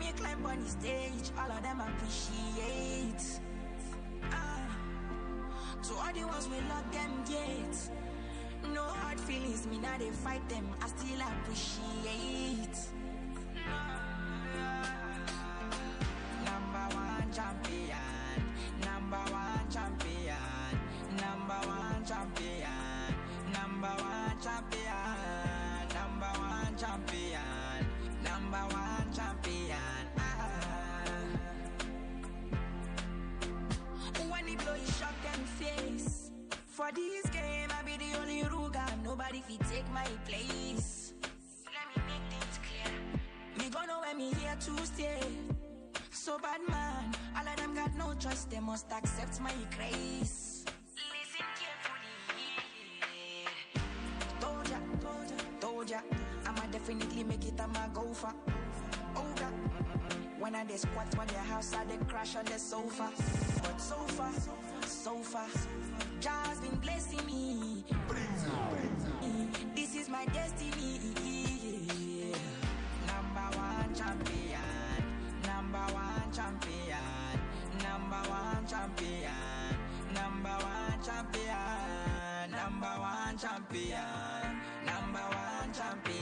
me climb on the stage, all of them appreciate. To all the ones we lock them gates. No hard feelings, me now they fight them, I still appreciate. Number one champion, number one champion, number one champion, number one champion, number one champion, number one champion. When the blow you shock them face. For this game, I be the only ruga. Nobody fi take my place. Let me make things clear. Me gonna when me here to stay. So bad man, all of them got no choice. They must accept my grace. Listen carefully. Told ya, I'ma definitely make it. I'ma go for. Oh God. When I dey squat for the house, I dey crash on the sofa. But so far, God's been blessing me. This is my destiny. Number one champion, number one champion, number one champion, number one champion, number one champion, number one champion.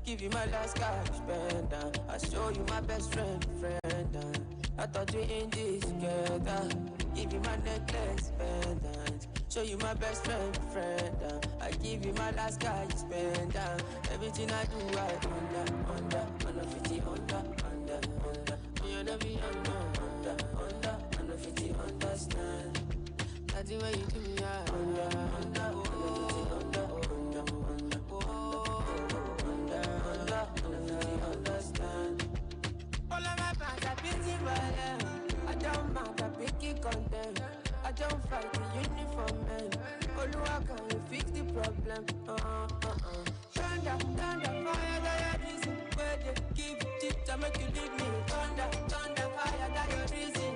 Give you my last cash spend. I show you my best friend. I thought we in this together. Give you my necklace pendant. Show you my best friend. I give you my last cash spend. Everything I do, I under 50 under. You never be under 50 understand. That's the way you do me, under 50 under. Understand. All of my fans are busy violent. I don't mind, I pick it content. I don't fight the uniform man. Oluwa can you fix the problem? Thunder, fire, that your reason. Where they give it to make you leave me. Thunder, fire, that your reason.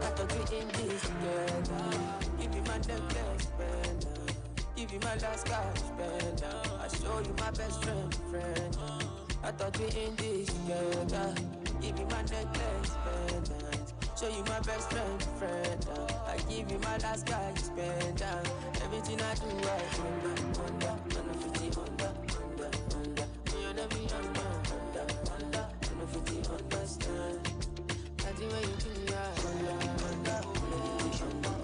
I thought we in this together. Give you my necklace, spend. Give you my last cash spend. I show you my best friend. I thought we in this together. Give you my necklace pendant. Show you my best friend. I give you my last cash spend. Everything I do, I under 50 under. You never be under 50 understand. That's the way you do me, under 50 under.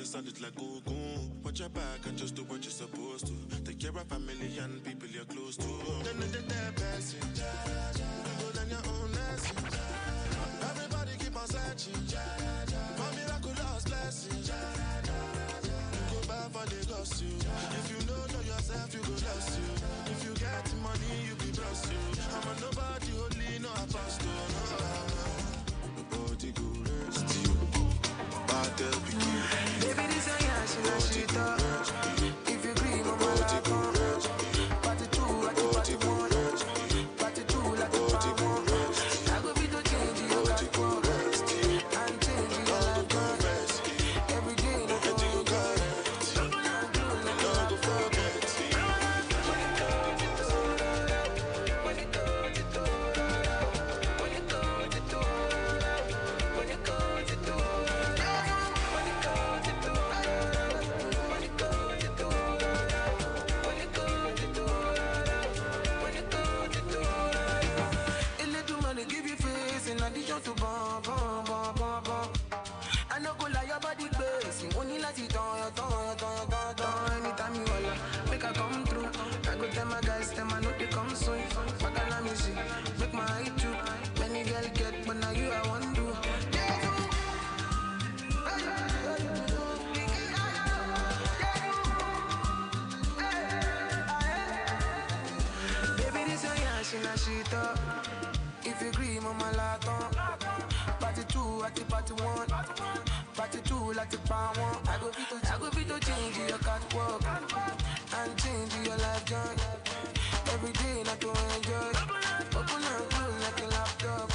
Sounded like go. Watch your back and just do what you're supposed to. Take care of family and people you're close to. Then they're passing. Go down your own lesson. Everybody keep on searching for miraculous blessings. Go back for the God. boss you. If you know yourself, you go lost you. If you get money, you be boss you. I'm a nobody, only no apostle. Nobody go rest you. Battle begin. Baby, this a yash and a shit up. If you agree, mama, like party two, like party one. Party two, like party one. I go be to change your catwalk and change your life. Every day, no get you got it. No go forget. To bomb, bomb, bomb, bomb, bomb. I no go lie, your body base. Only like it on. Anytime you holla, make I come through. I go tell my guys, them I know they come soon. Back and let me see, make my eye too. Many girl get, but now you I want to. Baby, this a yash in a sheet up. If you agree, mama, laton. Party two, at the party one. Party two, like the power one. I go be to change your catwalk and change your life joy. Every day, not to enjoy. Open and close like a laptop.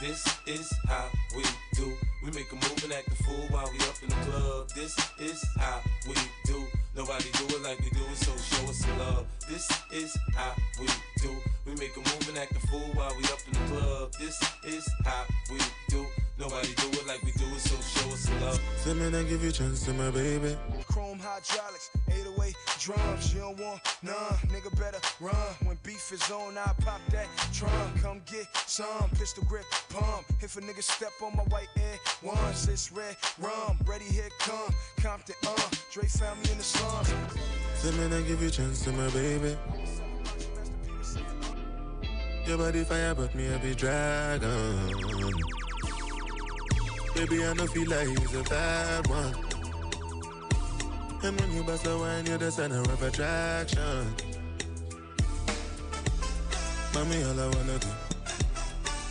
This is how we do. We make a move and act a fool while we up in the club. This is how we do. Nobody do it like we do it, so show us some love. This is how we do. We make a move and act a fool while we up in the club. This is how we do. Nobody do it like we do it, so show us some love. Send me and give you a chance to my baby. Chrome hydraulics, 808 drums. You don't want none, nigga better run. When beef is on, I pop that trunk. Come get some pistol grip pump. If a nigga step on my white air once, it's red rum. Ready, here come Compton, Dre found me in the slums. Send me and give you a chance to my baby. Your body fire, but me a be dragon. Baby, I don't feel like he's a bad one. And when you bust a wine, you're the center of attraction. Mommy, all I wanna do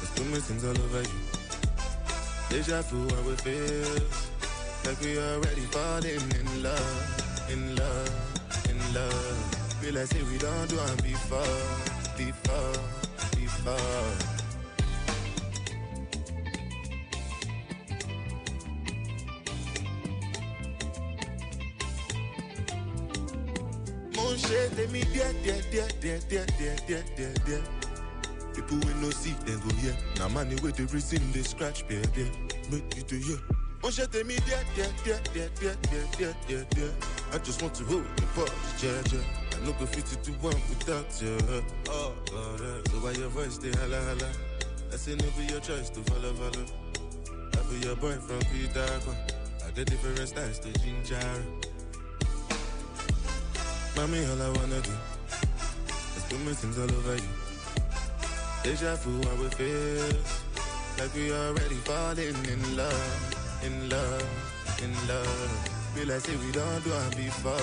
is put my things all over you. Deja vu, how it feels like we already falling in love, in love, in love. Feel like say we don't do it before. They me dear. People will no see, then go here. Now money with the reason they scratch, there. Make you do here. Oh shit, they me dear. I just want to hold your body, yeah. I no go fit to do one without you. Oh, God, so why your voice stay holla. I say no be your choice to follow. I be your boy from Peter. I get different styles to ginger. Mommy, all I wanna do is put my things all over you. Deja vu, how it feels like we already falling in love. Feel like say we don't do it before.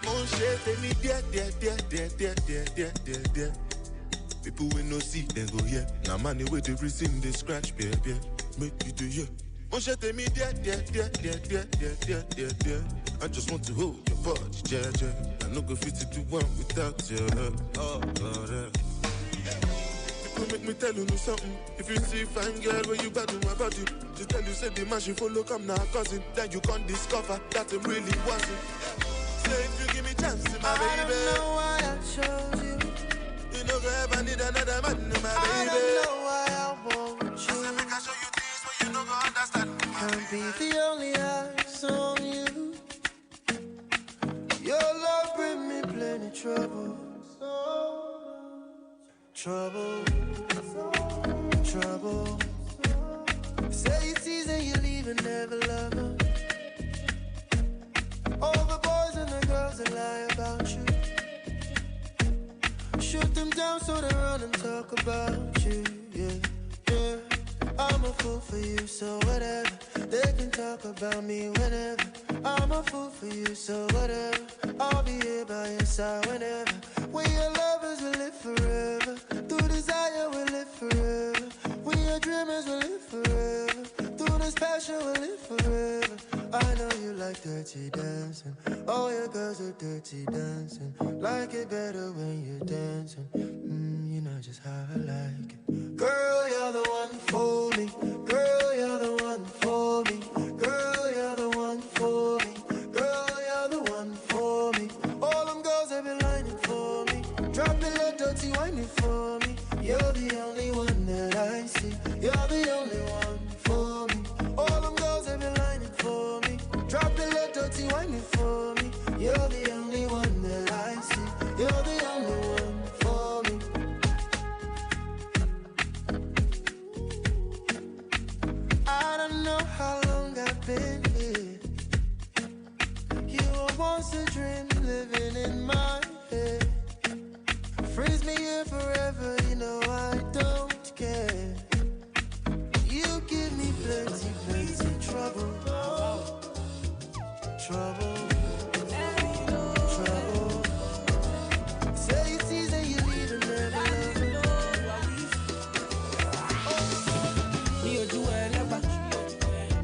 Mon shit, take me dear. People will no see, then go here. Now money with the reason they scratch, baby. Make you do here. Mon shit, take me dear. I just want to hold your body, yeah. I no go fit to do one without you. Oh, God. People make me tell you something. If you see fine girl where you bad in my body, she tell you say the man she follow come now cousin. Then you can't discover that it really wasn't. Say if you give me chance, my baby. I don't know why I chose you. You no go ever need another man, my baby. I don't know why I want you. Say make I show you things where you no go understand. Can't be the only eyes on you. Your love bring me plenty trouble. trouble, trouble. Say it's easy, you leave and never love her. All the boys and the girls that lie about you, shoot them down so they run and talk about you. Yeah, yeah. I'm a fool for you, so whatever. They can talk about me whenever. I'm a fool for you, so whatever. I'll be here by your side whenever. We are lovers, we live forever. Through desire, we live forever. We are dreamers, we live forever. Through this passion, we live forever. I know you like dirty dancing. All your girls are dirty dancing. Like it better when you're dancing. You know just how I like it. Girl, you're the one for me. Girl, you're the one for me. Girl, you're the one for me. Girl, you're the one for me. All them girls have been lining for me. Drop it like dirty whining for me. You're the only one that I see. You're the only one for me. All them girls have been lining for me. Drop it like dirty whining for me. You're the only one that I see. You're the only one for me. I don't know how long I've been here. You were once a dream living in my head. Freeze me here forever, you know I don't care. You give me plenty, plenty trouble. Trouble. Trouble. Say it's easy, you leave and never love.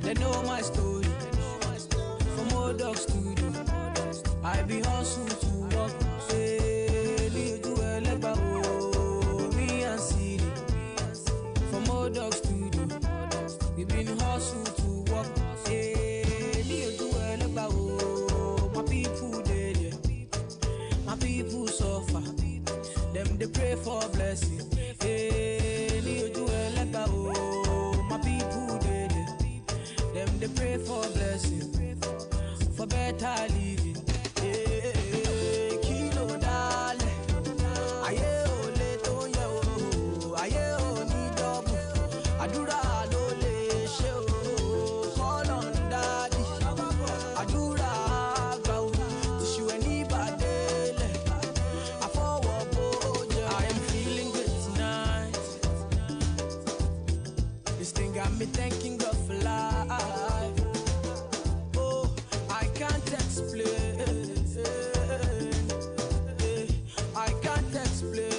They know my story. From old dog studio, I be hustle to walk. Me and City. From old dog studio, we been hustle to walk. My people dead, my people suffer. Them they pray for blessing. My people dead. Them they pray for blessing, for better living. Kilo dale, aye ole to ye o, aye oni double. Adura lo le she o, call on daddy. Adura gba o, tishu eni badele. Afowo boja. I am feeling good tonight. This thing got me thanking God for life. Oh, I can't explain. I can't explain.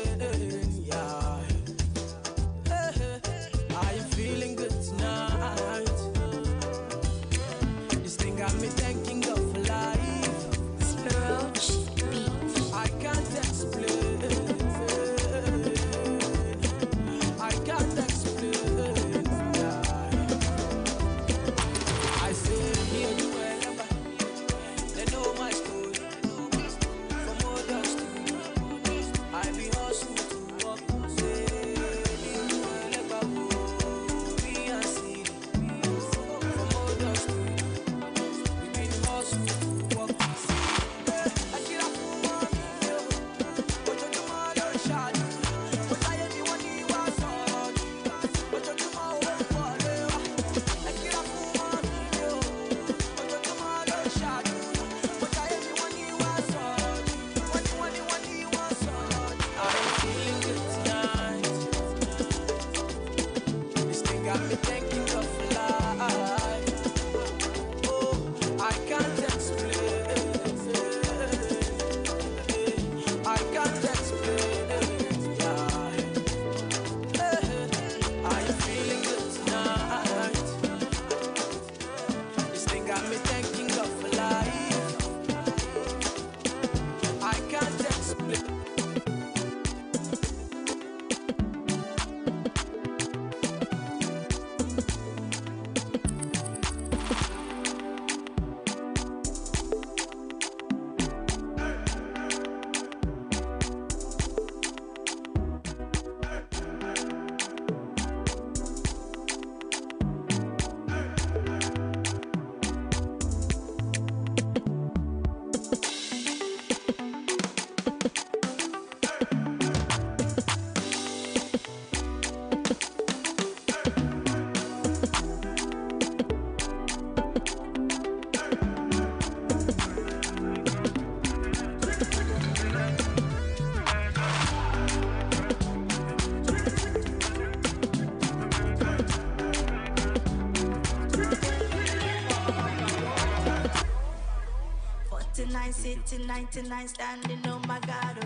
waiting 99 standing on my God.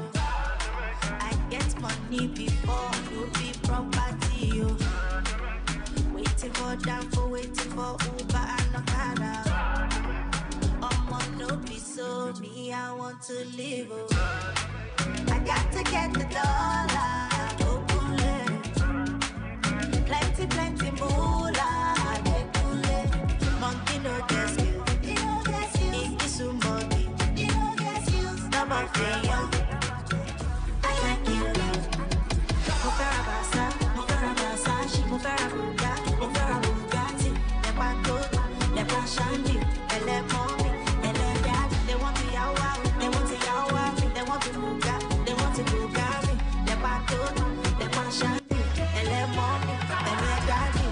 I get money before no be property. Waiting for damn for waiting for Uber and Okada. No be so me, I want to live. I got to get the dollar. Plenty moolah. Monkey no get skill. English monkey. Number I like you. Mufarabasa, she Mufarabugatti, Lepa Shandi, Ele Mommy, Ele Dad. They want to yawa, they want to Bugatti, they want to Bugatti, Lepa Shandi, Ele Mommy, Ele Daddy.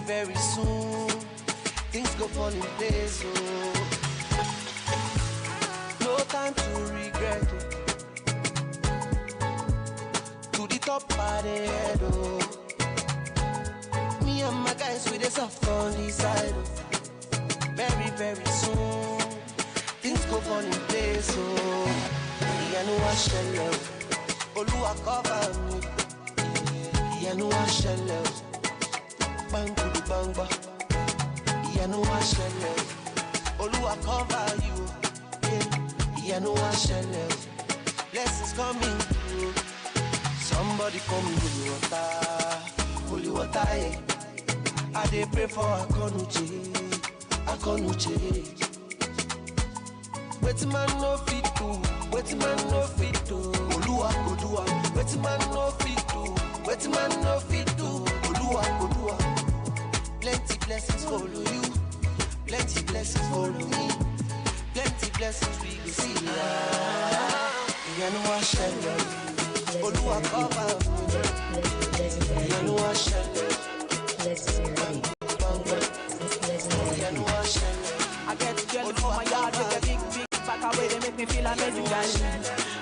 Very soon, things go fall in place, oh. No time to regret, oh. To the top of the head, oh. Me and my guys, we dey soft on the side, oh. Very soon, things go fall in place, oh. Yeah, no one shall love. Oluwa cover me. Yeah, no one shall love. Bang to the bang bang. Yeah, no one shall love. Oluwa cover you. Yeah, no one shall love. Blessings coming through. Somebody call me holy water, yeah. I dey pray for Akonuche. Wetin man no fit do, wetin man no fit do. Oluwa go do am. Wetin man no fit do, wetin man no fit do. Oluwa go do am. Plenty blessings follow you, plenty blessings follow me, plenty blessings we will see. Yeah, no one shall love. Oluwa cover me. Yeah, no one shall love. Yeah, no one shall love. I get jelly for my yard with a big back away, they make me feel amazing, guys.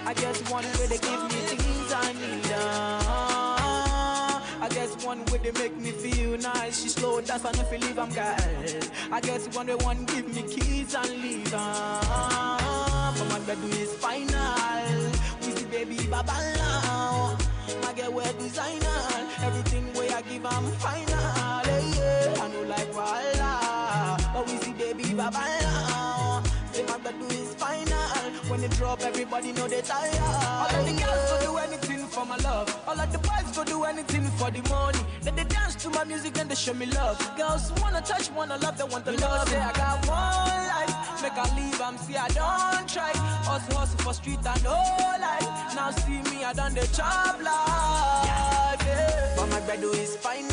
I just one way they give me things I need. I guess one way they make me feel nice. She slow dance and if you leave, I'm guys. I guess one way one give me keys and leave. But my bed is final. We see baby baba now. I get wear designer. Everything way I give, I'm final. Yeah, I know like voila. But we see baby baba now. Say my bed is final. When they drop, everybody know they tired. All of the girls go do anything for my love. All of the boys go do anything for the money. Then they dance to my music and they show me love. Girls wanna touch, wanna love, they want to love. Say I got one life, make I leave, see I don't try. Hustle for street and no life. Now see me, I done the job life. Yeah. But my bread is final.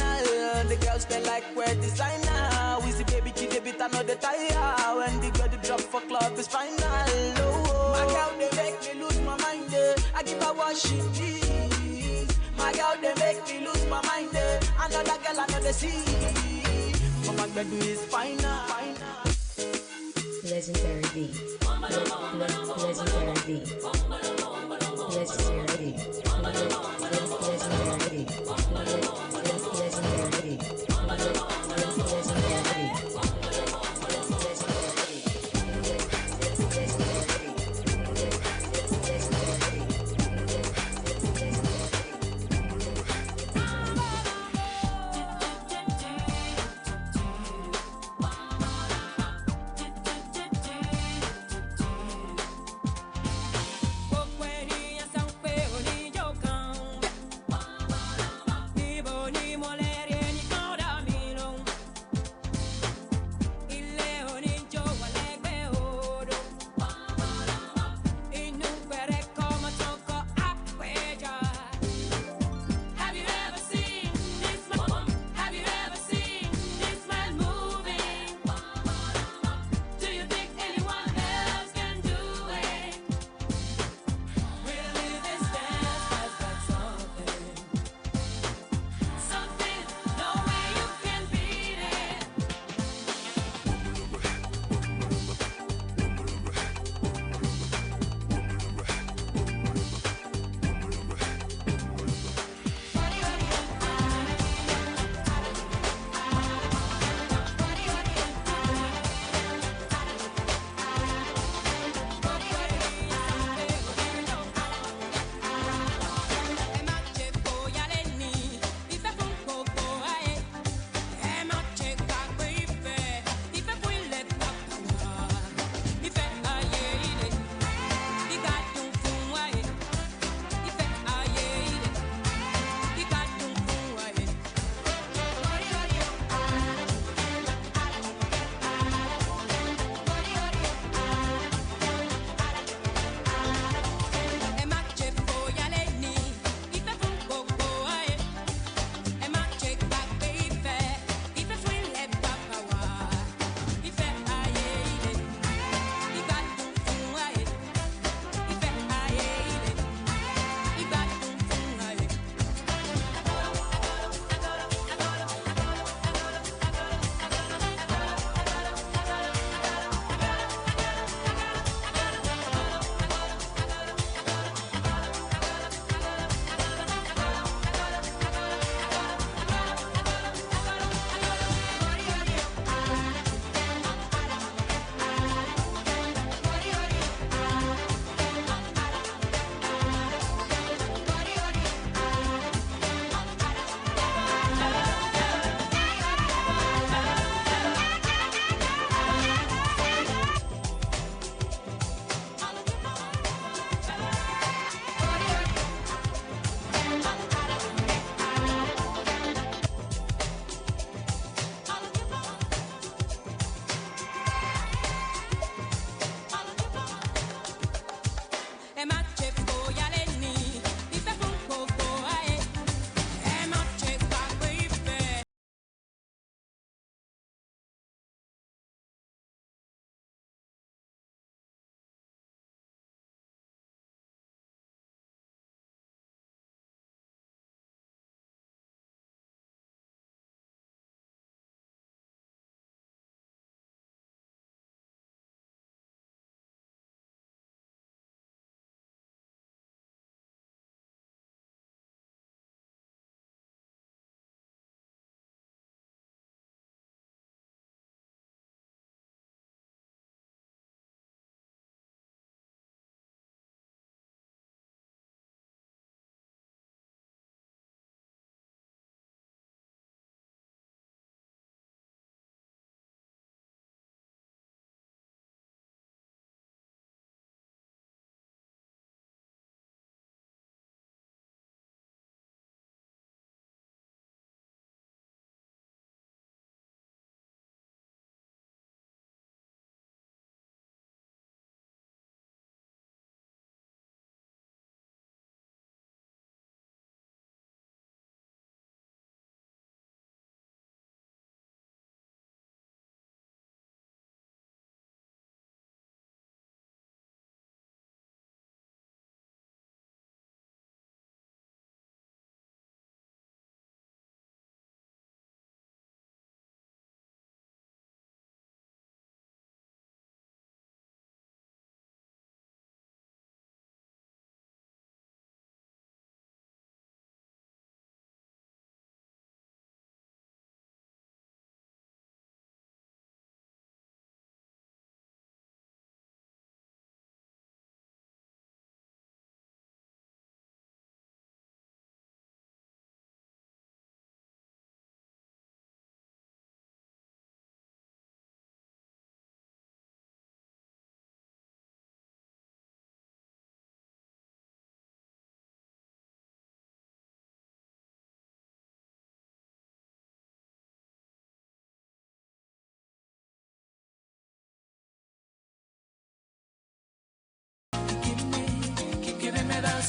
The girls they like wear designer. We see baby kid, they bit I know the tire. When they go to drop for club is final. Oh. My girl they make me lose my mind. I give her what she needs. My girl they make me lose my mind. Another girl I know they see. But my bread is final. Legendary beat. Legendary beat. Legendary beat. Legendary beat. Legendary beat.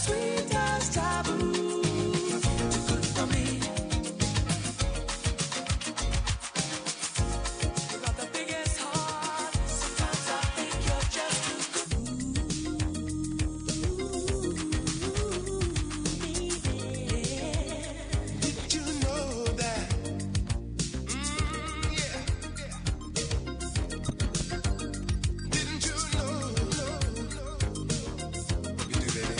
sweet as taboo. Too good for me. You got the biggest heart. Sometimes I think you're just too good. Did you know that? Yeah. Didn't you know? What we do, baby?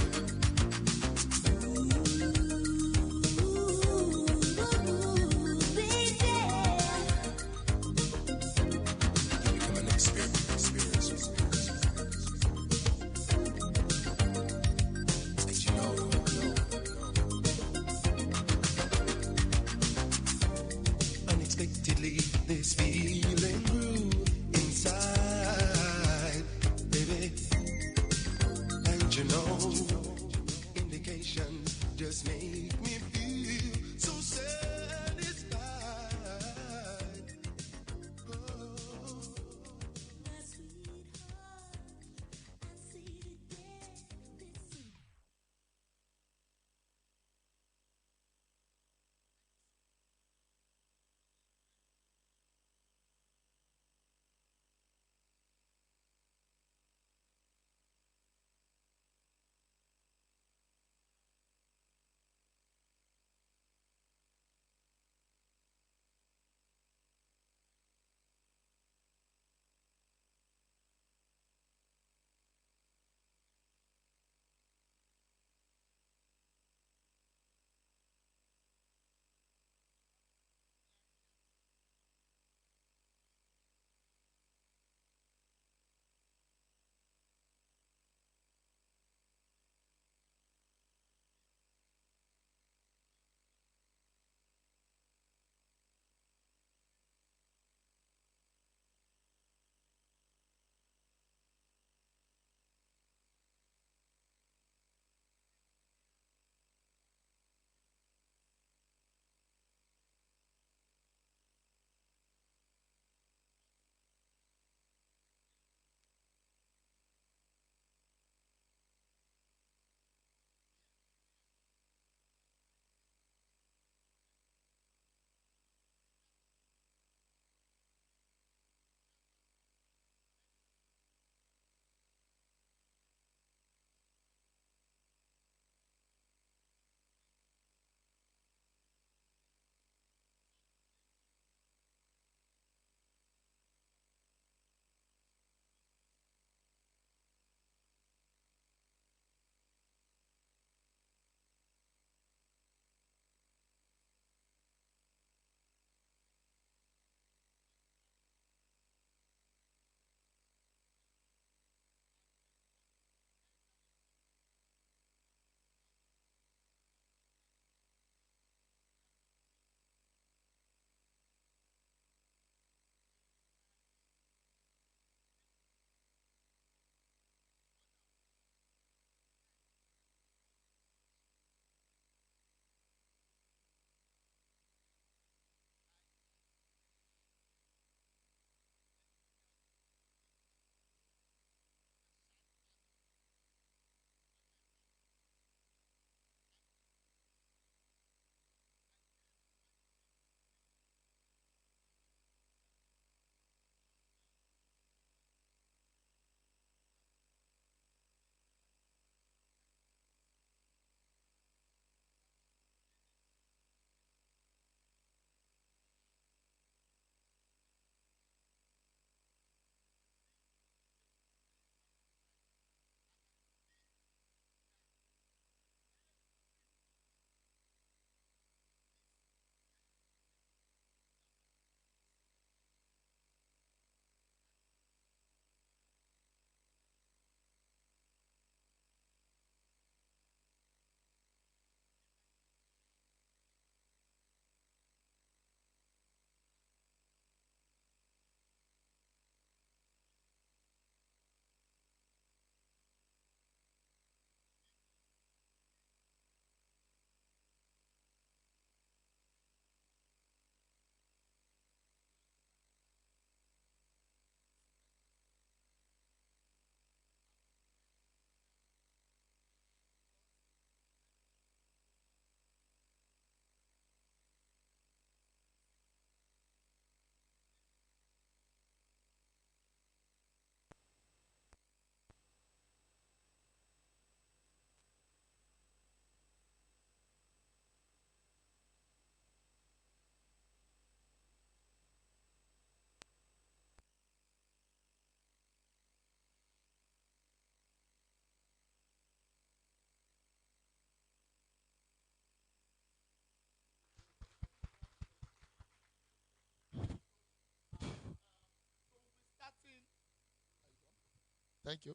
Thank you.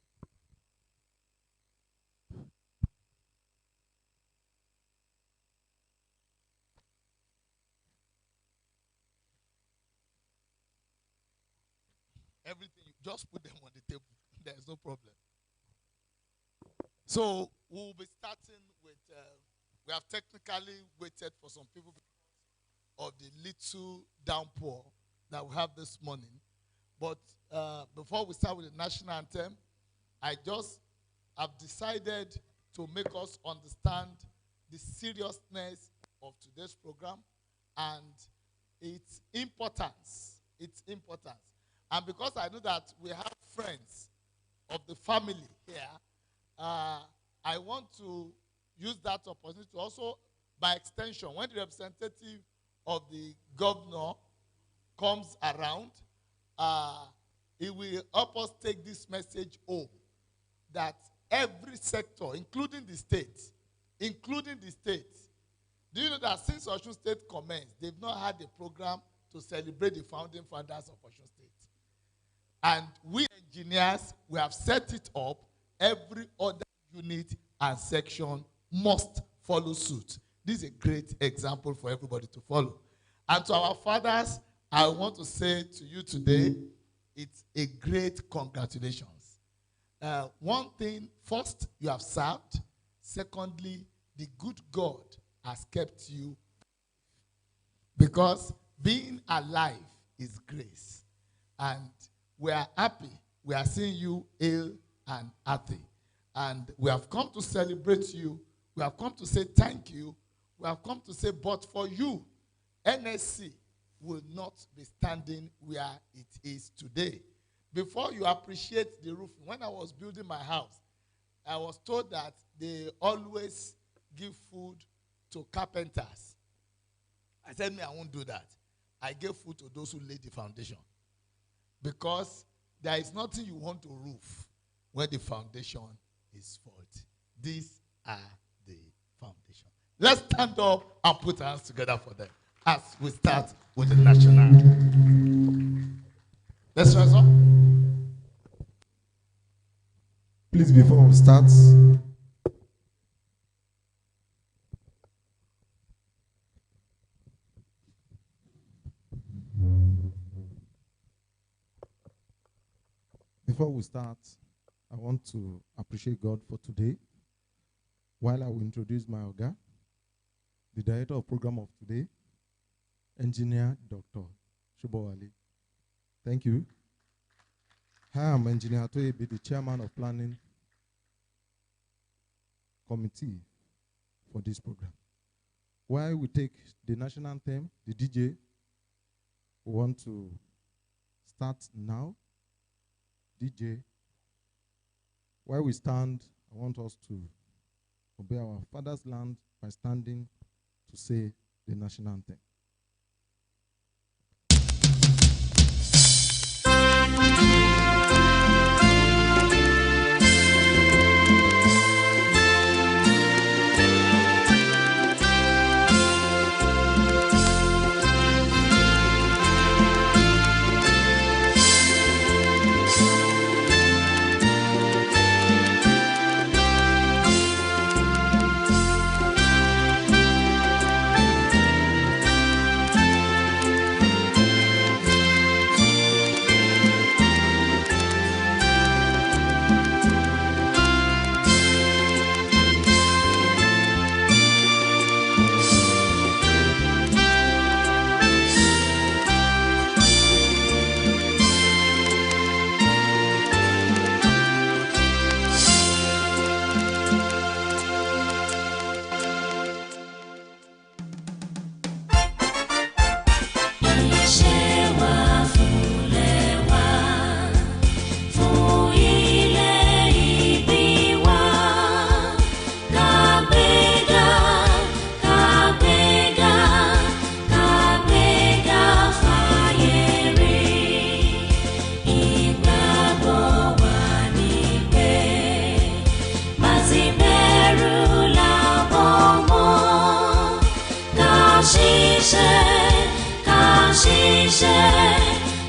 Everything, you just put them on the table. There's no problem. So we'll be starting with, we have technically waited for some people because of the little downpour that we have this morning. But before we start with the national anthem, I just have decided to make us understand the seriousness of today's program and its importance. Its importance. And because I know that we have friends of the family here, I want to use that opportunity to also, by extension, when the representative of the governor comes around, he will help us take this message home that every sector, including the states, do you know that since Osun State commenced, they've not had a program to celebrate the founding fathers of Osun State? And we engineers, we have set it up. Every other unit and section must follow suit. This is a great example for everybody to follow. And to our fathers, I want to say to you today, it's a great congratulations. One thing, first, you have served. Secondly, the good God has kept you. Because being alive is grace. And we are happy. We are seeing you ill and healthy. And we have come to celebrate you. We have come to say thank you. We have come to say, but for you, NSC will not be standing where it is today. Before you appreciate the roof, when I was building my house, I was told that they always give food to carpenters. I said, me, I won't do that. I gave food to those who laid the foundation. Because there is nothing you want to roof where the foundation is faulty. These are the foundation. Let's stand up and put our hands together for them as we start with the national. Let's rise up. Please, before we start, I want to appreciate God for today. While I will introduce my Oga, the director of program of today, Engineer Dr. Shubowale. Thank you. Hi, I'm Engineer Toyebi, the chairman of planning committee for this program. While we take the national anthem, the DJ, we want to start now. DJ, while we stand, I want us to obey our father's land by standing to say the national anthem.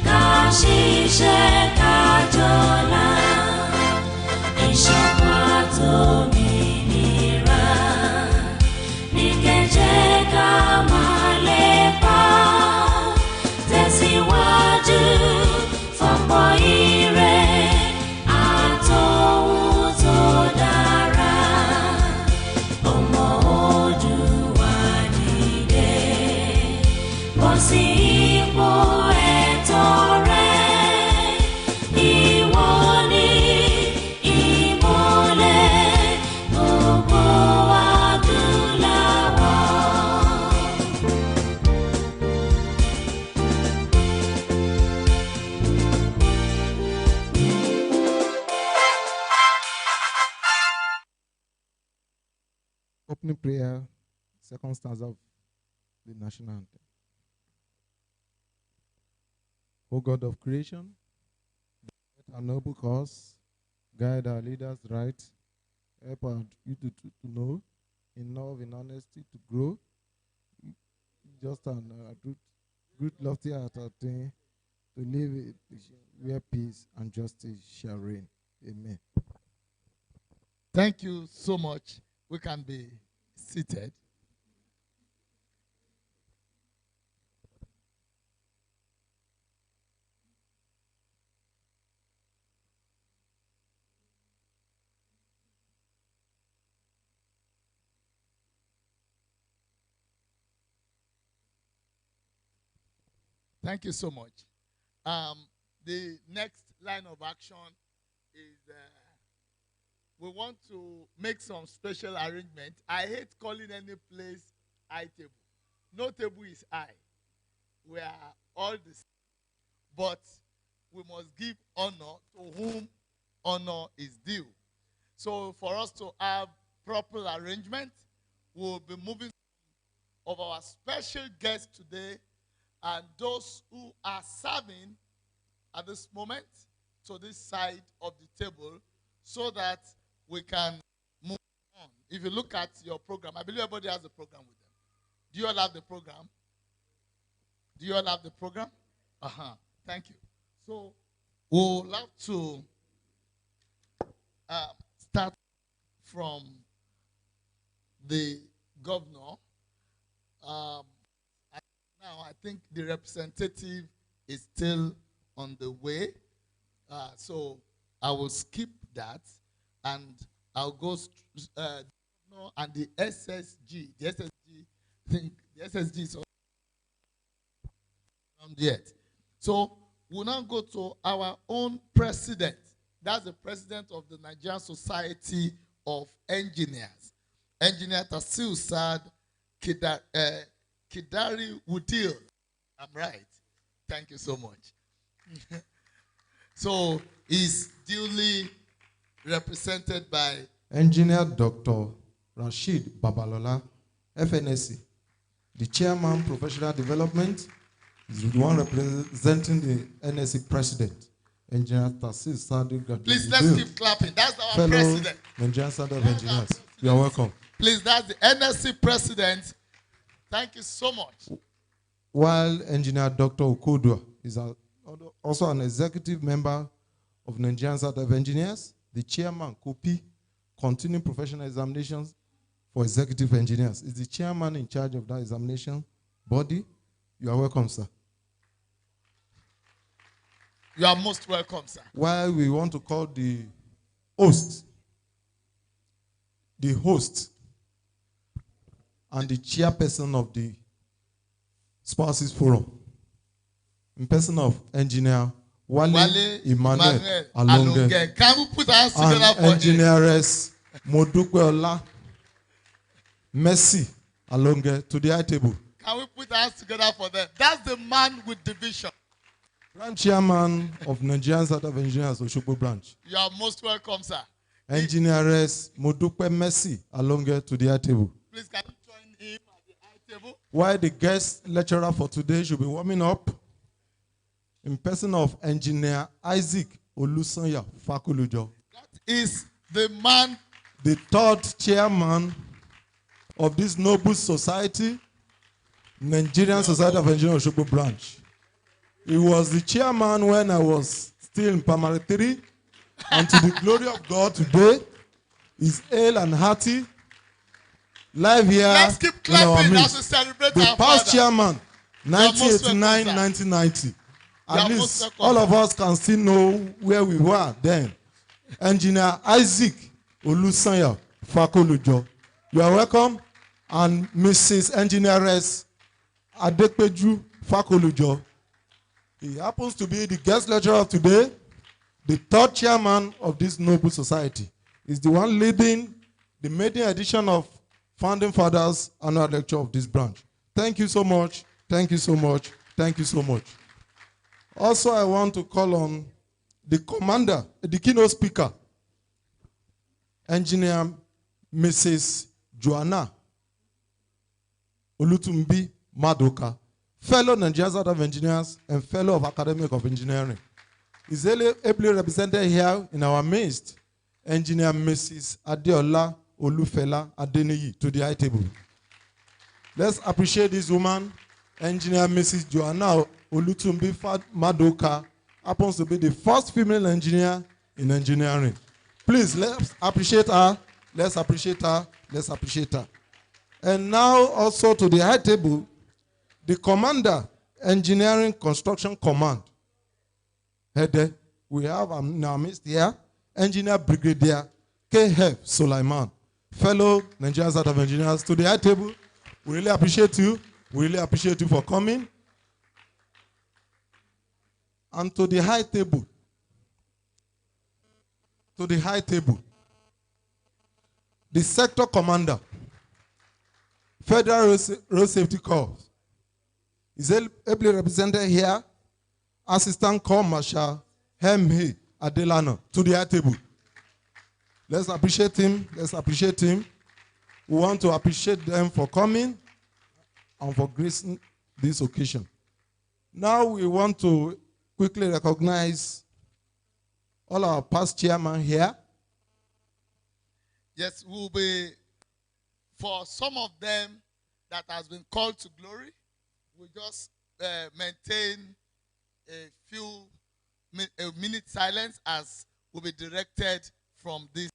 Kashishe kajola. opening prayer, second stanza of the national anthem. O God of creation, direct our noble cause, guide our leaders right, help our youth to know, in love, in honesty, to grow, just and good, lofty heart attain, to live where peace and justice shall reign. Amen. Thank you so much. We can be seated. Thank you so much. The next line of action is we want to make some special arrangement. I hate calling any place high table. No table is high. We are all the same. But we must give honor to whom honor is due. So for us to have proper arrangement, we'll be moving of our special guests today and those who are serving at this moment to this side of the table so that we can move on. If you look at your program, I believe everybody has a program with them. Do you all have the program? Do you all have the program? Thank you. So we'll have to start from the governor. Now, I think the representative is still on the way. So I will skip that and I'll go and the SSG. The SSG, I think the SSG is not yet. So we'll now go to our own president. That's the president of the Nigerian Society of Engineers. Engineer Tasil Sad Kidari Wudil. I'm right. Thank you so much. So he's duly represented by Engineer Dr. Rashid Babalola, FNSC. The chairman, Professional Development, is the one representing the NSC president. Engineer Tasil Sadiq. Please, let's keep clapping. That's our fellow president. Nigerian Center of Engineers. You are welcome. Please, that's the NSC president. Thank you so much. While Engineer Dr. Alekuwodo is also an executive member of Nigerian Center of Engineers, the chairman, Kopi, continuing professional examinations for executive engineers, is the chairman in charge of that examination body. You are welcome, sir. You are most welcome, sir. While we want to call the host and the chairperson of the Spouses Forum, in person of Engineer Wale Emmanuel Alonge, can we put our hands together and for him? Engineeress Modukweola Mercy Alonge to the high table. Can we put our hands together for them? That's the man with the vision. Branch chairman of Nigerian Center of Engineers, Osogbo branch. You are most welcome, sir. Engineeress Modukwe Mercy Alonge to the high table. Please, can you join him at the high table? While the guest lecturer for today should be warming up, in person of Engineer Isaac Olusanya Fakulujo. That is the man, the third chairman of this noble society, Nigerian Society of Engineers Osogbo branch. He was the chairman when I was still in primary 3, and to the glory of God today, is hale and hearty, live here. Let's keep in our clapping midst. as we celebrate The our past father. chairman, You are most 1989, welcome, 1990. At You are most least welcome, all of sir. us can still know where we were then. Engineer Isaac Olusanya Fakolujo. You are welcome. And Mrs. Engineeress Adekpeju Fakolujo. He happens to be the guest lecturer of today, the third chairman of this noble society. He's the one leading the maiden edition of Founding Fathers annual lecture of this branch. Thank you so much. Thank you so much. Thank you so much. Also, I want to call on the commander, the keynote speaker, Engineer Mrs. Joanna Olutumbi Madoka, fellow Nigerian Society of Engineers and fellow of Academy of Engineering. Is ably represented here in our midst, Engineer Mrs. Adeola Olufela Adeniyi, to the high table. Let's appreciate this woman, Engineer Mrs. Joanna Olutumbi Madoka, happens to be the first female engineer in engineering. Please, let's appreciate her. Let's appreciate her. Let's appreciate her. And now also to the high table, the Commander, Engineering Construction Command. Head, we have in our midst here, Engineer Brigadier K.F. Sulaiman, fellow Nigerian Society of Engineers. To the high table, we really appreciate you. We really appreciate you for coming. And to the high table, the Sector Commander, Federal Road Safety Corps, is ably represented here, Assistant Corps Marshal Hemhe Adelano, to the high table. Let's appreciate him. Let's appreciate him. We want to appreciate them for coming and for gracing this occasion. Now we want to quickly recognize all our past chairmen here. Yes, we'll be, for some of them that has been called to glory, we just maintain a minute silence as will be directed from this.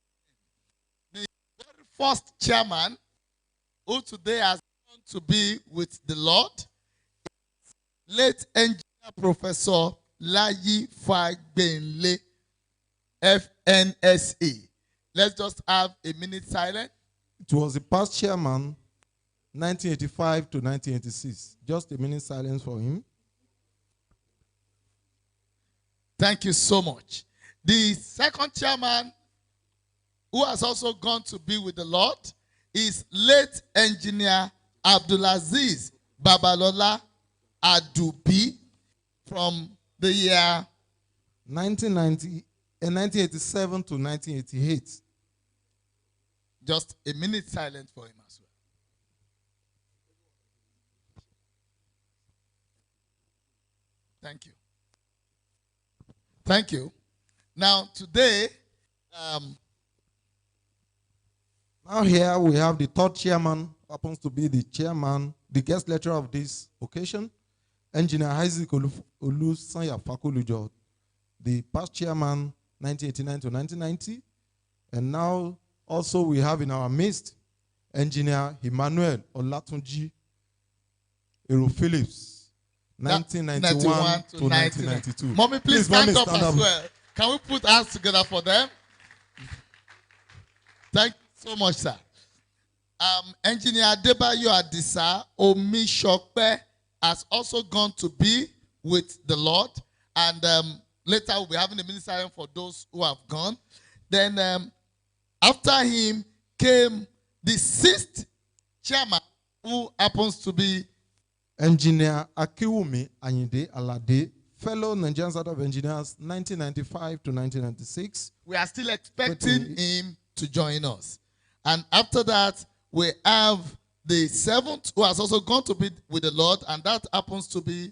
The very first chairman who today has gone to be with the Lord is late engineer Professor Layi Fagbenle, FNSE. Let's just have a minute silence. It was the past chairman, 1985 to 1986. Just a minute silence for him. Thank you so much. The second chairman, who has also gone to be with the Lord, is late engineer Abdulaziz Babalola Adubi from the year 1987 to 1988. Just a minute silence for him as well. Thank you. Thank you. Now, today, now here we have the third chairman, happens to be the chairman, the guest lecturer of this occasion, Engineer Isaac Olusanya Fakolujo, the past chairman, 1989 to 1990. And now also we have in our midst, Engineer Emmanuel Olatunji Ero Phillips, 1991 to 1992. Mommy, please stand up as well. Can we put hands together for them? Thank you so much, sir. Engineer Adebayo Adisa Omishokpe has also gone to be with the Lord. And later we'll be having a minute silence for those who have gone. Then after him came the sixth chairman, who happens to be Engineer Akiwumi Anyinde Alade, fellow Nigerian Society of Engineers, 1995 to 1996. We are still expecting him to join us. And after that, we have the seventh, who has also gone to be with the Lord, and that happens to be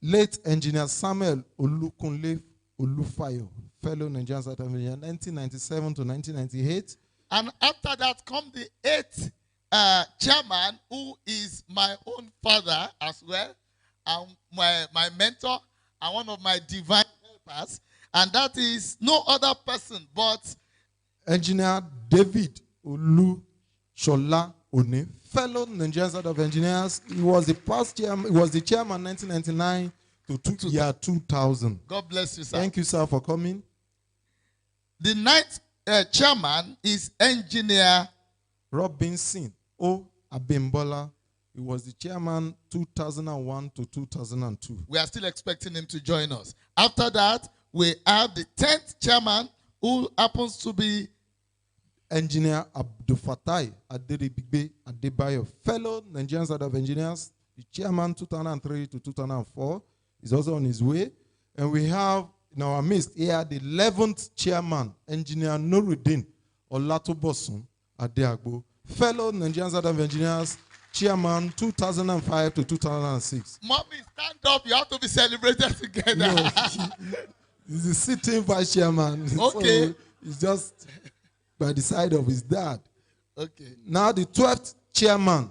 late Engineer Samuel Olukunle Olufayo, fellow Nigerian Society of Engineers, 1997 to 1998. And after that come the eighth chairman, who is my own father as well, and my mentor, and one of my divine helpers, and that is no other person but Engineer David Shola One, fellow Nigerian Society of Engineers. He was the past chairman. He was the chairman 1999 to year 2000. God bless you, sir. Thank you, sir, for coming. The ninth chairman is Engineer Robinson O. Abimbola. He was the chairman 2001 to 2002. We are still expecting him to join us. After that, we have the 10th chairman, who happens to be Engineer Abdulfatai Aderibigbe Adebayo, fellow Nigerian Society of Engineers, the chairman 2003 to 2004, is also on his way. And we have in our midst here the 11th chairman, Engineer Nuruddin Olatobosun Adeagbo, fellow Nigerian Society of Engineers, chairman 2005 to 2006. Mommy, stand up. You have to be celebrated together. No, he's the sitting vice chairman. Okay. So he's just by the side of his dad. Okay. Now the 12th chairman,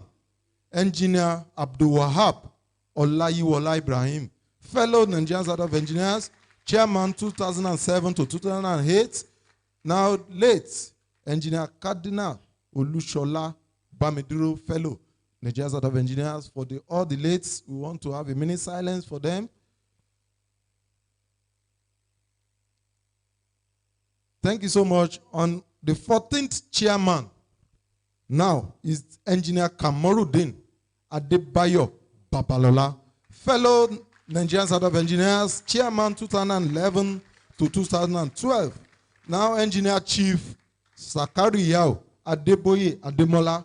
engineer Abdul Wahab Olayiwola Ibrahim, fellow Nigerian Society of Engineers, chairman 2007 to 2008. Now late engineer Cardinal Olushola Bamiduro, fellow Nigerian Society of Engineers. For all the lates, we want to have a minute silence for them. Thank you so much. On the 14th chairman now is engineer Kamorudin Adebayo Babalola, fellow Nigerian Society of Engineers, chairman 2011 to 2012. Now engineer chief Sakari Yao Adeboye Ademola,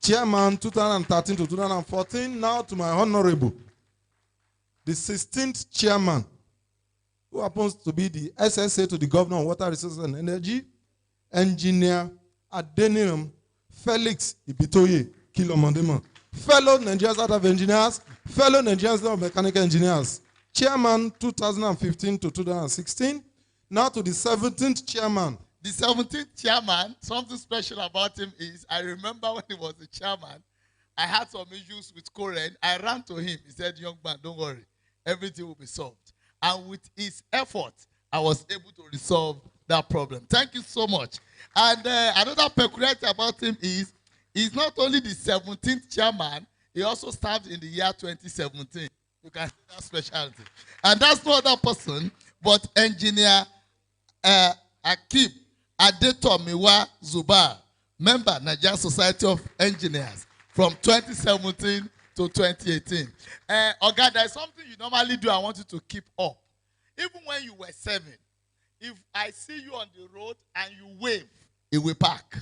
chairman 2013 to 2014. Now to my honorable, the 16th chairman, who happens to be the SSA to the Governor of Water Resources and Energy, engineer Adeniram Felix Ibitoye Kilomondema, fellow Nigerian Society of Engineers, fellow Nigerian Society of Mechanical Engineers, chairman 2015 to 2016. Now to the 17th chairman. The 17th chairman, something special about him is, I remember when he was the chairman, I had some issues with Koren. I ran to him. He said, young man, don't worry. Everything will be solved. And with his effort, I was able to resolve that problem. Thank you so much. And another peculiarity about him is, he's not only the 17th chairman, he also served in the year 2017. You can see that specialty. And that's no other person but engineer Akib Adetomiwa Zubar, member Nigerian Society of Engineers from 2017 to 2018. Oga, there's something you normally do I want you to keep up. Even when you were 7, if I see you on the road and you wave, he will park.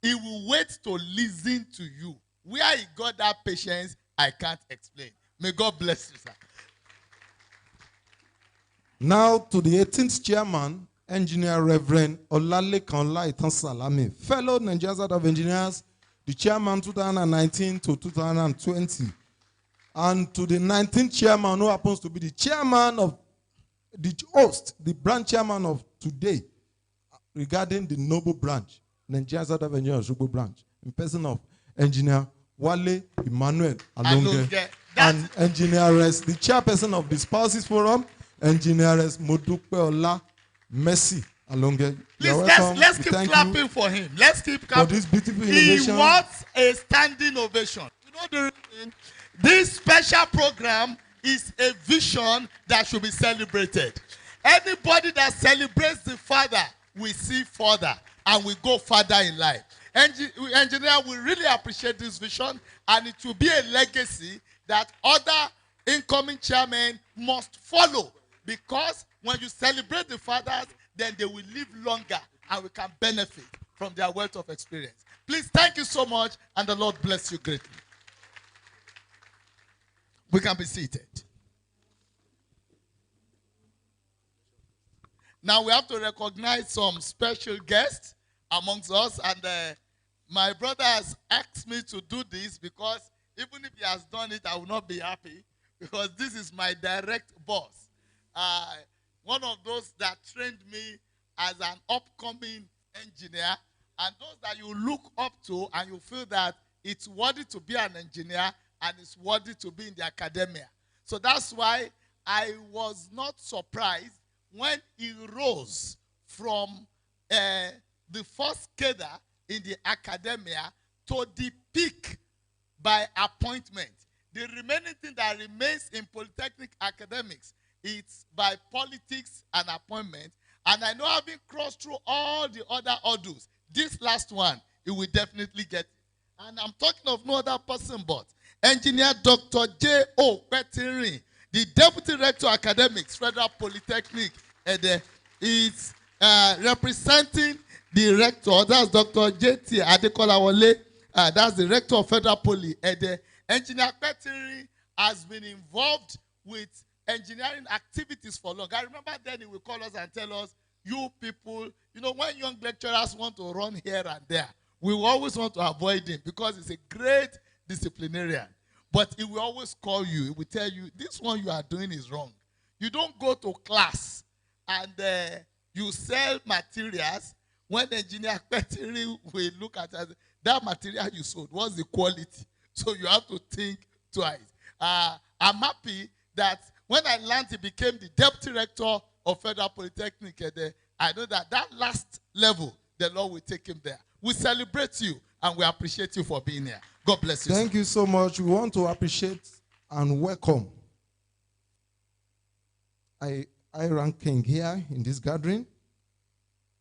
He will wait to listen to you. Where he got that patience, I can't explain. May God bless you, sir. Now to the 18th chairman, engineer Reverend Olalekan Laitan Salami, fellow Nigerian Society of Engineers, the chairman 2019 to 2020. And to the 19th chairman, who happens to be the chairman of the host, the branch chairman of today, regarding the Noble branch, Nigerian Society of Engineers Osogbo branch, in person of engineer Wale Emmanuel Alonge, and engineeress, the chairperson of the Spouses Forum, engineeress Modupe Ola Mercy Alonge. Please, let's keep clapping for him. Let's keep clapping. For this beautiful innovation. He wants a standing ovation. You know the reason? This special program is a vision that should be celebrated. Anybody that celebrates the Father will see further and will go further in life. Engineer, we really appreciate this vision, and it will be a legacy that other incoming chairmen must follow, because when you celebrate the fathers, then they will live longer and we can benefit from their wealth of experience. Please, thank you so much, and the Lord bless you greatly. We can be seated. Now we have to recognize some special guests amongst us, and my brother has asked me to do this because even if he has done it, I will not be happy, because this is my direct boss. One of those that trained me as an upcoming engineer, and those that you look up to and you feel that it's worthy to be an engineer and it's worthy to be in the academia. So that's why I was not surprised when he rose from the first cadre in the academia to the peak by appointment. The remaining thing that remains in polytechnic academics, it's by politics and appointment. And I know, having crossed through all the other hurdles, this last one, he will definitely get it. And I'm talking of no other person but Engineer Dr. J.O. Petirin, the Deputy Rector Academics, Federal Polytechnic, is representing the rector. That's Dr. J.T. Adekolawole. That's the Rector of Federal Poly. Engineer Petirin has been involved with engineering activities for long. I remember then he would call us and tell us, you people, you know, when young lecturers want to run here and there, we will always want to avoid him because he's a great disciplinarian. But he will always call you. He will tell you, this one you are doing is wrong. You don't go to class and you sell materials. When the engineer will look at it, that material you sold, what's the quality? So you have to think twice. I'm happy that when I learned he became the deputy rector of Federal Polytechnic, I know that last level, the Lord will take him there. We celebrate you and we appreciate you for being here. God bless you. Thank you so much. We want to appreciate and welcome I rank king here in this gathering,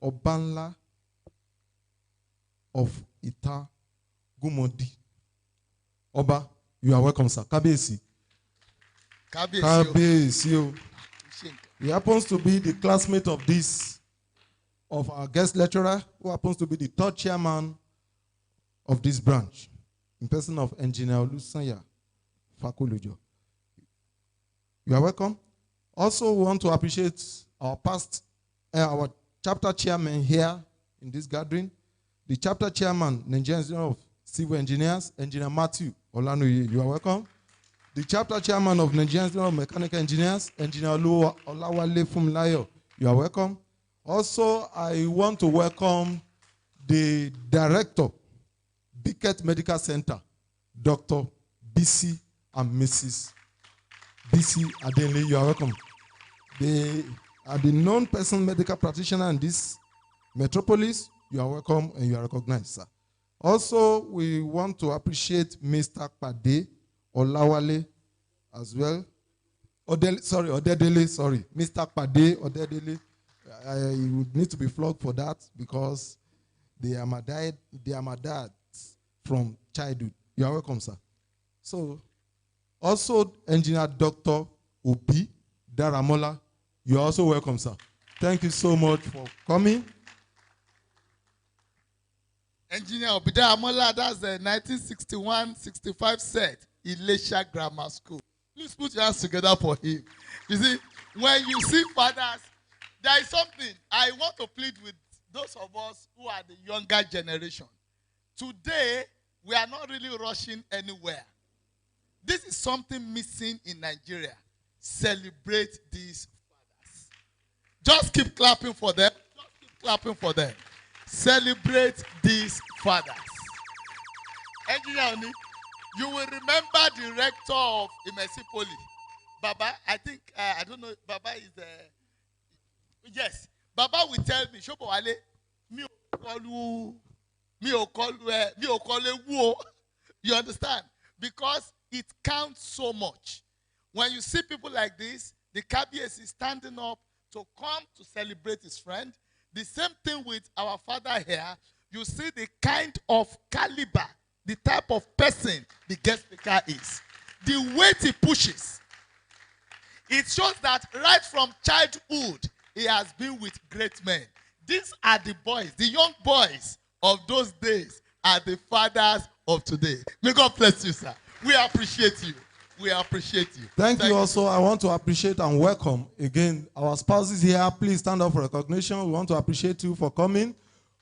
Obanla of Ita Gumodi. Oba, you are welcome, sir. Kabesi. Kabesi. He happens to be the classmate of our guest lecturer, who happens to be the third chairman of this branch, in person of Engineer Olusanya Fakulujo. You are welcome. Also, we want to appreciate our chapter chairman here in this gathering, the chapter chairman, Nigerian Institute of Civil Engineers, Engineer Matthew Olanuyi. You are welcome. The chapter chairman of Nigerian Institute of Mechanical Engineers, Engineer Olawale Funmilayo. You are welcome. Also, I want to welcome the director, Bicket Medical Center, Dr. BC and Mrs. BC Adenle. You are welcome. They are the non-person medical practitioner in this metropolis. You are welcome and you are recognized, sir. Also, we want to appreciate Mr. Pade Olawale as well. Odedele, sorry. Mr. Pade Odedele. I would need to be flogged for that because they are my dads from childhood. You are welcome, sir. So, also, Engineer Dr. Obi Daramola, you are also welcome, sir. Thank you so much for coming. Engineer Obi Daramola, that's the 1961-65 set, Ilesha Grammar School. Please put your hands together for him. You see, when you see fathers, there is something I want to plead with those of us who are the younger generation. Today, we are not really rushing anywhere. This is something missing in Nigeria. Celebrate these fathers. Just keep clapping for them. Just keep clapping for them. Celebrate these fathers. Engineer Oni, you will remember the rector of Imesi Poly. Baba, I think, I don't know, Baba is the... Yes. Baba will tell me, Shobo Wale, mi o call you. You understand? Because it counts so much. When you see people like this, the KBS is standing up to come to celebrate his friend. The same thing with our father here. You see the kind of caliber, the type of person the guest speaker is. The weight he pushes. It shows that right from childhood, he has been with great men. These are the boys, the young boys of those days are the fathers of today. May God bless you, sir. We appreciate you. We appreciate you. Thank you also. I want to appreciate and welcome again our spouses here. Please stand up for recognition. We want to appreciate you for coming,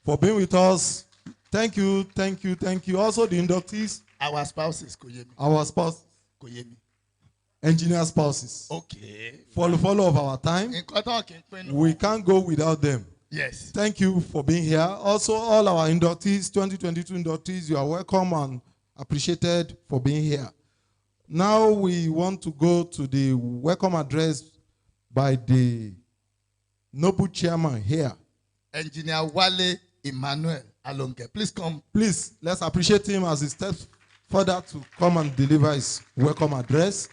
for being with us. Thank you, thank you, thank you. Also the inductees. Our spouses, Koyemi. Our spouses. Koyemi. Engineer spouses. Okay. Follow of our time. We can't go without them. Yes. Thank you for being here. Also, all our inductees, 2022 inductees, you are welcome and appreciated for being here. Now we want to go to the welcome address by the noble chairman here. Engineer Wale Emmanuel Alonge. Please come. Please, let's appreciate him as he steps further to come and deliver his welcome address.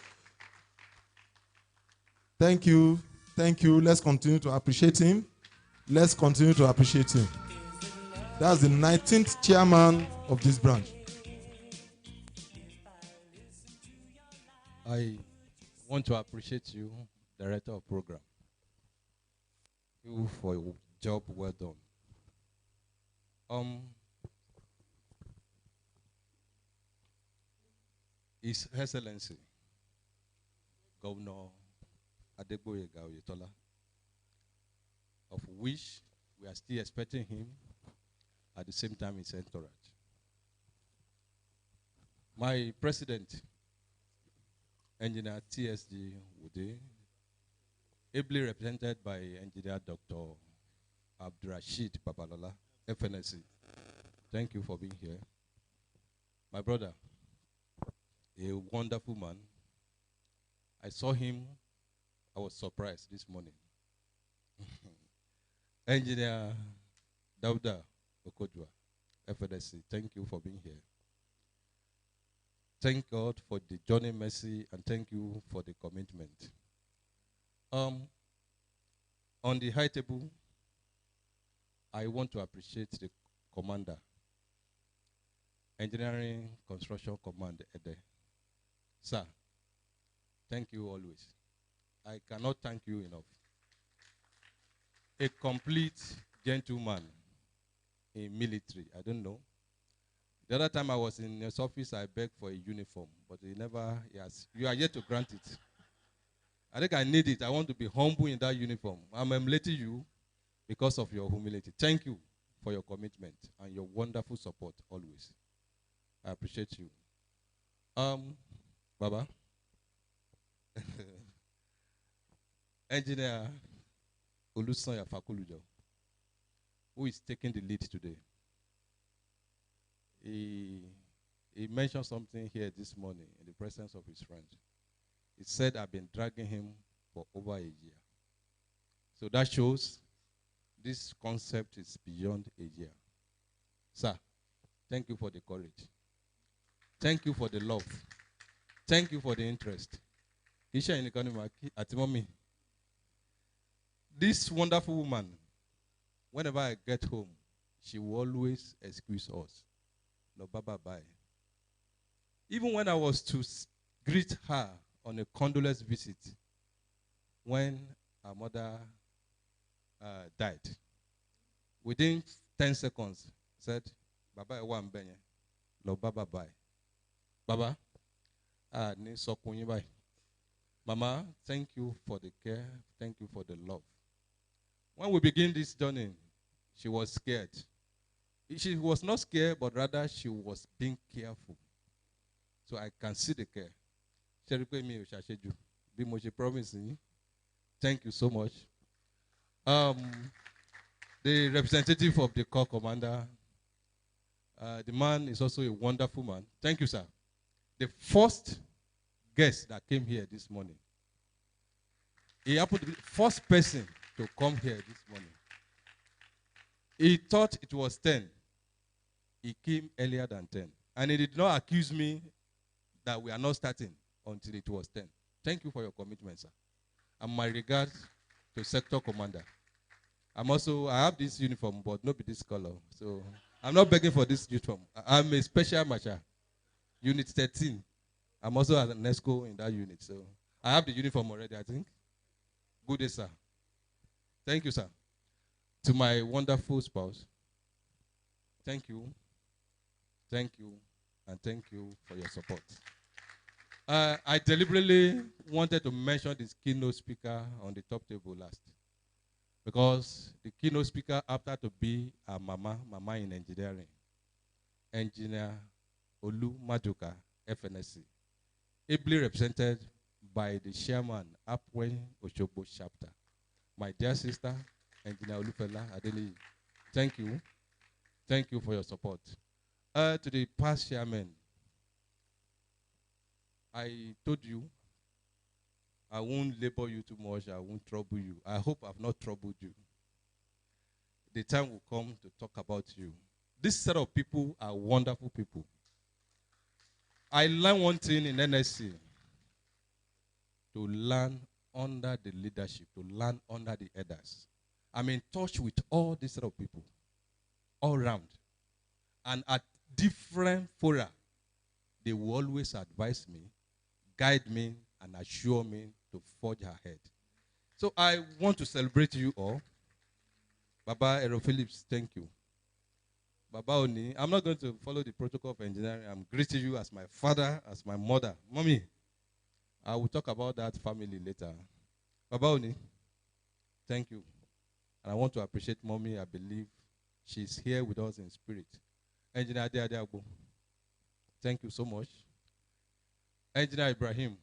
Thank you. Thank you. Let's continue to appreciate him. Let's continue to appreciate him. That's the 19th chairman of this branch. I want to appreciate you, Director of Program. You for your job well done. His Excellency, Governor Adegboyega Oyetola of wish we are still expecting him at the same time his entourage. My president, Engineer TSG Wude, ably represented by Engineer Dr. Abdurrashid Babalola, FNSC. Thank you for being here. My brother, a wonderful man. I saw him, I was surprised this morning. Engineer Dauda Okodwa, FNSC, thank you for being here. Thank God for the journey mercy and thank you for the commitment. On the high table, I want to appreciate the commander, Engineering Construction Command, Ede. Sir, thank you always. I cannot thank you enough. A complete gentleman in military, I don't know. The other time I was in his office, I begged for a uniform, but he never, yes, you are yet to grant it. I think I need it. I want to be humble in that uniform. I'm emulating you because of your humility. Thank you for your commitment and your wonderful support always. I appreciate you. Baba. Engineer Olusonya Fakulujo, who is taking the lead today. He mentioned something here this morning in the presence of his friend. He said, I've been dragging him for over a year. So that shows this concept is beyond a year. Sir, thank you for the courage. Thank you for the love. Thank you for the interest. Isha Inikanimaki, Atimomi. This wonderful woman, whenever I get home, she will always excuse us. No, bye bye. Even when I was to greet her on a condolence visit, when her mother died, within 10 seconds, said, Baba, no, bye bye. Baba, Mama, thank you for the care. Thank you for the love. When we begin this journey, she was scared. She was not scared, but rather she was being careful. So I can see the care. Thank you so much. The representative of the corps commander, the man is also a wonderful man. Thank you, sir. The first guest that came here this morning, he happened to be the first person to come here this morning. He thought it was 10. He came earlier than 10. And he did not accuse me that we are not starting until it was 10. Thank you for your commitment, sir. And my regards to Sector Commander. I have this uniform, but not this color. So I'm not begging for this uniform. I'm a special marshal. Unit 13. I'm also an ESCO in that unit. So I have the uniform already, I think. Good day, sir. Thank you, sir. To my wonderful spouse, thank you, and thank you for your support. I deliberately wanted to mention this keynote speaker on the top table last, because the keynote speaker happened to be a mama in engineering, Engineer Olu Maduka, FNSC, ably represented by the chairman, Apwen Osogbo chapter. My dear sister, Engineer Olufela Adeli, thank you. Thank you for your support. To the past chairman, I told you I won't labor you too much, I won't trouble you. I hope I've not troubled you. The time will come to talk about you. This set of people are wonderful people. I learned one thing in NSC, to learn under the leadership, to learn under the elders. I'm in touch with all these set of people, all around. And at different fora, they will always advise me, guide me, and assure me to forge ahead. So I want to celebrate you all. Baba Aero Phillips, thank you. Baba Oni, I'm not going to follow the protocol of engineering. I'm greeting you as my father, as my mother. Mommy, I will talk about that family later. Baba Oni, thank you. And I want to appreciate Mommy. I believe she's here with us in spirit. Engineer Ade Agbo, thank you so much. Engineer Ibrahim,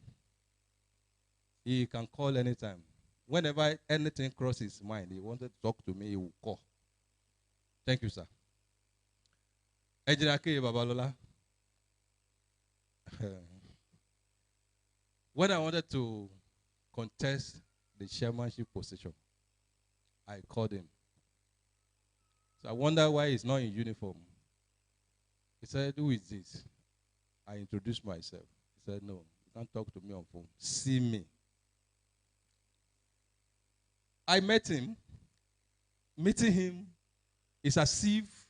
he can call anytime. Whenever anything crosses his mind, he wanted to talk to me, he will call. Thank you, sir. Engineer K. Babalola. When I wanted to contest the chairmanship position, I called him. So I wonder why he's not in uniform. He said, "Who is this?" I introduced myself. He said, "No, you can't talk to me on phone. See me." I met him. Meeting him is as if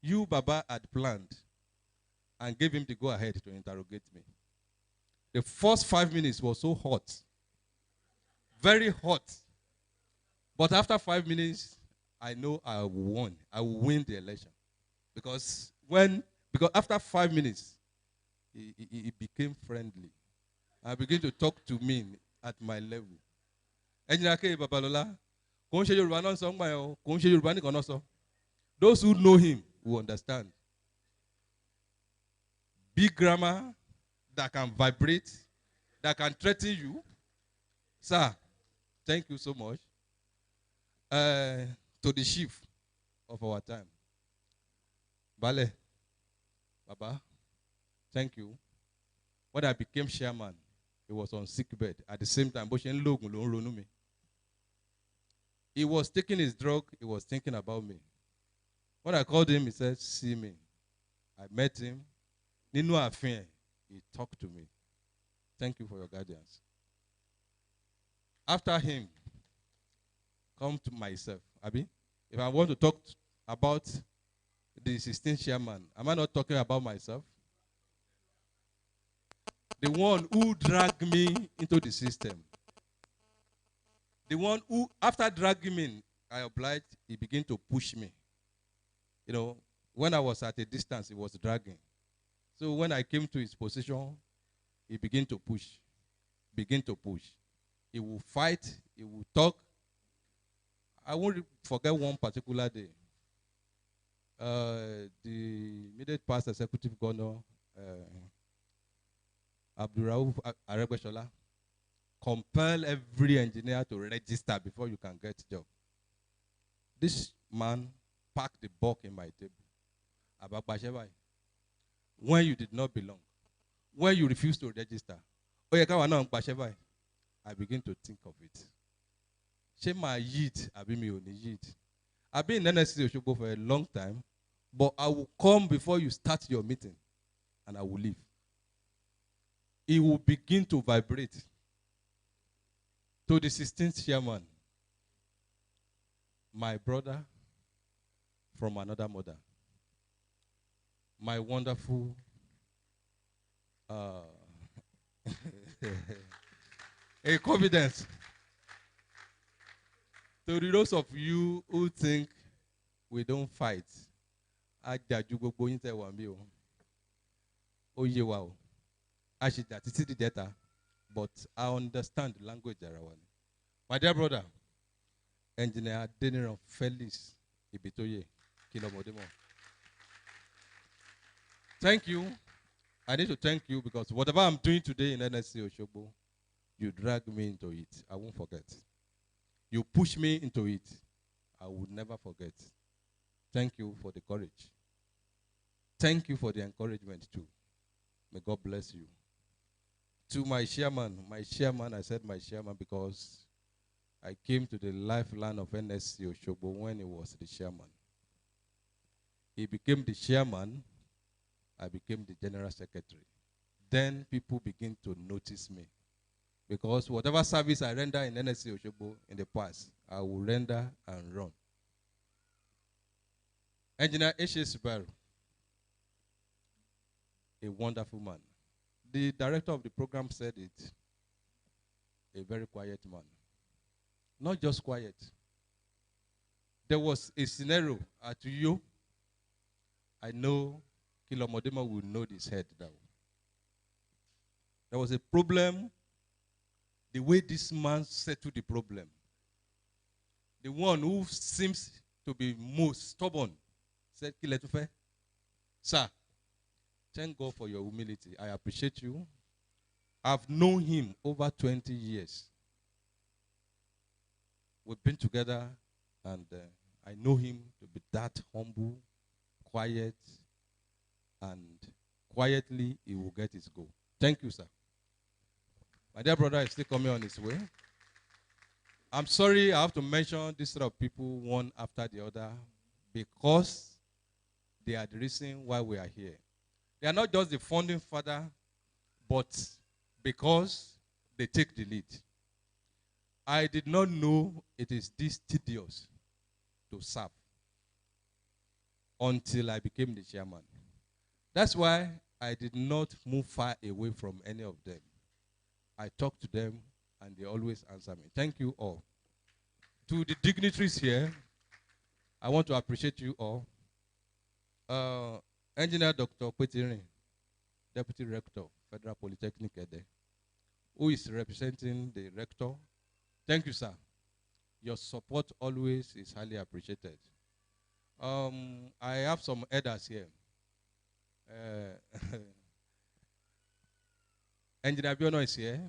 you, Baba, had planned and gave him the go-ahead to interrogate me. The first 5 minutes was so hot. Very hot. But after 5 minutes, I know I won. I will win the election. Because after 5 minutes, he became friendly. I began to talk to me at my level. Engineer K. Babalola, those who know him will understand. Big grammar that can vibrate, that can threaten you. Sir, thank you so much. To the chief of our time. Bale, Baba, thank you. When I became chairman, he was on sick bed. At the same time, he was taking his drug. He was thinking about me. When I called him, he said, "See me." I met him. Ninu Afin, he talked to me. Thank you for your guidance. After him, come to myself. Abi, if I want to talk about the 16th chairman, am I not talking about myself? The one who dragged me into the system. The one who, after dragging me, I obliged, he began to push me. You know, when I was at a distance, he was dragging. So when I came to his position, he began to push. He will fight, he will talk. I won't forget one particular day. The immediate past executive governor, Abdurrauf Aregbesola, compel every engineer to register before you can get a job. This man packed the buck in my table. When you did not belong, when you refused to register, I begin to think of it. My yield, I've been in Nse Osogbo for a long time, but I will come before you start your meeting, and I will leave. It will begin to vibrate to the 16th chairman, my brother from another mother, my wonderful a confidence. To those of you who think we don't fight, but I understand the language. My dear brother, Engineer Deniran Felix Ibitoye Kilomodemo. Thank you. I need to thank you because whatever I'm doing today in Nse Osogbo, you drag me into it. I won't forget. You push me into it. I would never forget. Thank you for the courage. Thank you for the encouragement too. May God bless you. To my chairman, I said my chairman because I came to the lifeline of Nse Osogbo when he was the chairman. He became the chairman. I became the general secretary. Then people begin to notice me. Because whatever service I render in Nse Osogbo in the past, I will render and run. Engineer H. Subaru, a wonderful man. The director of the program said it, a very quiet man. Not just quiet. There was a scenario at Uyo. I know Kilomodema will know this head down. There was a problem. The way this man settled the problem, the one who seems to be most stubborn, said, Kiletufe, sir, thank God for your humility. I appreciate you. I've known him over 20 years. We've been together, and I know him to be that humble, quiet, and quietly he will get his goal. Thank you, sir. My dear brother is still coming on his way. I'm sorry I have to mention this sort of people one after the other because they are the reason why we are here. They are not just the founding father, but because they take the lead. I did not know it is this tedious to serve until I became the chairman. That's why I did not move far away from any of them. I talk to them, and they always answer me. Thank you all. To the dignitaries here, I want to appreciate you all. Engineer Dr. Petirin, Deputy Rector, Federal Polytechnic Ede, who is representing the rector. Thank you, sir. Your support always is highly appreciated. I have some elders here. Engineer Biono is here,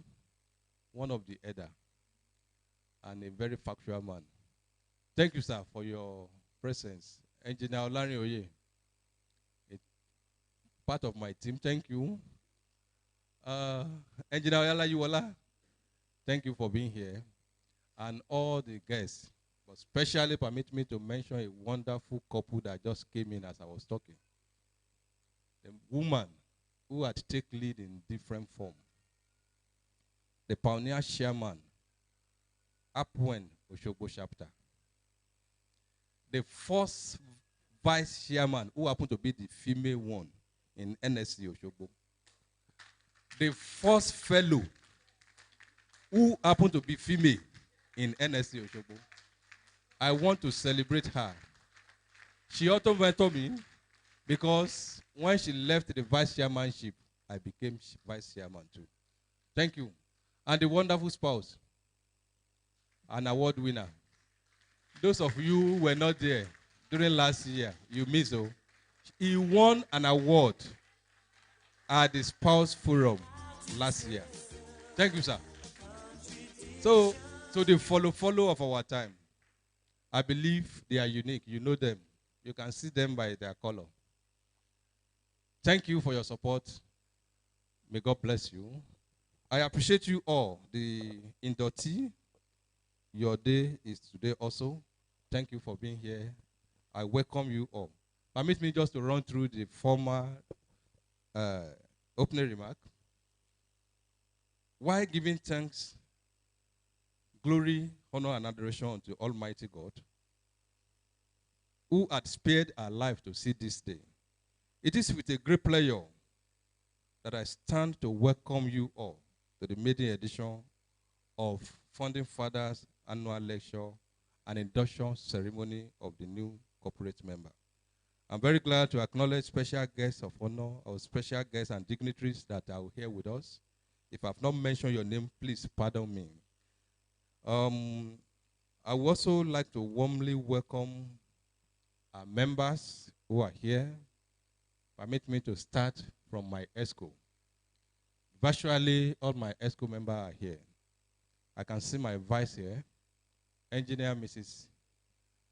one of the elder, and a very factual man. Thank you, sir, for your presence. Engineer Olari Oye, part of my team, thank you. Engineer Oyala Yuwala, thank you for being here. And all the guests, but especially permit me to mention a wonderful couple that just came in as I was talking. The woman who had taken lead in different form. The pioneer chairman, Apwen Osogbo chapter. The first vice chairman, who happened to be the female one in NSC Osogbo. The first fellow, who happened to be female in NSC Osogbo. I want to celebrate her. She also mentored me because when she left the vice chairmanship, I became vice chairman too. Thank you. And the wonderful spouse, an award winner. Those of you who were not there during last year, you missed. Oh, he won an award at the Spouse Forum last year. Thank you, sir. So the follow of our time, I believe they are unique. You know them. You can see them by their color. Thank you for your support. May God bless you. I appreciate you all. The Indoti, your day is today also. Thank you for being here. I welcome you all. Permit me just to run through the former opening remark. While giving thanks, glory, honor, and adoration unto Almighty God, who had spared our life to see this day, it is with a great pleasure that I stand to welcome you all to the maiden edition of Founding Fathers Annual Lecture and Induction Ceremony of the new corporate member. I'm very glad to acknowledge special guests of honor, or special guests and dignitaries that are here with us. If I've not mentioned your name, please pardon me. I would also like to warmly welcome our members who are here. Permit me to start from my ESCO. Virtually all my ESCO members are here. I can see my vice here, Engineer Mrs.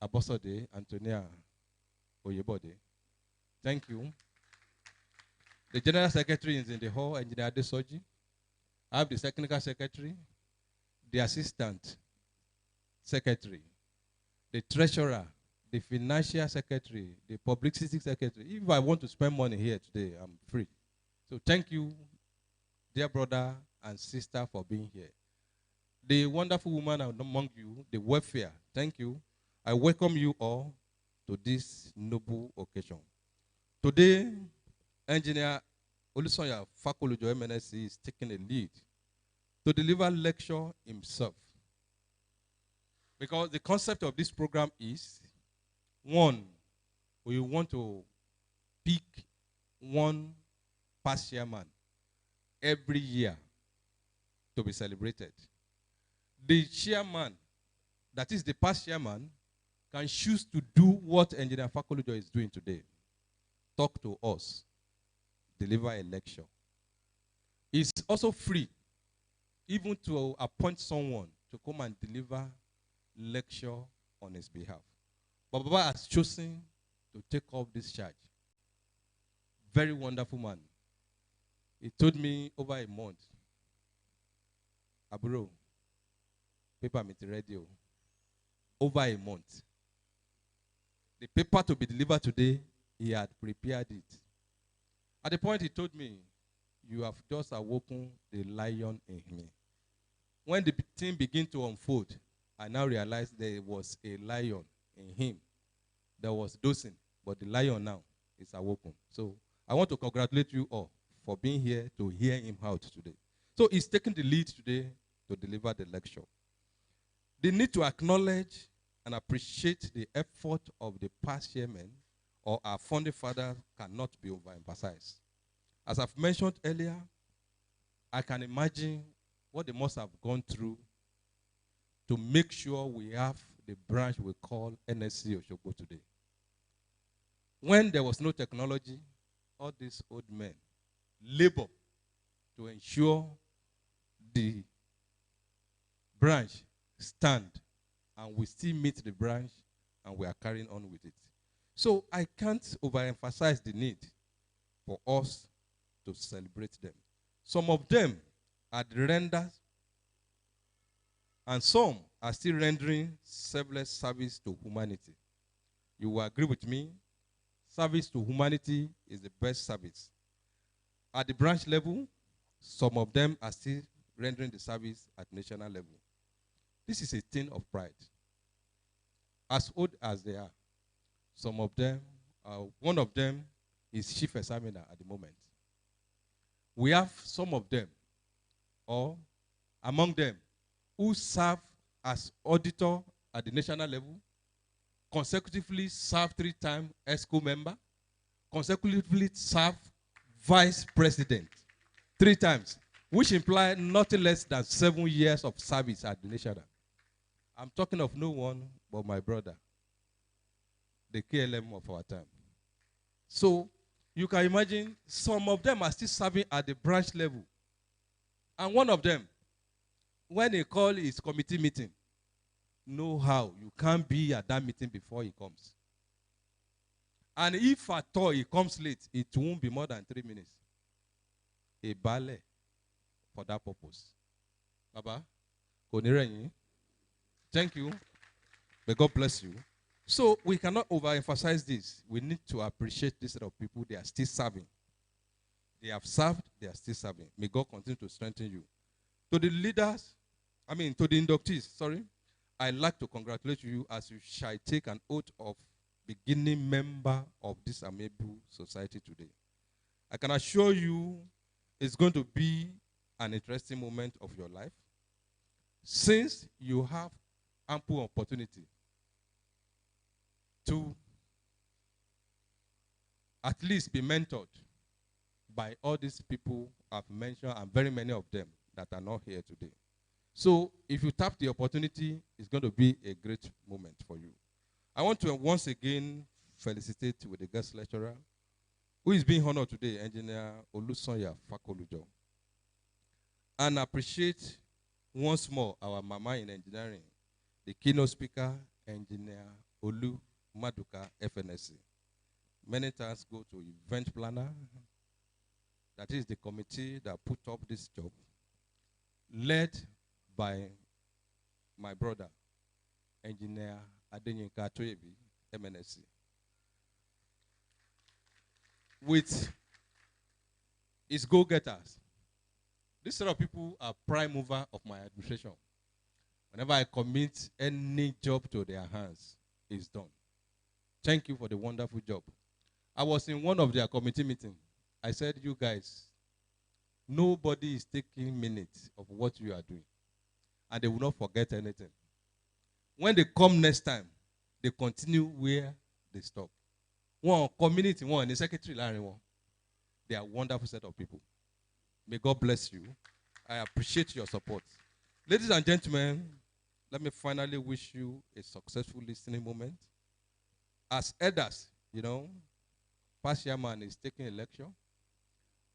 Abosode Antonia Oyebode. Thank you. The General Secretary is in the hall, Engineer Adesoji. I have the Technical Secretary, the Assistant Secretary, the Treasurer, the Financial Secretary, the Publicity Secretary. If I want to spend money here today, I'm free. So thank you, dear brother and sister, for being here. The wonderful woman among you, the welfare, thank you. I welcome you all to this noble occasion. Today, Engineer Olusoya Fakolujo MNSC is taking a lead to deliver a lecture himself. Because the concept of this program is, one, we want to pick one past chairman every year to be celebrated. The chairman that is the past chairman, can choose to do what Engineer Fakolujo is doing today. Talk to us, deliver a lecture. It's also free, even to appoint someone to come and deliver lecture on his behalf. But Baba has chosen to take up this charge. Very wonderful man. He told me over a month, Aburo, paper meet radio. Over a month. The paper to be delivered today, he had prepared it. At the point he told me, you have just awoken the lion in me. When the thing began to unfold, I now realized there was a lion in him. There was dosing, but the lion now is awoken. So I want to congratulate you all for being here to hear him out today. So he's taking the lead today to deliver the lecture. They need to acknowledge and appreciate the effort of the past chairman or our founding father cannot be overemphasized. As I've mentioned earlier, I can imagine what they must have gone through to make sure we have the branch we call Nse Osogbo today. When there was no technology, all these old men labor to ensure the branch stand, and we still meet the branch and we are carrying on with it. So I can't overemphasize the need for us to celebrate them. Some of them are the renders, and some are still rendering selfless service to humanity. You will agree with me, service to humanity is the best service. At the branch level, some of them are still rendering the service at national level. This is a thing of pride. As old as they are, some of them, one of them is chief examiner at the moment. We have some of them, or among them, who serve as auditor at the national level, consecutively serve 3 times ESCO member, consecutively serve vice president 3 times, which imply nothing less than 7 years of service at the national. I'm talking of no one but my brother, the KLM of our time. So you can imagine some of them are still serving at the branch level. And one of them, when he calls his committee meeting, know how you can't be at that meeting before he comes. And if at all he comes late, it won't be more than 3 minutes. A ballet for that purpose. Baba, thank you. May God bless you. So we cannot overemphasize this. We need to appreciate this set of people. They are still serving. They have served, they are still serving. May God continue to strengthen you. To the leaders, to the inductees, I'd like to congratulate you as you shall take an oath of beginning member of this amiable society today. I can assure you it's going to be an interesting moment of your life, since you have ample opportunity to at least be mentored by all these people I've mentioned, and very many of them that are not here today. So if you tap the opportunity, it's going to be a great moment for you. I want to once again felicitate with the guest lecturer who is being honored today, Engineer Olusonya Fakolujo, and appreciate once more our mama in engineering, the keynote speaker, Engineer Olu Maduka FNSC. Many thanks go to event planner, that is the committee that put up this job, led by my brother, Engineer Adenyinka Toyebi, MNSC. With his go-getters, this set of people are prime mover of my administration. Whenever I commit any job to their hands, it's done. Thank you for the wonderful job. I was in one of their committee meetings. I said, you guys, nobody is taking minutes of what you are doing, and they will not forget anything. When they come next time, they continue where they stop. One community, one the secretary, they are a wonderful set of people. May God bless you. I appreciate your support. Ladies and gentlemen, let me finally wish you a successful listening moment. As elders, past chairman is taking a lecture.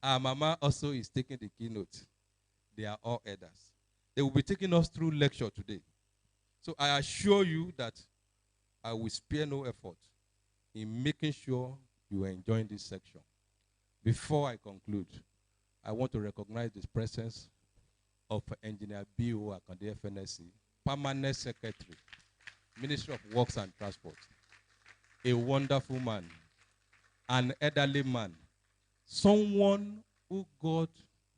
Our mama also is taking the keynote. They are all elders. They will be taking us through lecture today. So I assure you that I will spare no effort in making sure you are enjoying this section. Before I conclude, I want to recognize the presence of Engineer B.O. Akande FNSC, Permanent Secretary, Ministry of Works and Transport. A wonderful man, an elderly man, someone who God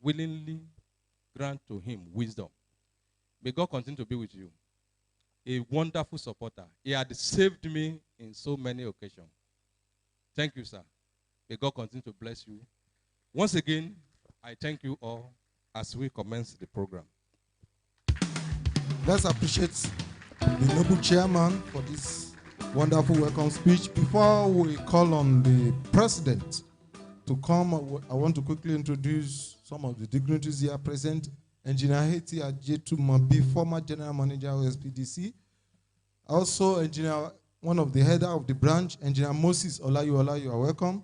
willingly grant to him wisdom. May God continue to be with you. A wonderful supporter. He had saved me in so many occasions. Thank you, sir. May God continue to bless you. Once again, I thank you all as we commence the program. Let's appreciate the noble chairman for this wonderful welcome speech. Before we call on the president to come, I want to quickly introduce some of the dignitaries here present. Engineer Haiti Ajetu Mabi, former general manager of SPDC. Also, one of the header of the branch, Engineer Moses Olayola, you are welcome.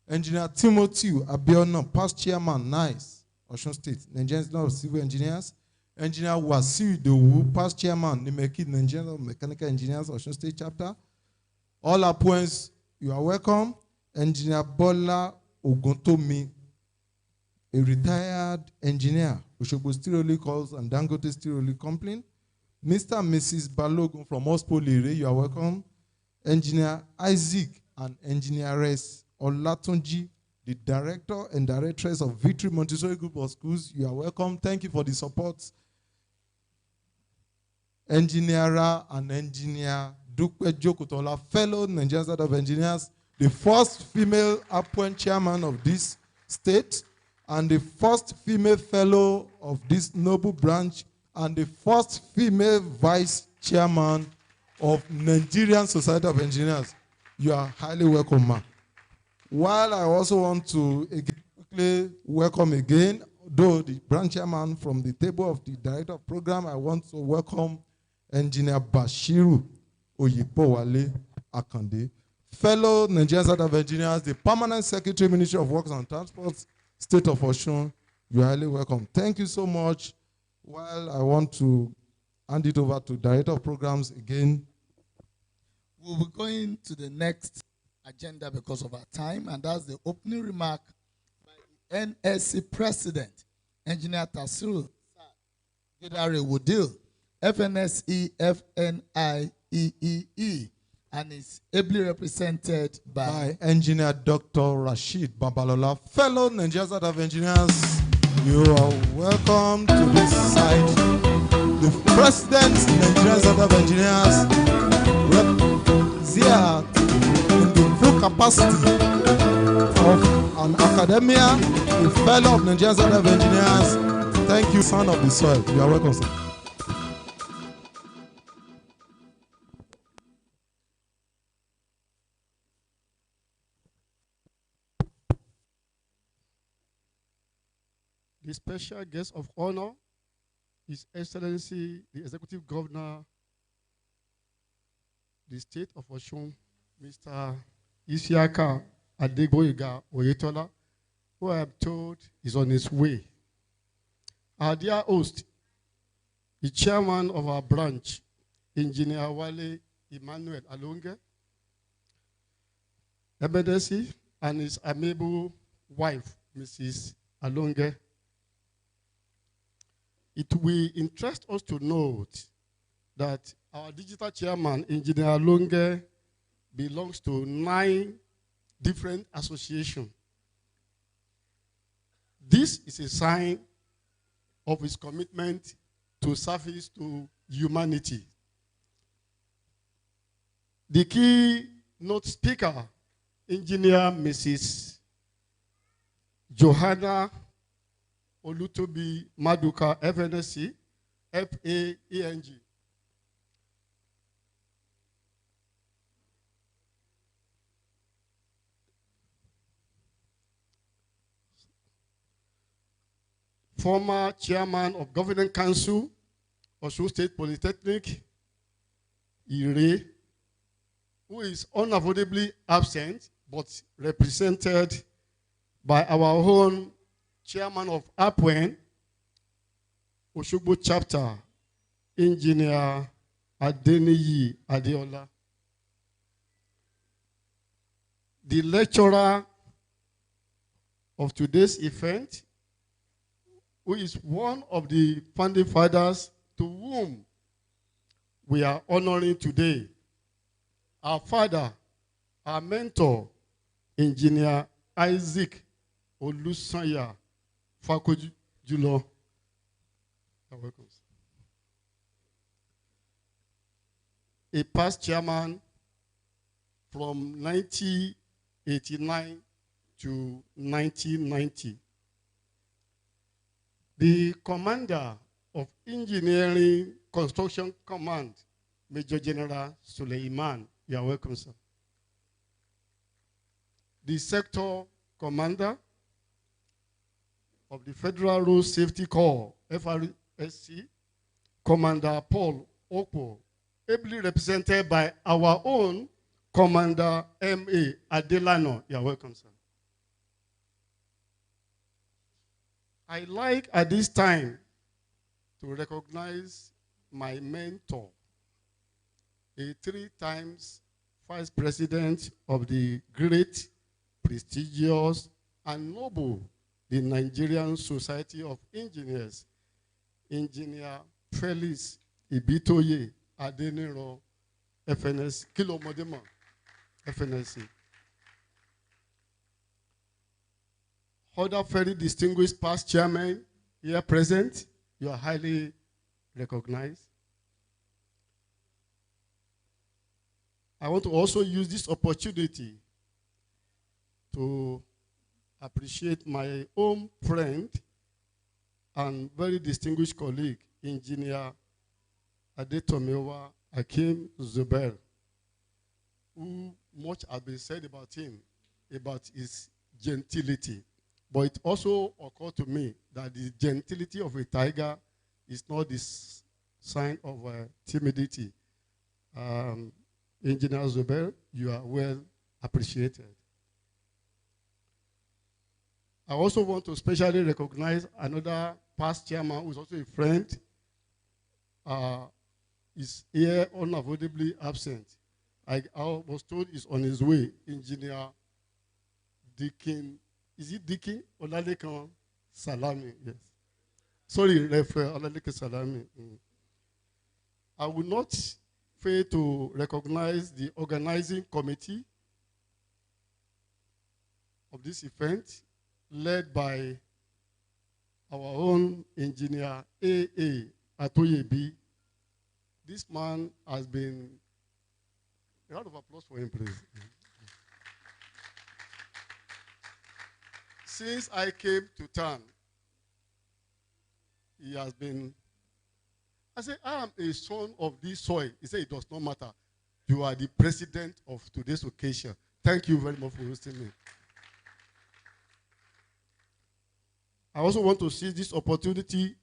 Engineer Timothy Abiona, past chairman, NICE, Osun State, Nigerian Institute of Civil Engineers. Engineer Wasiu Idowu, past chairman, Nimeki, Nigerian Mechanical Engineers, Osun State chapter. All appointments, you are welcome. Engineer Bola Oguntomi, a retired engineer, Osogbo Steel Calls and Dangote Steel Company. Mr. and Mrs. Balogun from Ospolere, you are welcome. Engineer Isaac and Engineeress Olatunji, the director and directress of Victory Montessori Group of Schools, you are welcome. Thank you for the support. Engineer and Engineer Dupe Jokutola, fellow Nigerian Institute of Engineers, the first female appointed chairman of this state, and the first female fellow of this noble branch, and the first female vice chairman of Nigerian Society of Engineers. You are highly welcome, ma. While I also want to quickly welcome again, though the branch chairman from the table of the director of program, I want to welcome Engineer Bashiru Oyibowale Akande, fellow Nigerian Society of Engineers, the permanent secretary, Ministry of Works and Transport, State of Osun. You are highly welcome. Thank you so much. While I want to hand it over to Director of Programs again. We'll be going to the next agenda because of our time, and that's the opening remark by the NSC President, Engineer Tasiru Gidare Wudil, FNSE, FNIEEE, and is ably represented by Engineer Dr. Rashid Babalola, fellow Nigerian Society of Engineers. You are welcome to this side. The President, Nigerian Society of Engineers, here in the full capacity of an academia, a fellow of Nigerian Society of Engineers. Thank you, son of the soil. You are welcome, sir. The special guest of honor, His Excellency, the Executive Governor, the State of Osun, Mr. Isiaka Adegboyega Oyetola, who I am told is on his way. Our dear host, the chairman of our branch, Engineer Wale Emmanuel Alonge, Ebedesi, and his amiable wife, Mrs. Alonge. It will interest us to note that our digital chairman, Engineer Alonge, belongs to 9 different associations. This is a sign of his commitment to service to humanity. The keynote speaker, Engineer Mrs. Johanna Olutobi Maduka, FNSC, FAENG. Former chairman of Governing Council Osun State Polytechnic, Ire, who is unavoidably absent but represented by our own chairman of APWEN, Osogbo chapter, Engineer Adeniyi Adeola. The lecturer of today's event, who is one of the founding fathers to whom we are honoring today, our father, our mentor, Engineer Isaac Olusanya Fakojulo. You're welcome. A past chairman from 1989 to 1990. The commander of Engineering Construction Command, Major General Suleiman. You are welcome, sir. The sector commander of the Federal Road Safety Corps, FRSC, Commander Paul Okpo, ably represented by our own Commander M.A. Adelano. You are welcome, sir. I like at this time to recognize my mentor, a 3 times vice president of the great, prestigious, and noble, the Nigerian Society of Engineers, Engineer Felix Ibitoye Adeniro, FNS, Kilo Modema, FNSC. Other very distinguished past chairmen here present, you are highly recognized. I want to also use this opportunity to appreciate my own friend and very distinguished colleague, Engineer Adetomewa Akim Zubair, who much has been said about him, about his gentility. But it also occurred to me that the gentility of a tiger is not the sign of timidity. Engineer Zubair, you are well appreciated. I also want to specially recognize another past chairman who is also a friend. Is here unavoidably absent. I was told he's on his way. Engineer Dikin, is it Dikin? Olalekan Salami, yes. Sorry, Referee Olalekan Salami. I will not fail to recognize the organizing committee of this event, led by our own engineer A.A. Atoyebi. This man has been, a round of applause for him, please. Since I came to town, he has been, I said, I am a son of this soil. He said, it does not matter. You are the president of today's occasion. Thank you very much for hosting me. I also want to seize this opportunity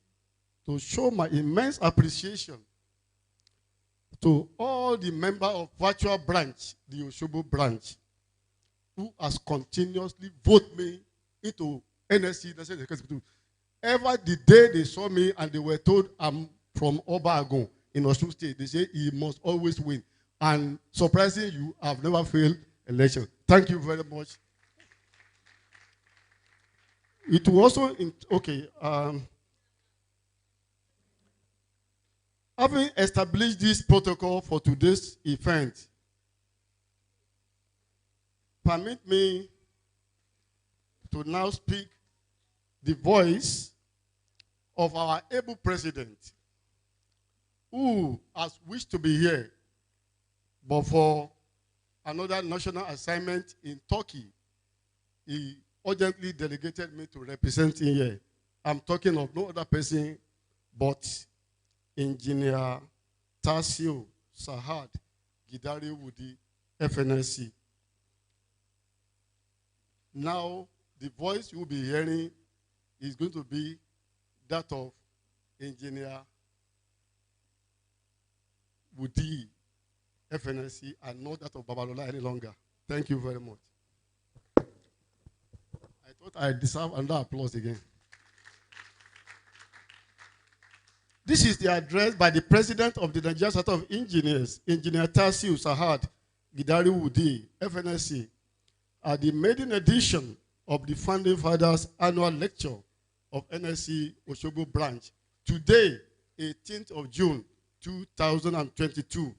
to show my immense appreciation to all the members of virtual branch, the Osogbo branch, who has continuously voted me into NSC. Ever the day they saw me and they were told I'm from Obago in Osun State, they say he must always win. And surprising you, I've never failed election. Thank you very much. It was also, having established this protocol for today's event, permit me to now speak the voice of our able president, who has wished to be here, but for another national assignment in Turkey, he urgently delegated me to represent him here. I'm talking of no other person but Engineer Tasio Sahad Gidari Wudi, FNSC. Now, the voice you will be hearing is going to be that of Engineer Woody, FNSC, and not that of Babalola any longer. Thank you very much. I thought I deserve another applause again. This is the address by the President of the Nigerian Society of Engineers, Engineer Tasiu Sahad Gidari Woody, FNSC, at the maiden edition of the Founding Fathers Annual Lecture of NSC Osogbo Branch, today, 18th of June, 2022.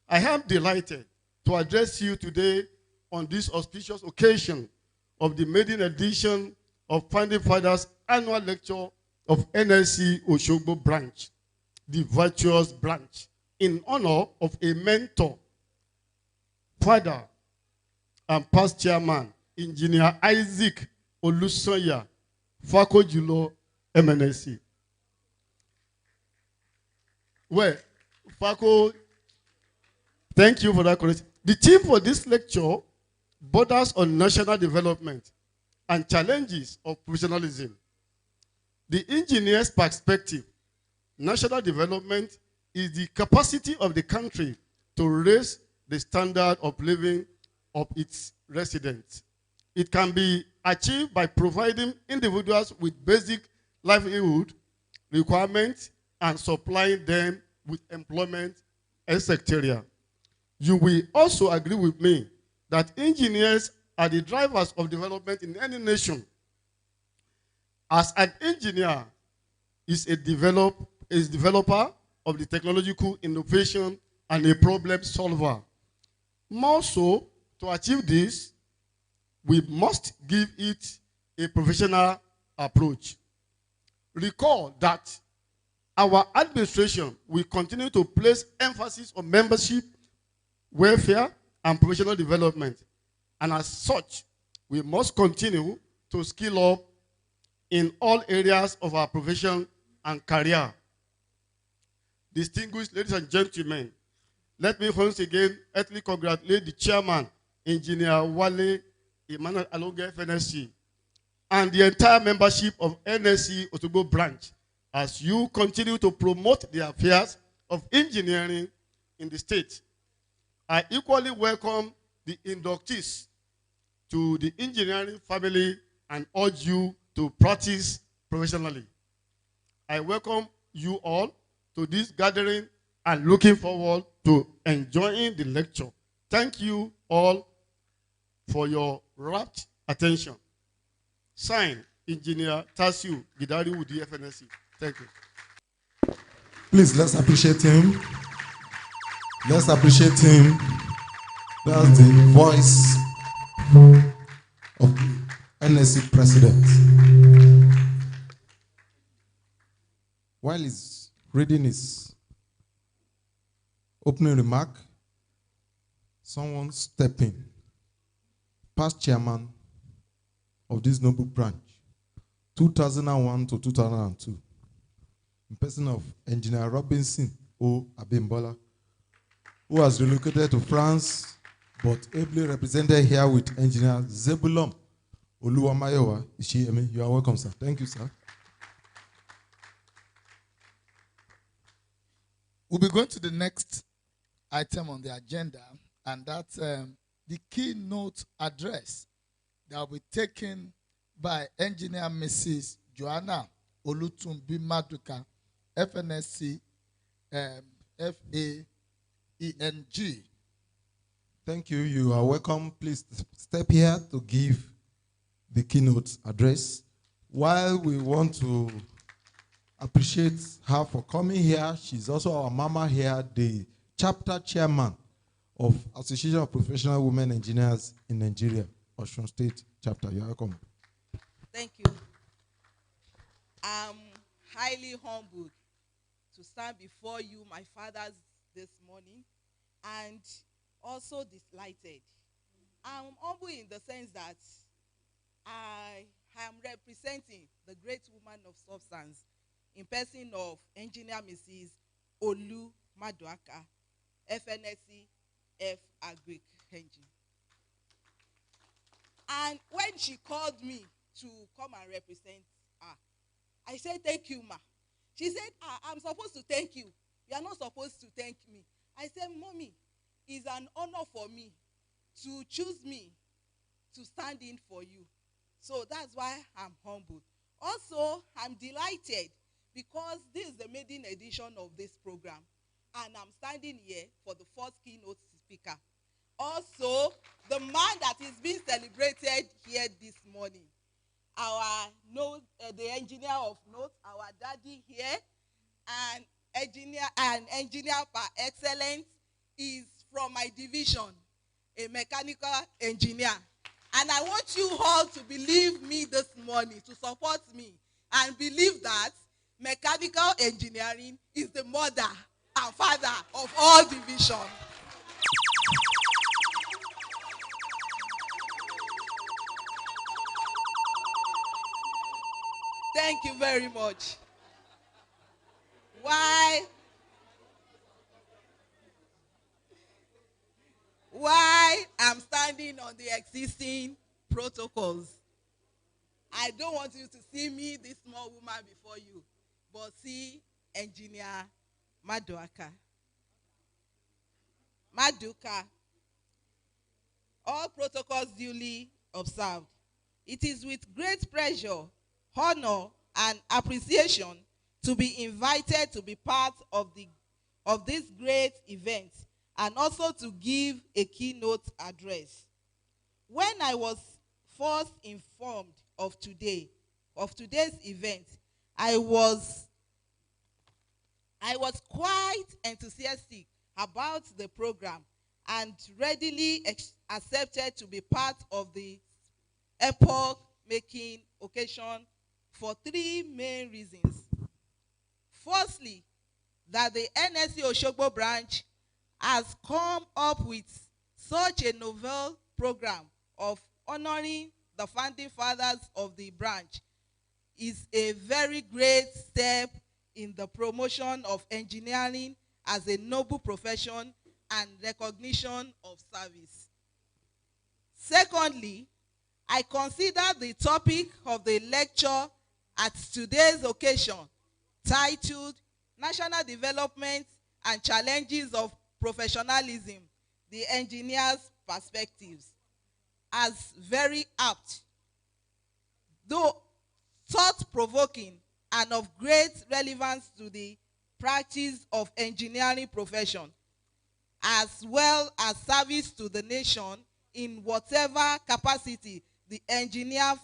I am delighted to address you today on this auspicious occasion of the maiden edition of Founding Fathers Annual Lecture of NSC Osogbo Branch, the Virtuous Branch, in honor of a mentor, father, and past chairman, Engineer Isaac Olusoya Fakojulo, MNSC. Well, Fako, thank you for that correction. The theme for this lecture borders on national development and challenges of professionalism. The engineer's perspective, national development is the capacity of the country to raise the standard of living of its residents. It can be achieved by providing individuals with basic livelihood requirements and supplying them with employment, etc. You will also agree with me that engineers are the drivers of development in any nation. As an engineer is a developer of the technological innovation and a problem solver. More so, to achieve this, we must give it a professional approach. Recall that our administration will continue to place emphasis on membership, welfare, and professional development. And as such, we must continue to skill up in all areas of our profession and career. Distinguished ladies and gentlemen, let me once again heartily congratulate the chairman, Engineer Wale Emmanuel Alonge FNSC, and the entire membership of NSC Osogbo Branch as you continue to promote the affairs of engineering in the state. I equally welcome the inductees to the engineering family and urge you to practice professionally. I welcome you all to this gathering and looking forward to enjoying the lecture. Thank you all for your rapt attention. Signed, Engineer Tasiu Gidari Woody, FNSC. Thank you. Please, let's appreciate him. Let's appreciate him. That's the voice of the NSC president. While he's reading his opening remark, someone stepped in. Past chairman of this noble branch, 2001 to 2002, in person of Engineer Robinson O. Abimbola, who has relocated to France, but ably represented here with Engineer Zebulon Oluwamayowa Ishiemi. You are welcome, sir. Thank you, sir. We'll be going to the next item on the agenda, and that's the keynote address that will be taken by Engineer Mrs. Joanna Olutumbi Maduka, FNSC FAENG. Thank you. You are welcome. Please step here to give the keynote address. While we want to appreciate her for coming here, she's also our mama here, the chapter chairman of Association of Professional Women Engineers in Nigeria, Osun State chapter. You are welcome. Thank you. I'm highly humbled to stand before you, my fathers, this morning, and also delighted. I'm humble in the sense that I am representing the great woman of substance in person of Engineer Mrs. Olu Maduaka, FNSC F Agric Engine. And when she called me to come and represent her, I said, thank you, ma. She said, I'm supposed to thank you. You are not supposed to thank me. I said, Mommy, it's an honor for me to choose me to stand in for you. So that's why I'm humbled. Also, I'm delighted because this is the maiden edition of this program, and I'm standing here for the first keynote speaker. Also, the man that is being celebrated here this morning, the engineer of note, our daddy here, and engineer par excellence, is from my division, a mechanical engineer. And I want you all to believe me this morning, to support me, and believe that mechanical engineering is the mother and father of all divisions. Thank you very much. Why I'm standing on the existing protocols, I don't want you to see me, this small woman before you, but see Engineer Maduka. All protocols duly observed. It is with great pleasure, honor, and appreciation to be invited to be part of this great event, and also to give a keynote address. When I was first informed of today's event, I was quite enthusiastic about the program and readily accepted to be part of the epoch-making occasion for three main reasons. Firstly, that the Nse Osogbo branch has come up with such a novel program of honoring the founding fathers of the branch is a very great step in the promotion of engineering as a noble profession and recognition of service. Secondly, I consider the topic of the lecture at today's occasion, titled National Development and Challenges of Professionalism, the Engineer's Perspectives, as very apt, though thought-provoking and of great relevance to the practice of engineering profession, as well as service to the nation in whatever capacity the engineer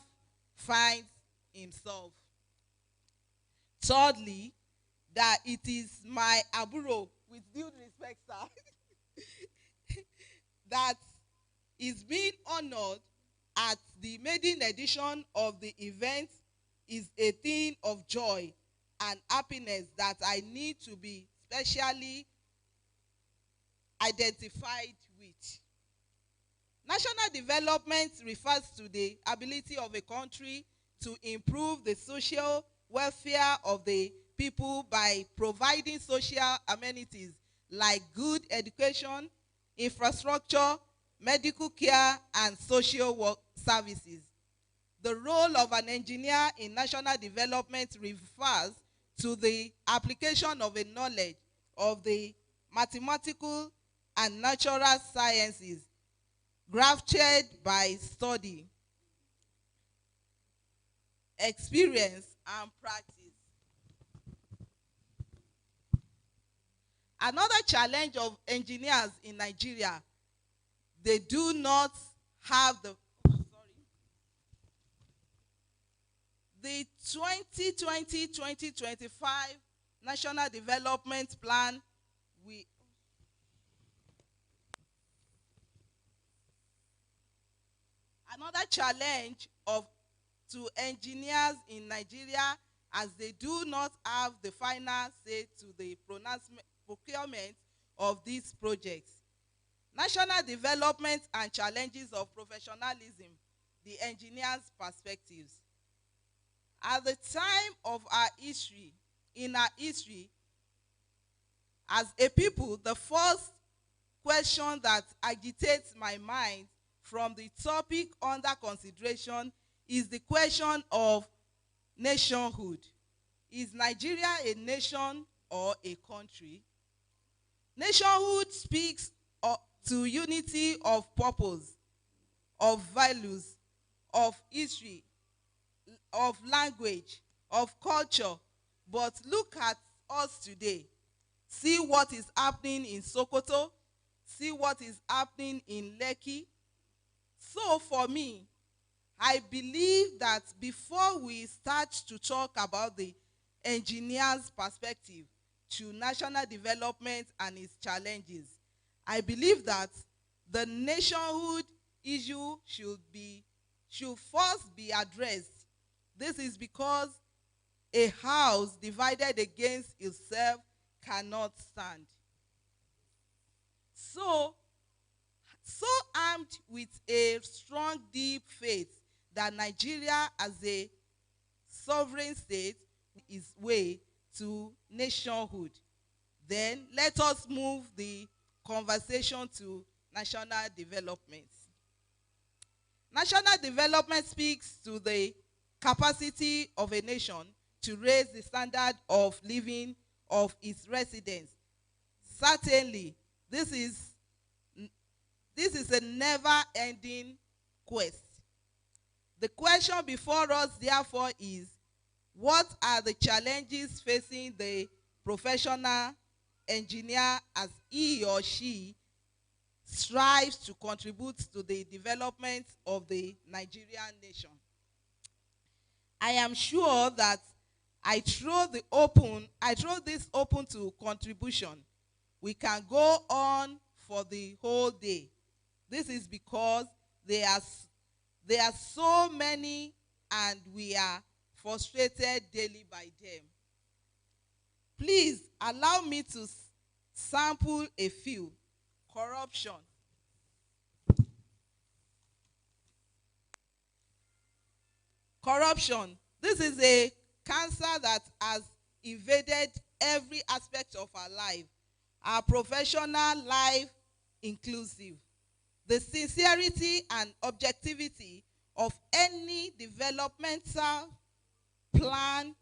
finds himself. Thirdly, that it is my aburo, with due respect, sir, that is being honored at the maiden edition of the event is a thing of joy and happiness that I need to be specially identified with. National development refers to the ability of a country to improve the social welfare of the people by providing social amenities like good education, infrastructure, medical care, and social work services. The role of an engineer in national development refers to the application of a knowledge of the mathematical and natural sciences grafted by study, experience, and practice. Another challenge of engineers in Nigeria, they do not have the 2020-2025 National Development Plan. Another challenge to engineers in Nigeria, as they do not have the final say to the procurement of these projects. National development and challenges of professionalism, the engineer's perspectives. At the time of our history, as a people, the first question that agitates my mind from the topic under consideration is the question of nationhood. Is Nigeria a nation or a country? Nationhood speaks to unity of purpose, of values, of history, of language, of culture. But look at us today. See what is happening in Sokoto. See what is happening in Lekki. So for me, I believe that before we start to talk about the engineer's perspective to national development and its challenges, I believe that the nationhood issue should first be addressed. This is because a house divided against itself cannot stand. So armed with a strong, deep faith that Nigeria as a sovereign state is way to nationhood, then let us move the conversation to national development. National development speaks to the capacity of a nation to raise the standard of living of its residents. Certainly, this is a never-ending quest. The question before us, therefore, is what are the challenges facing the professional engineer as he or she strives to contribute to the development of the Nigerian nation? I am sure that I throw this open to contribution. We can go on for the whole day. This is because there are so many and we are frustrated daily by them. Please allow me to sample a few. Corruption. Corruption. This is a cancer that has invaded every aspect of our life, our professional life inclusive. The sincerity and objectivity of any developmental plan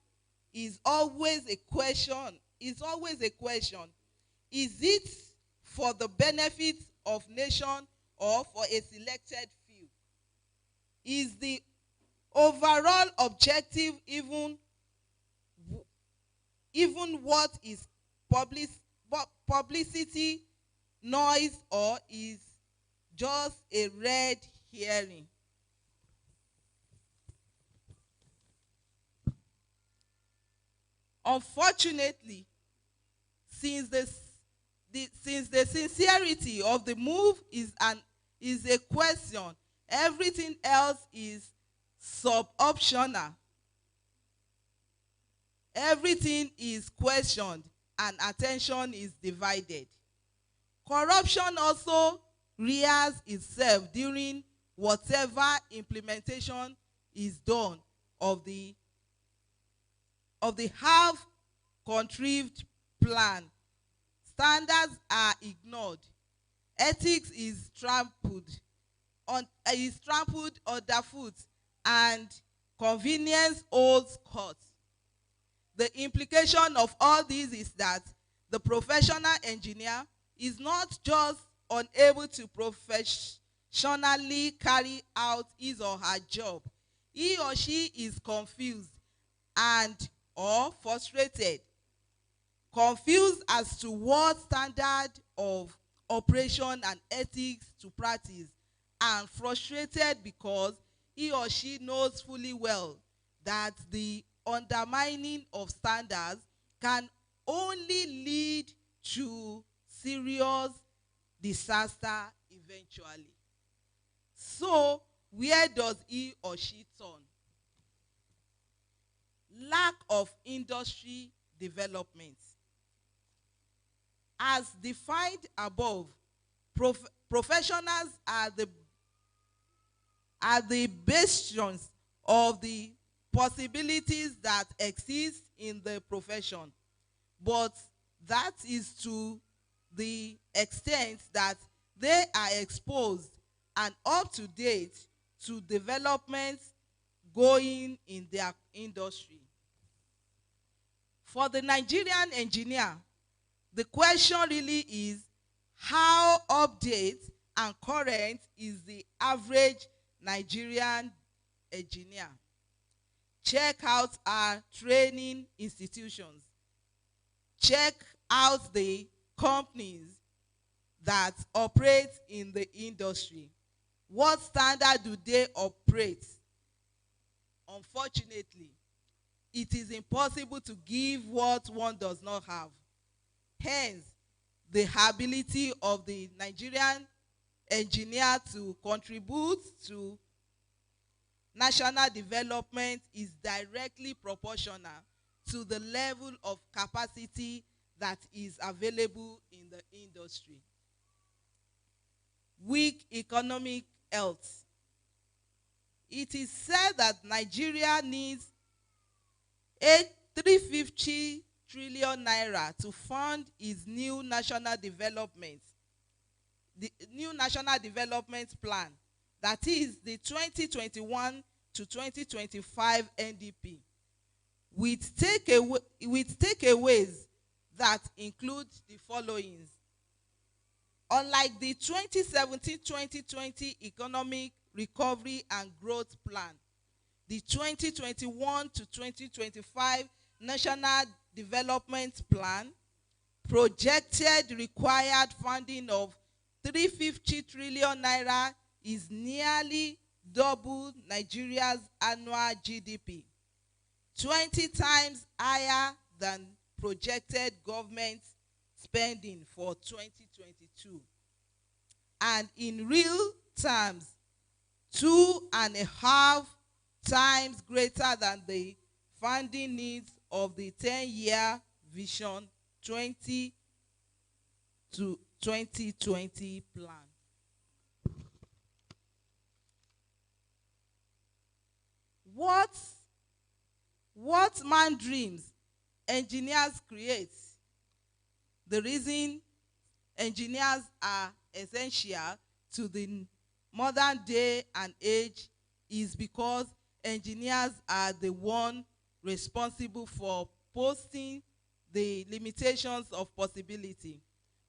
is always a question. Is it for the benefit of nation or for a selected few? Is the overall objective even what is publicity, noise, or is just a red herring? Unfortunately, since the sincerity of the move is a question, everything else is sub-optional. Everything is questioned and attention is divided. Corruption also rears itself during whatever implementation is done of the half-contrived plan. Standards are ignored. Ethics is trampled underfoot, and convenience holds court. The implication of all this is that the professional engineer is not just unable to professionally carry out his or her job. He or she is confused or frustrated. Confused as to what standard of operation and ethics to practice, and frustrated because he or she knows fully well that the undermining of standards can only lead to serious disaster eventually. So, where does he or she turn? Lack of industry development. As defined above, professionals are the bastions of the possibilities that exist in the profession, but that is to the extent that they are exposed and up to date to developments going in their industry. For the Nigerian engineer, The question really is, how update and current is the average Nigerian engineer? Check out our training institutions. Check out the companies that operate in the industry. What standard do they operate? Unfortunately, it is impossible to give what one does not have. Hence, the ability of the Nigerian engineer to contribute to national development is directly proportional to the level of capacity that is available in the industry. Weak economic health. It is said that Nigeria needs 350 trillion naira to fund its new national development. The new national development plan, that is the 2021 to 2025 NDP, with takeaways that include the following. Unlike the 2017-2020 Economic Recovery and Growth Plan, the 2021 to 2025 National Development Plan projected required funding of 350 trillion naira is nearly double Nigeria's annual GDP, 20 times higher than projected government spending for 2022, and in real terms, 2.5 times greater than the funding needs of the 10-year Vision 20 to 2020 plan. What man dreams, engineers create. The reason engineers are essential to the modern day and age is because engineers are the one responsible for posting the limitations of possibility,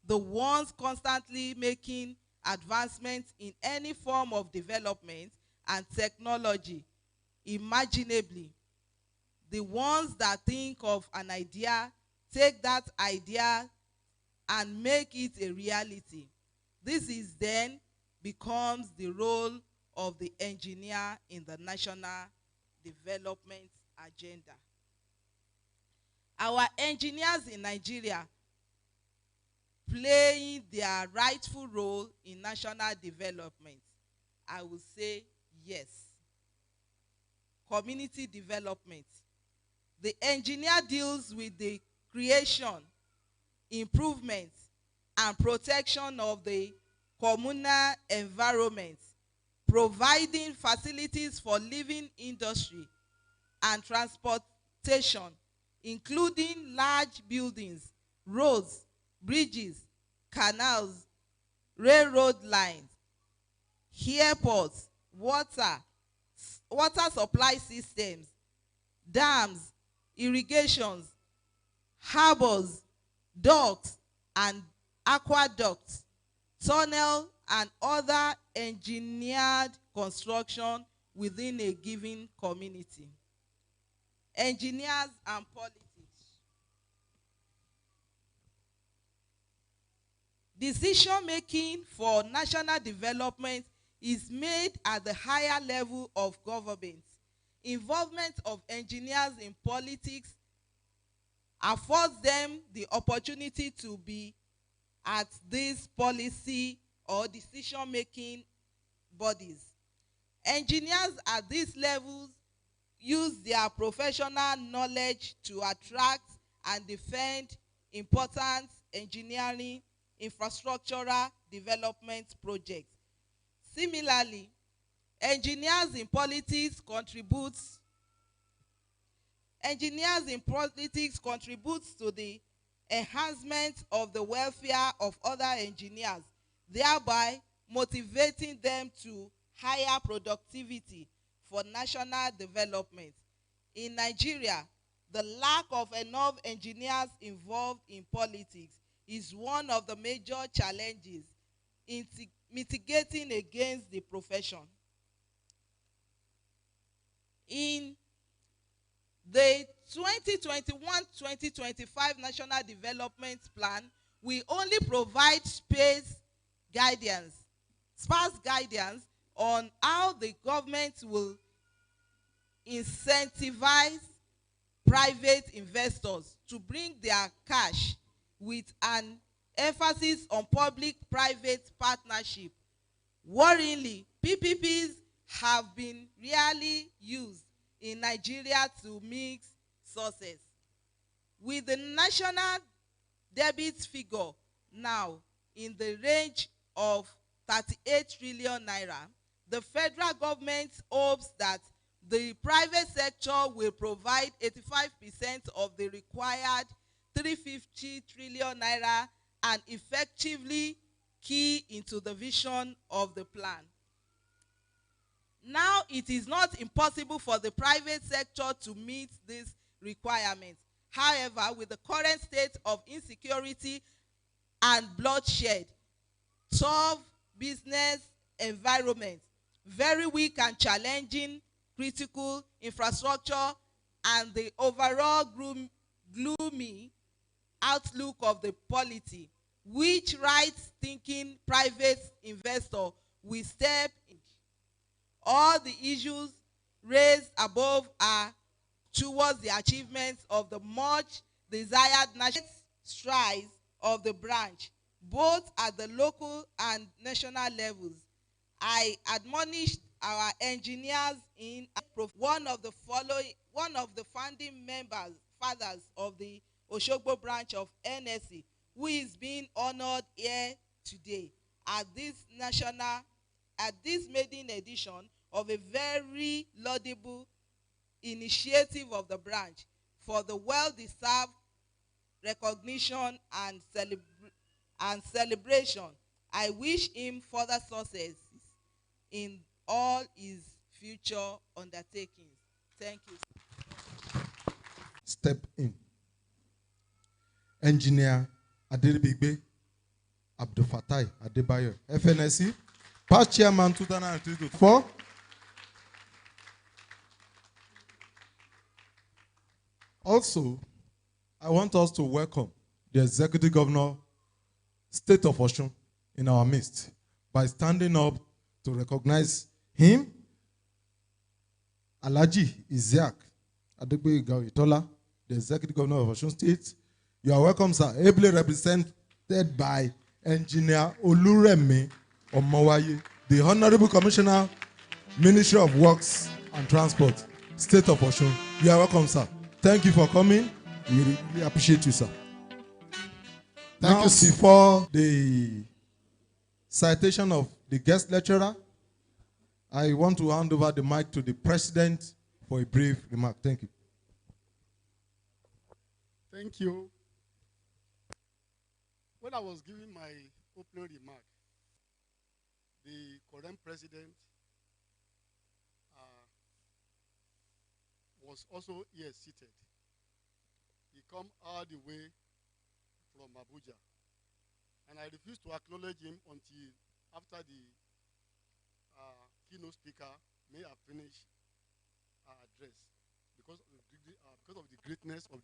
the ones constantly making advancements in any form of development and technology imaginably, the ones that think of an idea, take that idea and make it a reality. This is then becomes the role of the engineer in the national development agenda. Our engineers in Nigeria playing their rightful role in national development? I will say yes. Community development. The engineer deals with the creation, improvement, and protection of the communal environment, providing facilities for living industry and transportation, including large buildings, roads, bridges, canals, railroad lines, airports, water supply systems, dams, irrigations, harbors, docks and aqueducts, tunnel and other engineered construction within a given community. Engineers and politics. Decision-making for national development is made at the higher level of government. Involvement of engineers in politics affords them the opportunity to be at these policy or decision-making bodies. Engineers at these levels use their professional knowledge to attract and defend important engineering infrastructural development projects. Similarly, engineers in politics contribute to the enhancement of the welfare of other engineers, thereby motivating them to higher productivity for national development. In Nigeria, the lack of enough engineers involved in politics is one of the major challenges in mitigating against the profession. In the 2021-2025 National Development Plan, we only provide sparse guidance on how the government will incentivize private investors to bring their cash, with an emphasis on public-private partnership. Worryingly, PPPs have been rarely used in Nigeria to mix sources. With the national debit figure now in the range of 38 trillion naira, the federal government hopes that the private sector will provide 85% of the required 350 trillion naira and effectively key into the vision of the plan. Now, it is not impossible for the private sector to meet these requirements. However, with the current state of insecurity and bloodshed, tough business environment, very weak and challenging critical infrastructure, and the overall gloomy outlook of the polity, which right-thinking private investor will step in. All the issues raised above are towards the achievement of the much desired national strides of the branch, both at the local and national levels. I admonished our engineers in one of the founding fathers of the Osogbo branch of NSE, who is being honored here today at this maiden edition of a very laudable initiative of the branch for the well-deserved recognition and celebration. I wish him further success in all his future undertakings. Thank you. Step in. Engineer Adelbigbe Abdul Fatai Adebayo, FNSC, past chairman 2003-2004. Also, I want us to welcome the Executive Governor, State of Osun, in our midst by standing up to recognize him. Alhaji Isiaq Adegboyega Oyetola, the Executive Governor of Osun State. You are welcome, sir. Ably represented by Engineer Oluremi Omowaye, the Honorable Commissioner, Ministry of Works and Transport, State of Osun. You are welcome, sir. Thank you for coming. We really appreciate you, sir. Now, before the citation of the guest lecturer, I want to hand over the mic to the president for a brief remark. Thank you. Thank you. When I was giving my opening remark, the current president was also here seated. He come all the way from Abuja. And I refused to acknowledge him until after the keynote speaker may have finished our address because of the greatness of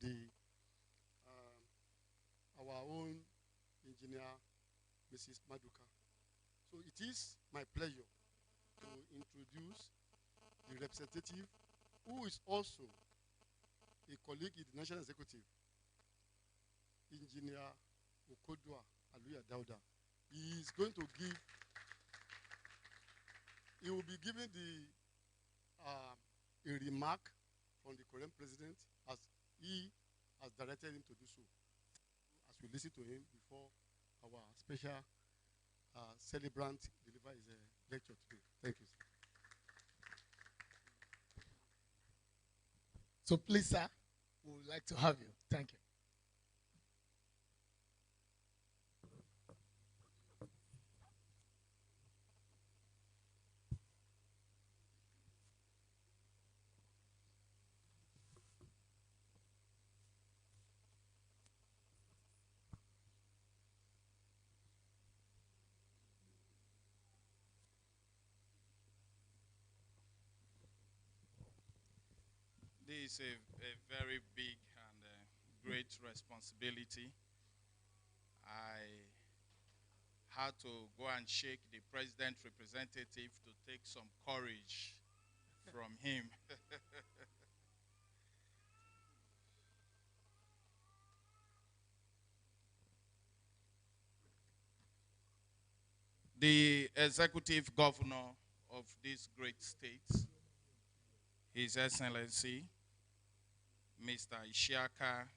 our own engineer, Mrs. Maduka. So it is my pleasure to introduce the representative who is also a colleague in the National Executive, Engineer Okodwa Aluya Dauda. He is going to give, he will be giving a remark from the current president as he has directed him to do so, as we listen to him before our special celebrant deliver his lecture today. Thank you, sir. So please, sir, we would like to have you. Thank you. is a very big and great responsibility. I had to go and shake the president representative to take some courage from him. The executive governor of this great state, His Excellency, Mr. Isiaka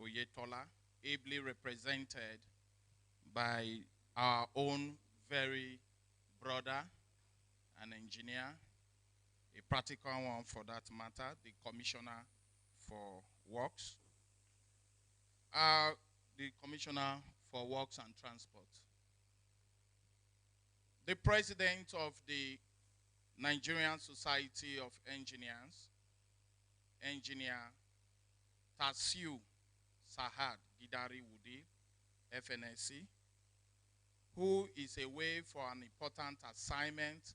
Oyetola, ably represented by our own very brother, an engineer, a practical one for that matter, the Commissioner for Works, the Commissioner for Works and Transport, the President of the Nigerian Society of Engineers, Engineer Tasiu Sahad Gidari Wudi, FNSC, who is away for an important assignment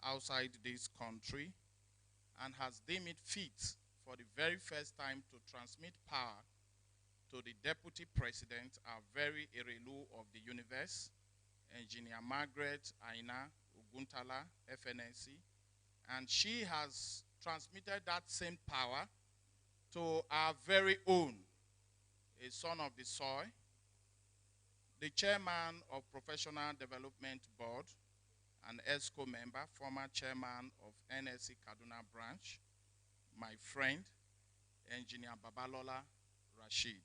outside this country and has deemed it fit for the very first time to transmit power to the Deputy President, our very Erelu of the universe, Engineer Margaret Aina Oguntala, FNSC, and she has transmitted that same power to our very own, a son of the soil, the chairman of Professional Development Board, an ESCO member, former chairman of NSC Kaduna branch, my friend, Engineer Babalola Rashid.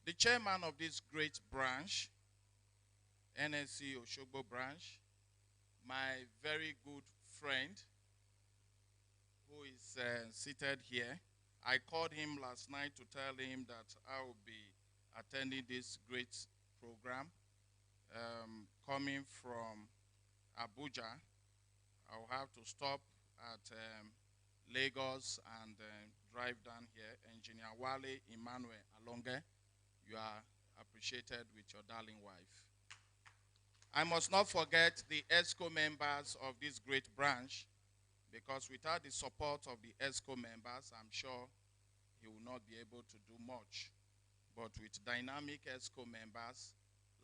The chairman of this great branch, Nse Osogbo branch, my very good friend, who is seated here. I called him last night to tell him that I will be attending this great program. Coming from Abuja, I will have to stop at Lagos and drive down here. Engineer Wale Emmanuel Alonge, you are appreciated with your darling wife. I must not forget the ESCO members of this great branch, because without the support of the ESCO members, I'm sure he will not be able to do much. But with dynamic ESCO members,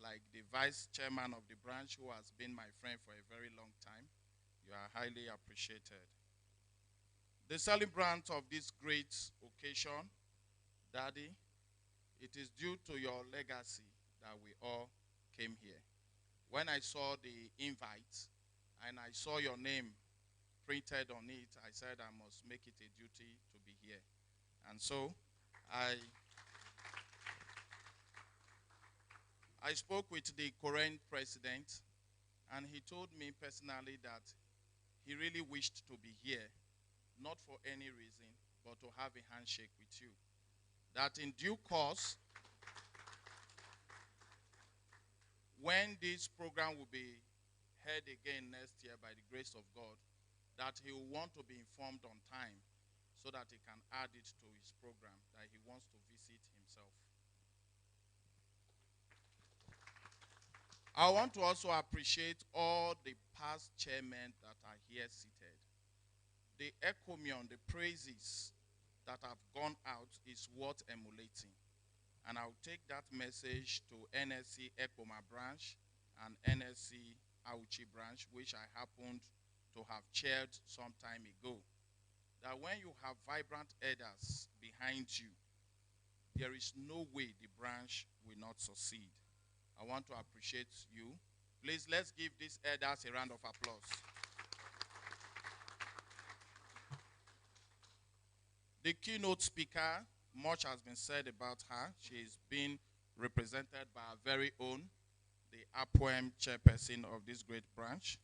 like the vice chairman of the branch, who has been my friend for a very long time, you are highly appreciated. The celebrant of this great occasion, Daddy, it is due to your legacy that we all came here. When I saw the invite and I saw your name printed on it, I said I must make it a duty to be here. And so I spoke with the current president, and he told me personally that he really wished to be here, not for any reason, but to have a handshake with you. That in due course, when this program will be held again next year by the grace of God, that he will want to be informed on time so that he can add it to his program, that he wants to visit himself. I want to also appreciate all the past chairmen that are here seated. The encomium, the praises that have gone out is worth emulating. And I'll take that message to NSC Ekoma branch and NSC Auchi branch, which I happened to have chaired some time ago. That when you have vibrant elders behind you, there is no way the branch will not succeed. I want to appreciate you. Please, let's give these elders a round of applause. The keynote speaker, much has been said about her. She's been represented by our very own, the APOEM chairperson of this great branch.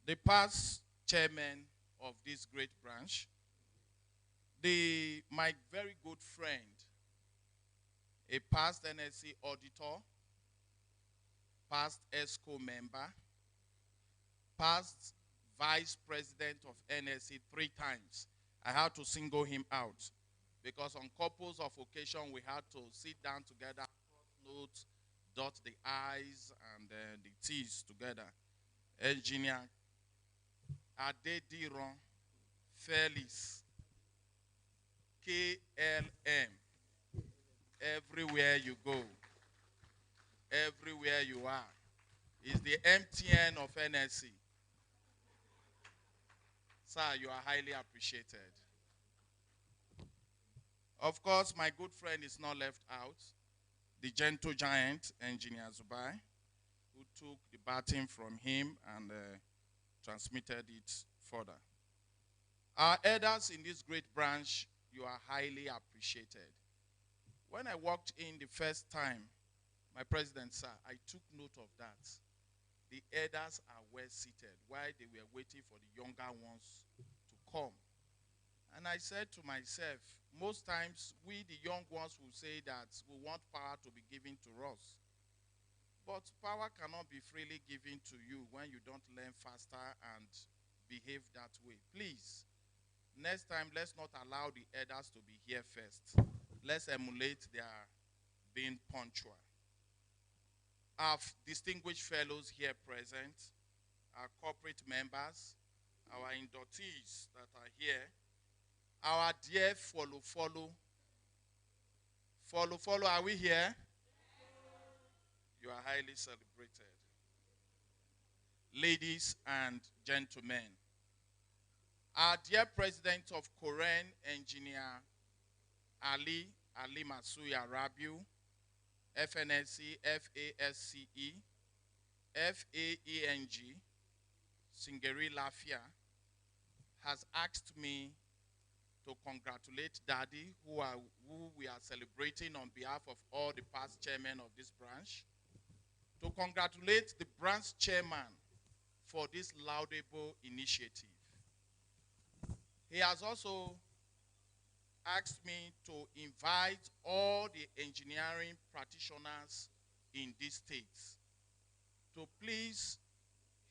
The past chairman of this great branch, my very good friend, a past NSC auditor, past ESCO member, past vice president of NSC 3 times. I had to single him out because on couples of occasion we had to sit down together, cross notes, dot the I's and the T's together. Engineer Adediran Felix, KLM. Everywhere you go, everywhere you are, is the MTN of NSC. Sir, you are highly appreciated. Of course, my good friend is not left out. The gentle giant, Engineer Zubai, who took the baton from him and transmitted it further. Our elders in this great branch, you are highly appreciated. When I walked in the first time, my president, sir, I took note of that. The elders are well seated while they were waiting for the younger ones to come. And I said to myself, most times we, the young ones, will say that we want power to be given to us. But power cannot be freely given to you when you don't learn faster and behave that way. Please, next time, let's not allow the elders to be here first. Let's emulate their being punctual. Our distinguished fellows here present, our corporate members, our inductees that are here, our dear follow, are we here? You are highly celebrated. Ladies and gentlemen, our dear president of Koren, Engineer Ali Masuya Rabiu, FNSC, FASCE, FAENG, Singeri Lafia, has asked me to congratulate Daddy, who we are celebrating on behalf of all the past chairmen of this branch, to congratulate the branch chairman for this laudable initiative. He has also asked me to invite all the engineering practitioners in these states to please,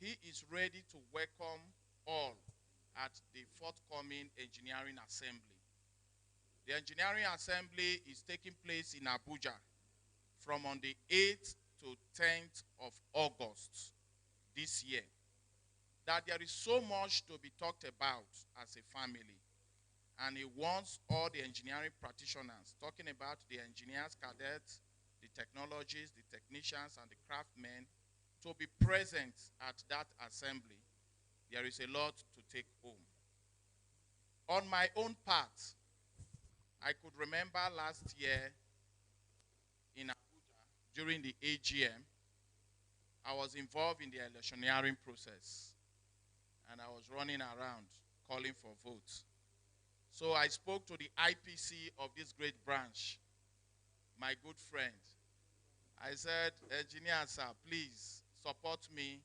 he is ready to welcome all at the forthcoming Engineering Assembly. The Engineering Assembly is taking place in Abuja from on the 8th to 10th of August this year. That there is so much to be talked about as a family. And he wants all the engineering practitioners, talking about the engineers, cadets, the technologists, the technicians, and the craftsmen, to be present at that assembly. There is a lot to take home. On my own part, I could remember last year in Abuja, during the AGM, I was involved in the electioneering process, and I was running around calling for votes. So I spoke to the IPC of this great branch, my good friend. I said, engineer, sir, please support me.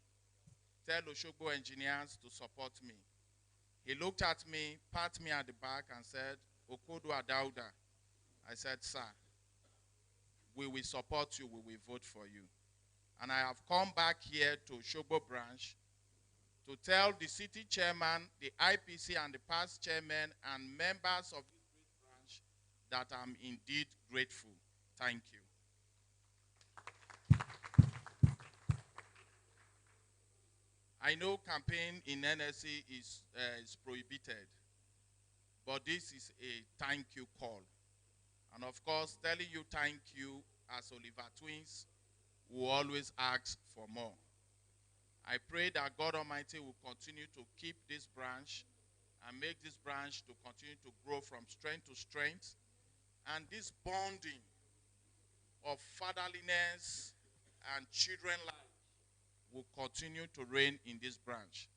Tell Osogbo engineers to support me. He looked at me, pat me at the back, and said, Okodo Adauda. I said, sir, we will support you, we will vote for you. And I have come back here to Osogbo branch to tell the city chairman, the IPC, and the past chairman, and members of this great branch that I'm indeed grateful. Thank you. I know campaign in NSC is prohibited, but this is a thank you call. And of course, telling you thank you as Oliver twins, will always ask for more. I pray that God Almighty will continue to keep this branch and make this branch to continue to grow from strength to strength. And this bonding of fatherliness and children life will continue to reign in this branch.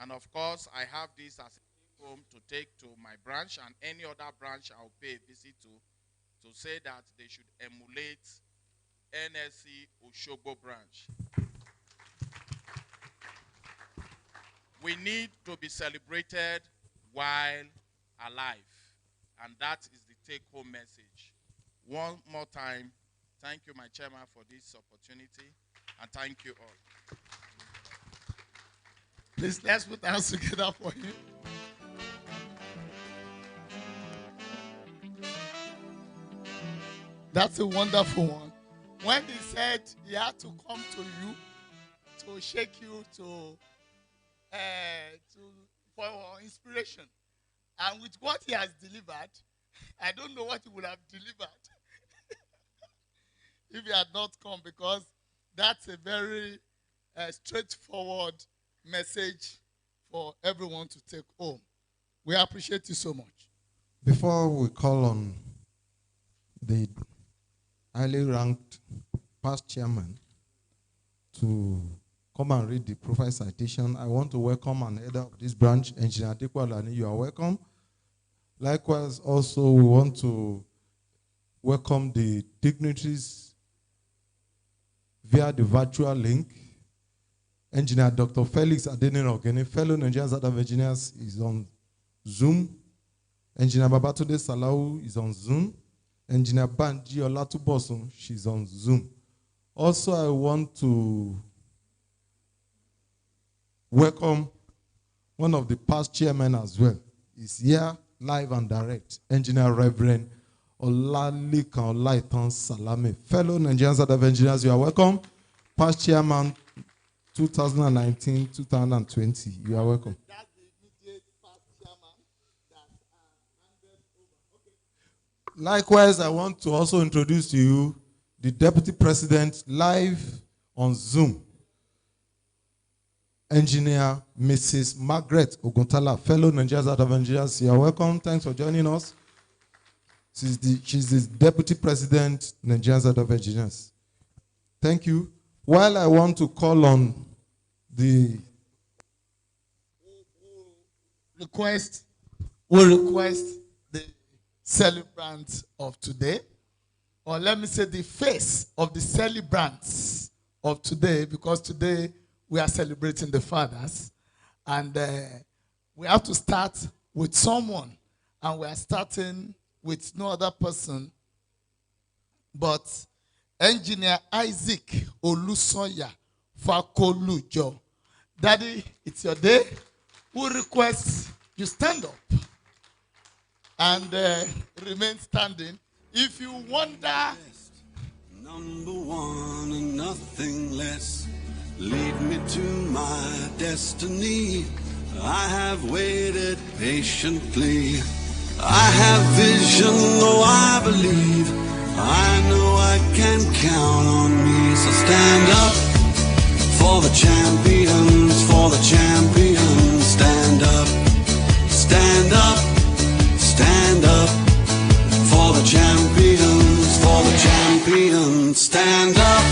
And of course, I have this as a home to take to my branch and any other branch I'll pay a visit to say that they should emulate NSC Osogbo branch. We need to be celebrated while alive. And that is the take-home message. One more time, thank you, my chairman, for this opportunity. And thank you all. Please, let's put our hands together for him. That's a wonderful one. When he said he had to come to you to shake you, to for inspiration. And with what he has delivered, I don't know what he would have delivered if he had not come, because that's a very straightforward message for everyone to take home. We appreciate you so much. Before we call on the highly ranked past chairman to come and read the profile citation, I want to welcome an head of this branch, Engineer Adekwalani. You are welcome. Likewise, also, we want to welcome the dignitaries via the virtual link. Engineer Dr. Felix Adenirogene, fellow Nigerian State of Engineers, is on Zoom. Engineer Babatunde Salau is on Zoom. Engineer Banji Olatubosun, she's on Zoom. Also, I want to welcome one of the past chairmen as well. He's here live and direct. Engineer Reverend Olalekan Olaitan Salame, fellow Nigerian State of Engineers, you are welcome. Past chairman 2019-2020, you are welcome. Likewise, I want to also introduce to you the Deputy President live on Zoom, Engineer Mrs. Margaret Oguntala, fellow Nigerian State of Engineers. You are welcome. Thanks for joining us. She's the Deputy President, Nigerian State of Engineers. Thank you. While I want to call on the request the celebrant of today, or let me say the face of the celebrants of today, because today we are celebrating the fathers, and we have to start with someone, and we are starting with no other person but Engineer Isaac Olusoya Fakolujo. Daddy, it's your day. Who requests you stand up and remain standing? If you wonder, number one and nothing less, lead me to my destiny. I have waited patiently. I have vision, though I believe. I know I can count on me. So stand up for the champions, for the champions. Stand up, stand up, stand up for the champions, for the champions. Stand up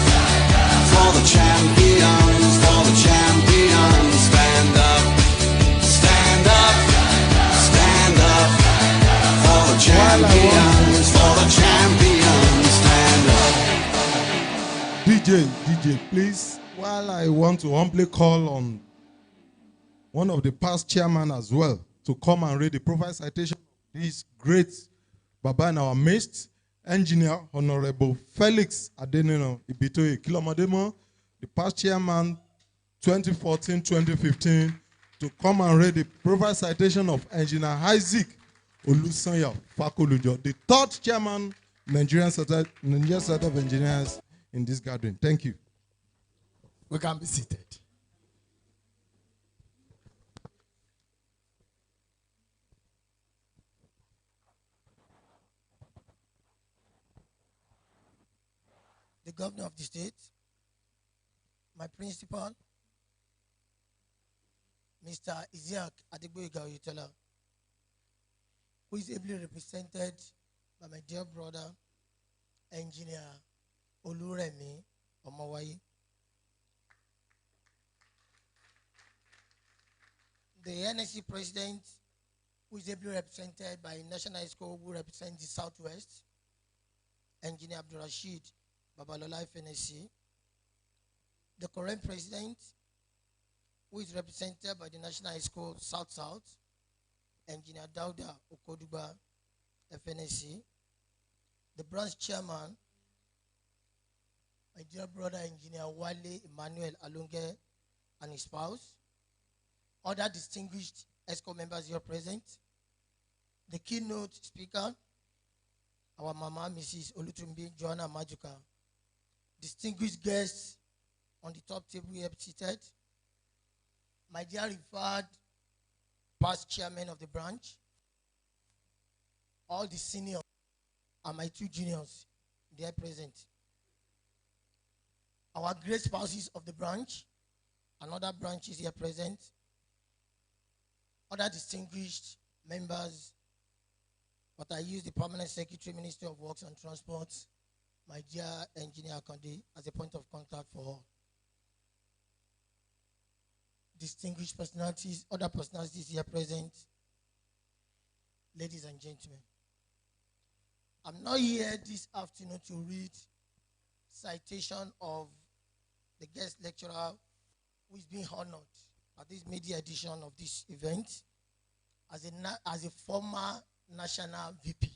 for the champions, for the champions. Stand up, stand up, stand up for the champions, for the champions. Stand up. DJ, please, while I want to humbly call on one of the past chairmen as well to come and read the profile citation of this great Baba in our midst, Engineer Honorable Felix Adenino Ibitoye Kilomodemo, the past chairman 2014-2015, to come and read the profile citation of Engineer Isaac Olusoya Fakolujo, the third chairman, Nigerian State of Engineers in this gathering. Thank you. We can be seated. The governor of the state, my principal, Mr. Isiaq Adegboyega Oyetola, who is ably represented by my dear brother, Engineer Oluremi Omawayi. The NSC president, who is ably represented by National High School, who represents the Southwest, Engineer Abdurrashid Babalola FNSC. The current president, who is represented by the National High School South-South, Engineer Dauda Okoduba FNSC. The branch chairman, my dear brother, Engineer Wale Emmanuel Alunge and his spouse. Other distinguished ESCO members here present. The keynote speaker, our mama, Mrs. Olutumbi Joanna Majuka. Distinguished guests on the top table here seated. my dear referred past chairman of the branch, all the seniors, and my two juniors, they are present. Our great spouses of the branch, and other branches here present, other distinguished members, but I use the Permanent Secretary, Ministry of Works and Transport, my dear Engineer Akande, as a point of contact for all. Distinguished personalities, other personalities here present, ladies and gentlemen. I'm not here this afternoon to read citation of the guest lecturer who is being honored at this media edition of this event as a former national VP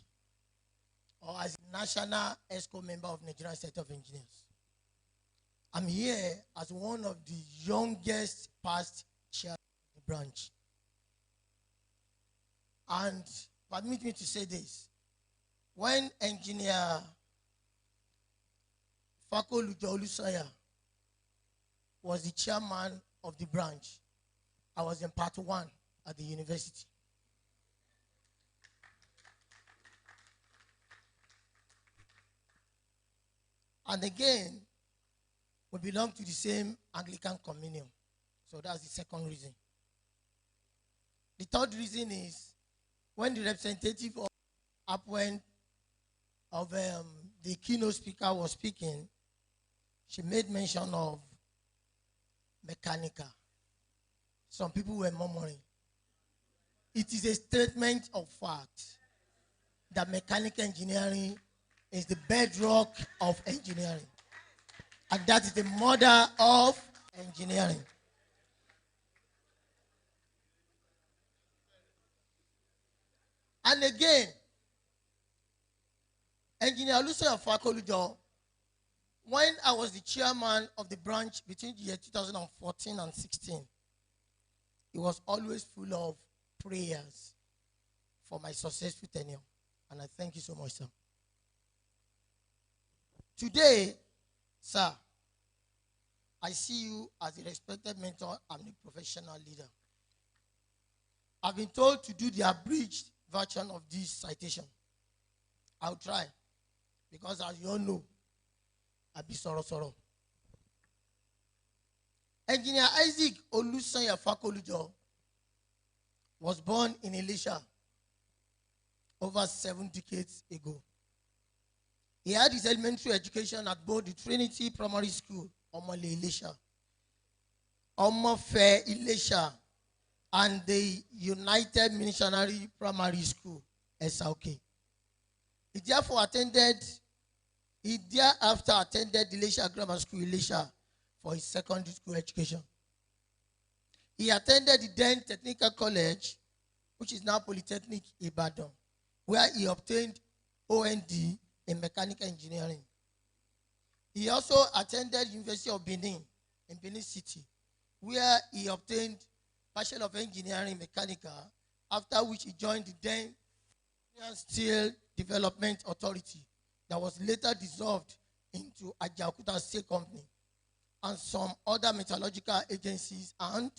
or as a national ESCO member of Nigerian State of Engineers. I'm here as one of the youngest past chair of the branch. And permit me to say this. When Engineer Fakolujo Olusanya was the chairman of the branch, I was in part 1 at the university. And again, we belong to the same Anglican communion. So that's the second reason. The third reason is when the representative of the keynote speaker was speaking, she made mention of mechanical. Some people were murmuring. It is a statement of fact that mechanical engineering is the bedrock of engineering. And that is the mother of engineering. And again, Engineer Olusanya Fakolujo, when I was the chairman of the branch between the year 2014 and 16, he was always full of prayers for my successful tenure. And I thank you so much, sir. Today, sir, I see you as a respected mentor and a professional leader. I've been told to do the abridged version of this citation. I'll try, because as you all know, I'll be sorrow. Engineer Isaac Olusanya Fakolujo was born in Elisha over 7 decades ago. He had his elementary education at both the Trinity Primary School, Omole Elisha, Omofe Elisha, and the United Missionary Primary School, SOK. He thereafter attended the Elisha Grammar School, Elisha, for his secondary school education. He attended the then Technical College, which is now Polytechnic Ibadan, where he obtained OND in mechanical engineering. He also attended University of Benin in Benin City, where he obtained Bachelor of Engineering Mechanical, after which he joined the then Steel Development Authority that was later dissolved into Ajaokuta Steel Company and some other metallurgical agencies and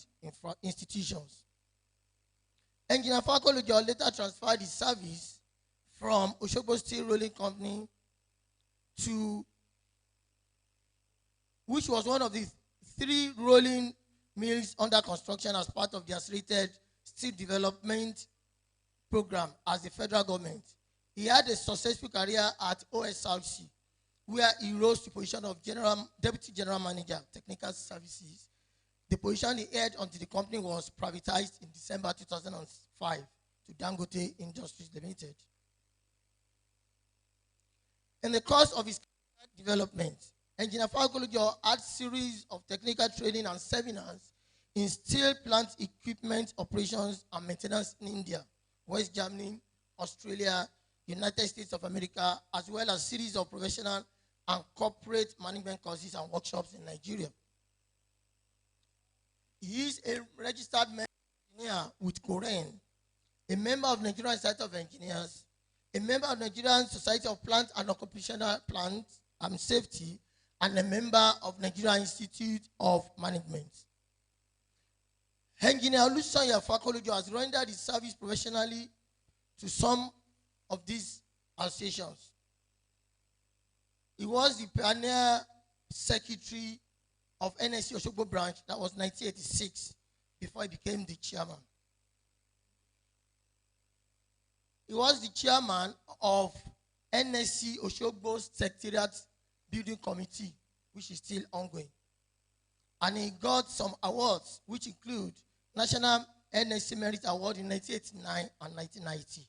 institutions. Engineer Fakolujo later transferred his service from Osogbo Steel Rolling Company to, which was one of the 3 rolling mills under construction as part of the accelerated steel development program as the federal government. He had a successful career at OSRC, where he rose to the position of Deputy General Manager, Technical Services. The position he held until the company was privatized in December 2005 to Dangote Industries Limited. In the course of his development, Engineer Fakolujo had series of technical training and seminars in steel plant equipment operations and maintenance in India, West Germany, Australia, United States of America, as well as series of professional and corporate management courses and workshops in Nigeria. He is a registered engineer with Korean, a member of Nigerian Society of Engineers, a member of Nigerian Society of Plant and Occupational Plant and Safety, and a member of Nigerian Institute of Management. Engineer Olusanya Fakolojo has rendered his service professionally to some of these associations. He was the pioneer secretary of Nse Osogbo branch. That was 1986 before he became the chairman. He was the chairman of Nse Osogbo's Secretariat Building Committee, which is still ongoing. And he got some awards, which include National NSC Merit Award in 1989 and 1990,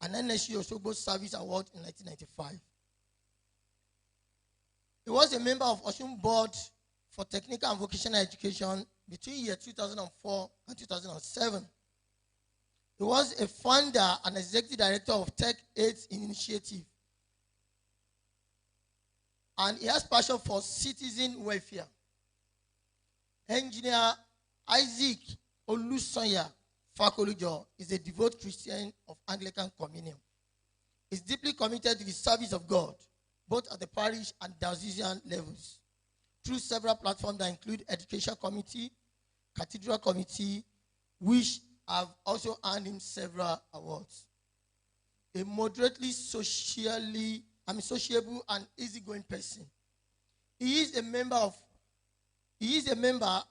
and Nse Osogbo Service Award in 1995. He was a member of Osun Board for Technical and Vocational Education between year 2004 and 2007. He was a founder and executive director of Tech AIDS Initiative. And he has passion for citizen welfare. Engineer Isaac Olusanya Fakolojo is a devout Christian of Anglican Communion. He is deeply committed to the service of God, both at the parish and diocesan levels, through several platforms that include Education Committee, Cathedral Committee, which have also earned him several awards. A moderately sociable and easygoing person. He is a member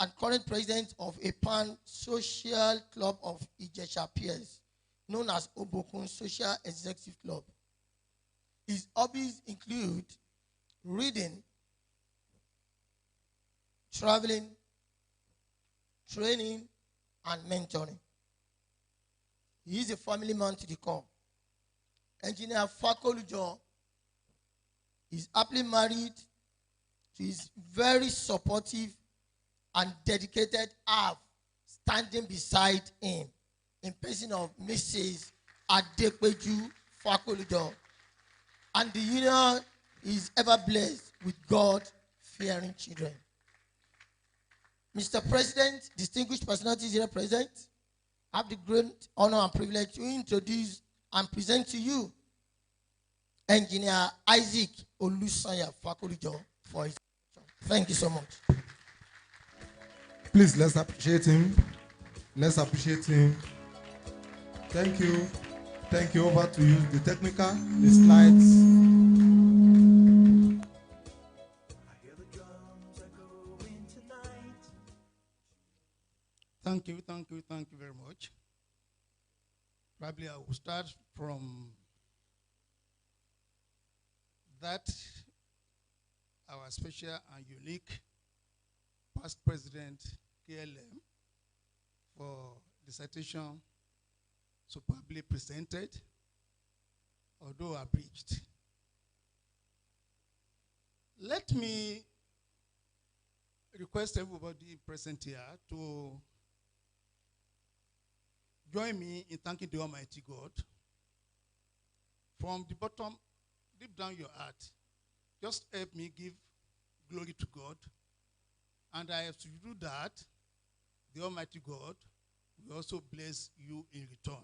and current president of a pan-social club of Ijesha peers, known as Obokun Social Executive Club. His hobbies include reading, traveling, training, and mentoring. He is a family man to the core. Engineer Fakolojo is happily married to his very supportive and dedicated half standing beside him in person of Mrs. Alekuwodo Fakolojo. And the union is ever blessed with God-fearing children. Mr. President, distinguished personalities here present, I have the great honor and privilege to introduce and present to you Engineer Isaac Olusanya Fakolojo for his. Thank you so much. Please, let's appreciate him. Let's appreciate him. Thank you. Thank you. Over to you. The technical, the slides. Thank you very much. Probably I will start from that our special and unique past president, KLM, for the citation superbly presented, although abridged. Let me request everybody present here to join me in thanking the Almighty God. From the bottom, deep down your heart, just help me give glory to God. And I have to do that, the Almighty God will also bless you in return.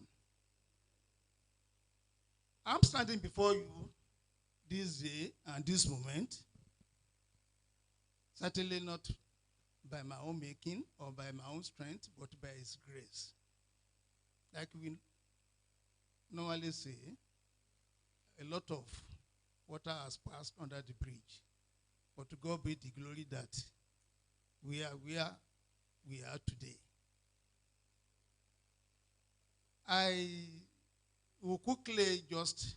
I'm standing before you this day and this moment, certainly not by my own making or by my own strength, but by His grace. Like we normally say, a lot of water has passed under the bridge. But to God be the glory that we are where we are today. I will quickly just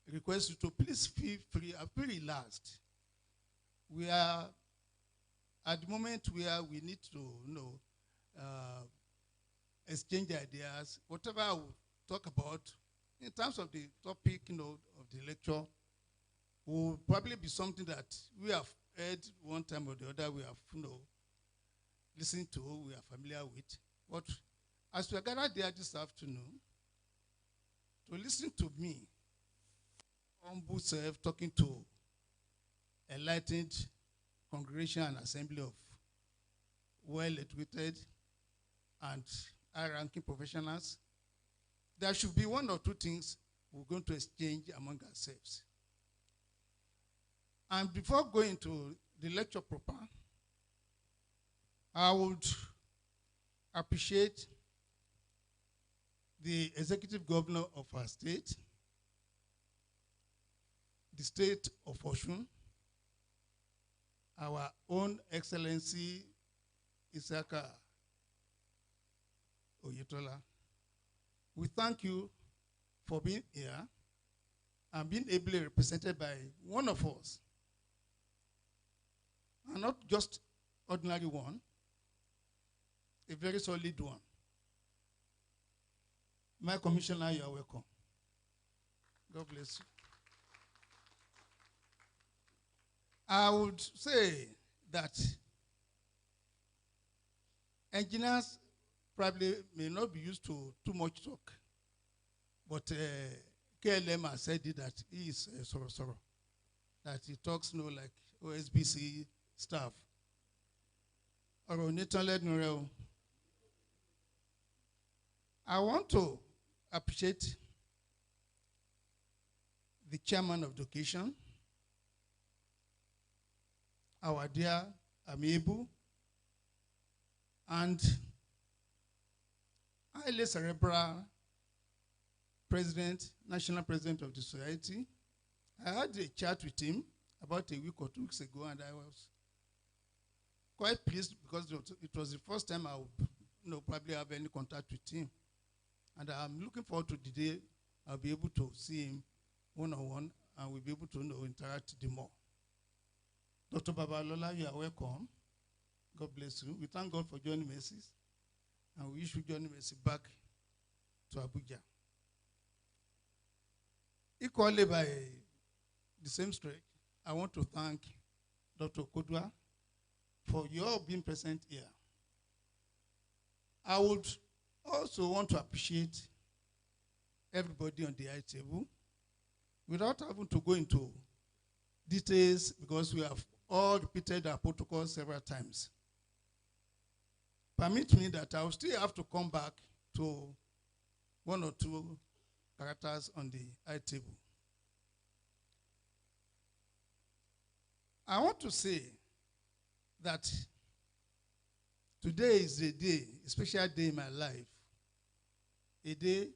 request you to please feel free and feel relaxed. We are at the moment where we need to, exchange ideas. Whatever I will talk about in terms of the topic, of the lecture, will probably be something that we have heard one time or the other. We have, listened to, we are familiar with. But as we are gathered there this afternoon, to listen to me, humble self, talking to enlightened congregation and assembly of well-educated and high-ranking professionals, there should be one or two things we're going to exchange among ourselves. And before going to the lecture proper, I would appreciate the executive governor of our state, the state of Osun, our own Excellency Isaka Oyetola. We thank you for being here and being ably represented by one of us, and not just ordinary one, a very solid one. My commissioner, you are welcome. God bless you. I would say that engineers probably may not be used to too much talk, but KLM has said it that he is sorrow, that he talks like OSBC staff. I want to appreciate the chairman of the occasion, our dear Amibu, and highly cerebral president, national president of the society. I had a chat with him about a week or 2 weeks ago, and I was quite pleased because it was the first time I would probably have any contact with him. And I'm looking forward to the day I'll be able to see him one-on-one, and we'll be able to interact more. Dr. Babalola, you are welcome. God bless you. We thank God for joining Mercies, and we wish you journey Mercy back to Abuja. Equally by the same stretch, I want to thank Dr. Kodwa for your being present here. I would also want to appreciate everybody on the high table without having to go into details because we have all repeated our protocol several times. Permit me that I will still have to come back to one or two characters on the high table. I want to say that today is a day, a special day in my life, a day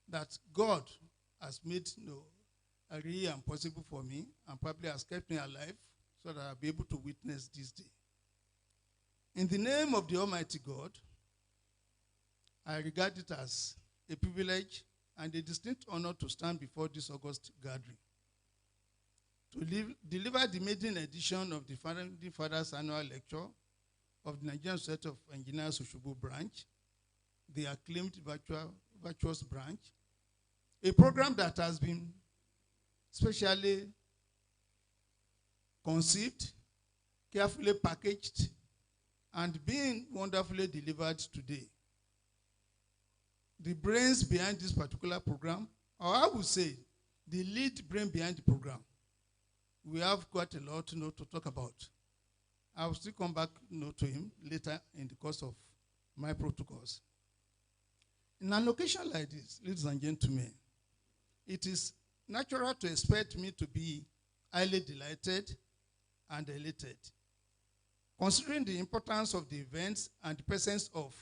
that God has made real and possible for me, and probably has kept me alive so that I'll be able to witness this day. In the name of the Almighty God, I regard it as a privilege and a distinct honor to stand before this August gathering to deliver the maiden edition of the Founding Fathers Annual Lecture of the Nigerian Society of Engineers Osogbo branch, the acclaimed VIRTUOUS branch, a program that has been specially conceived, carefully packaged, and being wonderfully delivered today. The brains behind this particular program, or I would say, the lead brain behind the program, we have quite a lot to talk about. I will still come back to him later in the course of my protocols. In an occasion like this, ladies and gentlemen, it is natural to expect me to be highly delighted and elated, considering the importance of the events and the presence of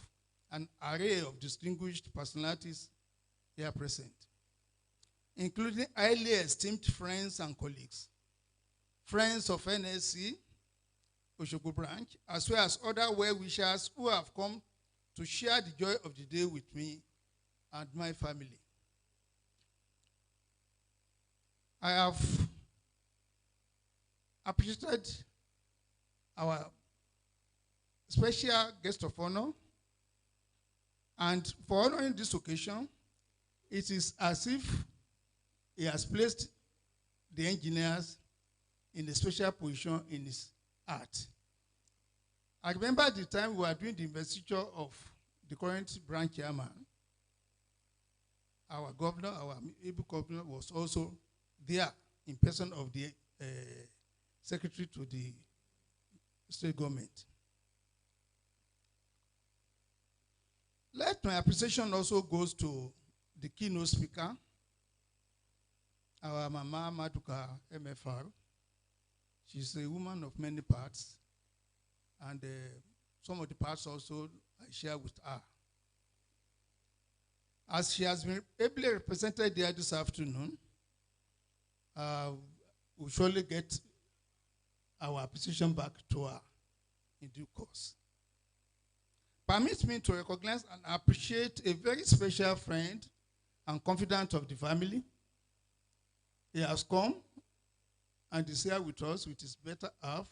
an array of distinguished personalities here present, including highly esteemed friends and colleagues, friends of NSC, Osogbo branch, as well as other well-wishers who have come to share the joy of the day with me and my family. I have appreciated our special guest of honor, and for honoring this occasion, it is as if he has placed the engineers in a special position in his heart. I remember the time we were doing the investiture of the current branch chairman. Our governor, our able governor, was also there in person of the secretary to the state government. Let my appreciation also goes to the keynote speaker, our Mama Maduka MFR. She's a woman of many parts, and some of the parts also I share with her. As she has been ably represented there this afternoon, we'll surely get our appreciation back to her in due course. Permit me to recognize and appreciate a very special friend and confidant of the family. He has come and is here with us with his better half,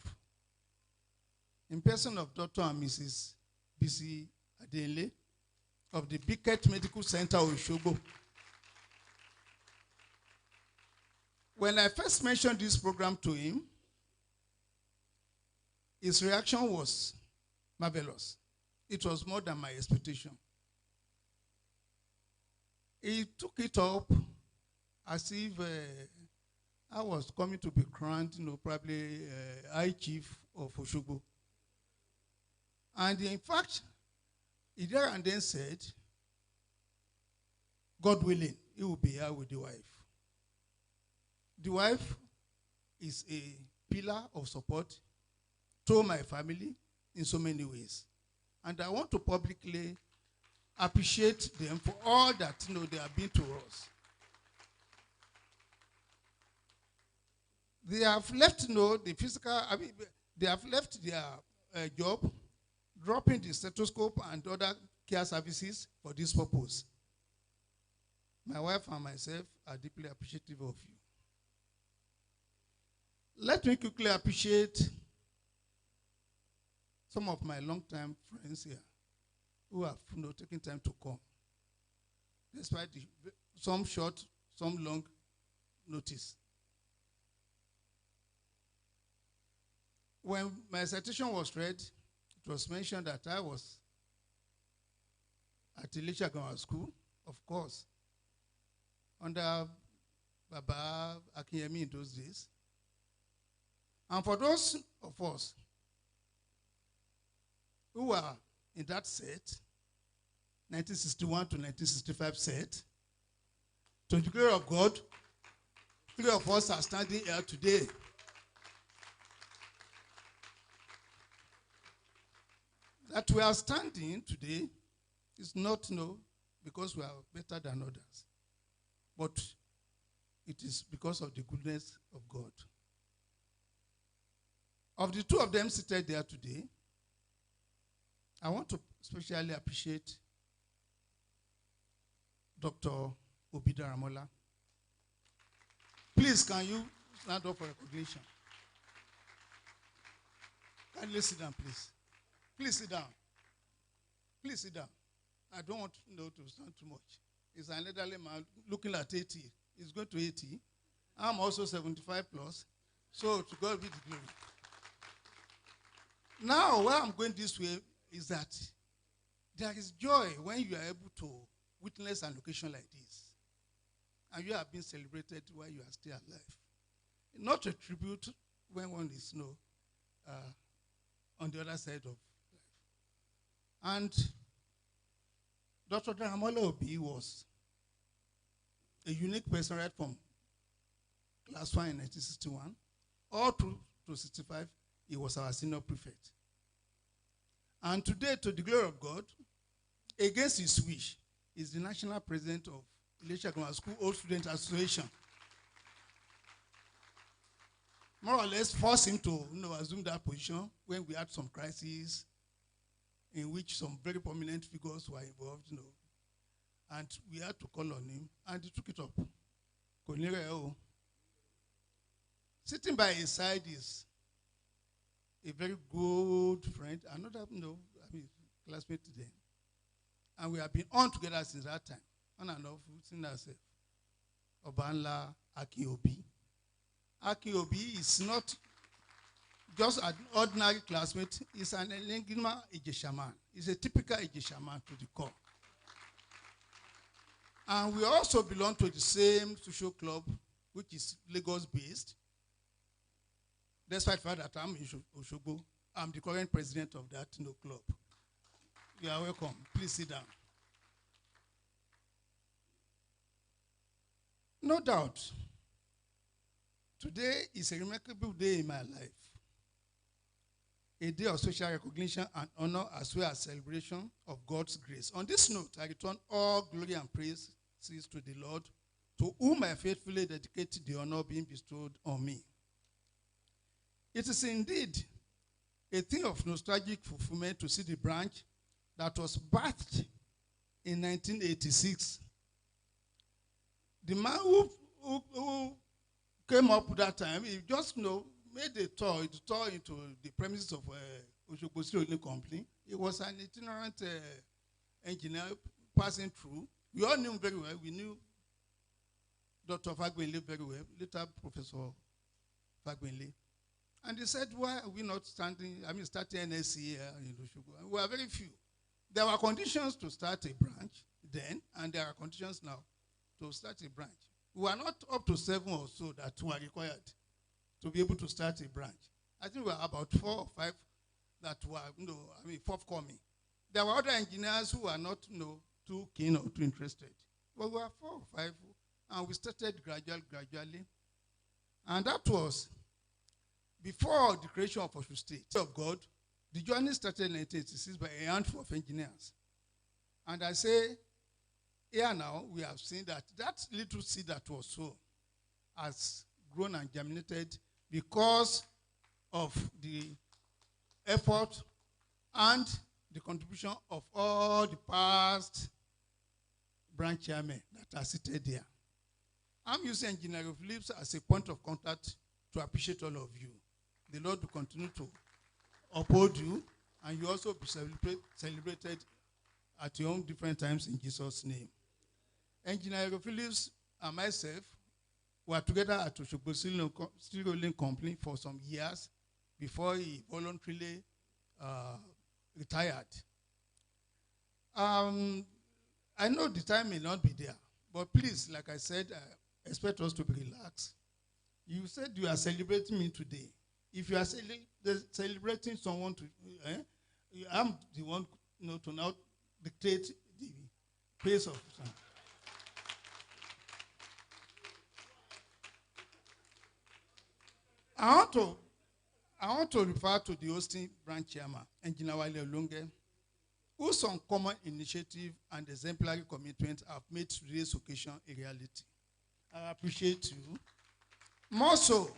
in person of Dr. and Mrs. B.C. Adele of the Bicket Medical Center Osogbo. When I first mentioned this program to him, his reaction was marvelous. It was more than my expectation. He took it up as if I was coming to be crowned, probably High Chief of Osogbo. And in fact, he there and then said, God willing, he will be here with the wife. The wife is a pillar of support to my family in so many ways. And I want to publicly appreciate them for all that they have been to us. They have left the physical, they have left their job, dropping the stethoscope and other care services for this purpose. My wife and myself are deeply appreciative of you. Let me quickly appreciate some of my long-time friends here who have taken time to come, despite some short, some long notice. When my citation was read, it was mentioned that I was at Elisam Grammar School, of course, under Baba Akinyemi in those days. And for those of us who were in that set, 1961 to 1965 set, to the glory of God, 3 of us are standing here today. That we are standing today is not because we are better than others, but it is because of the goodness of God. Of the 2 of them seated there today, I want to especially appreciate Dr. Obida Ramola. Please, can you stand up for recognition? Kindly sit down, please. Please sit down. Please sit down. I don't want to stand too much. He's an elderly man looking at 80. He's going to 80. I'm also 75 plus. So to God be the glory. Now, where I'm going this way is that there is joy when you are able to witness an occasion like this. And you have been celebrated while you are still alive. Not a tribute when one is on the other side of life. And Dr. Daramola Obi was a unique person right from class 1 in 1961 all through to 65. He was our senior prefect. And today, to the glory of God, against his wish, is the national president of Elisam Grammar School Old Student Association. More or less forced him to assume that position when we had some crises in which some very prominent figures were involved, and we had to call on him, and he took it up. Sitting by his side is a very good friend, another classmate today. And we have been on together since that time, on and off, within ourselves. Obanla Akinobi. Akinobi is not just an ordinary classmate, he's an Elengima Ijeshaman. He's a typical Ijeshaman to the core. And we also belong to the same social club, which is Lagos-based. Despite the fact that I'm in Osogbo, I'm the current president of that club. You are welcome. Please sit down. No doubt, today is a remarkable day in my life. a day of social recognition and honor as well as celebration of God's grace. On this note, I return all glory and praise to the Lord, to whom I faithfully dedicate the honor being bestowed on me. It is indeed a thing of nostalgic fulfillment to see the branch that was birthed in 1986. The man who came up that time, he just made a tour into the premises of Osogbo Steel Company. He was an itinerant engineer passing through. We all knew him very well. We knew Dr. Fagbenle very well, later Professor Fagbenle. And he said, why are we not starting NSC here in Osogbo? And we are very few. There were conditions to start a branch then, and there are conditions now to start a branch. We are not up to 7 or so that were required to be able to start a branch. I think we are about 4 or 5 that were, forthcoming. There were other engineers who were not, too keen or too interested. But we were 4 or 5, and we started gradually. And that was before the creation of Osogbo State. Of God, the journey started in 1986 by a handful of engineers. And I say, here now, we have seen that little seed that was sown has grown and germinated because of the effort and the contribution of all the past branch chairmen that are seated there. I'm using Engineer Phillips as a point of contact to appreciate all of you. The Lord will continue to uphold you, and you also be celebrated at your own different times in Jesus' name. Engineer Phillips and myself were together at Osogbo Steel Company for some years before he voluntarily retired. I know the time may not be there, but please, like I said, expect us to be relaxed. You said you are celebrating me today. If you are celebrating someone, I'm the one to now dictate the pace of time. I want to refer to the hosting branch chairman, Engineer Wale Olunge, whose uncommon initiative and exemplary commitment have made today's occasion a reality. I appreciate you. More so,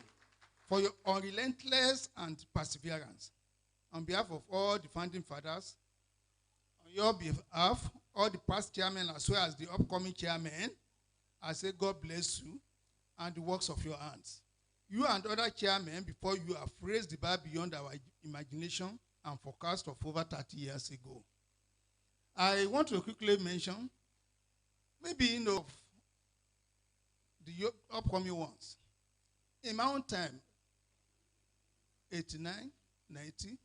for your unrelentless and perseverance. On behalf of all the founding fathers, on your behalf, all the past chairmen as well as the upcoming chairmen, I say God bless you and the works of your hands. You and other chairmen before you have raised the bar beyond our imagination and forecast of over 30 years ago. I want to quickly mention, maybe the upcoming ones. In my own time, 89, 90,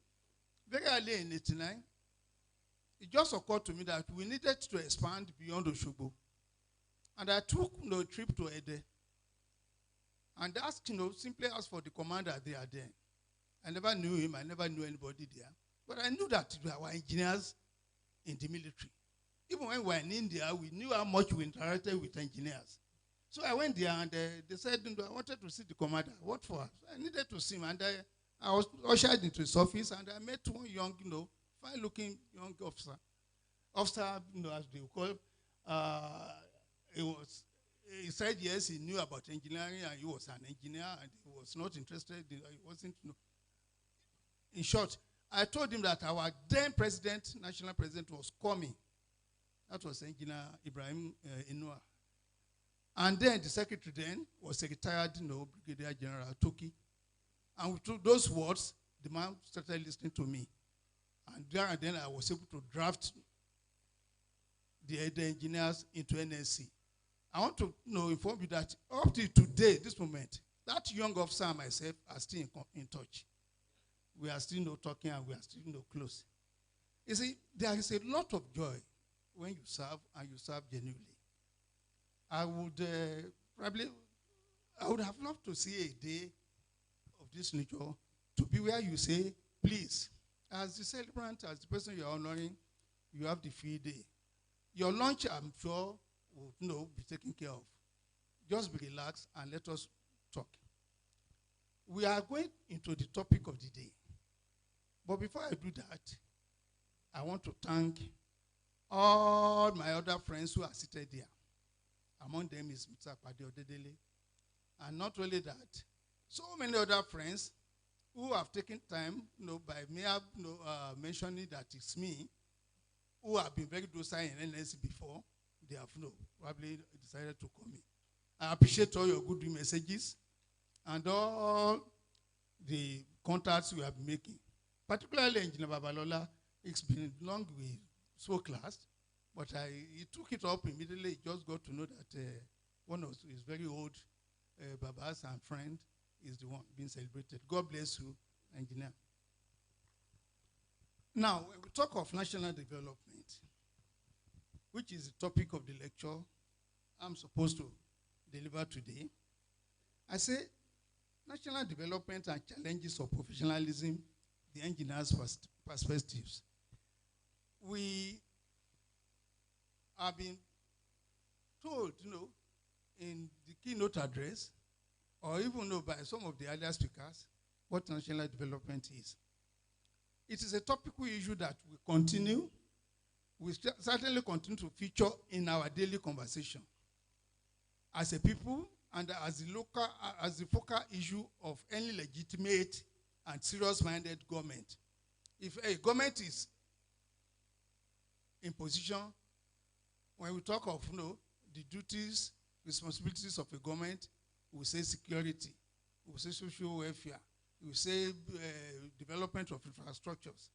very early in 89, it just occurred to me that we needed to expand beyond Osogbo. And I took a trip to Ede. And asked, simply asked for the commander there then. I never knew him, I never knew anybody there. But I knew that there were engineers in the military. Even when we were in India, we knew how much we interacted with engineers. So I went there and they said, I wanted to see the commander. What for? I needed to see him. And I was ushered into his office and I met one young, fine-looking young officer. Officer, as they call, he said yes, he knew about engineering and he was an engineer and he was not interested. He wasn't. In short, I told him that our then president, national president, was coming. That was Engineer Ibrahim Inua. And then the secretary then was a retired Brigadier General Toki. And with those words, the man started listening to me. And there and then I was able to draft the engineers into NSC. I want to inform you that up to today, this moment, that young officer and myself are still in touch. We are still talking and we are still close. You see, there is a lot of joy when you serve and you serve genuinely. I would have loved to see a day of this nature to be where you say, please, as the celebrant, as the person you are honoring, you have the free day. Your lunch, I'm sure, will be taken care of. Just be relaxed and let us talk. We are going into the topic of the day. But before I do that, I want to thank all my other friends who are seated here. Among them is Mr. Pade Odedele. And not only that, so many other friends who have taken time, by me mentioning that it's me, who have been very docile in NSC before, they have probably decided to call me. I appreciate all your good messages and all the contacts we have been making. Particularly Engineer Babalola, it's been long we spoke last, but he took it up immediately. He just got to know that one of his very old Babas and friend is the one being celebrated. God bless you, Engineer. Now, when we talk of national development, which is the topic of the lecture I'm supposed to deliver today, I say national development and challenges of professionalism, the engineer's perspectives. We have been told, in the keynote address, or even by some of the earlier speakers, what national development is. It is a topical issue that we certainly continue to feature in our daily conversation as a people and as the focal issue of any legitimate and serious-minded government. If a government is in position, when we talk of the duties, responsibilities of a government, we say security, we say social welfare, we say development of infrastructures.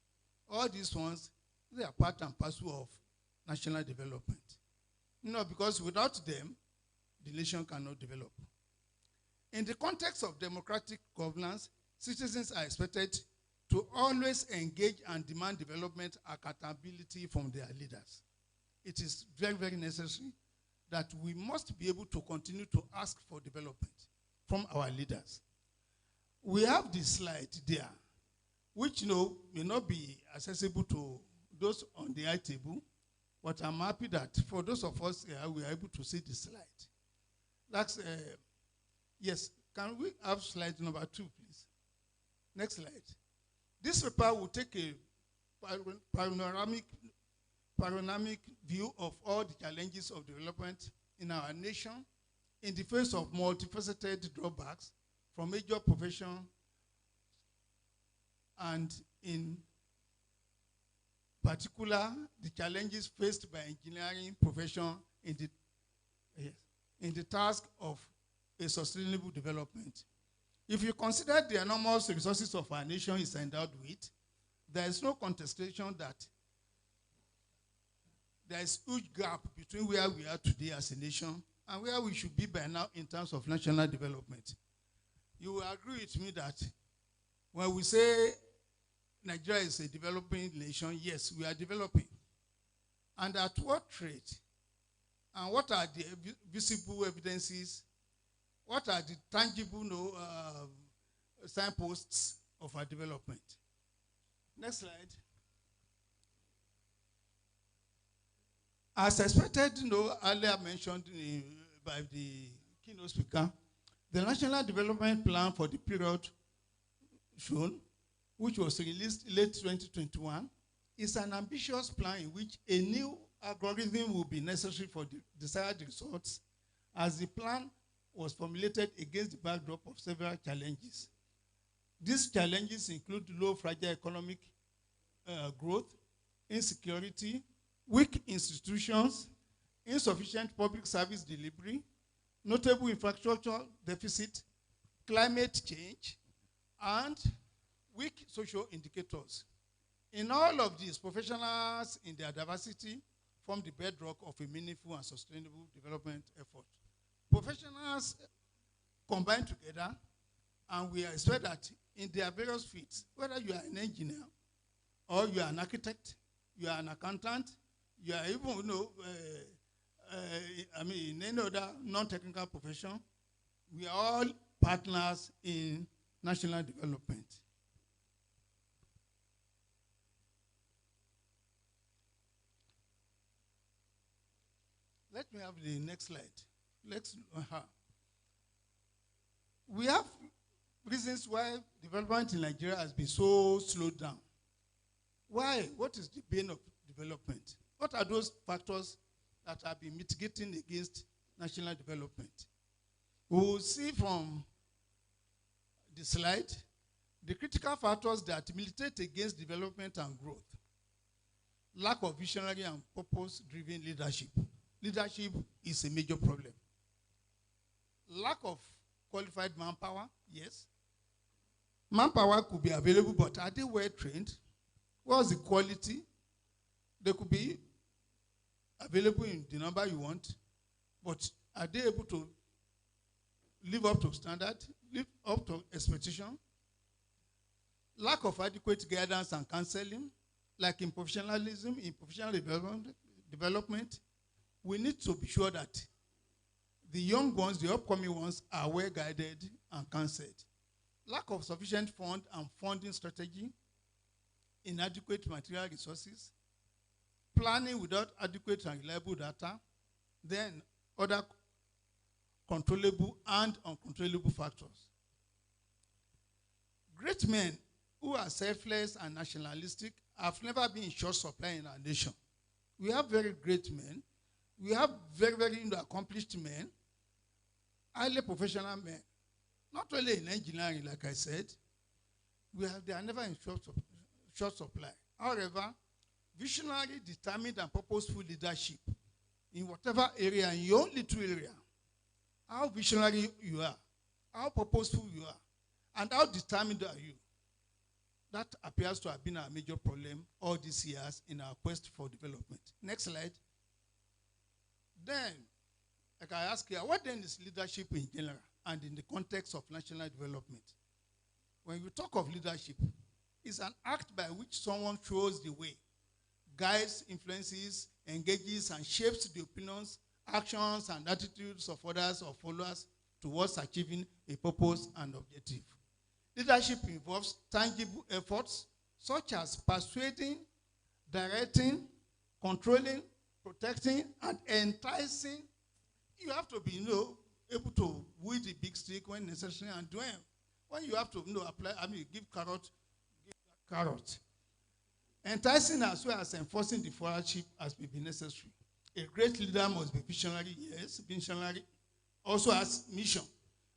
All these ones, they are part and parcel of national development. Because without them, the nation cannot develop. In the context of democratic governance, citizens are expected to always engage and demand development accountability from their leaders. It is very, very necessary that we must be able to continue to ask for development from our leaders. We have this slide there, which may not be accessible to those on the high table, but I'm happy that for those of us here, we are able to see the slide. That's, yes, can we have slide number 2, please? Next slide. This paper will take a panoramic view of all the challenges of development in our nation in the face of multifaceted drawbacks from major professions and in particular the challenges faced by engineering profession in the task of a sustainable development. If you consider the enormous resources of our nation is endowed with, there is no contestation that there is a huge gap between where we are today as a nation and where we should be by now in terms of national development. You will agree with me that when we say Nigeria is a developing nation, yes, we are developing. And at what rate? And what are the visible evidences? What are the tangible signposts of our development? Next slide. As expected, earlier mentioned by the keynote speaker, the National Development Plan for the period shown, which was released late 2021, is an ambitious plan in which a new algorithm will be necessary for the desired results, as the plan was formulated against the backdrop of several challenges. These challenges include low fragile economic growth, insecurity, weak institutions, insufficient public service delivery, notable infrastructure deficit, climate change, and weak social indicators. In all of these, professionals in their diversity form the bedrock of a meaningful and sustainable development effort. Professionals combine together, and we expect that in their various fields, whether you are an engineer, or you are an architect, you are an accountant, you are even, in any other non-technical profession, we are all partners in national development. Let me have the next slide. We have reasons why development in Nigeria has been so slowed down. Why? What is the bane of development? What are those factors that have been mitigating against national development? We will see from the slide the critical factors that militate against development and growth. Lack of visionary and purpose-driven leadership. Leadership is a major problem. Lack of qualified manpower, yes. Manpower could be available, but are they well trained? What's the quality? They could be available in the number you want, but are they able to live up to standard, live up to expectation? Lack of adequate guidance and counseling, like in professionalism, in professional development, we need to be sure that the young ones, the upcoming ones, are well guided and counseled. Lack of sufficient fund and funding strategy, inadequate material resources, planning without adequate and reliable data, then other controllable and uncontrollable factors. Great men who are selfless and nationalistic have never been in short supply in our nation. We have very great men. We have very, very accomplished men, highly professional men. Not only in engineering, like I said, they are never in short supply. However, visionary, determined, and purposeful leadership in whatever area, in your own little area, how visionary you are, how purposeful you are, and how determined are you. That appears to have been our major problem all these years in our quest for development. Next slide. Then, like I ask here, what then is leadership in general and in the context of national development? When you talk of leadership, it's an act by which someone shows the way, guides, influences, engages, and shapes the opinions, actions, and attitudes of others or followers towards achieving a purpose and objective. Leadership involves tangible efforts such as persuading, directing, controlling, protecting, and enticing. You have to be, able to wield the big stick when necessary and do it. When you have to, give carrot. Enticing as well as enforcing the followership as may be necessary. A great leader must be visionary, yes, visionary. Also has mission,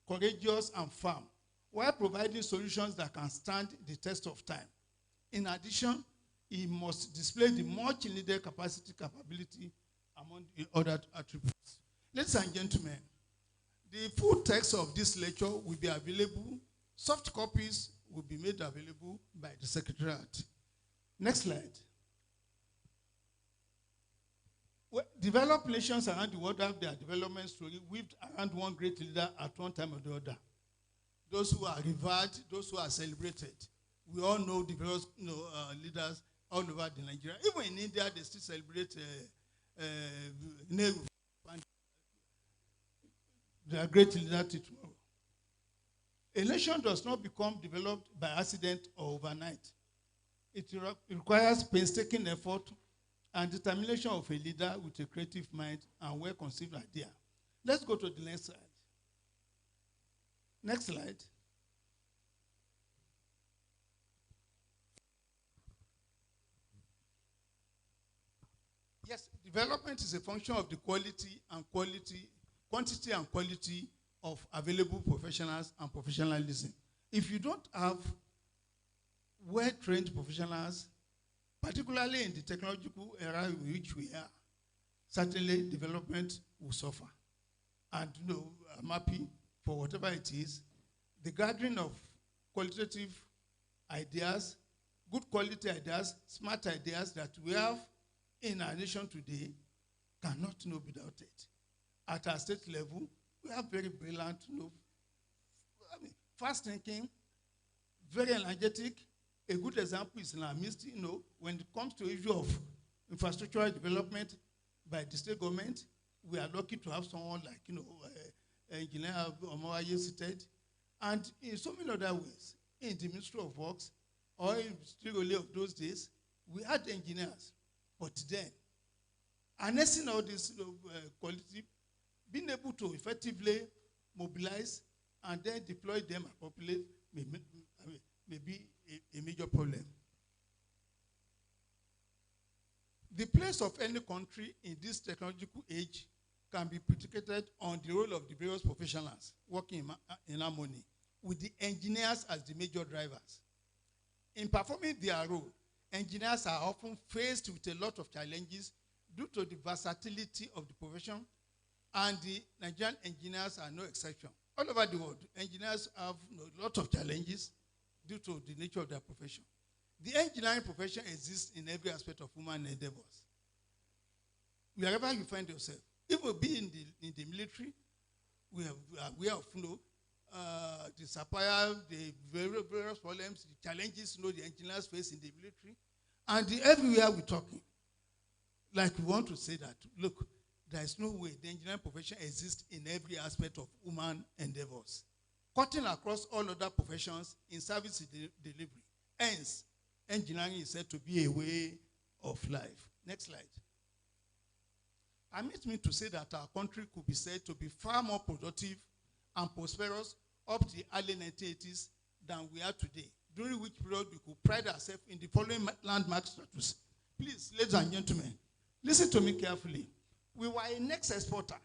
courageous and firm, while providing solutions that can stand the test of time. In addition, he must display the much needed capability among the other attributes. Ladies and gentlemen, the full text of this lecture will be available. Soft copies will be made available by the Secretariat. Next slide. Well, developed nations around the world have their development story weaved around one great leader at one time or the other. Those who are revered, those who are celebrated. We all know leaders all over the Nigeria. Even in India, they still celebrate Nehru. They are great leaders till tomorrow. A nation does not become developed by accident or overnight. It requires painstaking effort and determination of a leader with a creative mind and well-conceived idea. Let's go to the next slide. Next slide. Yes, development is a function of the quantity and quality of available professionals and professionalism. If you don't have well-trained professionals, particularly in the technological era in which we are, certainly development will suffer. And I'm happy for whatever it is, the gathering of qualitative ideas, good quality ideas, smart ideas that we have in our nation today cannot be without it. At our state level, we have very brilliant, fast thinking, very energetic. A good example is in our midst, when it comes to issue of infrastructural development by the state government, we are lucky to have someone like, Engineer Omowaye seated. And in so many other ways, in the Ministry of Works, or in the of those days, we had engineers. But then, harnessing all this quality, being able to effectively mobilize and then deploy them appropriately may be a major problem. progress of any country in this technological age can be predicated on the role of the various professionals working in harmony, with the engineers as the major drivers. In performing their role, engineers are often faced with a lot of challenges due to the versatility of the profession, and the Nigerian engineers are no exception. All over the world, engineers have a lot of challenges due to the nature of their profession. The engineering profession exists in every aspect of human endeavors. Wherever you find yourself, if you be in the military, we are aware of the supplier, the various problems, the challenges the engineers face in the military, and everywhere we're talking. Like we want to say that, look, there is no way the engineering profession exists in every aspect of human endeavors, cutting across all other professions in service delivery. Hence, engineering is said to be a way of life. Next slide. Permit me to say that our country could be said to be far more productive and prosperous up to the early 1980s than we are today, during which period we could pride ourselves in the following landmark status. Please, ladies and gentlemen, listen to me carefully. We were a next exporter.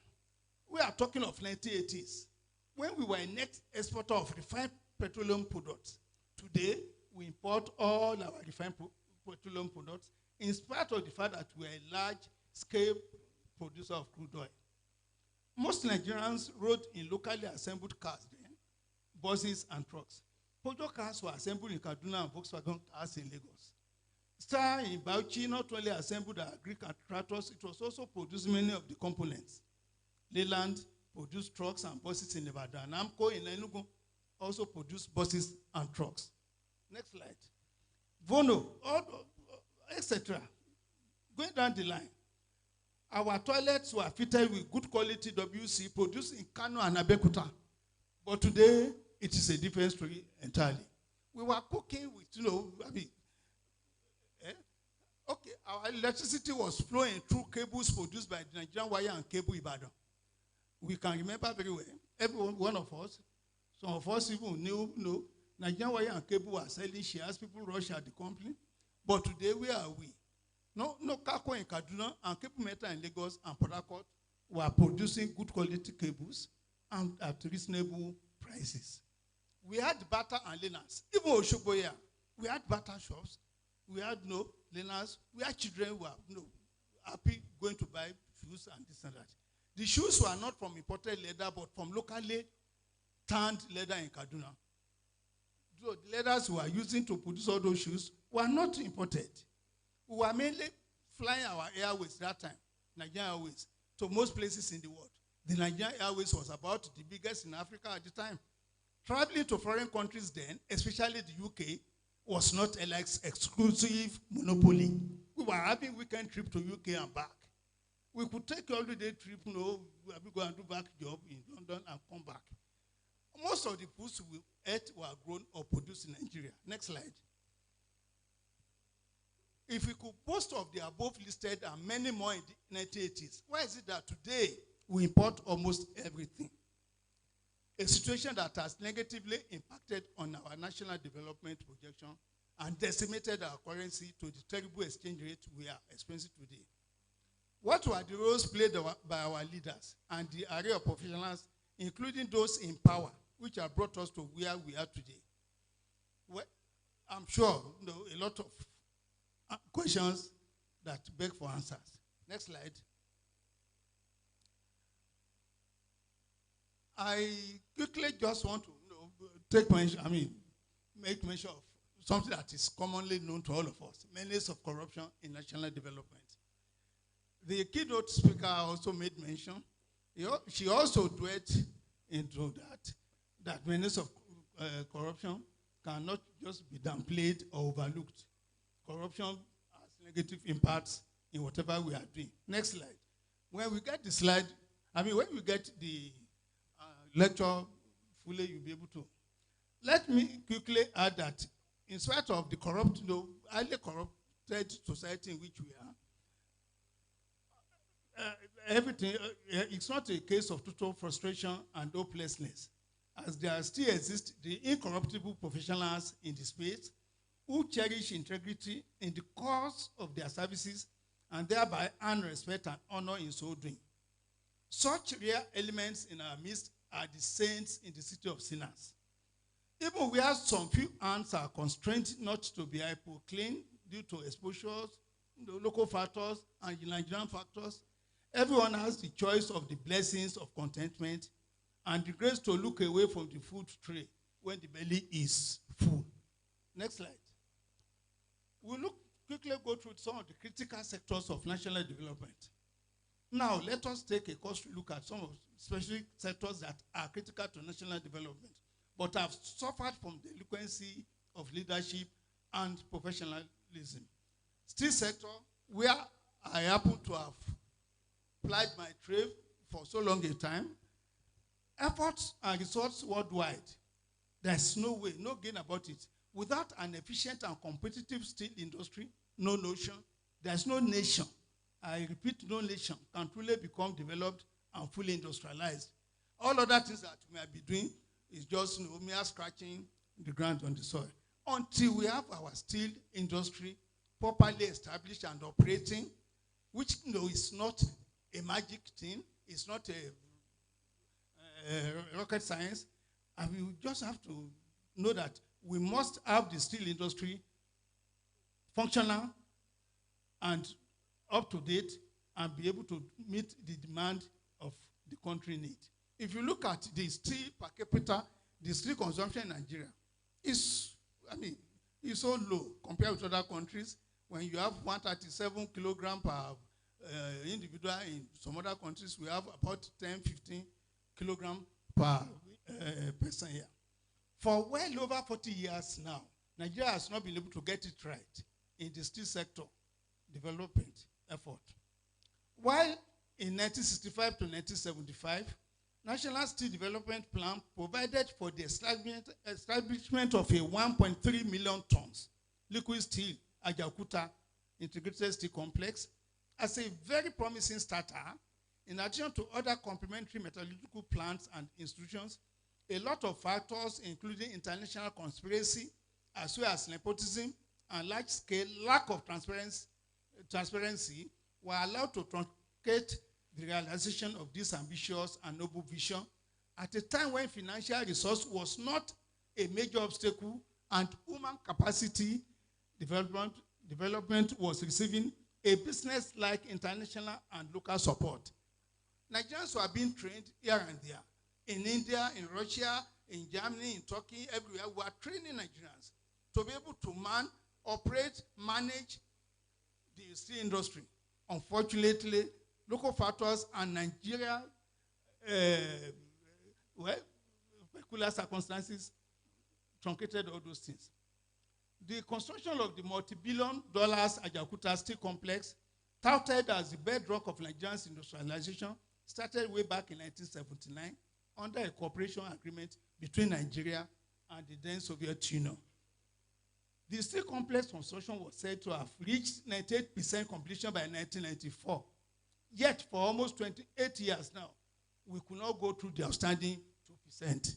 We are talking of 1980s, when we were a next exporter of refined petroleum products. Today, we import all our refined petroleum products, in spite of the fact that we are a large-scale producer of crude oil. Most Nigerians rode in locally assembled cars then, buses and trucks. Peugeot cars were assembled in Kaduna and Volkswagen cars in Lagos. Star in Bauchi not only assembled our Greek tractors, it was also produced many of the components. Leyland produced trucks and buses in Ibadan. Amco in Enugu also produced buses and trucks. Next slide. Vono, etc. Going down the line. Our toilets were fitted with good quality WC produced in Kano and Abeokuta. But today, it is a different story entirely. We were cooking with, okay, our electricity was flowing through cables produced by the Nigerian Wire and Cable Ibadan. We can remember very well, every one of us, some of us even knew, Nigerian Wire and Cable were selling shares, people rushed at the company. But today, where are we? No Kako in Kaduna and Cable Metal in Lagos and Port Harcourt were producing good quality cables and at reasonable prices. We had butter and linens. Even Osogbo here, we had butter shops. We had linens. We had children who were happy going to buy shoes and this and that. The shoes were not from imported leather, but from locally tanned leather in Kaduna. So the leathers we were using to produce all those shoes were not imported. We were mainly flying our airways that time, Nigerian Airways, to most places in the world. The Nigerian Airways was about the biggest in Africa at the time. Traveling to foreign countries then, especially the UK, was not an exclusive monopoly. We were having weekend trip to UK and back. We could take a holiday trip, we go and do back job in London and come back. Most of the foods we ate were grown or produced in Nigeria. Next slide. If we could boast of the above listed and many more in the 1980s, why is it that today we import almost everything? A situation that has negatively impacted on our national development projection and decimated our currency to the terrible exchange rate we are experiencing today. What were the roles played by our leaders and the array of professionals, including those in power, which have brought us to where we are today? Well, I'm sure a lot of questions that beg for answers. Next slide. I quickly just want to make mention of something that is commonly known to all of us, menace of corruption in national development. The keynote speaker also made mention. She also dwelt into that menace of corruption cannot just be downplayed or overlooked. Corruption has negative impacts in whatever we are doing. Next slide. When we get the slide, when we get the lecture fully, you'll be able to. Let me quickly add that in spite of the highly corrupted society in which we are, it's not a case of total frustration and hopelessness, as there still exist the incorruptible professionals in the space who cherish integrity in the course of their services and thereby earn respect and honor in so doing. Such rare elements in our midst are the saints in the city of sinners. Even where some few ants are constrained not to be hypoclean due to exposures, local factors, and Nigerian factors, everyone has the choice of the blessings of contentment and the grace to look away from the food tray when the belly is full. Next slide. We'll quickly go through some of the critical sectors of national development. Now, let us take a close look at some of the specific sectors that are critical to national development, but have suffered from the delinquency of leadership and professionalism. Steel sector, where I happen to have plied my trade for so long a time, efforts and results worldwide. There's no way, no gain about it. Without an efficient and competitive steel industry, no notion, there's no nation. I repeat, no nation can truly become developed and fully industrialized. All other things that we might be doing is just mere scratching the ground on the soil. Until we have our steel industry properly established and operating, which is not a magic thing, it's not a rocket science, and we just have to know that we must have the steel industry functional and up to date and be able to meet the demand of the country need. If you look at the steel per capita, the steel consumption in Nigeria is so low compared with other countries. When you have 137 kilogram per individual, in some other countries we have about 10, 15 kilogram per person here. For well over 40 years now, Nigeria has not been able to get it right in the steel sector development effort. While in 1965 to 1975, National Steel Development Plan provided for the establishment of a 1.3 million tons liquid steel Ajaokuta integrated steel complex as a very promising starter. In addition to other complementary metallurgical plants and institutions, a lot of factors, including international conspiracy, as well as nepotism and large-scale lack of transparency, were allowed to truncate the realization of this ambitious and noble vision at a time when financial resource was not a major obstacle and human capacity development was receiving a business-like international and local support. Nigerians were being trained here and there. In India, in Russia, in Germany, in Turkey, everywhere, we are training Nigerians to be able to operate, manage the steel industry. Unfortunately, local factors and Nigeria, peculiar circumstances truncated all those things. The construction of the multi-billion-dollar Ajaokuta Steel Complex, touted as the bedrock of Nigeria's industrialization, started way back in 1979 under a cooperation agreement between Nigeria and the then Soviet Union. The steel complex construction was said to have reached 98% completion by 1994. Yet, for almost 28 years now, we could not go through the outstanding 2%.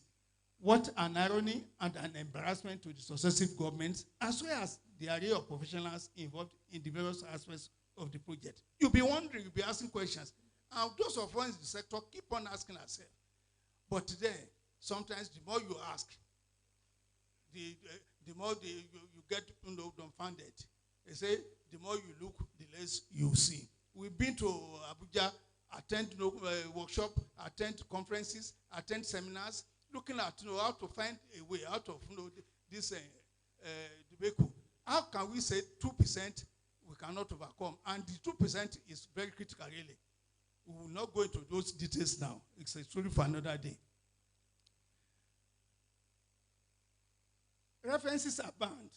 What an irony and an embarrassment to the successive governments, as well as the array of professionals involved in the various aspects of the project. You'll be wondering, you'll be asking questions. And those of us in the sector keep on asking ourselves. But today, sometimes the more you ask, the more you get dumbfounded. They say, the more you look, the less you see. We've been to Abuja, attend workshop, attend conferences, attend seminars, looking at how to find a way out of this debate. How can we say 2% we cannot overcome? And the 2% is very critical, really. We will not go into those details now. It's a story for another day. References abound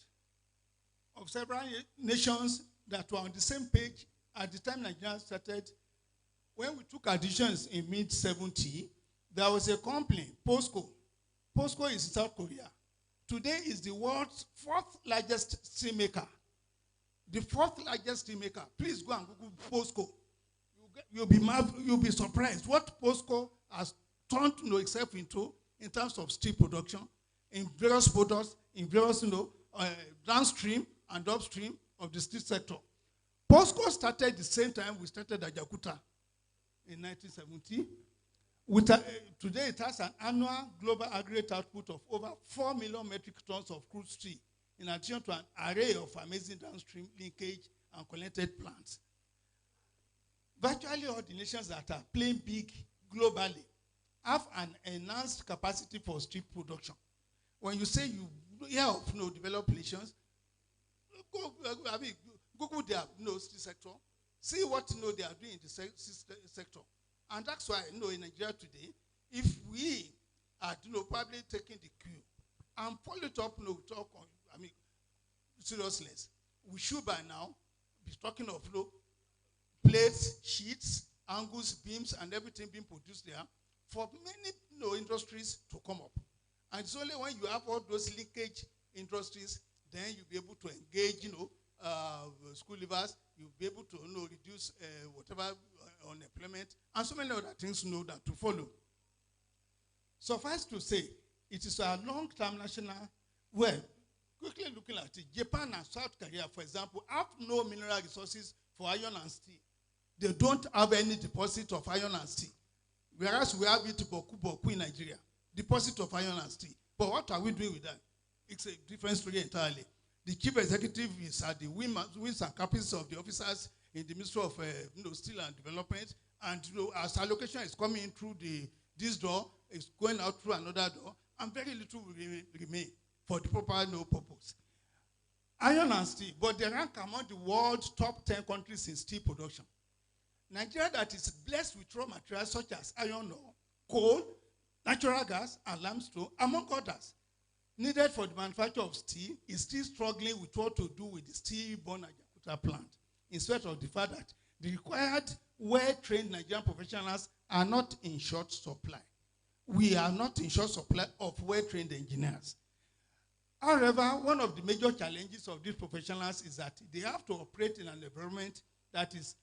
of several nations that were on the same page at the time Nigeria started. When we took additions in mid-70, there was a company, POSCO. POSCO is South Korea. Today is the world's fourth largest steel maker. The fourth largest steel maker. Please go and Google POSCO. You'll be surprised what POSCO has turned itself into in terms of steel production, in various products, in various downstream and upstream of the steel sector. POSCO started the same time we started Ajakuta in 1970. Today it has an annual global aggregate output of over 4 million metric tons of crude steel, in addition to an array of amazing downstream linkage and connected plants. Virtually all the nations that are playing big globally have an enhanced capacity for steel production. When you say you hear of developed nations, Google their steel sector, see what they are doing in the sector. And that's why in Nigeria today, if we are probably taking the cue and follow it up, talk on, seriousness, we should by now be talking of plates, sheets, angles, beams, and everything being produced there for many industries to come up. And it's only when you have all those linkage industries, then you'll be able to engage, school leavers, you'll be able to reduce whatever unemployment, and so many other things that to follow. Suffice to say, it is a long-term national, quickly looking at it, Japan and South Korea, for example, have no mineral resources for iron and steel. They don't have any deposit of iron and steel. Whereas we have it boku in Nigeria, deposit of iron and steel. But what are we doing with that? It's a different story entirely. The chief executive is at the wings and capacities of the officers in the Ministry of Steel and Development, and as allocation is coming in through this door, it's going out through another door, and very little will remain for the proper purpose. Iron and steel, but they rank among the world's top 10 countries in steel production. Nigeria, that is blessed with raw materials such as iron ore, coal, natural gas, and limestone, among others, needed for the manufacture of steel, is still struggling with what to do with the steel-borne Ajakuta plant, in spite of the fact that the required well-trained Nigerian professionals are not in short supply. We are not in short supply of well-trained engineers. However, one of the major challenges of these professionals is that they have to operate in an environment that is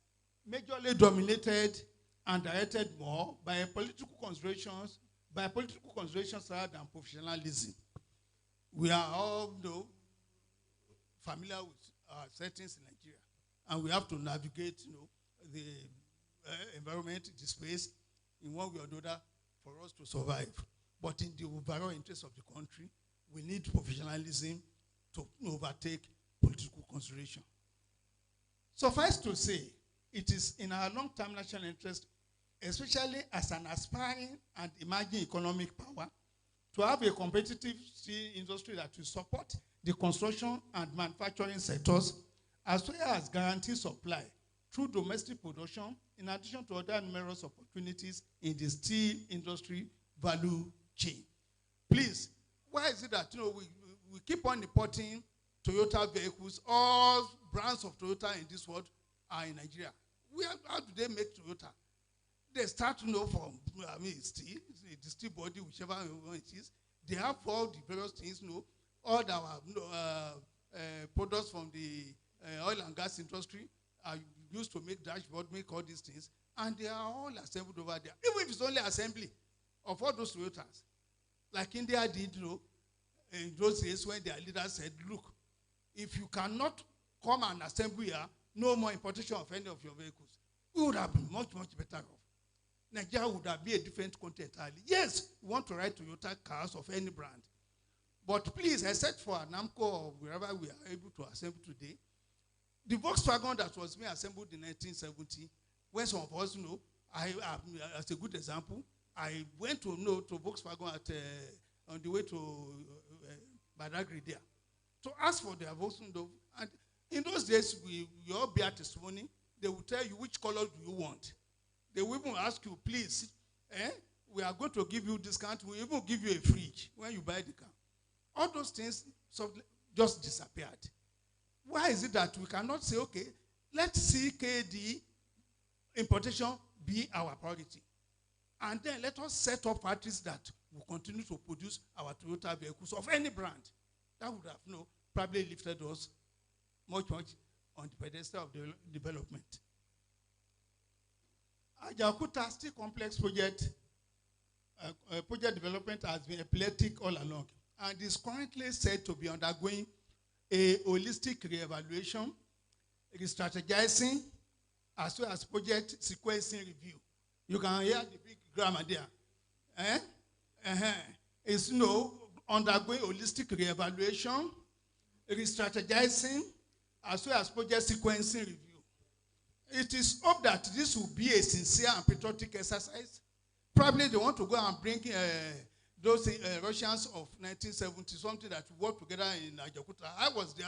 majorly dominated and directed more by political considerations rather than professionalism. We are all familiar with our settings in Nigeria, and we have to navigate the environment, the space, in one way or the other for us to survive. But in the overall interest of the country, we need professionalism to overtake political consideration. Suffice to say, it is in our long-term national interest, especially as an aspiring and emerging economic power, to have a competitive steel industry that will support the construction and manufacturing sectors, as well as guarantee supply through domestic production, in addition to other numerous opportunities in the steel industry value chain. Please, why is it that we keep on importing Toyota vehicles? All brands of Toyota in this world are in Nigeria. How do they make Toyota? They start from steel, the steel body, whichever one it is. They have all the various things, all our products from the oil and gas industry are used to make dashboard, make all these things, and they are all assembled over there. Even if it's only assembly of all those Toyotas, like India did, in those days when their leaders said, look, if you cannot come and assemble here, no more importation of any of your vehicles, we would have been much, much better off. Nigeria would have been a different country entirely. Yes, we want to ride Toyota cars of any brand. But please, except for Namco or wherever we are able to assemble today, the Volkswagen that was being assembled in 1970, when some of us as a good example, I went to Volkswagen on the way to Badagry there to ask for their Volkswagen. And in those days, we all bear testimony. They will tell you which color do you want. They will even ask you, please, we are going to give you discount. We even give you a fridge when you buy the car. All those things just disappeared. Why is it that we cannot say, okay, let's CKD importation be our priority? And then let us set up factories that will continue to produce our Toyota vehicles of any brand. That would have probably lifted us much, much on the pedestal of development. Ajakuta Steel Complex project development has been epileptic all along and is currently said to be undergoing a holistic reevaluation strategizing, as well as project sequencing review. You can hear the big grammar there. It's undergoing holistic reevaluation, re-strategizing, as well as project sequencing review. It is hoped that this will be a sincere and patriotic exercise. Probably they want to go and bring those Russians of 1970, something that we worked together in Ajakuta. I was there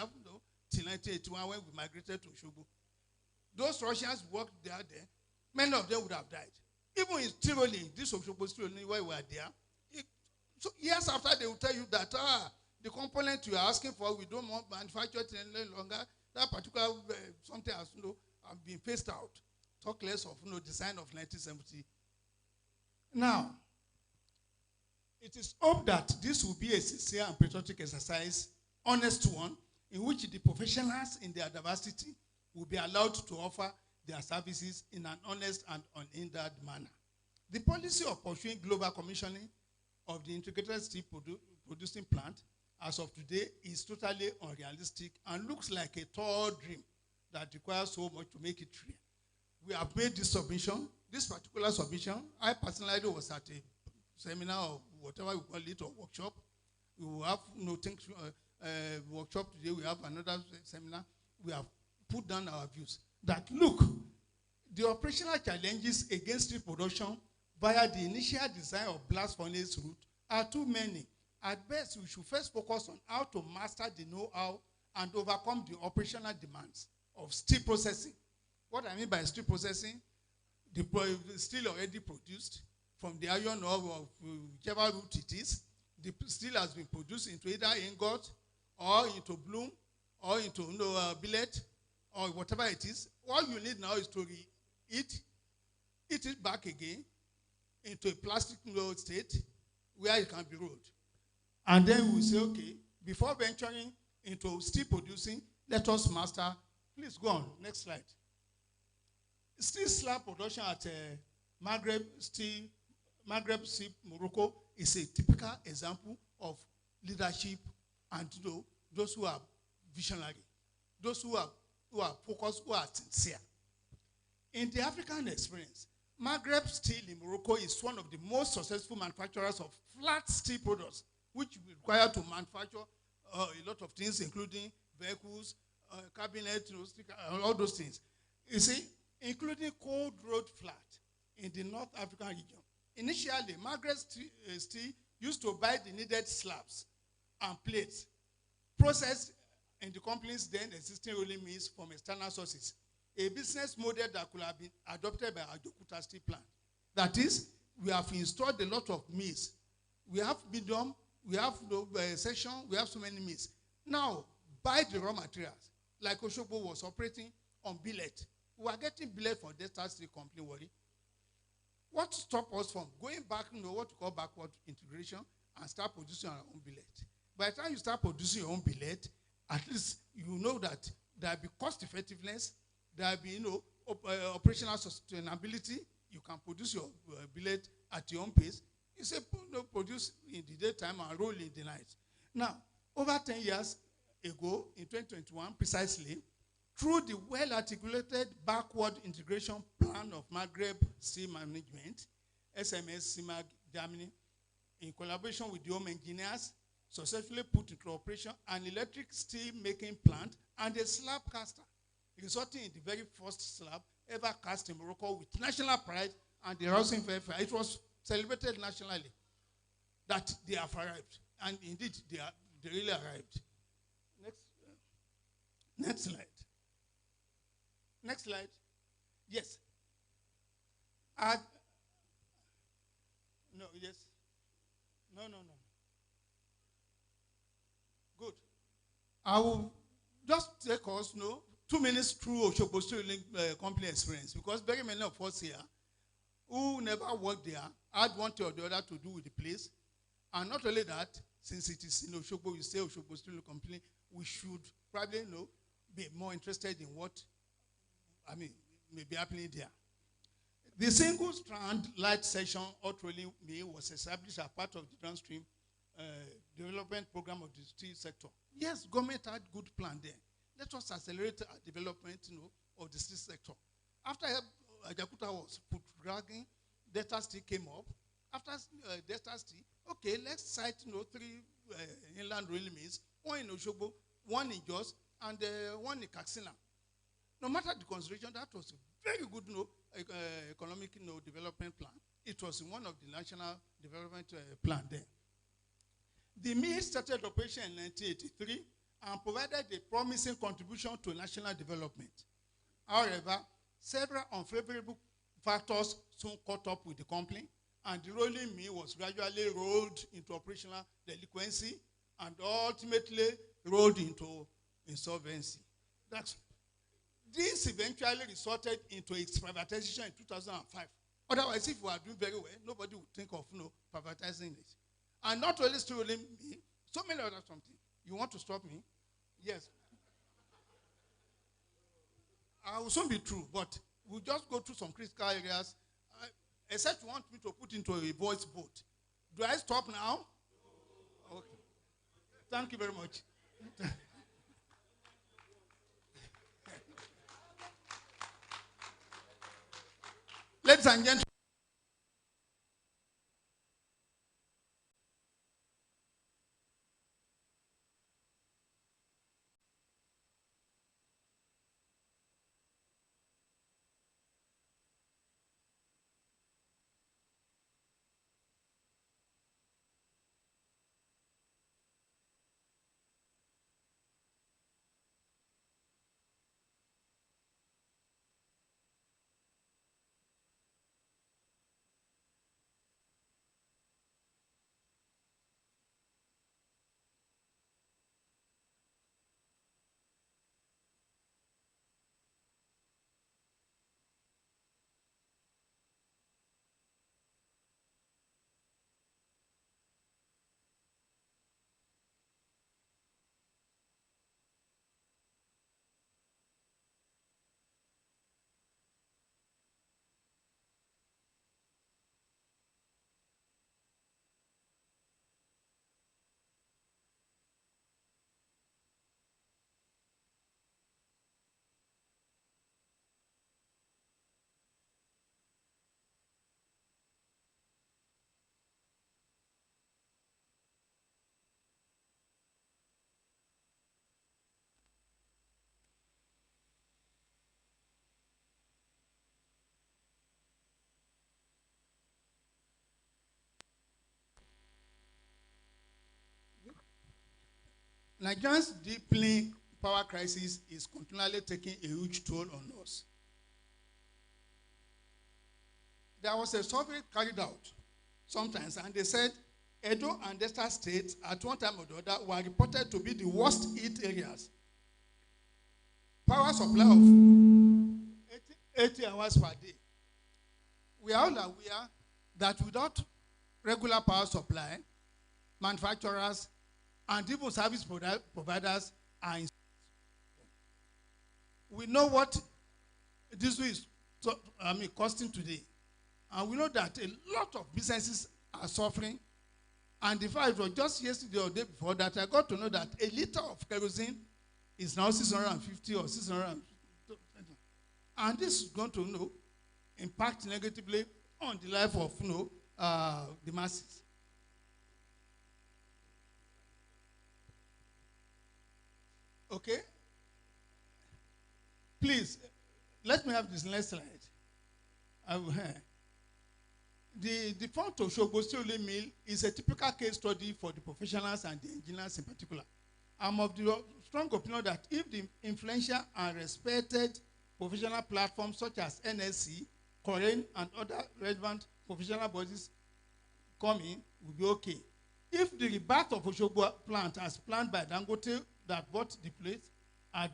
till 1981 when we migrated to Osogbo. Those Russians worked there then. Many of them would have died. Even in Tiroli, this Osogbo Tiroli, where we were there, so years after they will tell you that the component you are asking for, we don't manufacture it any longer. That particular something has been phased out. Talk less of design of 1970. Now, it is hoped that this will be a sincere and patriotic exercise, honest one, in which the professionals in their diversity will be allowed to offer their services in an honest and unhindered manner. The policy of pursuing global commissioning of the integrated steel producing plant as of today is totally unrealistic and looks like a tall dream that requires so much to make it real. We have made this submission, this particular submission. I personally was at a seminar or whatever we call it, or workshop. We will have workshop today. We have another seminar. We have put down our views that look, the operational challenges against steel production via the initial design of blast furnace route are too many. At best, we should first focus on how to master the know-how and overcome the operational demands of steel processing. What I mean by steel processing, the steel already produced from the iron ore of whichever route it is, the steel has been produced into either ingot or into bloom or into billet or whatever it is. All you need now is to eat it back again into a plastic state where it can be rolled. And then we say, okay, before venturing into steel producing, let us master. Please go on, next slide. Steel slab production at Maghreb Steel, Morocco is a typical example of leadership and those who are visionary, those who are focused, who are sincere. In the African experience, Maghreb Steel in Morocco is one of the most successful manufacturers of flat steel products, which require to manufacture a lot of things, including vehicles, cabinet, all those things. You see, including cold road flat in the North African region. Initially, Maghreb Steel used to buy the needed slabs and plates, processed in the company's then existing rolling mills from external sources. A business model that could have been adopted by Ajakuta Steel Plant. That is, we have installed a lot of mills. We have medium, we have section, we have so many mills. Now, buy the raw materials, like Osogbo was operating on billet. We are getting billet for Delta Steel Company, worry. What stopped us from going back, what we call backward integration, and start producing our own billet? By the time you start producing your own billet, at least you know that there will be cost effectiveness, there will be operational sustainability. You can produce your billet at your own pace. You say produce in the daytime and roll in the night. Now, over 10 years ago, in 2021 precisely, through the well-articulated backward integration plan of Maghreb Steel Management, SMS CIMAG Germany, in collaboration with the home engineers, successfully put into operation an electric steel making plant and a slab caster, resulting in the very first slab ever cast in Morocco with national pride and the rousing fanfare. It was celebrated nationally that they have arrived. And indeed, they really arrived. Next slide. Next slide. Yes. No, yes. No. Good. I will just take us 2 minutes through Osogbo Steel Company experience, because very many of us here who never worked there had one thing or the other to do with the place. And not only that, since it is in Osogbo, we say Osogbo Steel Company, we should probably be more interested in what may be happening there. The single strand light section hot rolling mill was established as part of the downstream development program of the steel sector. Yes, government had good plan there. let us accelerate our development, of the steel sector. After Ajakuta was put dragging, Delta Steel came up. After Delta Steel, okay, let's cite, 3 inland rail mills, one in Osogbo, one in Jos, and one in Katsina. No matter the consideration, that was a very good economic development plan. It was in one of the national development plan there. The mill started operation in 1983 and provided a promising contribution to national development. However, several unfavorable factors soon caught up with the company, and the rolling mill was gradually rolled into operational delinquency and ultimately rolled into insolvency. This eventually resulted into its privatization in 2005. Otherwise, if we are doing very well, nobody would think of privatizing it. And not only still rolling mill, so many other something. You want to stop me? Yes. I will soon be through, but we'll just go through some critical areas. Except you want me to put into a voice vote. Do I stop now? Okay. Thank you very much. Ladies and gentlemen, Nigeria's deepening power crisis is continually taking a huge toll on us. There was a survey carried out sometimes, and they said Edo and Delta states at one time or the other were reported to be the worst hit areas. Power supply of 80 hours per day. We are all aware that without regular power supply, manufacturers and even service providers are in. We know what diesel is costing today. And we know that a lot of businesses are suffering. And in fact, it was just yesterday or the day before that I got to know that a liter of kerosene is now 650 or 600. And this is going to impact negatively on the life of the masses. Okay? Please, let me have this next slide. The Fort Osogbo Steel Mill is a typical case study for the professionals and the engineers in particular. I'm of the strong opinion that if the influential and respected professional platforms such as NSC, Korean, and other relevant professional bodies come in, will be okay. If the rebirth of Osogbo plant as planned by Dangote that bought the place had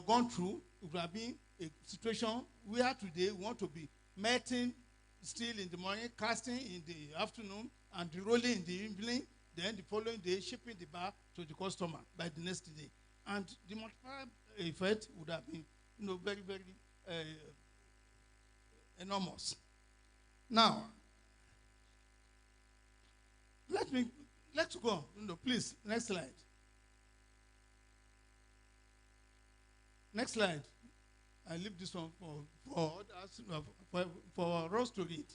gone through, it would have been a situation where today we want to be melting steel in the morning, casting in the afternoon, and rolling in the evening, then the following day shipping the bar to the customer by the next day. And the multiplier effect would have been very, very enormous. Now, let's go on. Please, next slide. Next slide. I leave this one for others, for us to read.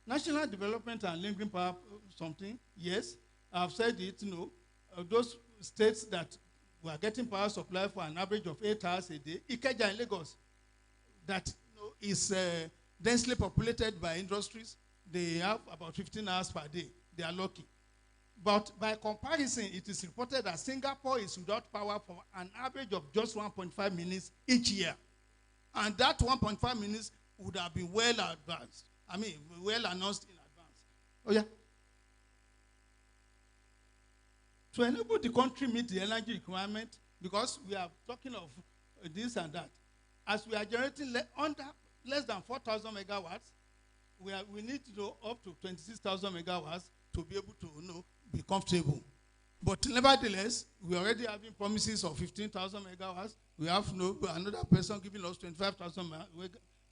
National development and lingering power, something, yes. I've said it, those states that were getting power supply for an average of 8 hours a day, Ikeja in Lagos, that is densely populated by industries, they have about 15 hours per day. They are lucky. But by comparison, it is reported that Singapore is without power for an average of just 1.5 minutes each year. And that 1.5 minutes would have been well advanced. Well announced in advance. Oh, yeah. To enable the country meet the energy requirement, because we are talking of this and that, as we are generating under less than 4,000 megawatts, we need to go up to 26,000 megawatts to be able to be comfortable. But nevertheless, we are already having promises of 15,000 megawatts. We have another person giving us 25,000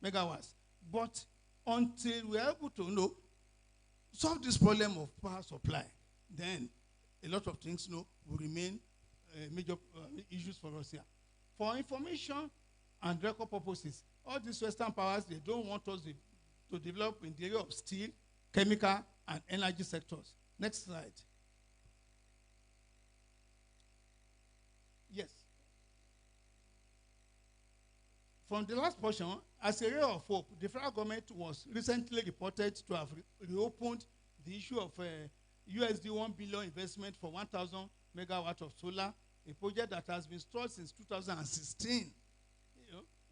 megawatts. But until we are able to solve this problem of power supply, then a lot of things will remain major issues for us here. For information and record purposes, all these Western powers, they don't want us to develop in the area of steel, chemical, and energy sectors. Next slide. Yes. From the last portion, as a ray of hope, the federal government was recently reported to have reopened the issue of USD 1 billion investment for 1,000 megawatts of solar, a project that has been stalled since 2016.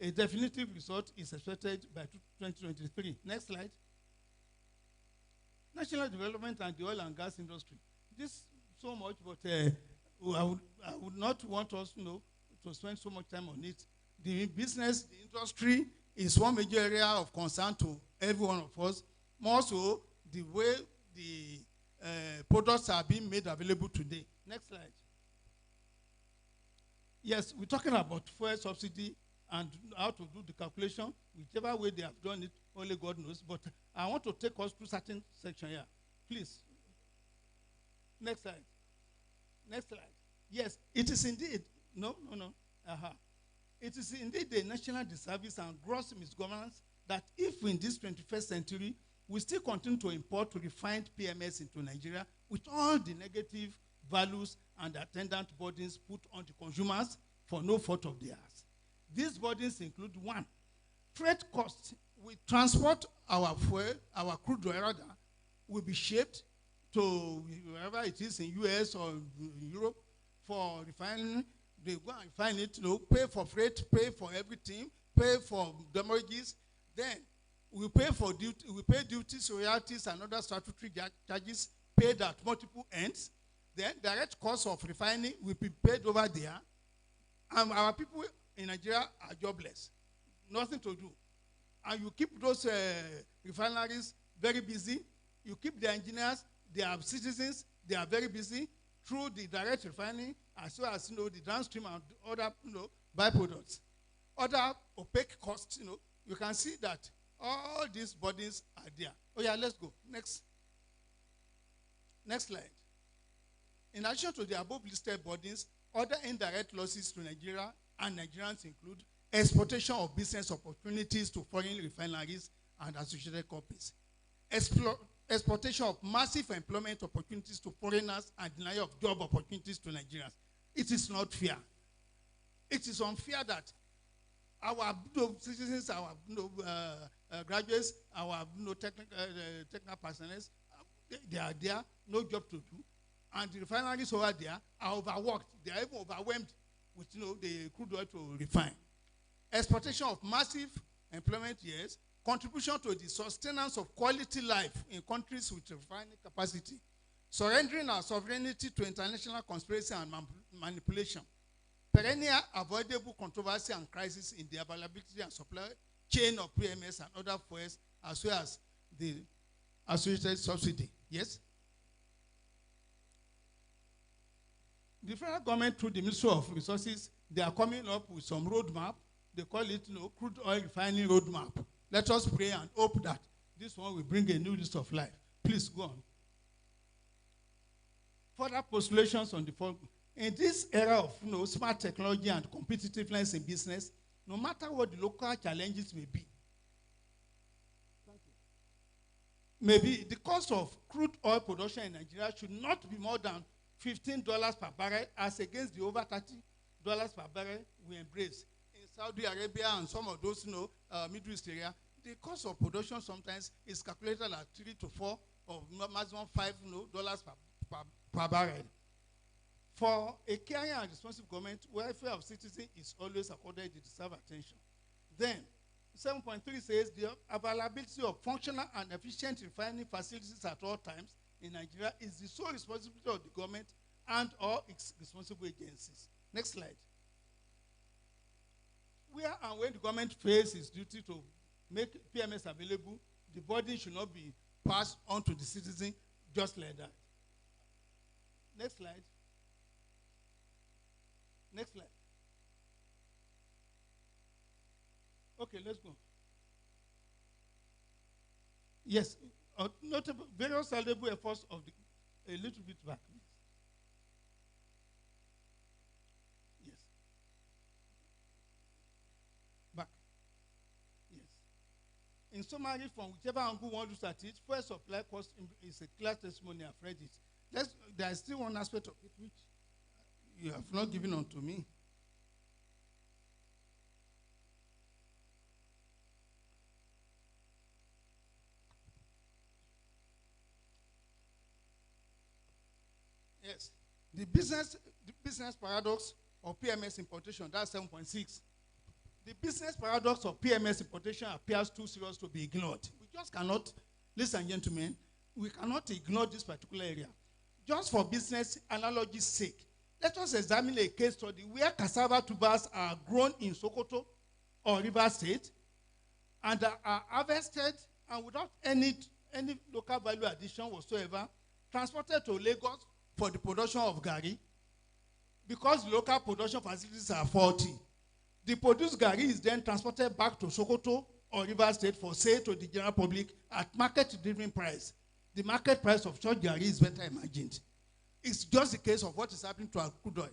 A definitive result is expected by 2023. Next slide. National development and the oil and gas industry. This so much, but I would not want us to spend so much time on it. The business, the industry is one major area of concern to every one of us. More so, the way the products are being made available today. Next slide. Yes, we're talking about fuel subsidy and how to do the calculation. Whichever way they have done it, only God knows. But I want to take us through certain section here. Please. Next slide. Next slide. Yes, it is indeed. No. It is indeed a national disservice and gross misgovernance that if in this 21st century we still continue to import refined PMS into Nigeria with all the negative values and attendant burdens put on the consumers for no fault of theirs. These burdens include: 1, freight costs. We transport our fuel, our crude oil rather, will be shipped to wherever it is in US or in Europe for refining. They go and refine it, pay for freight, pay for everything, pay for damages. Then we pay for duty, we pay duties, royalties, and other statutory charges paid at multiple ends. Then direct costs of refining will be paid over there. And our people in Nigeria are jobless. Nothing to do. And you keep those refineries very busy. You keep the engineers, they are citizens, they are very busy through the direct refining, as well as the downstream and other byproducts. Other opaque costs, you can see that all these burdens are there. Oh yeah, let's go. Next slide. In addition to the above listed burdens, other indirect losses to Nigeria and Nigerians include exportation of business opportunities to foreign refineries and associated companies, exportation of massive employment opportunities to foreigners, and denial of job opportunities to Nigerians. It is not fair. It is unfair that our citizens, our graduates, our technical personnel, they are there, no job to do, and the refineries over there are overworked. They are even overwhelmed with the crude oil to refine. Exportation of massive employment, yes. Contribution to the sustenance of quality life in countries with refining capacity. Surrendering our sovereignty to international conspiracy and manipulation. Perennial avoidable controversy and crisis in the availability and supply chain of PMS and other fuels, as well as the associated subsidy. Yes? The federal government, through the Ministry of Resources, they are coming up with some roadmap. They call it crude oil refining roadmap. Let us pray and hope that this one will bring a new lease of life. Please go on. Further postulations on the following. In this era of smart technology and competitiveness in business, no matter what the local challenges may be. Maybe the cost of crude oil production in Nigeria should not be more than $15 per barrel as against the over $30 per barrel we embrace. In Saudi Arabia and some of those Middle East area, the cost of production sometimes is calculated at 3 to 4 or maximum $5 per barrel. For a caring and responsive government, welfare of citizens is always accorded the deserved attention. Then, 7.3 says the availability of functional and efficient refining facilities at all times in Nigeria is the sole responsibility of the government and all its responsible agencies. Next slide. Where and when the government fails its duty to make PMS available, the burden should not be passed on to the citizen just like that. Next slide. Next slide. Okay, let's go. Yes, notable various valuable efforts of a little bit back. Yes. Back. Yes. In summary, from whichever angle one looks at it, fuel supply cost is a clear testimony. I've read it. There is still one aspect of it which you have not given on to me. Yes, the business paradox of PMS importation, that's 7.6. The business paradox of PMS importation appears too serious to be ignored. We just cannot, ladies and gentlemen, we cannot ignore this particular area. Just for business analogy's sake, let us examine a case study where cassava tubers are grown in Sokoto or Rivers State and are harvested and without any local value addition whatsoever, transported to Lagos for the production of gari, because the local production facilities are faulty. The produced gari is then transported back to Sokoto or Rivers State for sale to the general public at market-driven price. The market price of such gari is better imagined. It's just the case of what is happening to our crude oil.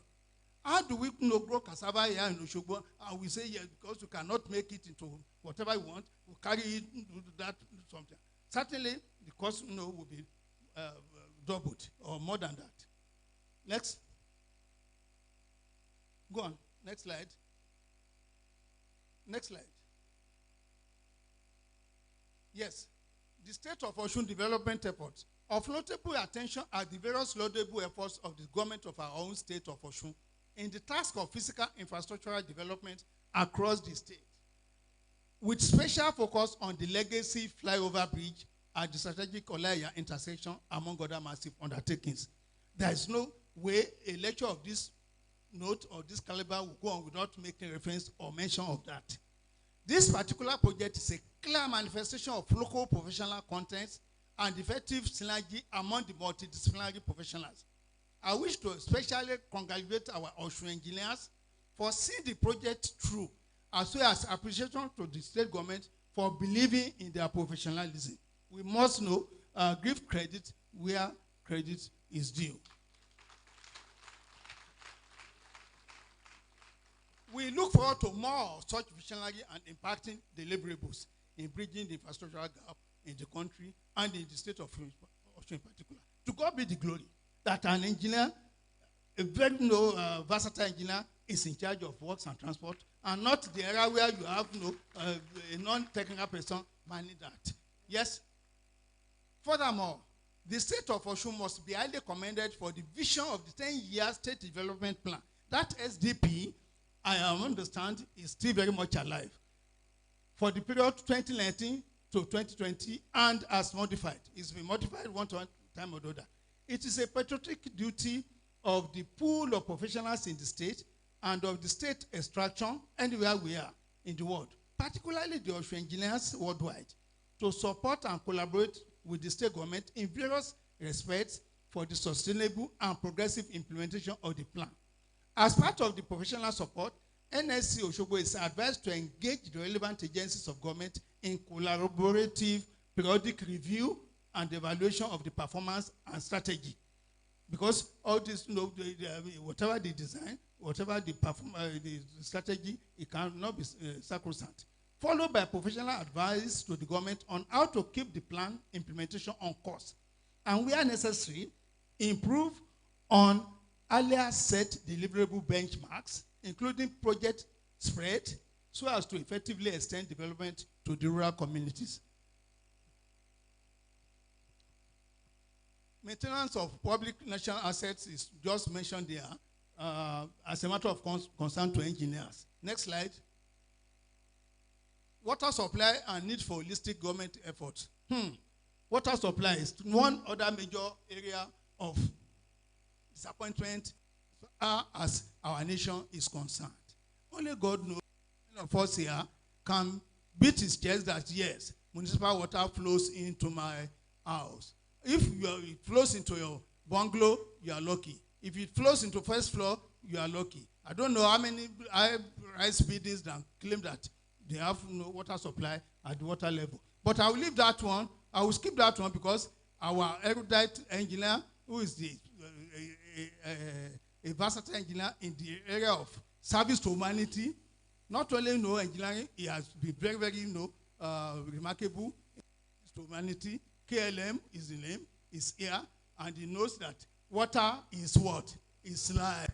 How do we grow cassava here in Osogbo and we say yes because we cannot make it into whatever we want, we carry it into that something. Certainly the cost will be doubled or more than that. Next. Go on. Next slide. Next slide. Yes. The state of Osun development efforts. Of notable attention are the various laudable efforts of the government of our own state of Osun in the task of physical infrastructural development across the state, with special focus on the legacy flyover bridge at the strategic Olaya intersection, among other massive undertakings. There is no way a lecture of this note or this caliber will go on without making reference or mention of that. This particular project is a clear manifestation of local professional contents and effective synergy among the multidisciplinary professionals. I wish to especially congratulate our Osun engineers for seeing the project through, as well as appreciation to the state government for believing in their professionalism. We must give credit where credit is due. We look forward to more of such visionary and impacting deliverables in bridging the infrastructural gap in the country and in the state of Osun in particular. To God be the glory that an engineer, a very versatile engineer, is in charge of works and transport, and not the area where you have a non-technical person managing that. Yes. Furthermore, the state of Osun must be highly commended for the vision of the 10-year state development plan. That SDP, I understand, is still very much alive for the period 2019 to 2020 and as modified. It's been modified one time or the other. It is a patriotic duty of the pool of professionals in the state and of the state extraction anywhere we are in the world, particularly the Osun engineers worldwide, to support and collaborate with the state government in various respects for the sustainable and progressive implementation of the plan. As part of the professional support, Nse Osogbo is advised to engage the relevant agencies of government in collaborative periodic review and evaluation of the performance and strategy. Because all this, whatever the design, whatever the the strategy, it cannot be sacrosanct. Followed by professional advice to the government on how to keep the plan implementation on course. And where necessary, improve on earlier set deliverable benchmarks, including project spread, so as to effectively extend development to the rural communities. Maintenance of public national assets is just mentioned there as a matter of concern to engineers. Next slide. Water supply and need for holistic government efforts. Water supply is one other major area of disappointment as our nation is concerned. Only God knows any of us here can beat his chest that yes, municipal water flows into my house. If it flows into your bungalow, you are lucky. If it flows into first floor, you are lucky. I don't know how many rice buildings that claim that they have no water supply at the water level. But I will leave that one. I will skip that one because our erudite engineer, who is a versatile engineer in the area of service to humanity, not only engineering, he has been very, very remarkable to humanity. KLM is the name, is here, and he knows that water is what? Is life.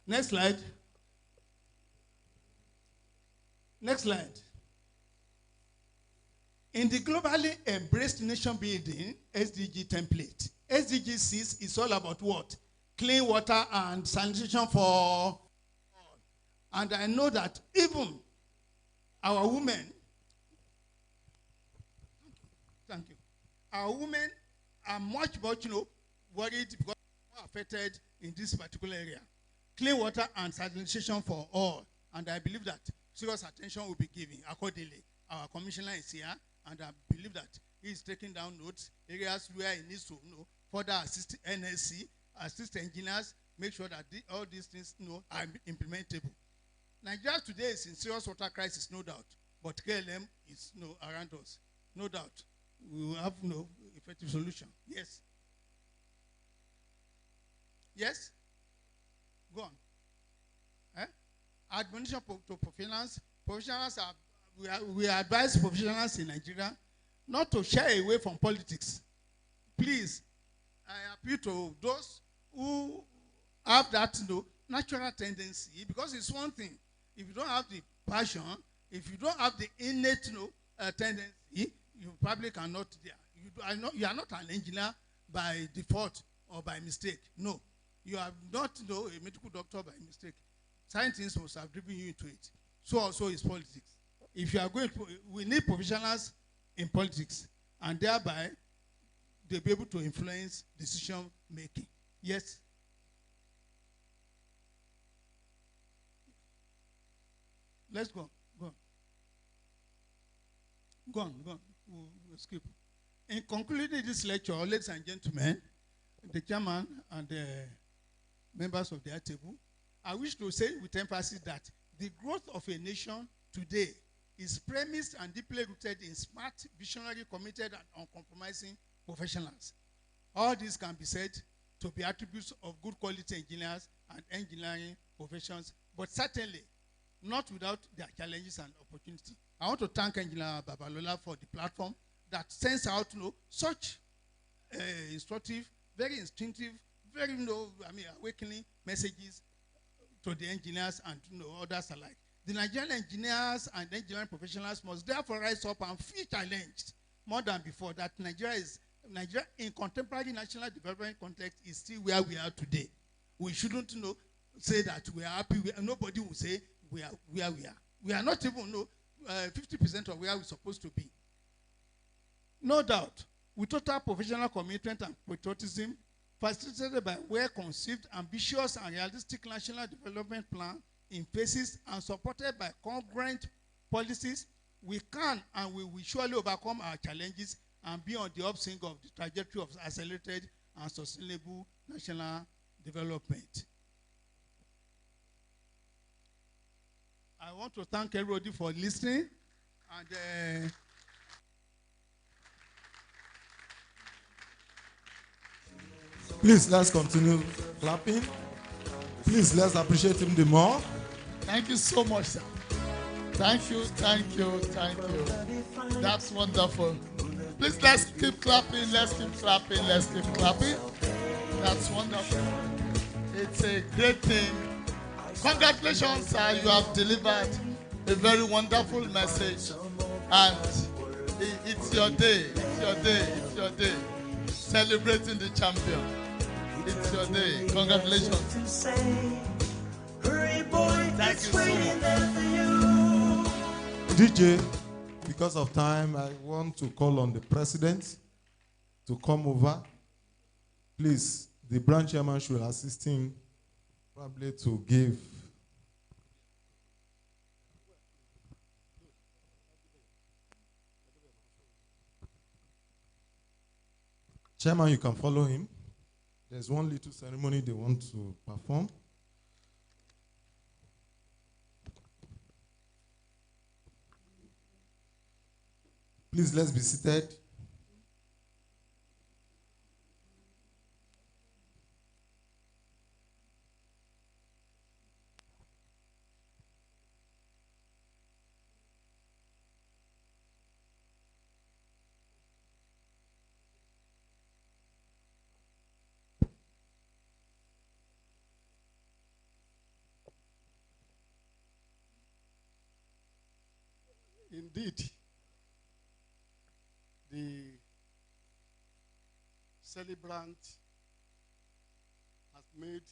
Next slide. Next slide. In the globally embraced nation building SDG template, SDG 6 is all about what? Clean water and sanitation for all. And I know that even our women, thank you, our women are much worried because they are affected in this particular area. Clean water and sanitation for all. And I believe that serious attention will be given accordingly. Our commissioner is here, and I believe that he is taking down notes, areas where he needs to further assist NSC, assist engineers, make sure that all these things are implementable. Nigeria today is in serious water crisis, no doubt, but KLM is around us, no doubt. We will have no effective solution. Yes? Yes? Go on. Admonition to professionals. Professionals we advise professionals in Nigeria not to shy away from politics. Please, I appeal to those who have that natural tendency, because it's one thing. If you don't have the passion, if you don't have the innate tendency, you probably cannot. You are not an engineer by default or by mistake. No, you are not a medical doctor by mistake. Scientists must have driven you into it. So also is politics. If you are going to, we need professionals in politics, and thereby they'll be able to influence decision making. Yes? Let's go. Go on. Go on. Go on. We'll skip. In concluding this lecture, ladies and gentlemen, the chairman and the members of the table, I wish to say with emphasis that the growth of a nation today is premised and deeply rooted in smart, visionary, committed, and uncompromising professionals. All this can be said to be attributes of good quality engineers and engineering professions, but certainly not without their challenges and opportunities. I want to thank Engineer Babalola for the platform that sends out such instructive, very instinctive, very awakening messages to the engineers and others alike. The Nigerian engineers and engineering professionals must therefore rise up and feel challenged more than before that Nigeria in contemporary national development context is still where we are today. We shouldn't say that we are happy. Nobody will say we are where we are. We are not even 50% of where we're supposed to be. No doubt, with total professional commitment and patriotism, facilitated by well-conceived, ambitious, and realistic national development plan in phases and supported by congruent policies, we can and we will surely overcome our challenges and be on the upswing of the trajectory of accelerated and sustainable national development. I want to thank everybody for listening, and Please, let's continue clapping. Please, let's appreciate him the more. Thank you so much, sir. Thank you, thank you, thank you. That's wonderful. Please, let's keep clapping, let's keep clapping, let's keep clapping. That's wonderful. It's a great thing. Congratulations, sir. You have delivered a very wonderful message. And it's your day, it's your day, it's your day. Celebrating the champion. It's your day. Congratulations. Thank you so much. DJ, because of time, I want to call on the president to come over. Please, the branch chairman should assist him probably to give. Chairman, you can follow him. There's one little ceremony they want to perform. Please, let's be seated. Indeed, the celebrant has made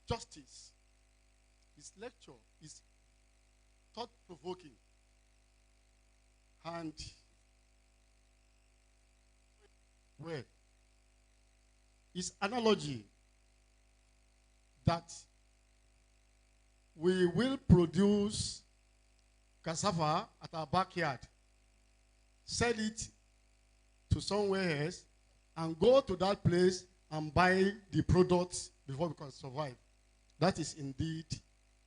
justice. His lecture is thought-provoking, and well, his analogy that we will produce cassava at our backyard, sell it to somewhere else, and go to that place and buy the products before we can survive. That is indeed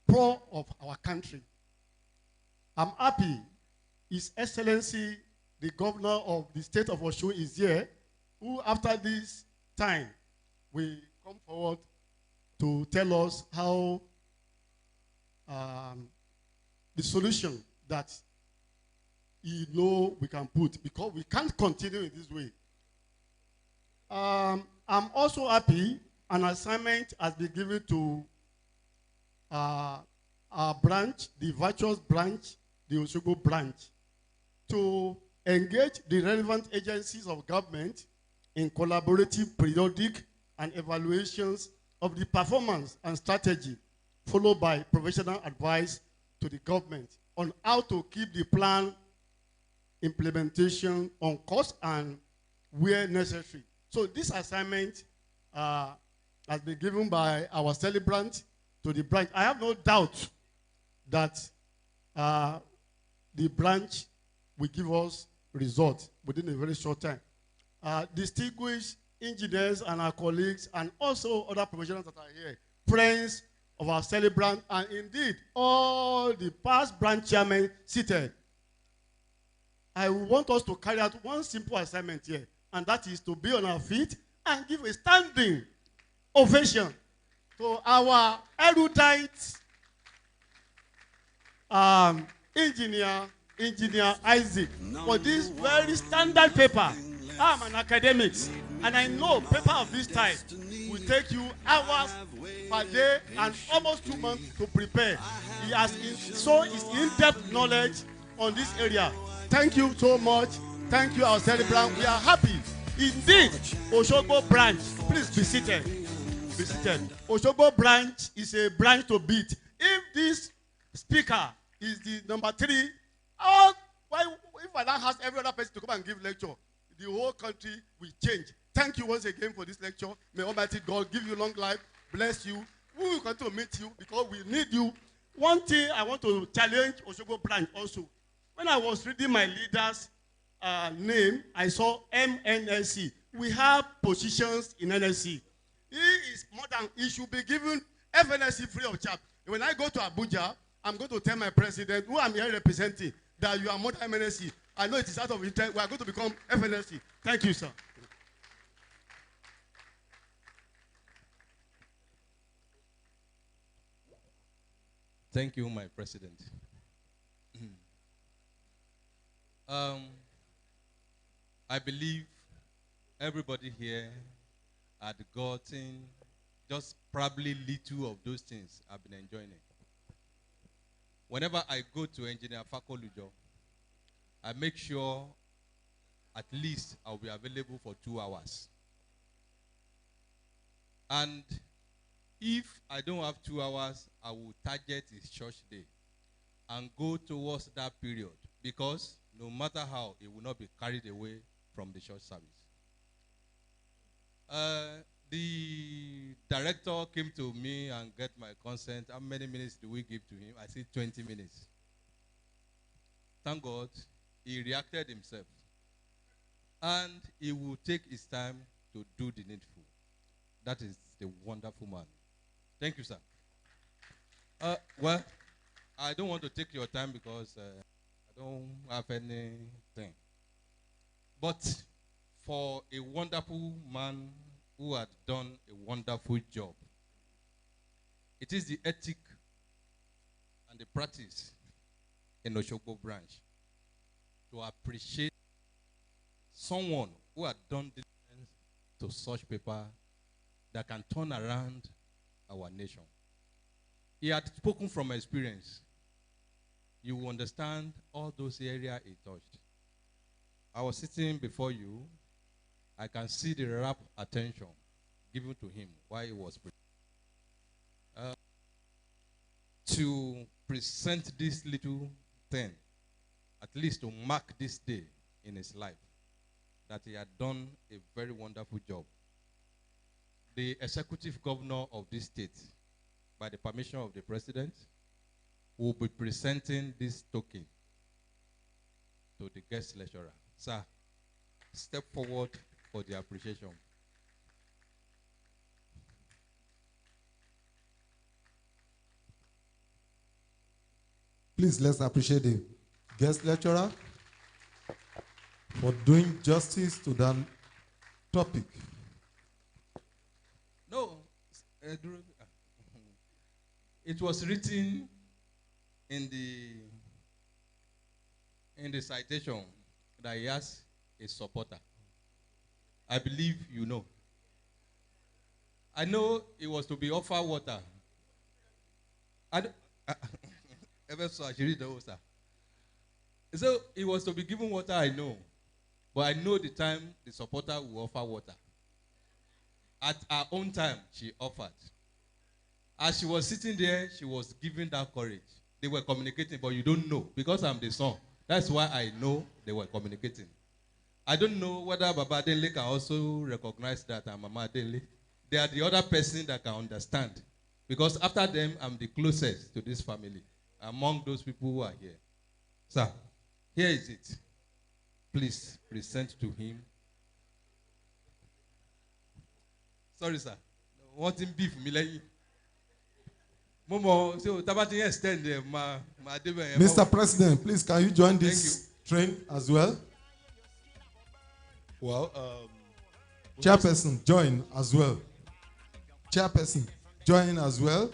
pro of our country. I'm happy His Excellency, the governor of the state of Osun, is here, who after this time will come forward to tell us how the solution that he know we can put, because we can't continue in this way. I'm also happy an assignment has been given to our branch, the Virtuous branch, the Osogbo branch, to engage the relevant agencies of government in collaborative periodic and evaluations of the performance and strategy, followed by professional advice to the government on how to keep the plan implementation on course and where necessary. So this assignment has been given by our celebrant to the branch. I have no doubt that the branch will give us results within a very short time. Distinguished engineers and our colleagues and also other professionals that are here, friends of our celebrant, and indeed all the past branch chairmen seated. I want us to carry out one simple assignment here, and that is to be on our feet and give a standing ovation to our erudite engineer Isaac for this very standard paper. I'm an academic, and I know paper of this type will take you hours per day and almost 2 months to prepare. He has shown his in-depth knowledge on this area. Thank you so much. Thank you, our celebrant. We are happy. Indeed, Osogbo branch, please be seated. Be seated. Osogbo branch is a branch to beat. If this speaker is the number 3, if I now ask every other person to come and give lecture, the whole country will change. Thank you once again for this lecture. May Almighty God give you long life, bless you. We will continue to meet you because we need you. One thing I want to challenge Osogbo branch also. When I was reading my leader's name, I saw MNSC. We have positions in NSC. He is more than, he should be given FNSC free of charge. When I go to Abuja, I'm going to tell my president, who I'm here representing, that you are more than MNSC. I know it is out of interest. We are going to become FNSC. Thank you, sir. Thank you, my president. I believe everybody here had gotten just probably little of those things I've been enjoying it. Whenever I go to Engineer Fakolujo, I make sure at least I'll be available for 2 hours. And if I don't have 2 hours, I will target his church day and go towards that period, because no matter how, it will not be carried away from the church service. The director came to me and get my consent. How many minutes do we give to him? I said 20 minutes. Thank God, he reacted himself. And he will take his time to do the needful. That is the wonderful man. Thank you, sir. Well, I don't want to take your time because I don't have anything. But for a wonderful man who had done a wonderful job, it is the ethic and the practice in Osogbo branch to appreciate someone who had done this to such people that can turn around our nation. He had spoken from experience. You will understand all those areas he touched. I was sitting before you. I can see the rapt attention given to him while he was preaching. To present this little thing, at least to mark this day in his life, that he had done a very wonderful job. The executive governor of this state, by the permission of the president, will be presenting this token to the guest lecturer. Sir, step forward for the appreciation. Please, let's appreciate the guest lecturer for doing justice to that topic. No, it was written in the citation that he has a supporter. I believe you know. I know it was to be offered water. So it was to be given water, I know. But I know the time the supporter will offer water. At her own time, she offered. As she was sitting there, she was giving that courage. They were communicating, but you don't know. Because I'm the son. That's why I know they were communicating. I don't know whether Baba Denle can also recognize that I'm Mama Denle. They are the other person that can understand. Because after them, I'm the closest to this family. Among those people who are here. Sir, here is it. Please present to him. Sorry, sir. What in beef, Milay? Mr. President, please, can you join this train as well? Well, Chairperson, join as well. Chairperson, join as well.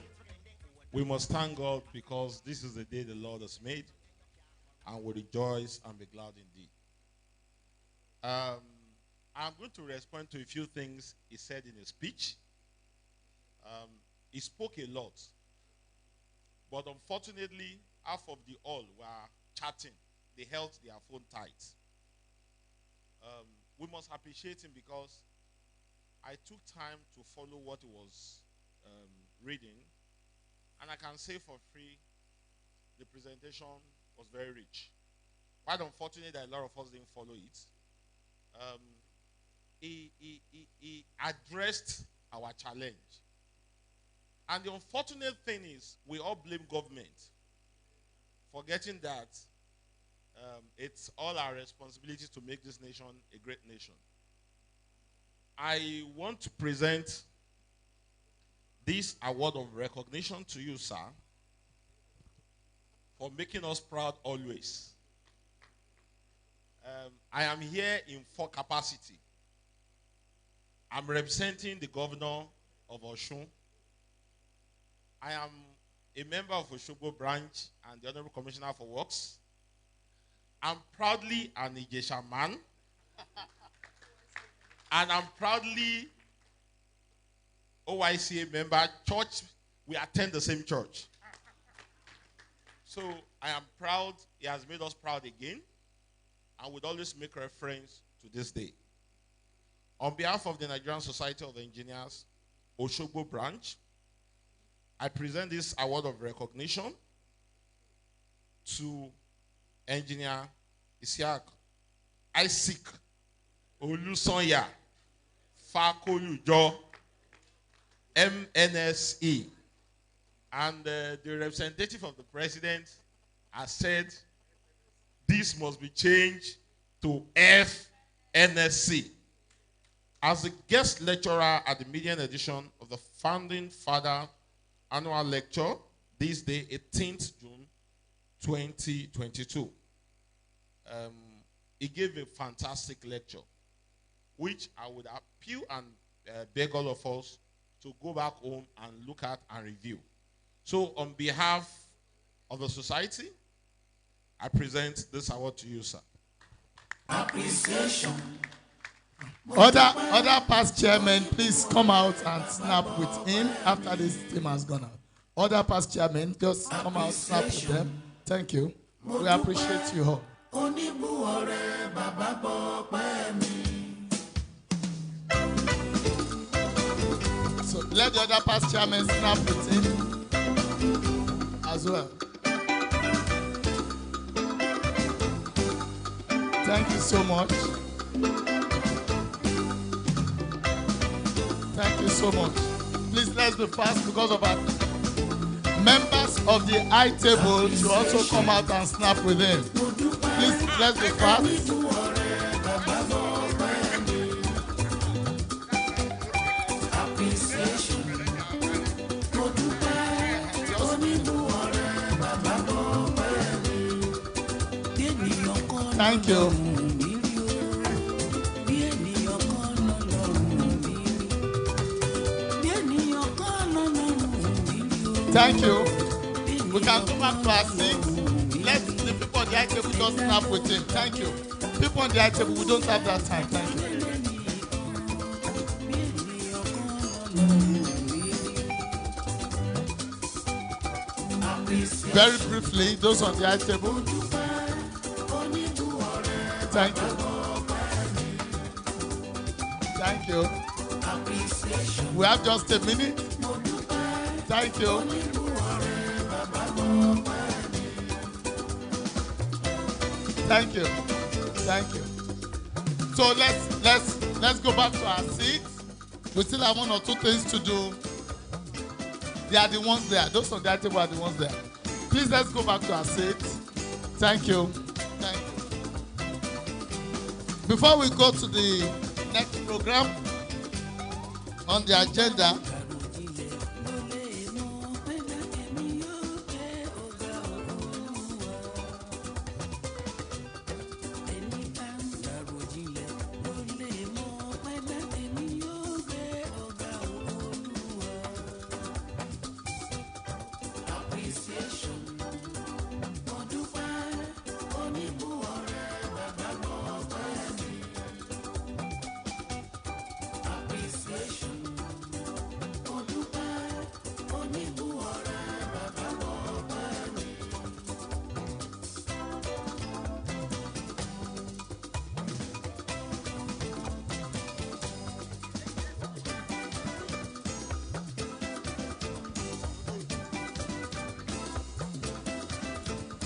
We must thank God because this is the day the Lord has made, and we rejoice and be glad indeed. I'm going to respond to a few things he said in his speech. He spoke a lot, but unfortunately, half of the all were chatting. They held their phone tight. We must appreciate him because I took time to follow what he was reading, and I can say for free, the presentation was very rich. Quite unfortunate that a lot of us didn't follow it. He addressed our challenge. And the unfortunate thing is, we all blame government, forgetting that it's all our responsibility to make this nation a great nation. I want to present this award of recognition to you, sir, for making us proud always. I am here in 4 capacity. I'm representing the governor of Osun. I am a member of Osogbo branch and the Honorable Commissioner for Works. I'm proudly an Ijesha man. And I'm proudly OICA member. Church, we attend the same church. So I am proud. He has made us proud again. And would always make reference to this day. On behalf of the Nigerian Society of Engineers, Osogbo branch, I present this award of recognition to Engineer Isaac Olusanya Fakolujo, MNSE. And the representative of the president has said this must be changed to FNSC. As a guest lecturer at the median edition of the Founding Father Annual Lecture, this day, 18th June 2022. He gave a fantastic lecture, which I would appeal and beg all of us to go back home and look at and review. So on behalf of the society, I present this award to you, sir. Appreciation. Other past chairmen, please come out and snap with him after this team has gone out. Other past chairmen, just come out, snap with them. Thank you. We appreciate you all. So let the other past chairmen snap with him as well. Thank you so much. Thank you so much. Please, let's be fast because of our members of the high table should also come out and snap with him. Please, let's be fast. Thank you. Thank you. We can go back to our seats. Let the people on the high table just snap with him. Thank you. People on the high table, we don't have that time. Thank you. Very briefly, those on the high table. Thank you. Thank you. We have just a minute. Thank you. Thank you. Thank you. So let's go back to our seats. We still have one or two things to do. They are the ones there. Those on that table are the ones there. Please let's go back to our seats. Thank you. Thank you. Before we go to the next program on the agenda,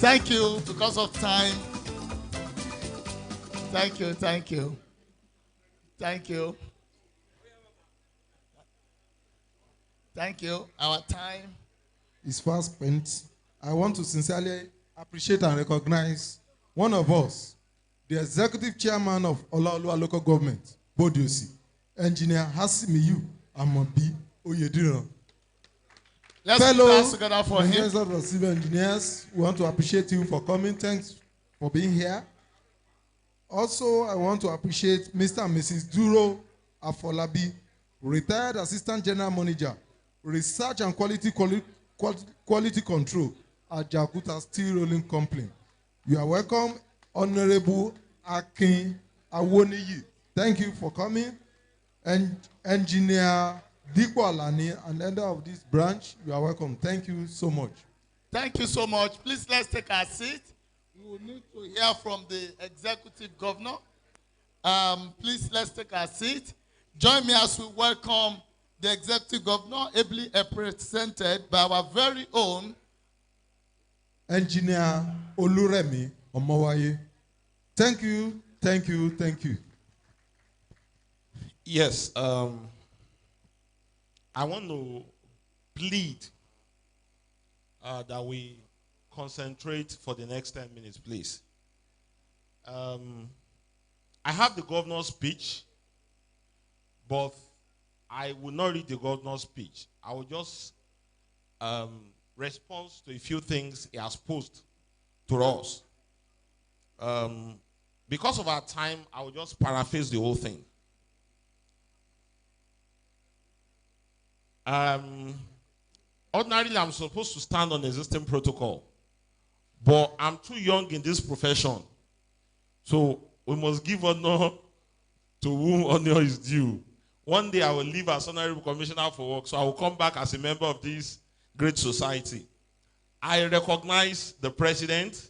thank you because of time. Thank you, thank you. Thank you. Thank you. Our time is fast spent. I want to sincerely appreciate and recognize one of us, the executive chairman of Olaoluwa local government, Bodiosi, Engineer Hasimiyu Amobi Oyediran. Let's put our hands together for him. Professor of Civil Engineers, we want to appreciate you for coming. Thanks for being here. Also, I want to appreciate Mr. and Mrs. Duro Afolabi, retired Assistant General Manager, Research and Quality quality control at Jakuta Steel Rolling Company. You are welcome, Honorable Akin Awoniyi. Thank you for coming. And Engineer Dikwa Alani, and elder of this branch, you are welcome. Thank you so much. Thank you so much. Please let's take our seat. We will need to hear from the executive governor. Please let's take our seat. Join me as we welcome the executive governor, ably represented by our very own Engineer Oluremi Omowaye. Thank you, thank you, thank you. Yes, I want to plead that we concentrate for the next 10 minutes, please. I have the governor's speech, but I will not read the governor's speech. I will just respond to a few things he has posed to us. Because of our time, I will just paraphrase the whole thing. Ordinarily, I'm supposed to stand on existing protocol, but I'm too young in this profession, so we must give honor to whom honor is due. One day I will leave as Honorable Commissioner for Work, so I will come back as a member of this great society. I recognize the President,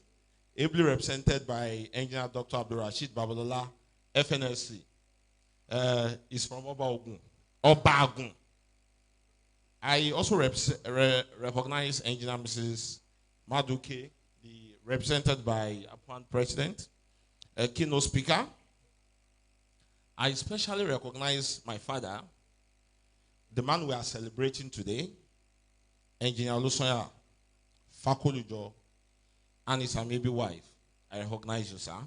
ably represented by Engineer Dr. Abdulrasheed Babalola, FNSC. He's from Obagun. I also recognize Engineer Mrs. Maduke, represented by Appointed President, keynote speaker. I especially recognize my father, the man we are celebrating today, Engineer Lusoya Fakolujo, and his amiable wife. I recognize you, sir,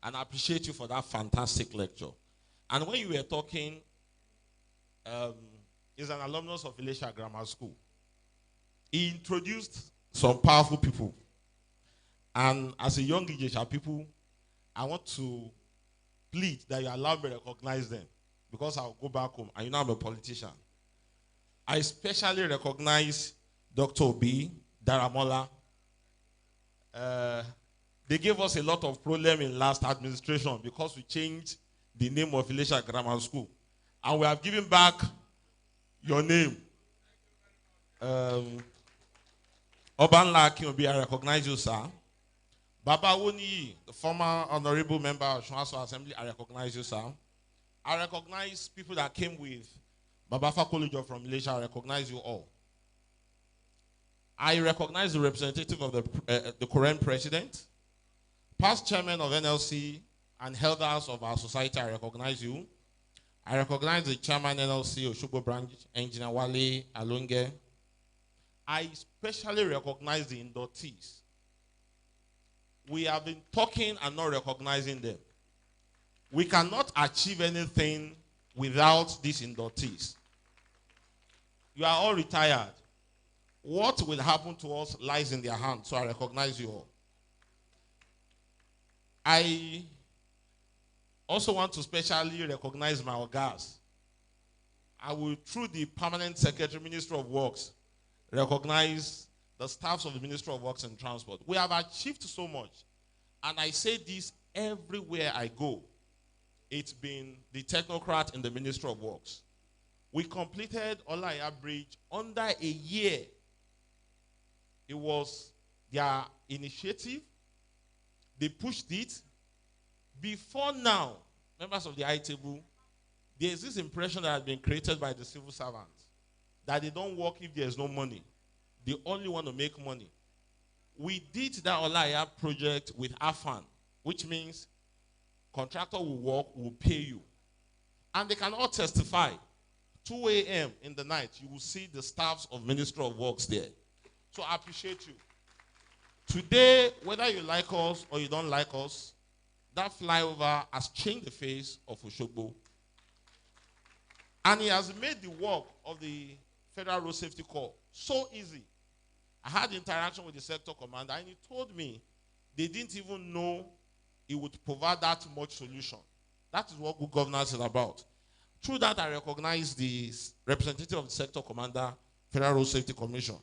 and I appreciate you for that fantastic lecture. And when you were talking, he's an alumnus of Elisam Grammar School. He introduced some powerful people. And as a young Ijesha people, I want to plead that you allow me to recognize them, because I'll go back home and you know I'm a politician. I especially recognize Dr. Obi, Daramola. They gave us a lot of problem in last administration because we changed the name of Elisam Grammar School. And we have given back your name. Obanla Kinobi, I recognize you, sir. Baba Woni, the former honorable member of Shwaso Assembly, I recognize you, sir. I recognize people that came with Baba Fakolujo from Malaysia. I recognize you all. I recognize the representative of the current president, past chairman of NLC, and elders of our society. I recognize you. I recognize the chairman NLC Osogbo branch, Engineer Wale Alunge. I especially recognize the inductees. We have been talking and not recognizing them. We cannot achieve anything without these inductees. You are all retired. What will happen to us lies in their hands, so I recognize you all. I also want to specially recognize my ogas. I will, through the Permanent Secretary, Ministry of Works, recognize the staffs of the Ministry of Works and Transport. We have achieved so much. And I say this everywhere I go. It's been the technocrat in the Ministry of Works. We completed Olaya Bridge under a year. It was their initiative. They pushed it. Before now, members of the high table, there is this impression that has been created by the civil servants that they don't work if there is no money. They only want to make money. We did that Olaya project with AFAN, which means contractor will work, will pay you. And they can all testify. 2 a.m. in the night, you will see the staffs of Ministry of Works there. So I appreciate you. Today, whether you like us or you don't like us, that flyover has changed the face of Osogbo. And it has made the work of the Federal Road Safety Corps so easy. I had interaction with the sector commander, and he told me they didn't even know he would provide that much solution. That is what good governance is about. Through that, I recognize the representative of the sector commander, Federal Road Safety Commission.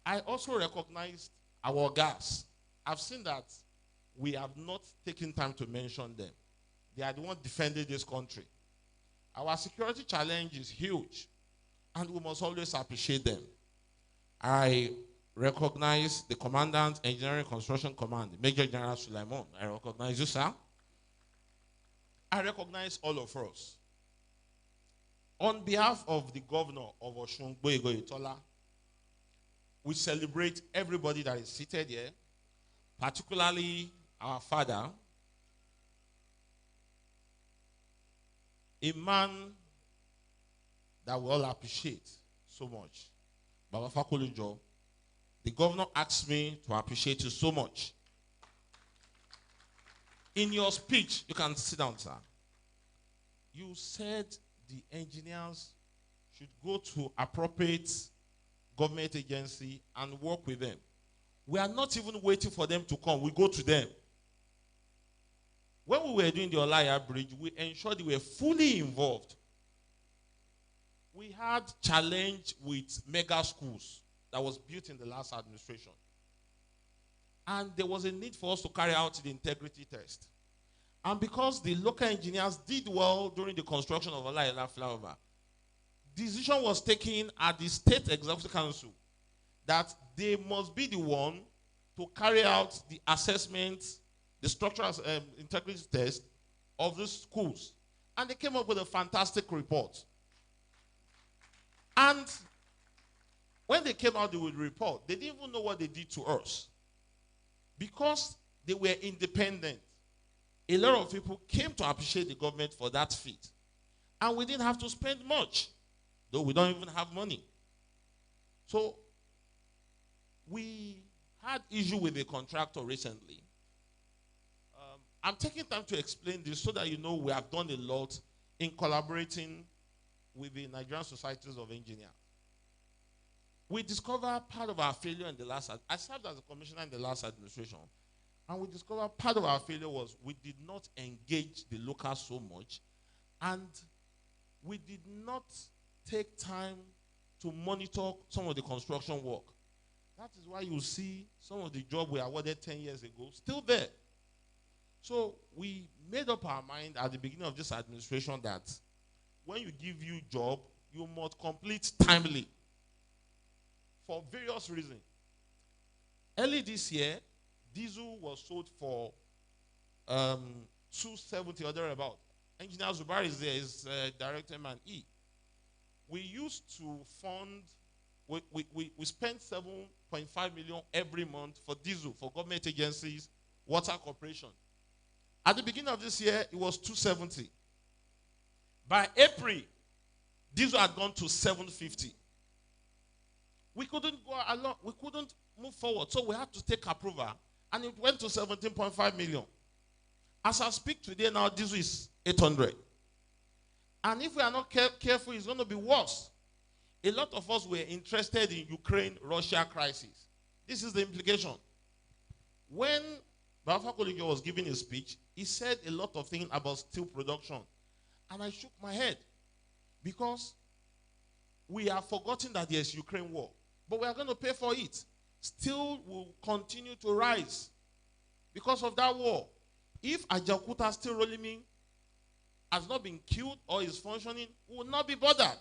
I also recognized our gas. I've seen that we have not taken time to mention them. They are the ones defending this country. Our security challenge is huge, and we must always appreciate them. I recognize the Commandant, Engineering Construction Command, Major General Sulaiman. I recognize you, sir. I recognize all of us. On behalf of the governor of Osun, Gboyega, we celebrate everybody that is seated here, particularly our father, a man that we all appreciate so much. Baba Fakolujo, the governor asked me to appreciate you so much. In your speech, you can sit down, sir. You said the engineers should go to appropriate government agency and work with them. We are not even waiting for them to come. We go to them. When we were doing the Olaya Bridge, we ensured we were fully involved. We had challenge with mega schools that was built in the last administration. And there was a need for us to carry out the integrity test. And because the local engineers did well during the construction of Olaya Flyover, decision was taken at the State Executive Council that they must be the one to carry out the assessment, the structural integrity test of the schools. And they came up with a fantastic report. And when they came out with the report, they didn't even know what they did to us. Because they were independent, a lot of people came to appreciate the government for that feat. And we didn't have to spend much, though we don't even have money. So we had issue with a contractor recently. I'm taking time to explain this so that you know we have done a lot in collaborating with the Nigerian Societies of Engineers. We discovered part of our failure in the last, I served as a commissioner in the last administration, and we discovered part of our failure was we did not engage the locals so much, and we did not take time to monitor some of the construction work. That is why you see some of the jobs we awarded 10 years ago still there. So we made up our mind at the beginning of this administration that when you give you job, you must complete timely for various reasons. Early this year, diesel was sold for 270 or thereabout. Engineer Zubar is there, is Director Man E. We used to fund, we spent 7.5 million every month for diesel, for government agencies, water corporation. At the beginning of this year, it was 270. By April, diesel had gone to 750. We couldn't go along, we couldn't move forward, so we had to take approval, and it went to 17.5 million. As I speak today now, diesel is 800. And if we are not careful, it's going to be worse. A lot of us were interested in Ukraine-Russia crisis. This is the implication. When Baba Fakolujo was giving his speech, he said a lot of things about steel production. And I shook my head because we have forgotten that there's Ukraine war. But we are going to pay for it. Steel will continue to rise because of that war. If Ajaokuta steel rolling mill has not been killed or is functioning, we will not be bothered.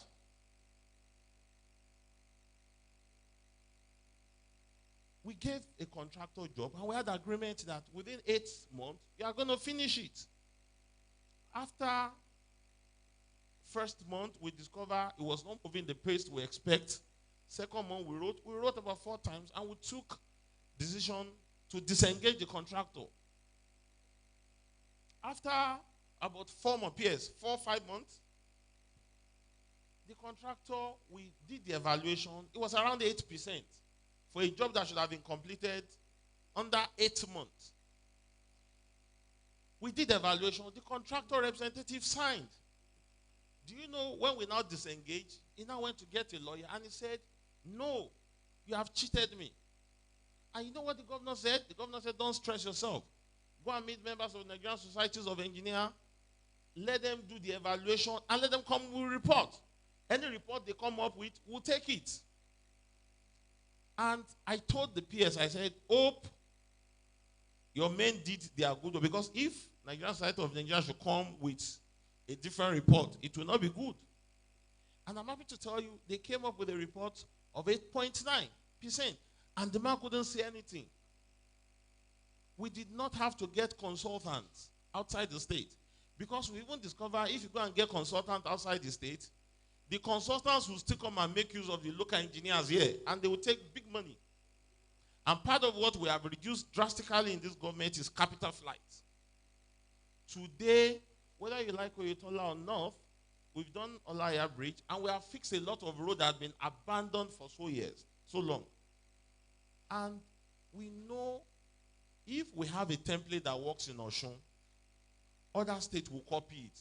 We gave a contractor job and we had agreement that within 8 months, you are going to finish it. After first month, we discovered it was not moving the pace we expect. Second month, we wrote about 4 times, and we took decision to disengage the contractor. After about 4 more years, 4 or 5 months, the contractor, we did the evaluation. It was around 8% for a job that should have been completed under 8 months. We did the evaluation. The contractor representative signed. Do you know when we now disengaged, he now went to get a lawyer and he said, no, you have cheated me. And you know what the governor said? The governor said, don't stress yourself. Go and meet members of the Nigerian Societies of Engineers. Let them do the evaluation and let them come, we'll report. Any report they come up with, we'll take it. And I told the PS, I said, hope your men did their good, because if Nigerian Society of Nigeria should come with a different report, it will not be good. And I'm happy to tell you, they came up with a report of 8.9%, and the man couldn't say anything. We did not have to get consultants outside the state, because we even discover if you go and get consultants outside the state, the consultants will still come and make use of the local engineers here, and they will take big money. And part of what we have reduced drastically in this government is capital flights. Today, whether you like Oyetola or not, we've done Olaya Bridge, and we have fixed a lot of road that have been abandoned for so long. And we know if we have a template that works in Osun, other states will copy it.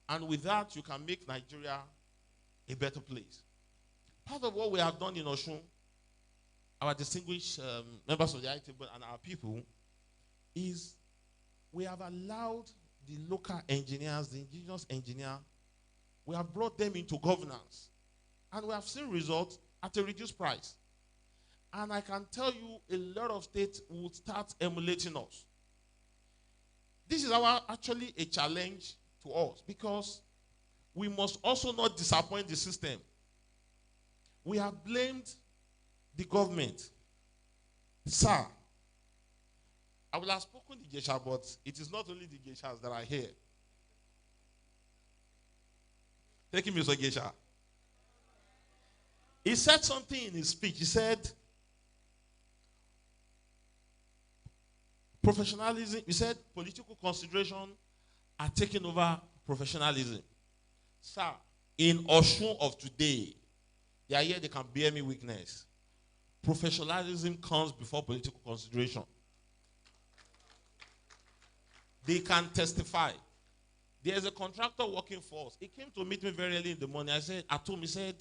And with that, you can make Nigeria a better place. Part of what we have done in Osun, our distinguished members of the IT and our people, is we have allowed the local engineers, the indigenous engineer, we have brought them into governance. And we have seen results at a reduced price. And I can tell you a lot of states will start emulating us. This is actually a challenge to us, because we must also not disappoint the system. We have blamed the government. Sir, I will have spoken the Gesha, but it is not only the Geshas that are here. Thank you, Mr. Gesha. He said something in his speech. He said, professionalism, he said political consideration are taking over professionalism. Sir, in Osun of today, they are here, they can bear me witness. Professionalism comes before political consideration. They can testify. There's a contractor working for us. He came to meet me very early in the morning. I told him, he said,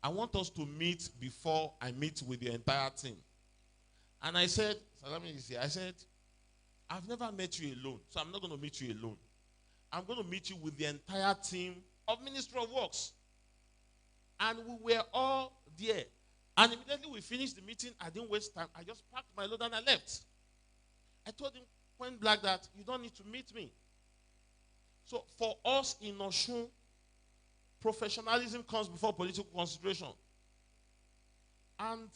I want us to meet before I meet with the entire team. And I said, I said, I've never met you alone, so I'm not going to meet you alone. I'm going to meet you with the entire team of Ministry of Works. And we were all there. And immediately we finished the meeting, I didn't waste time. I just packed my load and I left. I told him point blank that you don't need to meet me. So for us in Osun, professionalism comes before political consideration. And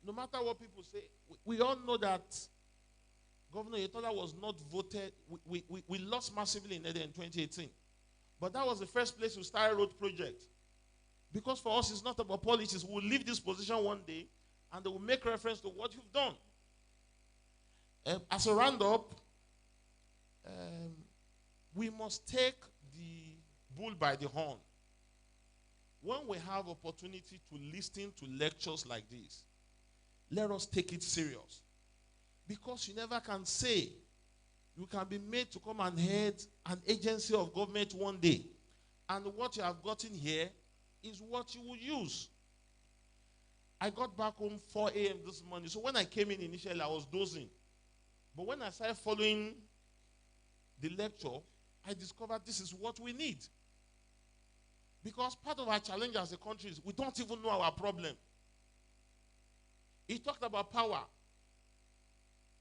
no matter what people say, we all know that Governor Oyetola was not voted. We lost massively in Ede in 2018. But that was the first place we started road project. Because for us, it's not about politics. We'll leave this position one day, and they will make reference to what you've done. As a roundup, we must take the bull by the horn. When we have opportunity to listen to lectures like this, let us take it serious. Because you never can say you can be made to come and head an agency of government one day, and what you have gotten here is what you will use. I got back home 4 a.m. this morning. So when I came in initially, I was dozing. But when I started following the lecture, I discovered this is what we need. Because part of our challenge as a country is we don't even know our problem. He talked about power.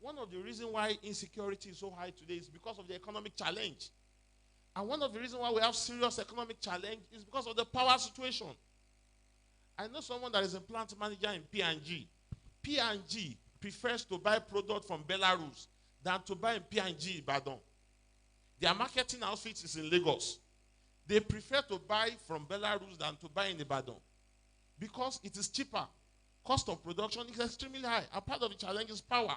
One of the reasons why insecurity is so high today is because of the economic challenge. And one of the reasons why we have serious economic challenge is because of the power situation. I know someone that is a plant manager in P&G. P&G prefers to buy product from Belarus than to buy in P&G Ibadan. Their marketing outfit is in Lagos. They prefer to buy from Belarus than to buy in Ibadan because it is cheaper. Cost of production is extremely high. And part of the challenge is power.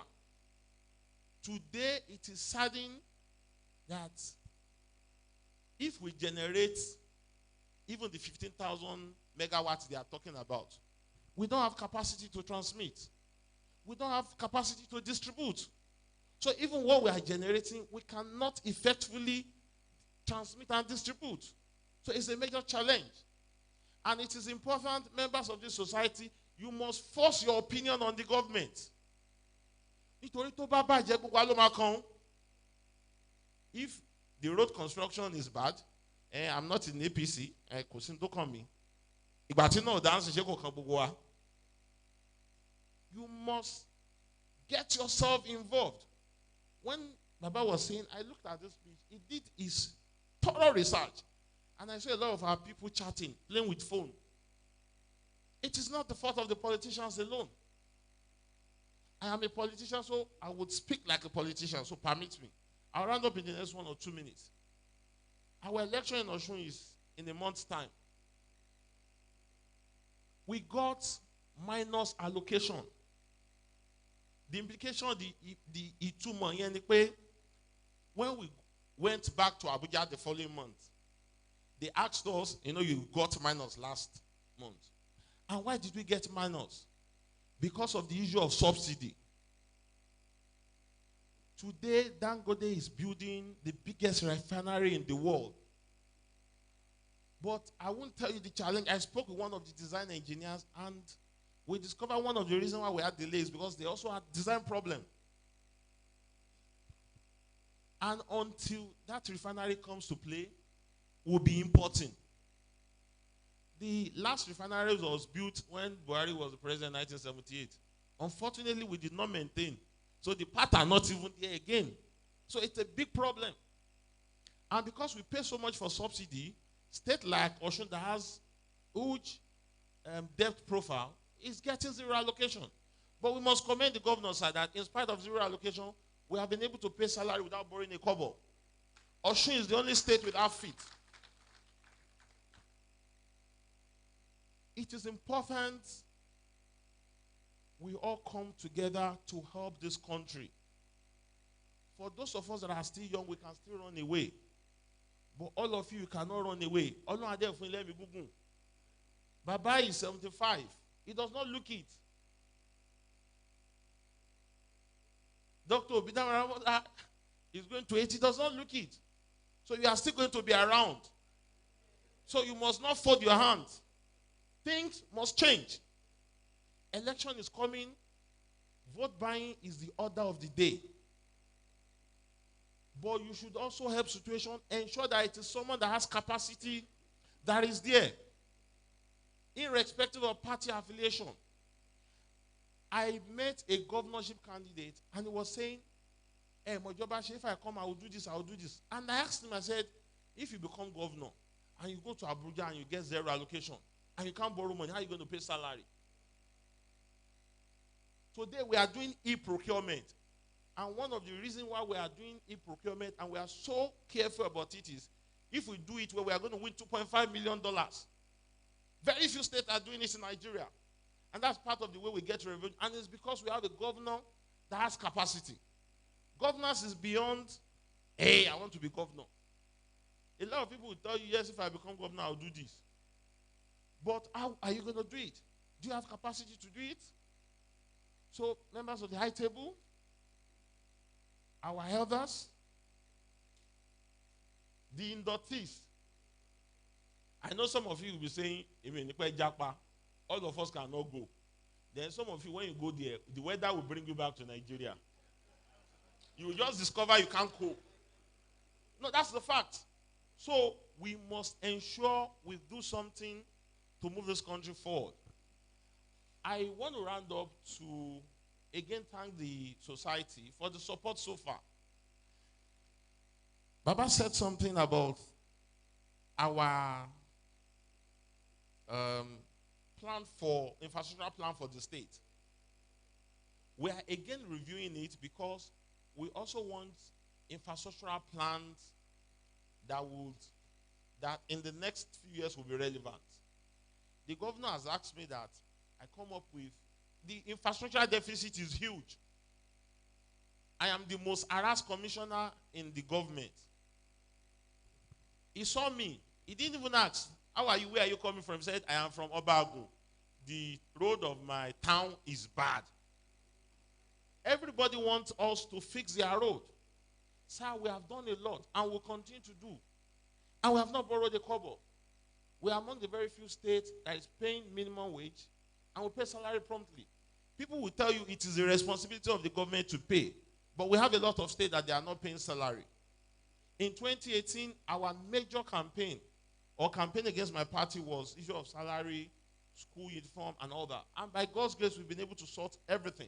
Today, it is saddening that if we generate even the 15,000 megawatts they are talking about, we don't have capacity to transmit. We don't have capacity to distribute. So even what we are generating, we cannot effectively transmit and distribute. So it's a major challenge. And it is important, members of this society, you must force your opinion on the government. If the road construction is bad, I'm not in APC, kò sí tó kàn mí. Ìgbà tí náà dáhùn ṣe kò kàn gbogbo wa. You must get yourself involved. When Baba was saying, I looked at this speech, he did his thorough research. And I saw a lot of our people chatting, playing with phone. It is not the fault of the politicians alone. I am a politician, so I would speak like a politician, so permit me. I'll round up in the next 1 or 2 minutes. Our election in Osun is in a month's time. We got minus allocation. The implication of the Ituma Yenikwe, when we went back to Abuja the following month, they asked us, you got minus last month. And why did we get minus? Because of the issue of subsidy. Today, Dangote is building the biggest refinery in the world. But I won't tell you the challenge. I spoke with one of the design engineers, and we discovered one of the reasons why we had delays because they also had design problem. And until that refinery comes to play, we'll be importing. The last refinery was built when Buhari was the president in 1978. Unfortunately, we did not maintain. So the parts are not even there again. So it's a big problem. And because we pay so much for subsidy, state like Osun that has huge debt profile is getting zero allocation. But we must commend the governor side that in spite of zero allocation, we have been able to pay salary without borrowing a kobo. Osun is the only state without feet. It is important we all come together to help this country. For those of us that are still young, we can still run away. But all of you cannot run away. Baba is 75. He does not look it. Dr. Obidam is going to 80. He does not look it. So you are still going to be around. So you must not fold your hands. Things must change. Election is coming. Vote buying is the order of the day. But you should also help situation, ensure that it is someone that has capacity that is there. Irrespective of party affiliation. I met a governorship candidate and he was saying, hey, Mojobashi, if I come, I will do this, I will do this. And I asked him, I said, if you become governor and you go to Abuja and you get zero allocation and you can't borrow money, how are you going to pay salary? Today we are doing e-procurement. And one of the reasons why we are doing e-procurement and we are so careful about it is, if we do it well, we are going to win $2.5 million. Very few states are doing this in Nigeria. And that's part of the way we get revenue. And it's because we have a governor that has capacity. Governance is beyond, hey, I want to be governor. A lot of people will tell you, yes, if I become governor, I'll do this. But how are you going to do it? Do you have capacity to do it? So, members of the high table, our elders, the inductees. I know some of you will be saying, all of us cannot go. Then some of you, when you go there, the weather will bring you back to Nigeria. You will just discover you can't cope. No, that's the fact. So we must ensure we do something to move this country forward. I want to round up to again thank the society for the support so far. Baba said something about our infrastructure plan for the state. We are again reviewing it because we also want infrastructural plans that in the next few years will be relevant. The governor has asked me that I come up with the infrastructure deficit is huge. I am the most harassed commissioner in the government. He saw me. He didn't even ask, how are you? Where are you coming from? He said, I am from Obago. The road of my town is bad. Everybody wants us to fix their road. Sir, we have done a lot and we'll continue to do. And we have not borrowed a kobo. We are among the very few states that is paying minimum wage and we pay salary promptly. People will tell you it is the responsibility of the government to pay. But we have a lot of states that they are not paying salary. In 2018, our major campaign or campaign against my party was issue of salary school uniform and all that. And by God's grace, we've been able to sort everything.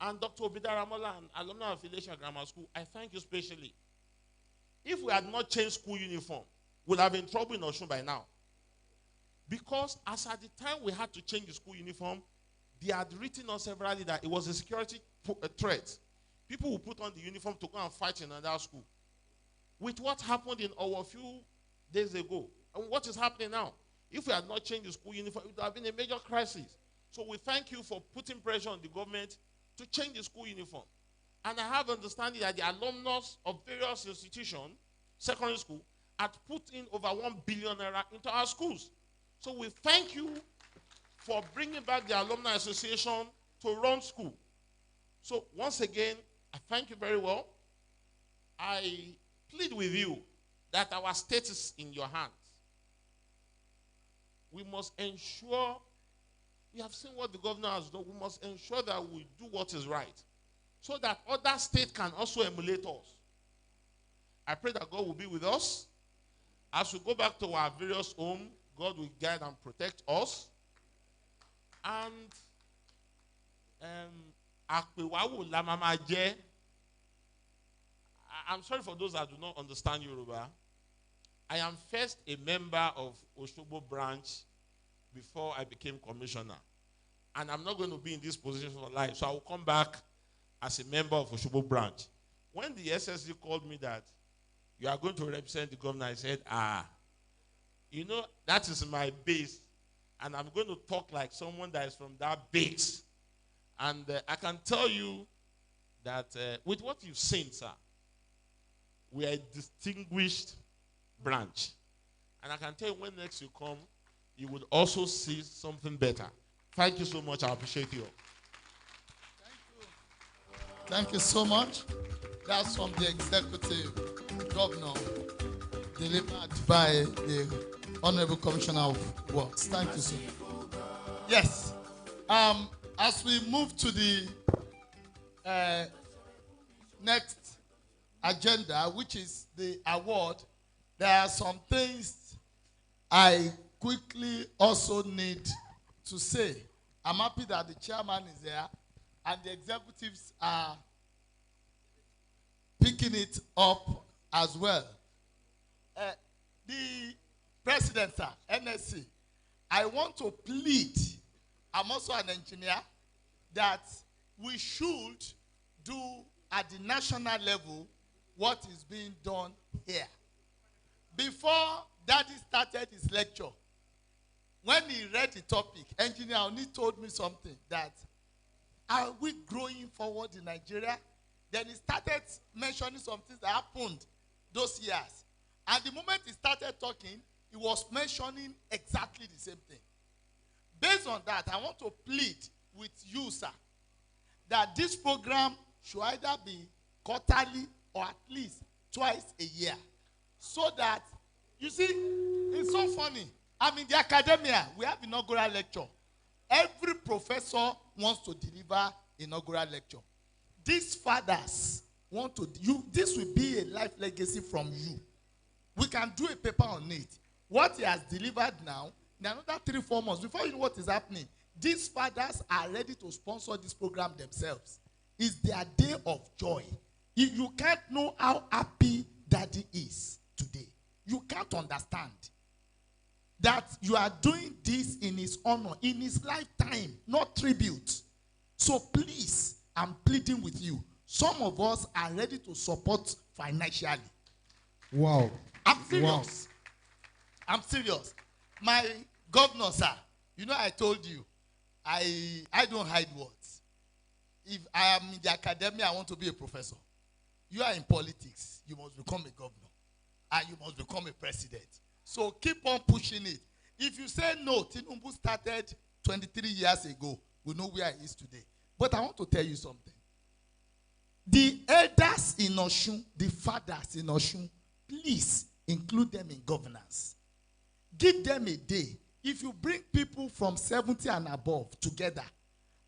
And Dr. Obida Ramola and Alumni of Elisam Grammar School, I thank you specially. If we had not changed school uniform, we'd have been in trouble in Osun by now. Because as at the time we had to change the school uniform, they had written us severally that it was a security threat. People would put on the uniform to go and fight in another school. With what happened in our few days ago, and what is happening now, if we had not changed the school uniform, it would have been a major crisis. So we thank you for putting pressure on the government to change the school uniform. And I have understanding that the alumnus of various institutions, secondary school, had put in over 1 billion naira into our schools. So we thank you for bringing back the Alumni Association to run school. So once again, I thank you very well. I plead with you that our state is in your hands. We must ensure, we have seen what the governor has done, we must ensure that we do what is right, so that other states can also emulate us. I pray that God will be with us. As we go back to our various homes, God will guide and protect us. And I'm sorry for those that do not understand Yoruba. I am first a member of Osogbo branch before I became commissioner. And I'm not going to be in this position for life. So I will come back as a member of Osogbo branch. When the SSD called me that you are going to represent the governor, I said, you know, that is my base. And I'm going to talk like someone that is from that base. And I can tell you that with what you've seen, sir, we are a distinguished branch. And I can tell you when next you come, you would also see something better. Thank you so much. I appreciate you. Thank you so much. That's from the executive governor, delivered by the Honorable Commissioner of Works. Thank you, sir. Yes. As we move to the next agenda, which is the award, there are some things I quickly also need to say. I'm happy that the chairman is there and the executives are picking it up as well. The president, sir, NSC, I want to plead, I'm also an engineer, that we should do at the national level what is being done here. Before Daddy started his lecture, when he read the topic, Engineer Oni told me something that, are we growing forward in Nigeria? Then he started mentioning some things that happened those years. And the moment he started talking, he was mentioning exactly the same thing. Based on that, I want to plead with you, sir, that this program should either be quarterly or at least twice a year. So that, you see, it's so funny. I'm in the academia. We have inaugural lecture. Every professor wants to deliver inaugural lecture. These fathers want to, this will be a life legacy from you. We can do a paper on it. What he has delivered now, in another 3-4 months, before you know what is happening, these fathers are ready to sponsor this program themselves. It's their day of joy. You can't know how happy Daddy is today. You can't understand that you are doing this in his honor, in his lifetime, not tribute. So please, I'm pleading with you. Some of us are ready to support financially. Wow. I'm serious. Wow. I'm serious. My governor, sir, you know I told you, I don't hide words. If I am in the academia, I want to be a professor. You are in politics, you must become a governor. And you must become a president. So keep on pushing it. If you say no, Tinubu started 23 years ago. We know where he is today. But I want to tell you something. The elders in Osun, the fathers in Osun, please include them in governance. Give them a day. If you bring people from 70 and above together,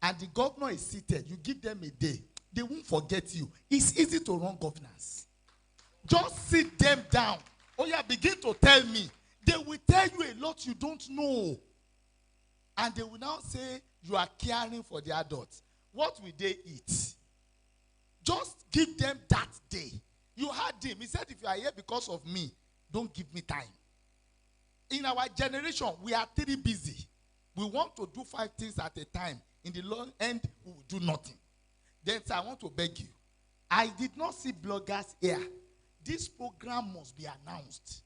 and the governor is seated, you give them a day, they won't forget you. It's easy to run governance. Just sit them down. Oh yeah, begin to tell me. They will tell you a lot you don't know. And they will now say you are caring for the adults. What will they eat? Just give them that day. You heard him. He said, if you are here because of me, don't give me time. In our generation, we are very busy. We want to do 5 things at a time. In the long end, we will do nothing. Then I want to beg you. I did not see bloggers here. This program must be announced.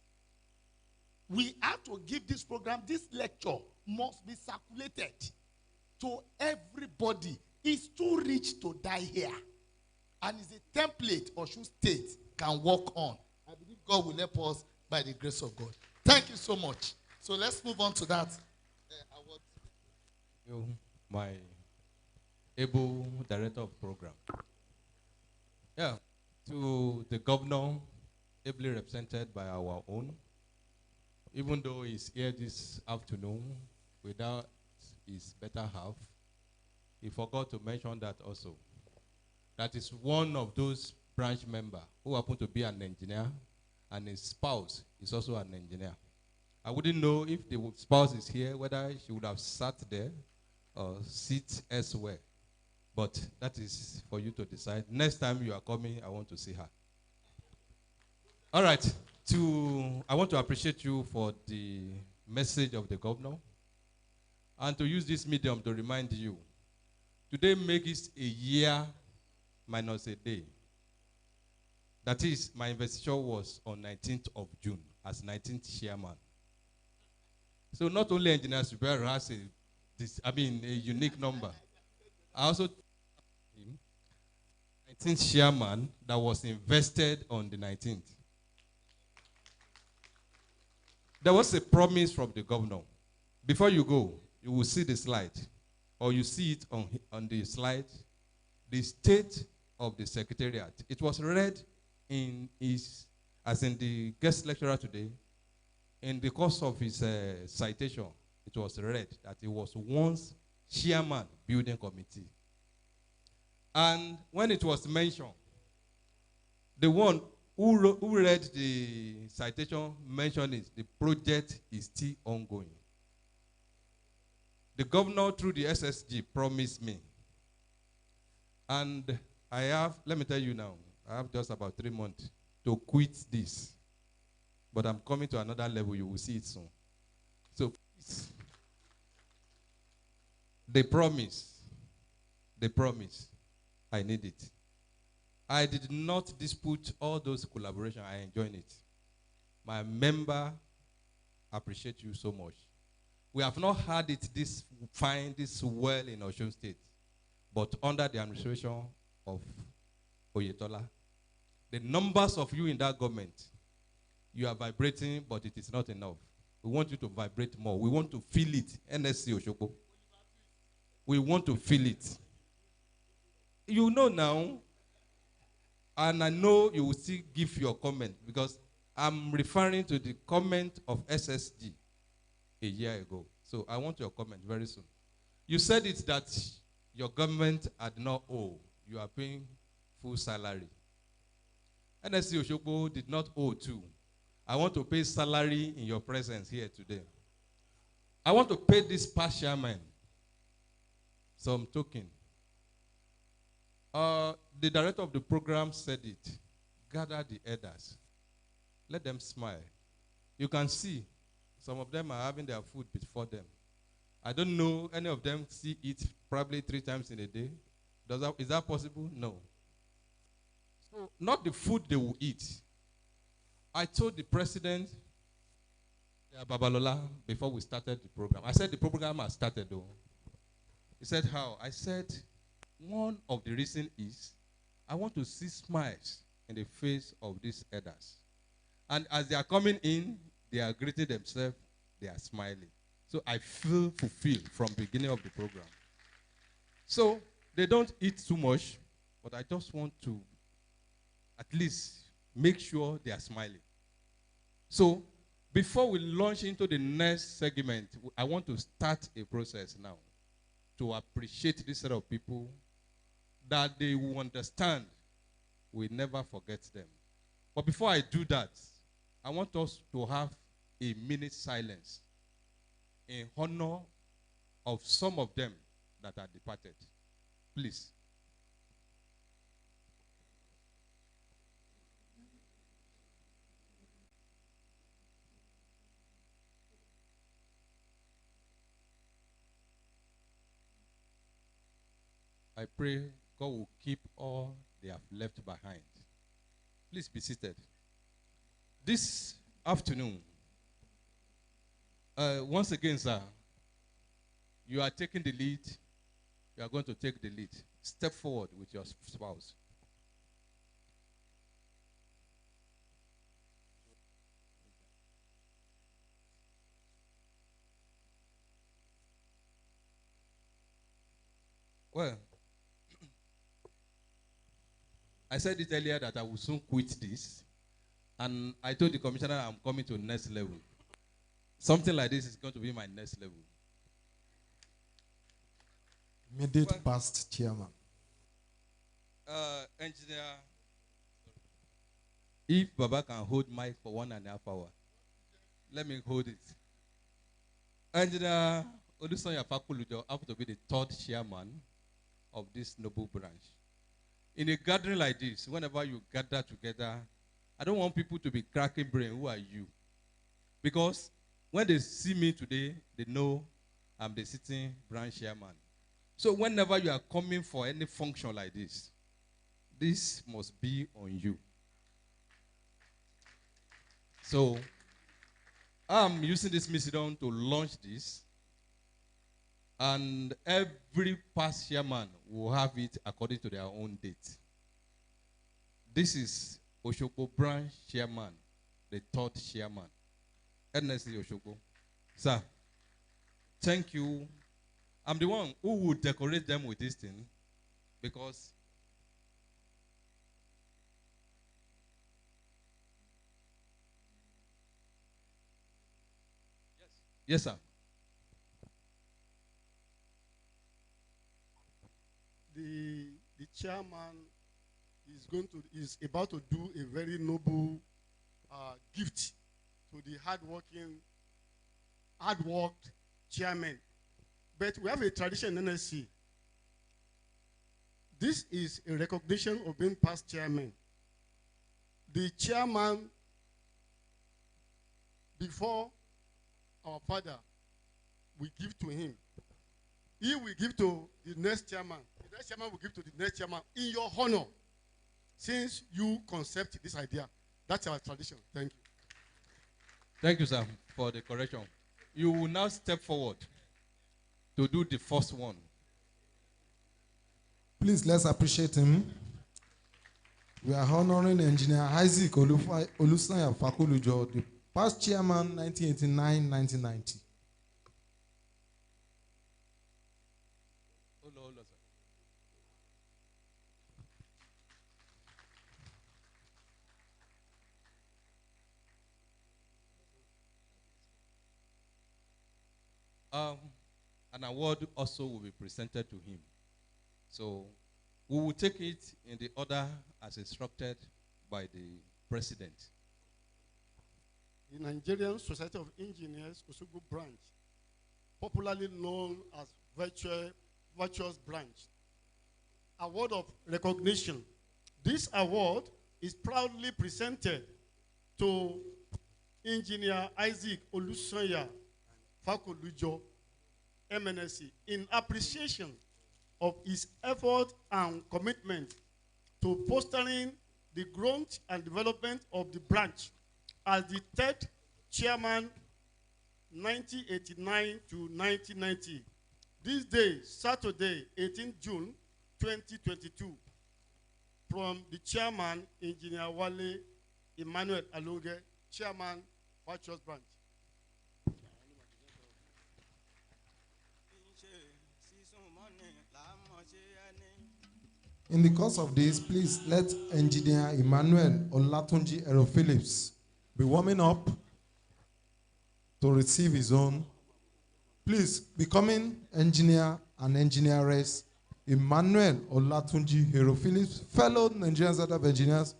We have to give this program, this lecture must be circulated to everybody. It's too rich to die here. And it's a template Osun State can work on. I believe God will help us by the grace of God. Thank you so much. So let's move on to that. You, my able director of program. Yeah, to the governor, ably represented by our own, even though he's here this afternoon without his better half, he forgot to mention that also. That is one of those branch members who happen to be an engineer, and his spouse is also an engineer. I wouldn't know if the spouse is here, whether she would have sat there or sit elsewhere. But that is for you to decide. Next time you are coming, I want to see her. All right. I want to appreciate you for the message of the governor, and to use this medium to remind you, today makes a year minus a day. That is, my investiture was on 19th of June as 19th chairman. So not only engineer Superior has a unique number. I also 19th chairman that was invested on the 19th. There was a promise from the governor. Before you go, you will see the slide, or you see it on the slide, the state of the secretariat. It was read as in the guest lecturer today, in the course of his citation, it was read that he was once chairman building committee. And when it was mentioned, the one who read the citation mentioned it, the project is still ongoing. The governor, through the SSG, promised me. And I have, let me tell you now, I have just about 3 months to quit this. But I'm coming to another level. You will see it soon. So, please, they promise, I need it. I did not dispute all those collaborations. I enjoyed it. My member appreciate you so much. We have not had it this fine, this well in Osun State, but under the administration of Oyetola, the numbers of you in that government, you are vibrating, but it is not enough. We want you to vibrate more. We want to feel it. Nse Osogbo. We want to feel it. You know now, and I know you will still give your comment, because I'm referring to the comment of SSG a year ago. So I want your comment very soon. You said it that your government had not owe. You are paying full salary. Nse Osogbo did not owe too. I want to pay salary in your presence here today. I want to pay this past chairman some token. The director of the program said it. Gather the elders. Let them smile. You can see some of them are having their food before them. I don't know any of them eat probably 3 times in a day. Is that possible? No. So not the food they will eat. I told the president, Babalola, before we started the program. I said the program has started though. He said, how? I said, one of the reasons is I want to see smiles in the face of these elders. And as they are coming in, they are greeting themselves, they are smiling. So I feel fulfilled from the beginning of the program. So they don't eat too much, but I just want to at least make sure they are smiling. So before we launch into the next segment, I want to start a process now to appreciate this set of people, that they will understand we never forget them. But before I do that, I want us to have a minute silence in honor of some of them that are departed. Please. I pray God will keep all they have left behind. Please be seated. This afternoon, once again, sir, you are taking the lead. You are going to take the lead. Step forward with your spouse. Well, I said it earlier that I will soon quit this. And I told the commissioner I'm coming to the next level. Something like this is going to be my next level. Immediate past chairman. Engineer, if Baba can hold mic for 1.5 hours, let me hold it. Engineer Olusoya Fakulujo have to be the 3rd chairman of this noble branch. In a gathering like this, whenever you gather together, I don't want people to be cracking brain. Who are you? Because when they see me today, they know I'm the sitting branch chairman. So whenever you are coming for any function like this must be on you. So I'm using this mission to launch this. And every past chairman will have it according to their own date. This is Osogbo branch chairman, the 3rd chairman. Nse Osogbo. Sir, thank you. I'm the one who will decorate them with this thing because yes, sir. The chairman is about to do a very noble gift to the hard-worked chairman. But we have a tradition in NSC. This is a recognition of being past chairman. The chairman, before our father, we give to him. He will give to the next chairman. The next chairman will give to the next chairman in your honor, since you concept this idea. That's our tradition. Thank you. Thank you, sir, for the correction. You will now step forward to do the first one. Please, let's appreciate him. We are honoring Engineer Isaac Olusanya Fakulujo, the past chairman, 1989-1990. An award also will be presented to him. So we will take it in the order as instructed by the president. The Nigerian Society of Engineers, Osogbo branch, popularly known as VIRTUOUS branch. Award of recognition. This award is proudly presented to Engineer Isaac Olusanya Fakulujo, MNSC, in appreciation of his effort and commitment to fostering the growth and development of the branch as the 3rd chairman 1989 to 1990. This day, Saturday, 18 June 2022, from the chairman, Engineer Wale Emmanuel Alonge, chairman, VIRTUOUS branch. In the course of this, please let Engineer Emmanuel Olatunji Aero Phillips be warming up to receive his own. Please, becoming engineer and engineeress Emmanuel Olatunji Aero Phillips, fellow Nigerian Society of Engineers,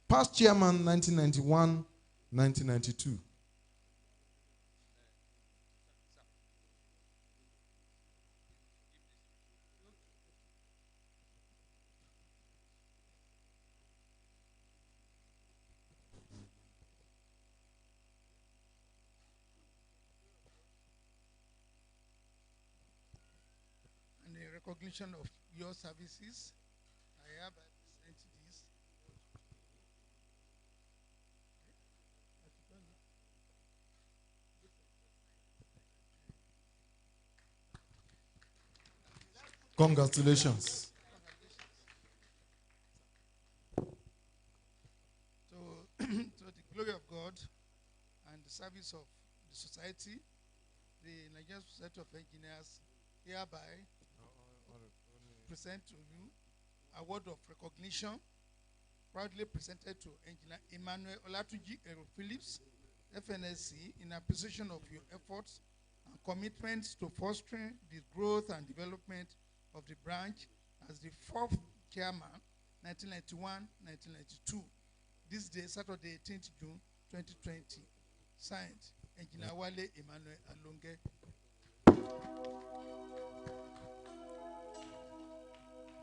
past chairman 1991-1992. recognition of your services, I hereby present this. Congratulations. To the glory of God and the service of the society, the Nigerian Society of Engineers hereby present to you award of recognition proudly presented to Engineer Emmanuel Olatunji Phillips, FNSC, in appreciation of your efforts and commitments to fostering the growth and development of the branch as the fourth chairman, 1991-1992. This day, Saturday, 18th June 2020. Signed, Engineer Wale Emmanuel Alonge.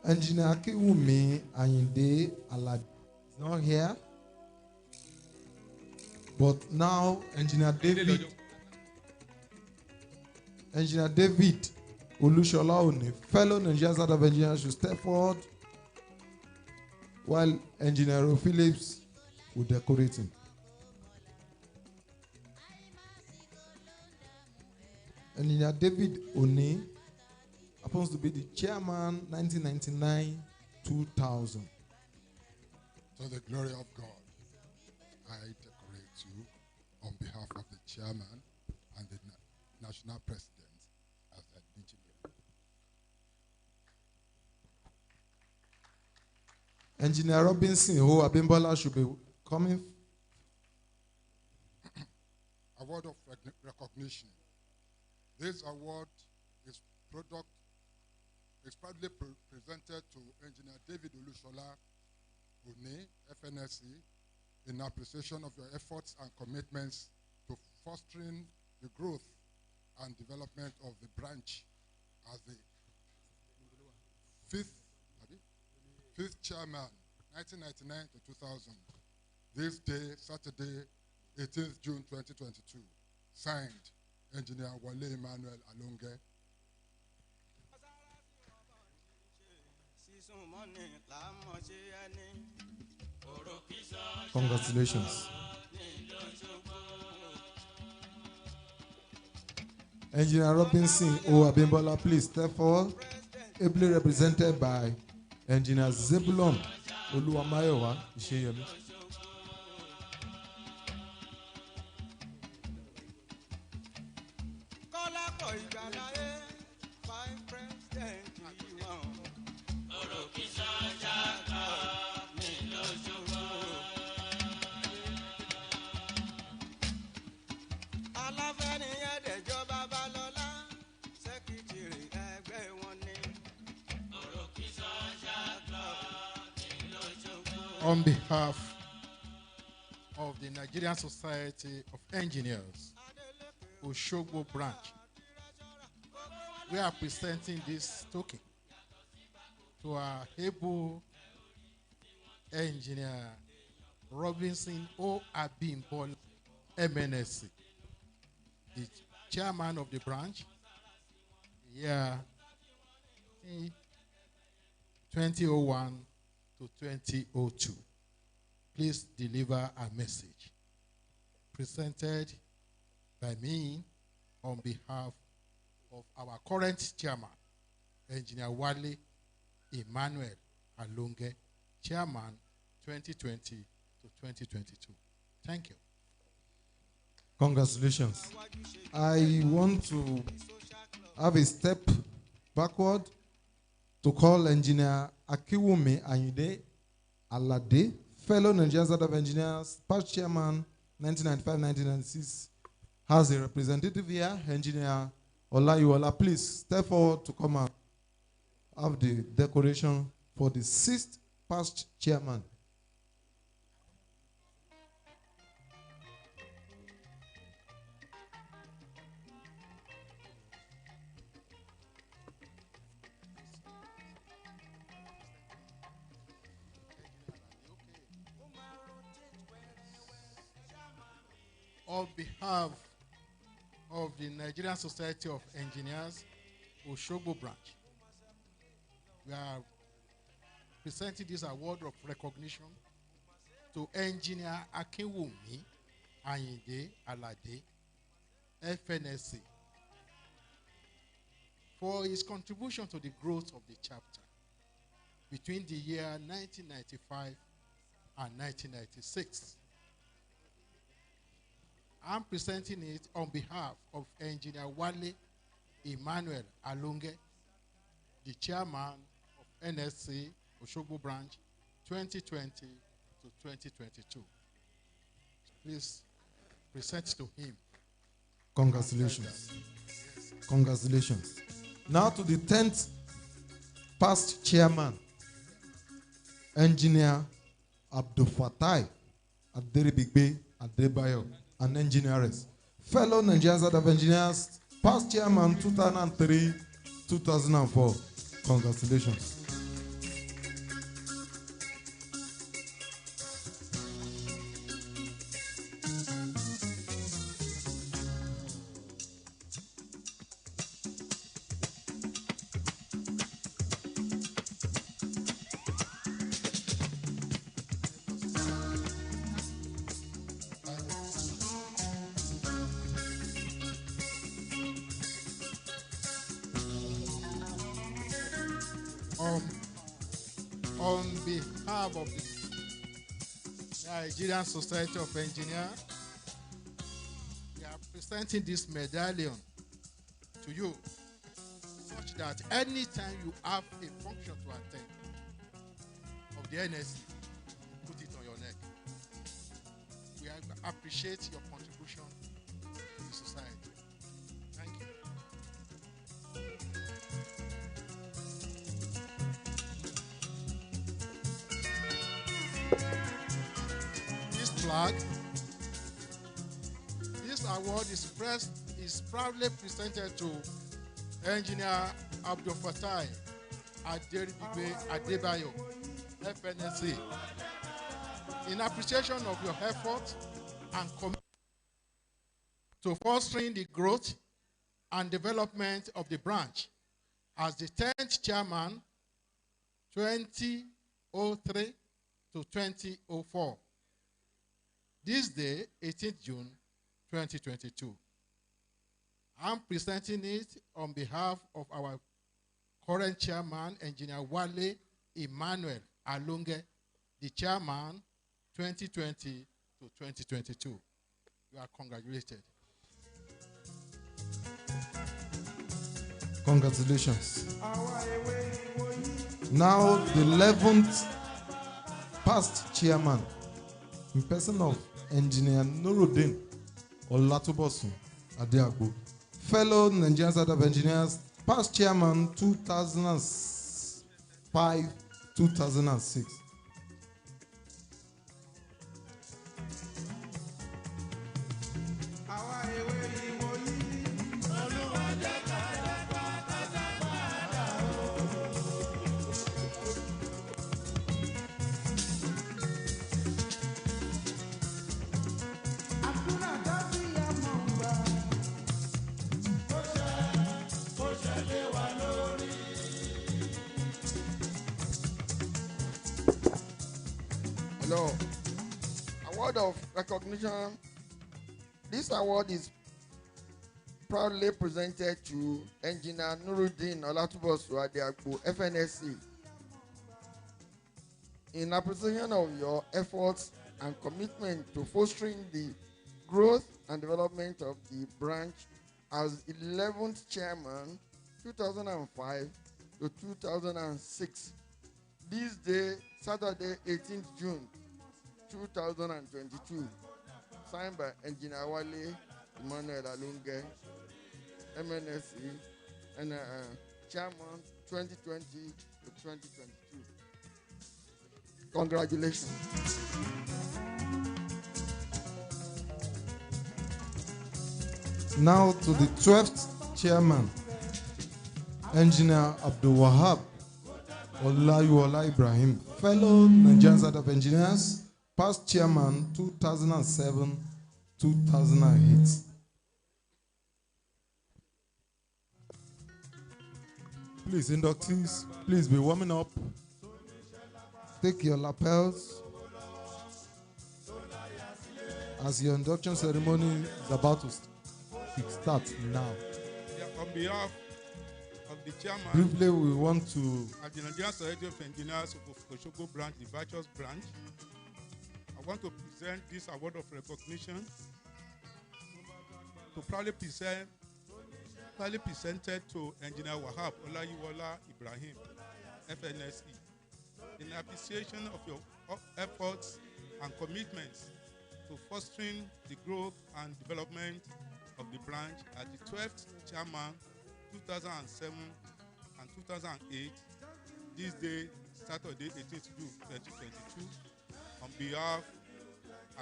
Engineer Akiwumi Ayinde Alade is not here. But now, Engineer David Olushola Oni, fellow Nigerian Society of Engineers, should step forward while Engineer Phillips will decorate him. Engineer David Oni happens to be the chairman 1999-2000. To the glory of God, I decorate you on behalf of the chairman and the national president as an engineer. Engineer Robinson who Abimbola should be coming. Award of recognition. This award is proudly presented to Engineer David Olushola Oni, FNSC, in appreciation of your efforts and commitments to fostering the growth and development of the branch as the fifth chairman, 1999 to 2000. This day, Saturday, 18th June 2022. Signed, Engineer Wale Emmanuel Alonge. Congratulations. Engineer Robinson O. Abimbola, please step forward. Ably represented by Engineer Zebulon Oluwamayowa Isheyemi. On behalf of the Nigerian Society of Engineers, Osogbo branch, we are presenting this token to our able engineer Robinson O. Abimbola, MNSC, the chairman of the branch, year 2001 to 2002. Please deliver a message presented by me on behalf of our current chairman, Engineer Wale Emmanuel Alonge, chairman 2020 to 2022. Thank you. Congratulations. I want to have a step backward to call Engineer Akiwumi Ayinde Alade, fellow Nigerian Society of Engineers, past chairman 1995-1996, has a representative here, Engineer Olayiwola. Please step forward to come and have the decoration for the 6th past chairman. On behalf of the Nigerian Society of Engineers, Osogbo branch, We are presenting this award of recognition to Engineer Akinwumi Ayinde Alade, FNSC, for his contribution to the growth of the chapter between the year 1995 and 1996. I'm presenting it on behalf of Engineer Wale Emmanuel Alunge, the chairman of NSC Osogbo branch 2020 to 2022. Please present to him. Congratulations. Congratulations. Now to the 10th past chairman, Engineer Abdul Fatai Aderibigbe Adebayo, and engineers. Fellow Nigerian Side of Engineers, past chairman 2003-2004. Congratulations. On behalf of the Nigerian Society of Engineers, we are presenting this medallion to you, such that anytime you have a function to attend of the NSC, put it on your neck. We appreciate your contribution to the society. Thank you. This flag, this award is proudly presented to Engineer Abdul Fatai Adebayo, FNSC, in appreciation of your effort and commitment to fostering the growth and development of the branch as the 10th chairman 2003 to 2004. This day, 18th June 2022. I'm presenting it on behalf of our current chairman, Engineer Wale Emmanuel Alunge, the chairman 2020 to 2022. You are congratulated. Congratulations. Now the 11th past chairman, in person of Engineer Nuruddin Olatubosun Adeagbo, fellow Nigerian Side of Engineers, past chairman 2005-2006. Hello. Award of recognition. This award is proudly presented to Engineer Nuruddin Olatubosun Adeagbo, FNSC, in appreciation of your efforts and commitment to fostering the growth and development of the branch as 11th chairman 2005 to 2006. This day, Saturday, 18th June 2022. Signed by Engineer Wale Emmanuel Alunge, MNSC, and Chairman 2020 to 2022. Congratulations. Now to the 12th chairman, Engineer Abdul Wahab Olayuola Ibrahim, fellow Nigerian Side of Engineers, past chairman 2007-2008. Please, inductees, please be warming up. Take your lapels as your induction ceremony is about to start now. Yeah, on behalf of the chairman, Briefly, we want to at the Nigerian Society of Engineers of Osogbo branch, the VIRTUOUS branch, I want to present this award of recognition to proudly presented to Engineer Wahab Olayiwola Ibrahim, FNSE, in appreciation of your efforts and commitments to fostering the growth and development of the branch as the 12th chairman 2007 and 2008, this day, Saturday, 18th June 2022, on behalf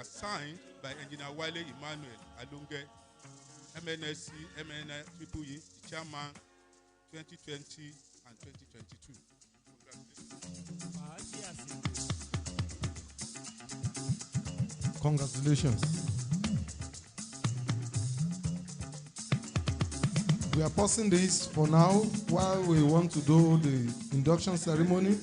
assigned by Engineer Wale Emmanuel Alunge, MNSC, MNE, the chairman 2020 and 2022. Congratulations. We are pausing this for now while we want to do the induction ceremony.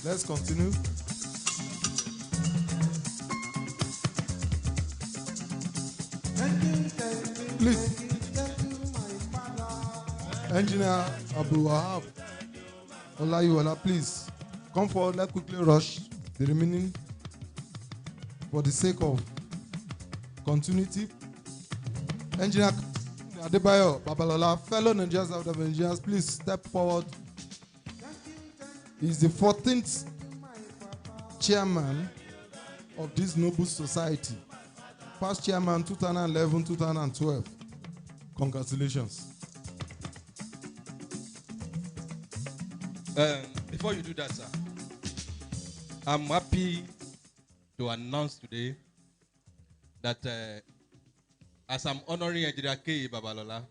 Let's continue. Please. Engineer Abdul Wahab Olayiwola, please come forward. Let's quickly rush the remaining for the sake of continuity. Engineer Adebayo Babalola, fellow Nigerians out of engineers, please step forward. He is the 14th chairman of this noble society. Past chairman 2011-2012. Congratulations. Before you do that, sir, I'm happy to announce today that as I'm honoring Engineer K. Babalola,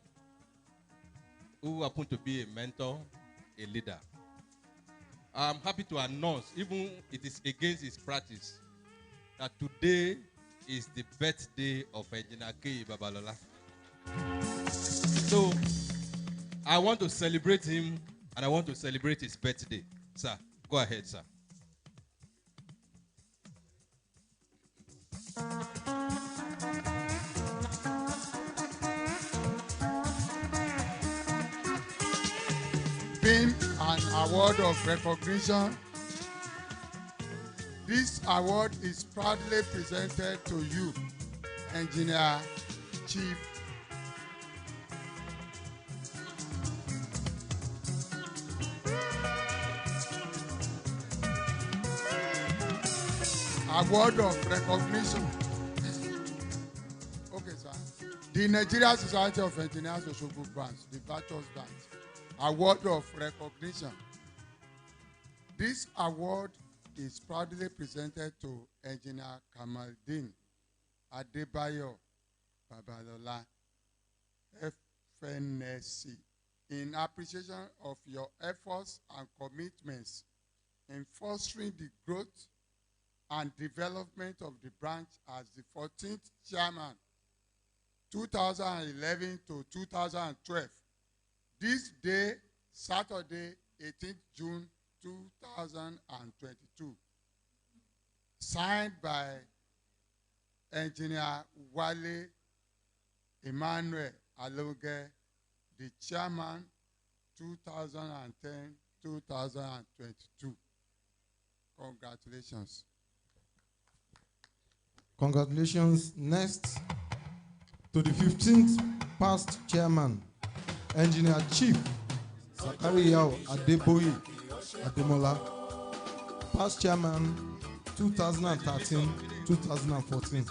who happened to be a mentor, a leader, I'm happy to announce, even it is against his practice, that today is the birthday of Engineer K. Babalola. So I want to celebrate him and I want to celebrate his birthday. Sir, go ahead, sir. Being an award of recognition, this award is proudly presented to you, Engineer Chief Award of recognition. Okay, sir. The Nigerian Society of Engineers Osogbo branch, the VIRTUOUS branch. Award of recognition. This award is proudly presented to Engineer Kamaldeen Adebayo Babalola, FNSC, in appreciation of your efforts and commitments in fostering the growth and development of the branch as the 14th chairman, 2011 to 2012. This day, Saturday, 18th June 2022. Signed by Engineer Wale Emmanuel Alunge, the chairman, 2010-2022. Congratulations. Congratulations. Next, to the 15th past chairman, Engineer Chief Sakariyao Adeboye Ademola, past chairman 2013-2014.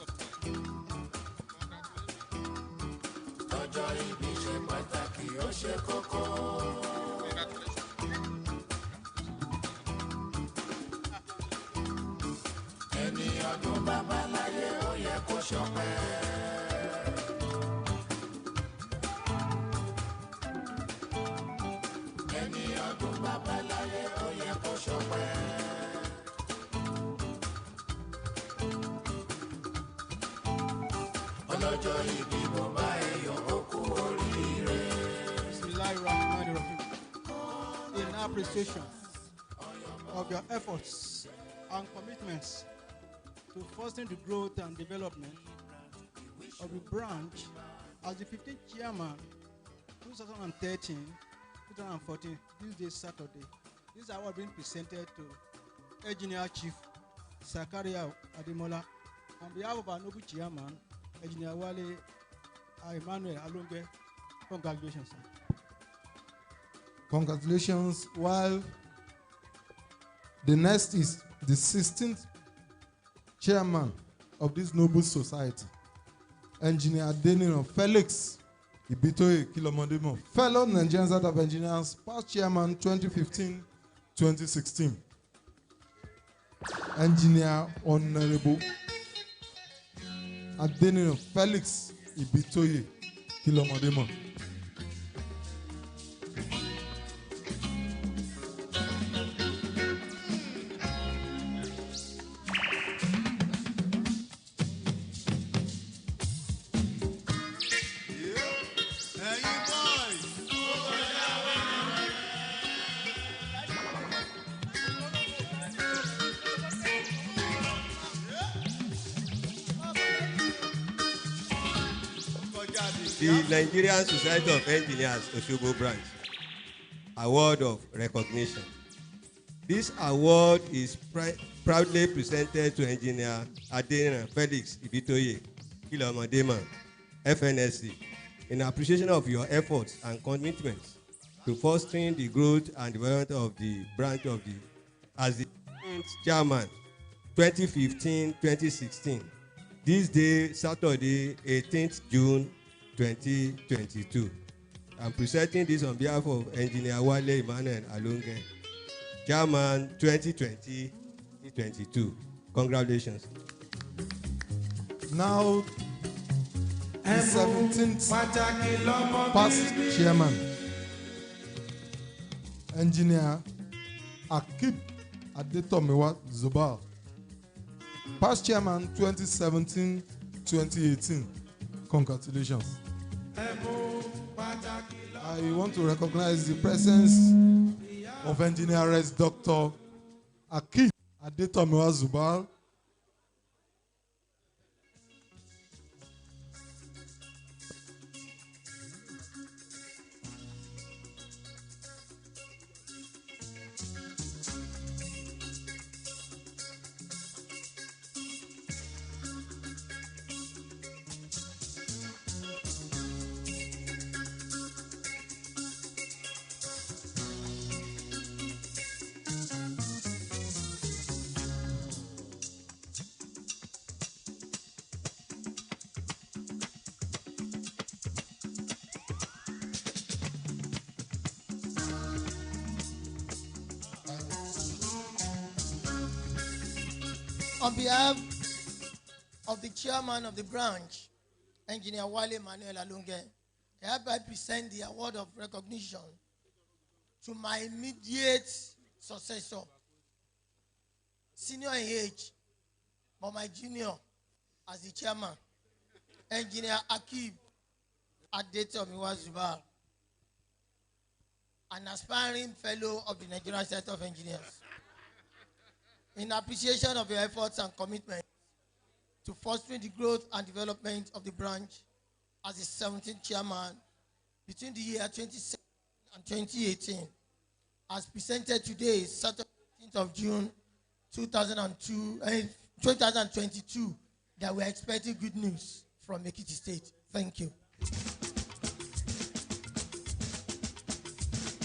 lọ́jọ́ ìbí mo bá ẹ yọ̀ ó kú oríire. Bismillahirrahmanirrahim. In appreciation of your efforts and commitments to fostering the growth and development of the branch as the 15th chairman, 2013, 2014, this day Saturday, this award being presented to Engineer Chief Sakaria Ademola on behalf of our noble chairman, Engineer Wale Emmanuel Alonge. Congratulations, sir. Congratulations. While the next is the 16th chairman of this noble society, Engineer Denino Felix Ibitoye Kilomodimo, fellow Nigerian Society of Engineers, past chairman 2015-2016. Engineer Honorable Adenino Felix Ibitoye Kilomodimo. The Nigerian Society of Engineers Osogbo branch award of recognition. This award is proudly presented to Engineer Adenina Felix Ibitoye Kilomodema, FNSC, in appreciation of your efforts and commitments to fostering the growth and development of the branch of the as the chairman 2015-2016. This day, Saturday, 18th June 2022. I'm presenting this on behalf of Engineer Wale Emmanuel Alonge, Chairman 2020-2022. Congratulations. Now, the 17th past chairman, Engineer Akib Adetomiwa Zubal, past chairman 2017-2018. Congratulations. I want to recognize the presence of Engineer Dr. Akib Adetomiwa Zubal, On behalf of the chairman of the branch, Engineer Wale Emmanuel Alonge, I hereby present the award of recognition to my immediate successor, senior in age, but my junior as the chairman, Engineer Akib Adetomiwa Zubal, an aspiring fellow of the Nigerian Society of Engineers. In appreciation of your efforts and commitment to fostering the growth and development of the branch as the 17th chairman between the year 2017 and 2018, as presented today, Saturday, 18th of June 2022, that we're expecting good news from Ekiti State. Thank you.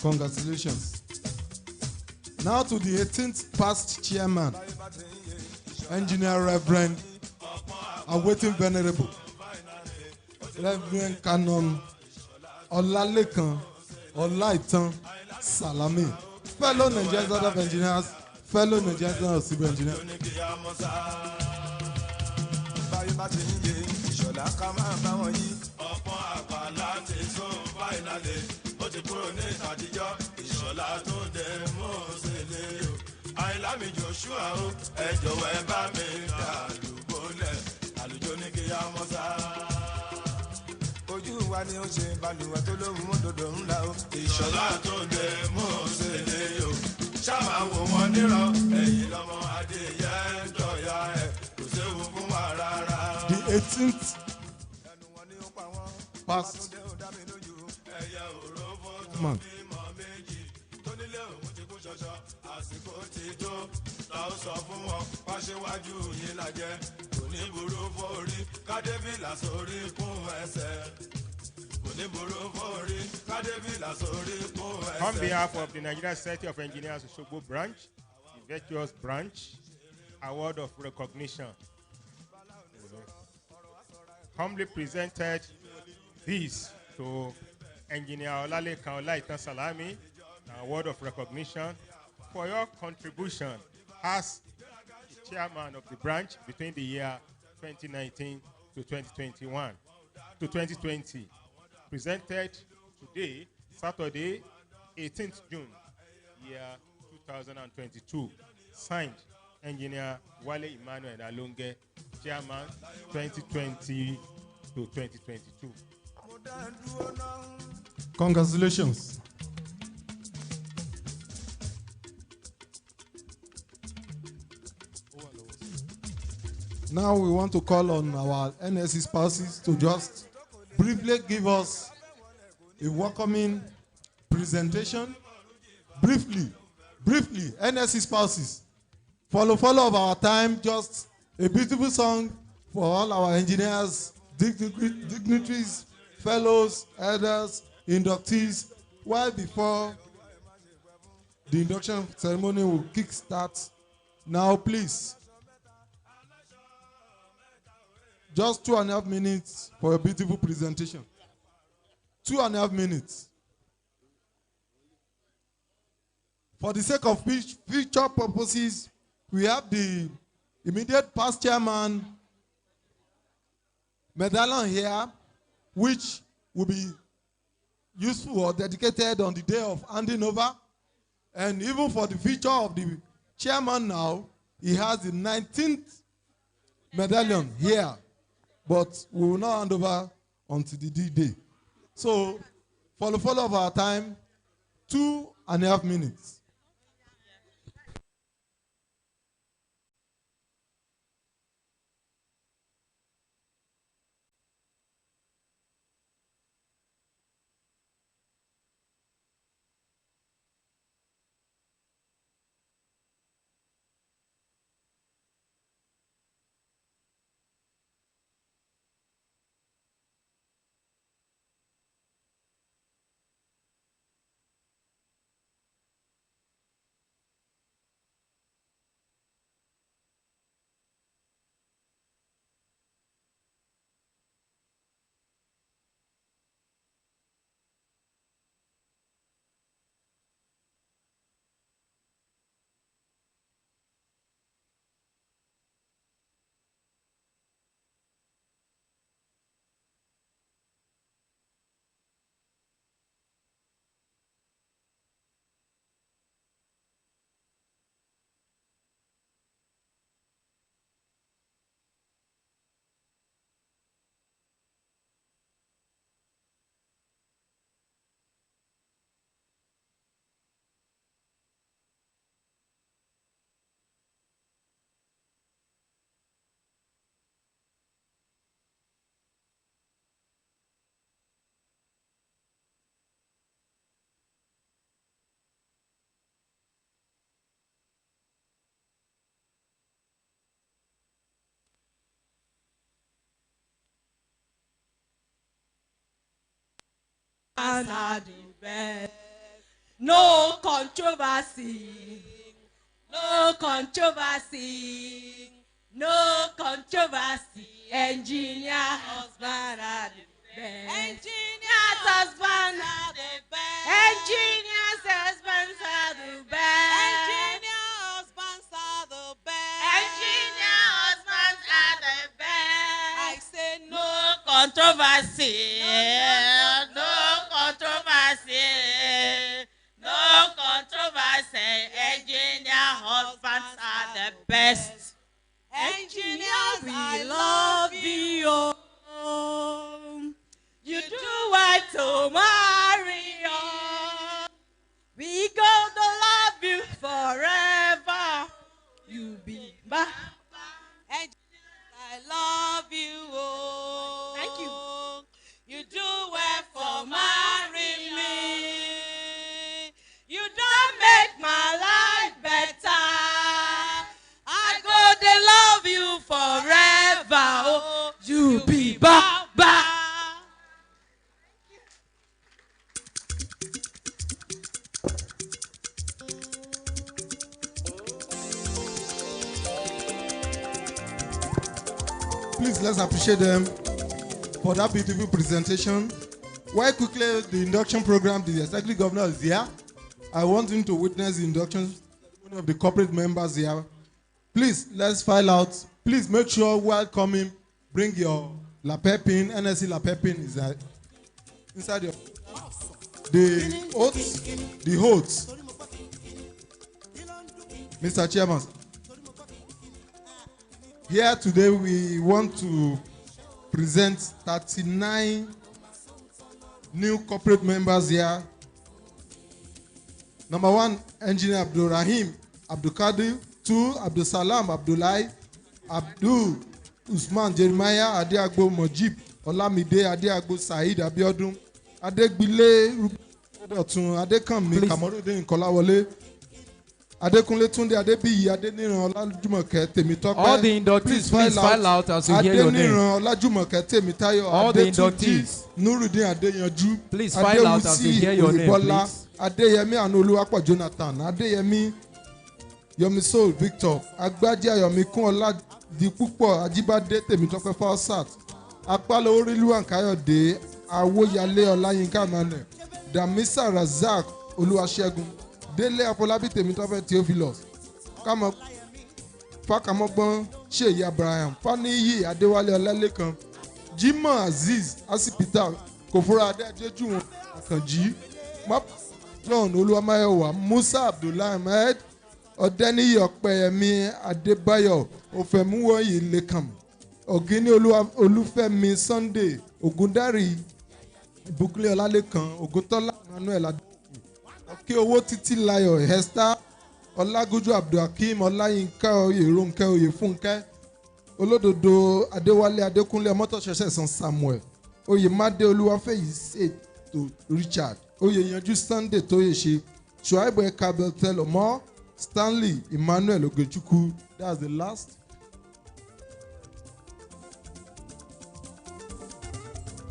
Congratulations. Now to the 18th past chairman, Engineer Reverend Awaiting Venerable, Reverend Canon Olalekan Olaitan Salami, fellow Nigerian Society of Engineers, fellow Nigerian Society of Civil Engineers. Àìlámi Joshua o, ẹ jọ̀wọ́ ẹ bá mi dà lùbọ́lẹ̀, àlùjọ ní kí á mọ́ sá. wa ni ó ṣe balùwẹ̀ tó lóhùn òdòdó ńlá o. ìṣọ̀lá tó dé mú ṣe lè yò ṣáà wò wọ́n nírọ̀ ẹ̀yìn lọ́mọ adéyẹ dọ̀yà ẹ̀ kò séwu fún wa rárá. The 18th past month. àsìkò ti tó ta ó sọ fún wọn wá síwájú yín lájẹ kò ní burú fórí kádébìlà sórí kún ẹsẹ̀ kò ní burú fórí kádébìlà sórí kún ẹsẹ̀. On behalf of the Nigerian Society of Engineers Osogbo branch, the VIRTUOUS branch, award of recognition. Humbly presented this to Engineer Olalekan Olaitan Salami, an award of recognition for your contribution as the chairman of the branch between the year 2019 to 2021 to 2020. Presented today, Saturday, 18th June, year 2022. Signed, Engineer Wale Emmanuel Alonge, chairman 2020 to 2022. Congratulations. Now we want to call on our NSC spouses to just briefly give us a welcoming presentation. Briefly, NSC spouses. Follow of our time, just a beautiful song for all our engineers, dignitaries, fellows, elders, inductees, while before the induction ceremony will kick start. Now, please, just 2.5 minutes for a beautiful presentation. 2.5 minutes. For the sake of future purposes, we have the immediate past chairman medallion here, which will be useful or dedicated on the day of handing over. And even for the future of the chairman now, he has the 19th medallion here. But we will not hand over until the D-Day. So, for the follow of our time, 2.5 minutes. Are the best. No controversy. No controversy. No controversy. Engineer husband are the best. Engineers husband are the best. Engineers husbands are the best. Engineer husbands are the best. Engineer husbands are the best. I say no controversy. No controversy. No controversy. Engineer husbands are the best. Engineers, I love you. You do ba. I love you. Oh. Thank you. You do well for marrying me. You don't make my life better. I go to love you forever. Oh, you be ba ba. Please, let's appreciate them for that beautiful presentation. While quickly the induction program, the executive governor is here. I want him to witness the induction of the corporate members here. Please, let's file out. Please make sure while coming, bring your lapel pin. NSC lapel pin is inside your. The oaths, Mr. Chairman. Here today we want to present 39 new corporate members here. Number 1, Engineer Abdul Rahim Abdul Kadir. 2, Abdul Salam Abdullahi. Abdul Usman Jeremiah Adeagbo Mojib Olamide Adeagbo Said Abiodun Adegbile Rubodotun Adekanmi Kamorudin Kolawole Adekunle Tunde Adebiyi Adeniran Olajumoke Temitope. All the inductees, please file out as you hear your name. Adeniran Olajumoke Temitayo. All the inductees, Nurudin Adeyanju. Please file out as you hear your name, please. Adeyemi Anoluwapo Jonathan. Adeyemi Yomisol Victor. Agbaji Ayomikun Oladipupo Ajibade Temitope Falsat. Apalo Oriluwan Kayode Awoyale Olayinka Mane. Damisa Razak Oluwasegun. Dele Apolabi Temitope Theophilus. Kama Fakamogbon Sheyi Abraham. Faniyi Adewale Olalekan. Jimoh Aziz Asipita Kofura Adejeju Akanji. John Oluwamayowa. Musa Abdullahi Ahmed. Odeniyi Opeyemi Adebayo. Ofemuwoyi Lekam. Ogini Olufemi Sunday. Ogundari Ibukule Olalekan. Oguntola Emmanuel Adebayo. Kí owó títí láyọ̀ Esther Ọlágójú Abdulhakeem Ọláyínká Oyèrónkẹ́ Oyèfúnkẹ́ Olódodo Adéwálé Adékúnlé Ọmọ́tọ̀ṣẹ̀ṣẹ̀ San Samuel Oyèmádé Olúwafẹ́yì Ṣètò Richard Oyèyanjú Sunday Tóyèṣe Ṣùáìbù Ẹ̀ka Beltẹ́lọ̀mọ́ Stanley Emmanuel Ogechukwu. That's the last.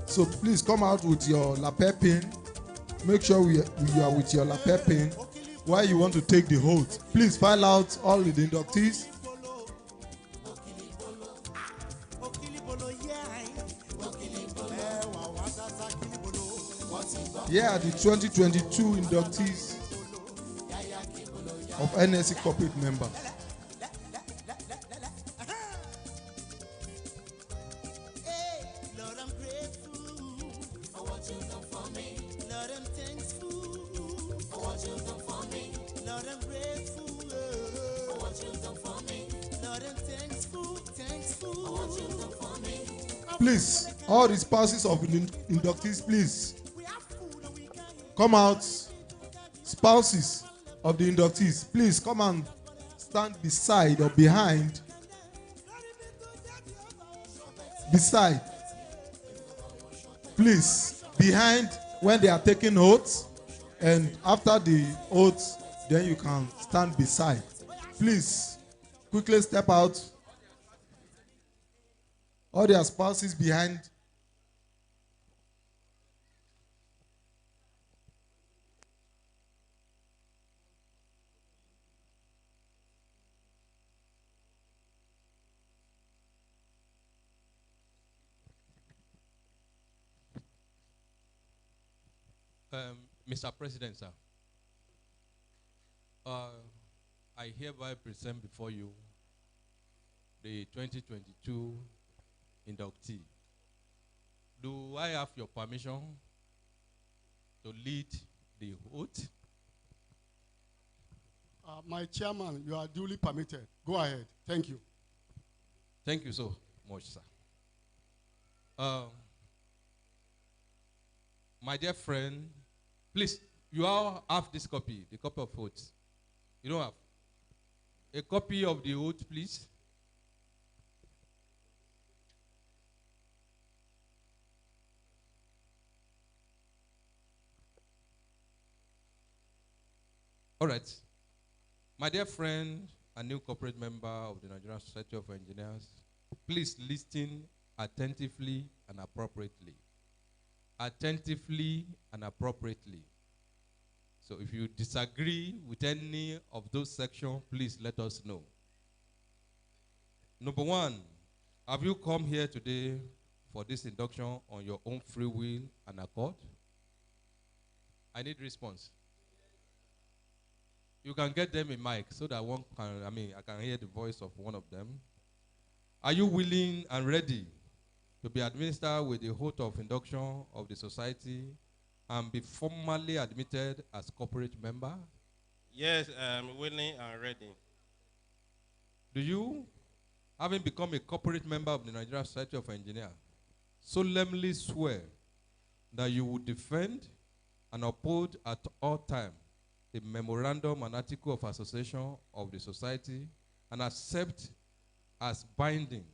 So please come out with your lapel pin. Make sure you are with your lapel pin while you want to take the oath. Please file out all the inductees. Here are the 2022 inductees of NSC corporate members. Please, all the spouses of inductees, please come out. Spouses of the inductees, please come and stand beside or behind. Beside. Please, behind when they are taking oaths, and after the oaths, then you can stand beside. Please, quickly step out. All their spouses behind. Mr. President, sir, I hereby present before you the 2022 inductee. Do I have your permission to lead the oath? My chairman, you are duly permitted. Go ahead. Thank you. Thank you so much, sir. My dear friend, please, you all have this copy, the copy of oath. You don't have a copy of the oath, please. All right. My dear friend and new corporate member of the Nigerian Society of Engineers, please listen attentively and appropriately. Attentively and appropriately. So if you disagree with any of those sections, please let us know. Number one, have you come here today for this induction on your own free will and accord? I need response. You can get them a mic so that one can, I can hear the voice of one of them. Are you willing and ready to be administered with the oath of induction of the society and be formally admitted as corporate member? Yes, I'm willing and ready. Do you, having become a corporate member of the Nigerian Society of Engineers, solemnly swear that you will defend and uphold at all times the memorandum and article of association of the society and accept as binding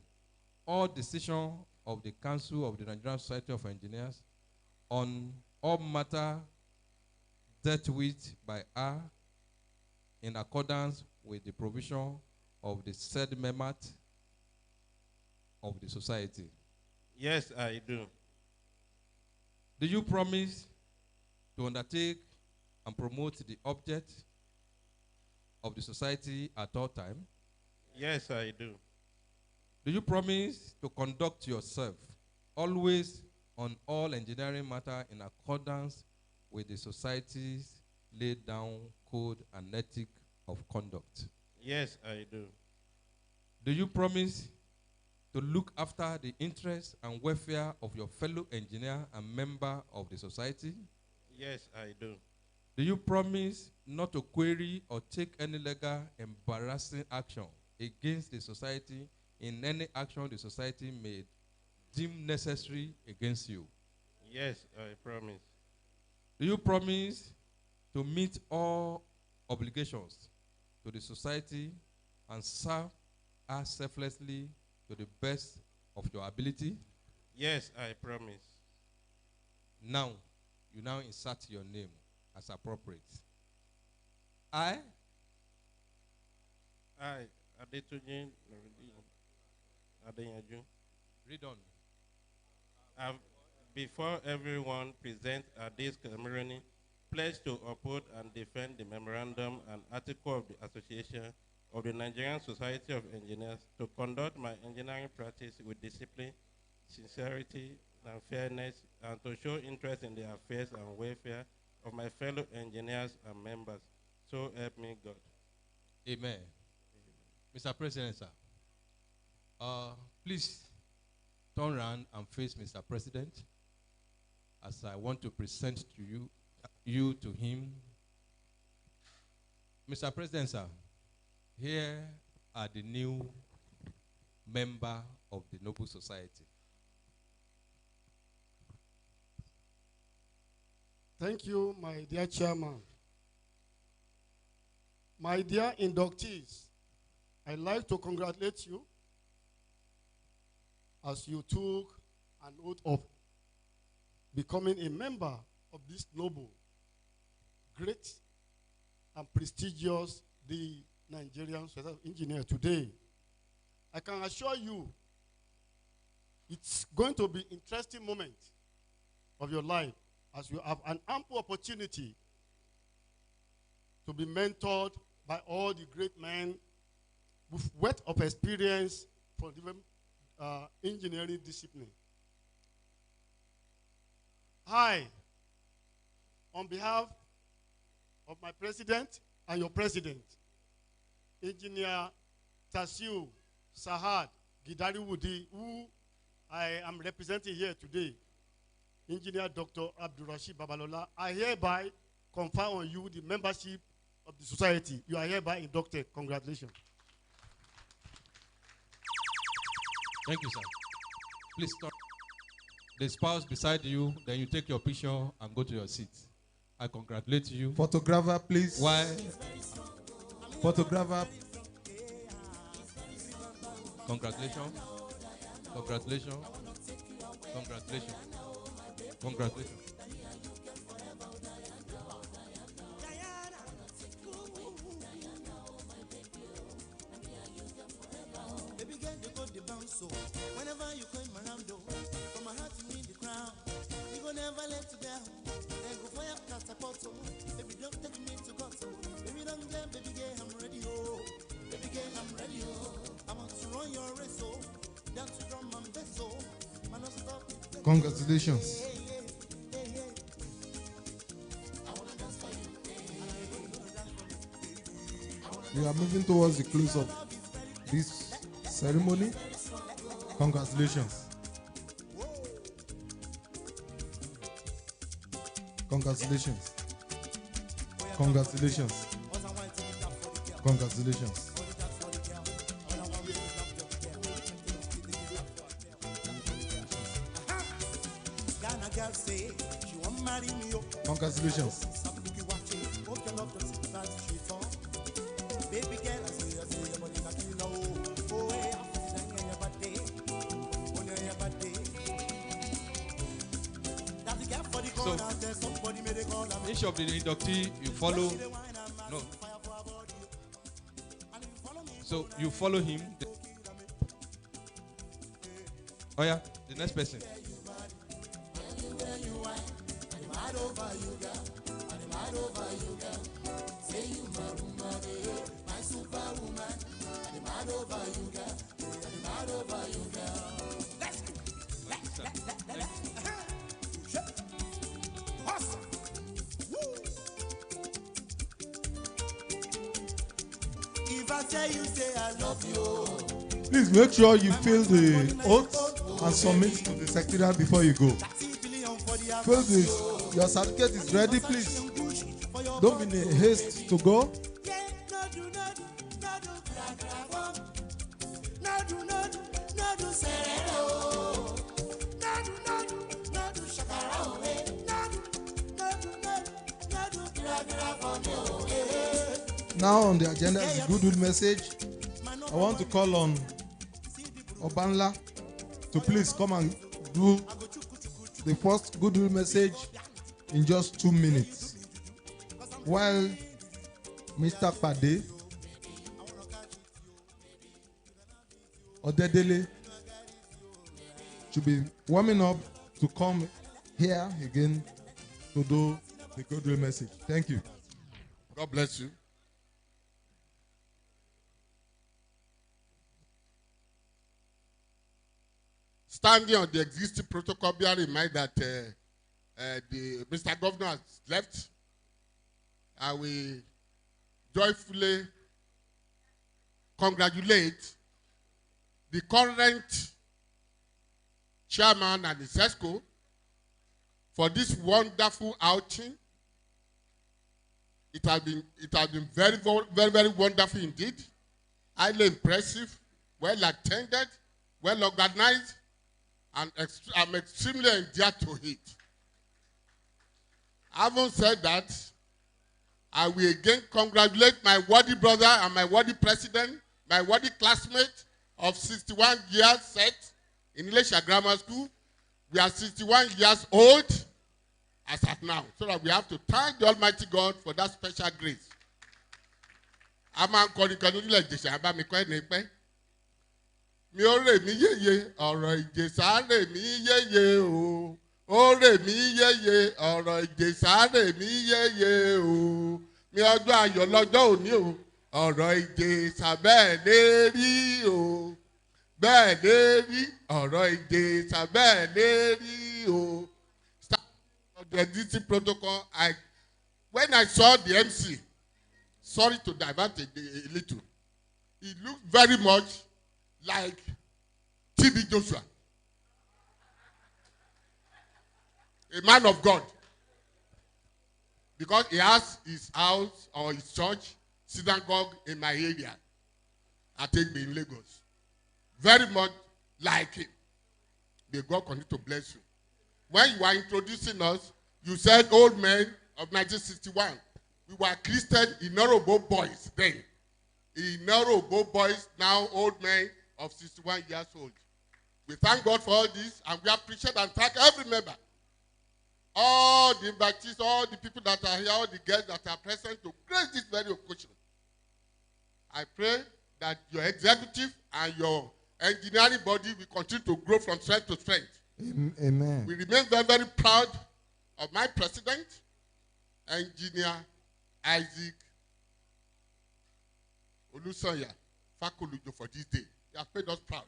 all decisions of the Council of the Nigerian Society of Engineers on all matter dealt with by her in accordance with the provision of the said memat of the society? Yes, I do. Do you promise to undertake and promote the object of the society at all time? Yes, I do. Do you promise to conduct yourself always on all engineering matter in accordance with the society's laid down code and ethic of conduct? Yes, I do. Do you promise to look after the interests and welfare of your fellow engineer and member of the society? Yes, I do. Do you promise not to query or take any legal embarrassing action against the society in any action the society may deem necessary against you? Yes, I promise. Do you promise to meet all obligations to the society and serve us selflessly to the best of your ability? Yes, I promise. Now, you now insert your name as appropriate. I, Adetunji Adeyanju. Read on. Before everyone present at this ceremony, pledge to uphold and defend the memorandum and article of the Association of the Nigerian Society of Engineers, to conduct my engineering practice with discipline, sincerity, and fairness, and to show interest in the affairs and welfare of my fellow engineers and members. So help me God. Amen. Mr. President, sir, please turn around and face Mr. President as I want to present to you to him. Mr. President, sir, here are the new member of the Noble Society. Thank you, my dear chairman. My dear inductees, I'd like to congratulate you as you took an oath of becoming a member of this noble, great, and prestigious the Nigerian Society of Engineers today. I can assure you it's going to be an interesting moment of your life as you have an ample opportunity to be mentored by all the great men with wealth of experience from different engineering discipline. I, on behalf of my president and your president, Engineer Tasiu Sahad Gidari-Wudi, who I am representing here today, Engineer Dr. Abdurrashid Babalola, I hereby confer on you the membership of the society. You are hereby inducted. Congratulations. Thank you, sir. Please stop. The spouse beside you, then you take your picture and go to your seat. I congratulate you. Photographer, please. Why? Photographer. Congratulations. Congratulations. Congratulations. Congratulations. so. Whenever you come around, though, from my heart you win the crown. You gon' never let you down. Then go for your catapult, so. Baby, don't take me to God, so. Baby, don't blame, baby girl, I'm ready, oh. Baby girl, I'm ready, oh. I want to run your race, oh. Down to drum and bass, oh. Man, don't stop. Congratulations. We are moving towards the close of this ceremony. Congratulations. Congratulations. Congratulations. Congratulations. Congratulations. So, each of the inductee, you follow. No. So, you follow him. Oh, yeah, the next person. If I tell you, say I love you. Please make sure you fill the oath and submit to the secretariat before you go. Fill this. Your certificate is ready, please. Don't be in a haste to go. Now on the agenda is the goodwill message. I want to call on Obanla to please come and do the first goodwill message in just 2 minutes. While Mr. Pade Odedele should be warming up to come here again to do the goodwill message. Thank you. God bless you. Standing on the existing protocol, bear in mind that the Mr. Governor has left. I will joyfully congratulate the current chairman and the SESCO for this wonderful outing. It has been very, very, very wonderful indeed. Highly impressive, well attended, well organized, and I'm extremely endeared to it. Having said that, I will again congratulate my worthy brother and my worthy president, my worthy classmate of 61 years set in Elisam Grammar School. We are 61 years old as at now, so that we have to thank the Almighty God for that special grace. Mi ò rè mí yéye ọ̀rọ̀ Ìjẹ̀ṣà rè mí yéye o. Ó rè mí yéye ọ̀rọ̀ Ìjẹ̀ṣà rè mí yéye o. Mi ọjọ́ ayọ̀ lọ́jọ́ òní o. Ọ̀rọ̀ Ìjẹ̀ṣà bẹ́ẹ̀ lè rí o. Bẹ́ẹ̀ lè rí ọ̀rọ̀ Ìjẹ̀ṣà bẹ́ẹ̀ lè rí o. The DC protocol, when I saw the MC, sorry to divert a little, he looked very much like TB Joshua, a man of God, because he has his house or his church, synagogue in my area, at Egbe in Lagos. Very much like him. May God continue to bless you. When you were introducing us, you said old men of 1961. We were Christian Inorobo boys then. Inorobo boys, now old men of 61 years old. We thank God for all this, and we appreciate and thank every member. All the invitees, all the people that are here, all the guests that are present to grace this very occasion. I pray that your executive and your engineering body will continue to grow from strength to strength. Amen. We remain very, very proud of my president, Engineer Isaac Olusanya Fakolujo, for this day. He has made us proud.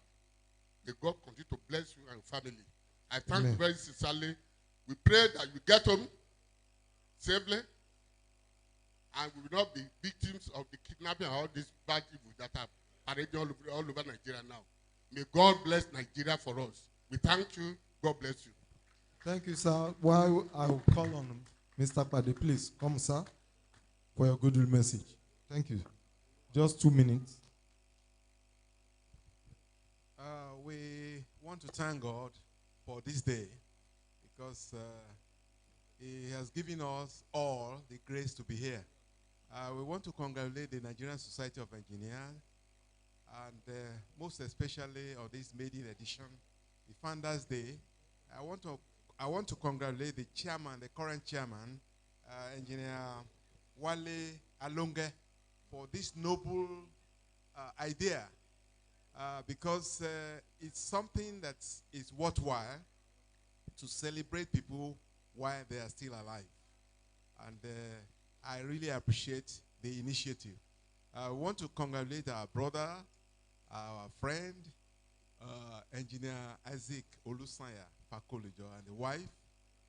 May God continue to bless you and your family. I thank you very sincerely. We pray that you get home safely and we will not be victims of the kidnapping and all these bad evil that are parading all over Nigeria now. May God bless Nigeria for us. We thank you. God bless you. Thank you, sir. While I will call on Mr. Pade, please come, sir, for your goodwill message. Thank you. Just 2 minutes. We want to thank God for this day because He has given us all the grace to be here. We want to congratulate the Nigerian Society of Engineers and most especially on this maiden edition, the Founders Day. I want to congratulate the chairman, the current chairman, Engineer Wale Alonge, for this noble idea because it's something that is worthwhile to celebrate people while they are still alive. And I really appreciate the initiative. I want to congratulate our brother, our friend, Engineer Isaac Olusanya Fakolujo, and the wife.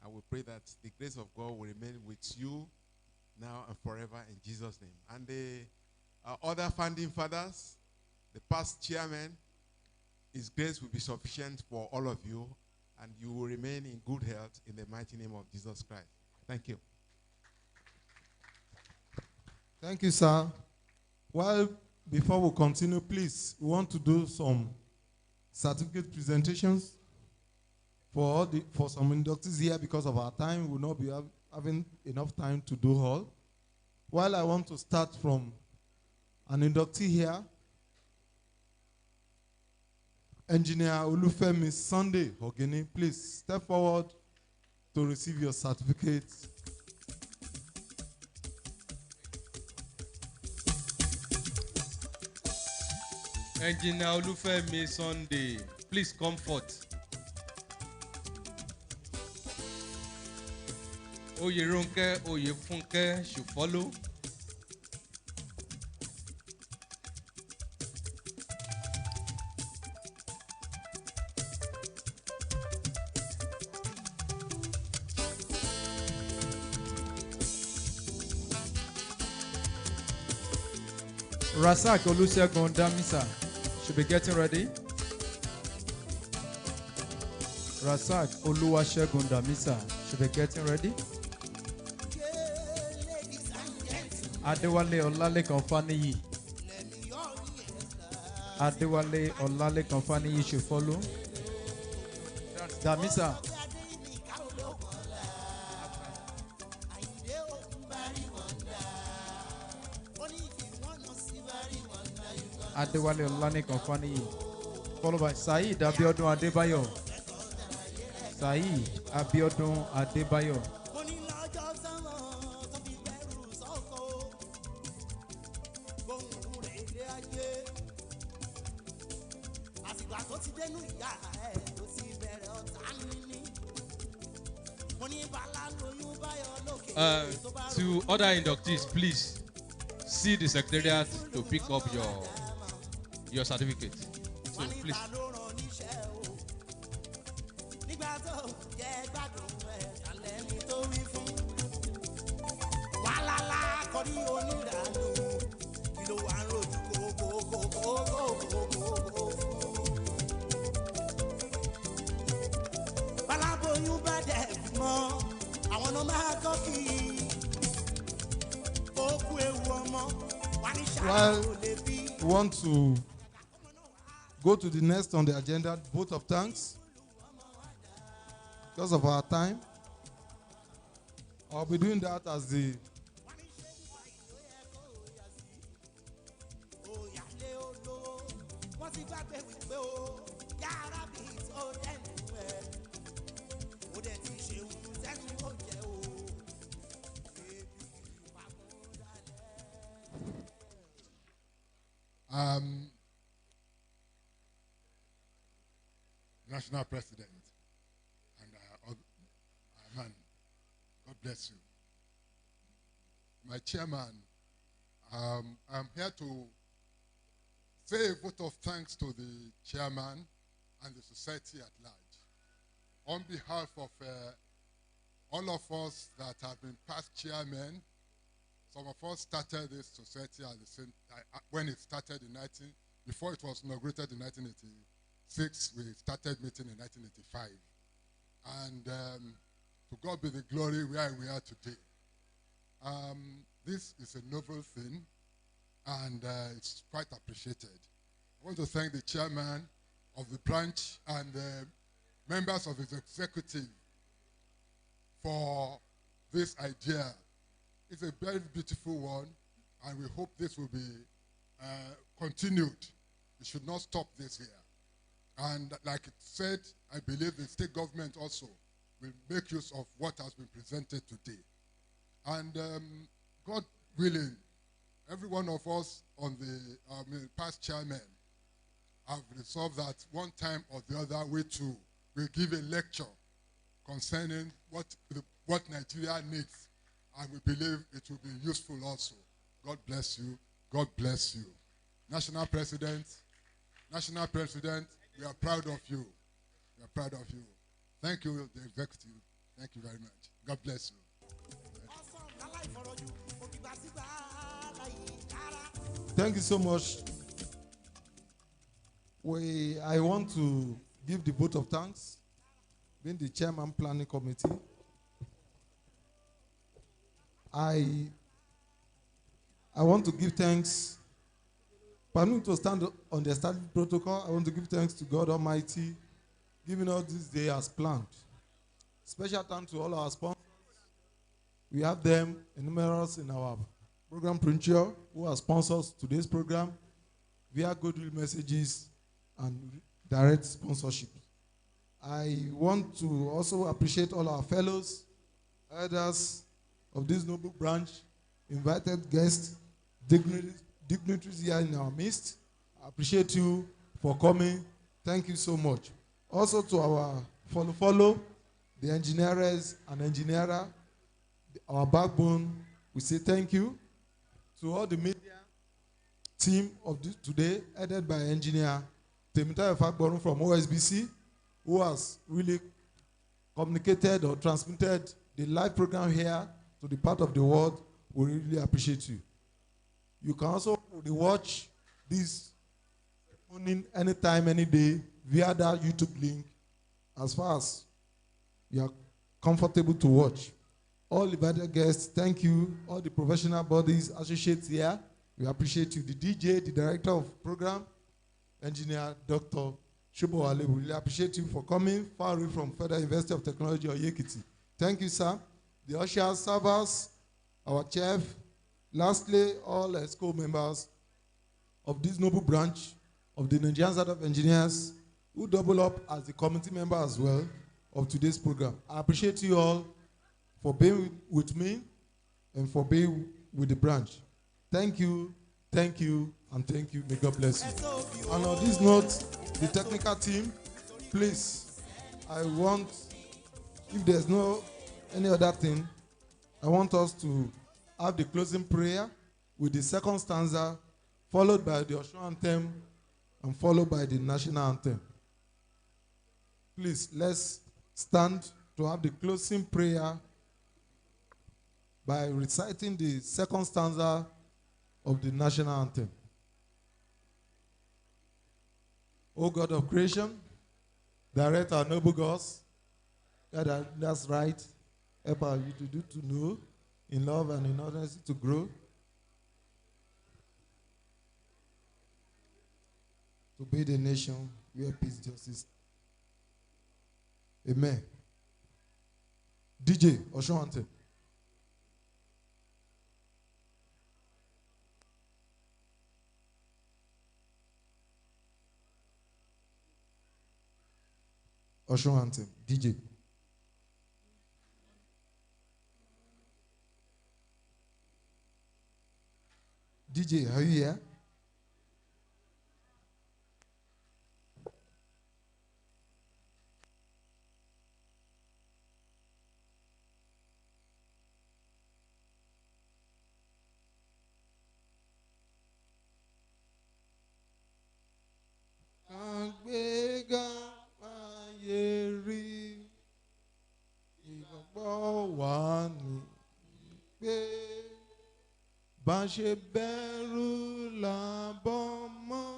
And we pray that the grace of God will remain with you now and forever in Jesus' name. And the other founding fathers, the past chairman, His grace will be sufficient for all of you, and you will remain in good health in the mighty name of Jesus Christ. Thank you. Thank you, sir. Before we continue, please, we want to do some certificate presentations for some inductees here. Because of our time, we will not be having enough time to do all. While I want to start from an inductee here, Engineer Olufemi Sunday Ogini, please step forward to receive your certificate. Engineer Olufemi Sunday, please come forth. Oyerunke Oyefunke should follow. Rasak Olusegun Damisa should be getting ready. Rasak Oluwasegun Damisa should be getting ready. Adewale Olalekan Faniyi. Adewale Olalekan Faniyi should follow. Damisa. Adewale Olalekan Faniyi. Followed by Saeed Abiodun Adebayo. Saeed Abiodun Adebayo. To other inductees, please see the secretariat to pick up your certificate. So please. While we want to go to the next on the agenda, vote of thanks. Because of our time, I'll be doing that as the national president, and man, God bless you. My chairman, I'm here to say a vote of thanks to the chairman and the society at large. On behalf of all of us that have been past chairmen, some of us started this society at the same when it started in before it was inaugurated in 1986, we started meeting in 1985. And to God be the glory where we are today. This is a novel thing, and it's quite appreciated. I want to thank the chairman of the branch and the members of his executive for this idea. It's a very beautiful one, and we hope this will be continued. We should not stop this here. And like it said, I believe the state government also will make use of what has been presented today. And God willing, every one of us on the past chairman have resolved that one time or the other we too will give a lecture concerning what Nigeria needs, and we believe it will be useful also. God bless you. God bless you. National President, we are proud of you. We are proud of you. Thank you, the executive. Thank you very much. God bless you. Thank you so much. I want to give the vote of thanks, being the chairman planning committee. I want to give thanks. Permit me to stand on the established protocol. I want to give thanks to God Almighty, giving us this day as planned. Special thanks to all our sponsors. We have them numerous in our program Printure, who are sponsors today's program via goodwill messages and direct sponsorship. I want to also appreciate all our fellows, elders of this noble branch, invited guests, dignitaries here in our midst. I appreciate you for coming. Thank you so much. Also to our follow, the engineers and engineer, our backbone, we say thank you. To all the media team of today, headed by engineer Temitayo Fakborun from OSBC, who has really communicated or transmitted the live program here to the part of the world. We really appreciate you. You can also watch this morning anytime, any day via that YouTube link as far as you are comfortable to watch. All invited guests, thank you. All the professional bodies, associates here, we appreciate you. The DJ, the director of program, engineer, Dr. Shubo Ale, we really appreciate you for coming far away from Federal University of Technology or Yekiti. Thank you, sir. The ushers, servers, our chef, lastly, all ESCO members of this noble branch of the Nigerian Society of Engineers who double up as the committee member as well of today's program. I appreciate you all for being with me and for being with the branch. Thank you, and thank you. May God bless you. And on this note, the technical team, please, I want, if there's no any other thing, I want us to have the closing prayer with the second stanza, followed by the Osun anthem, and followed by the national anthem. Please, let's stand to have the closing prayer by reciting the second stanza of the national anthem. O God of creation, direct our noble gods. God, that's right. Help our you to do to know, in love and in honesty to grow. To be the nation where peace, justice. Amen. DJ, Osun anthem. Osun anthem. DJ. DJ, are you here? bá ṣe bẹ̀rù làbọ̀ mọ́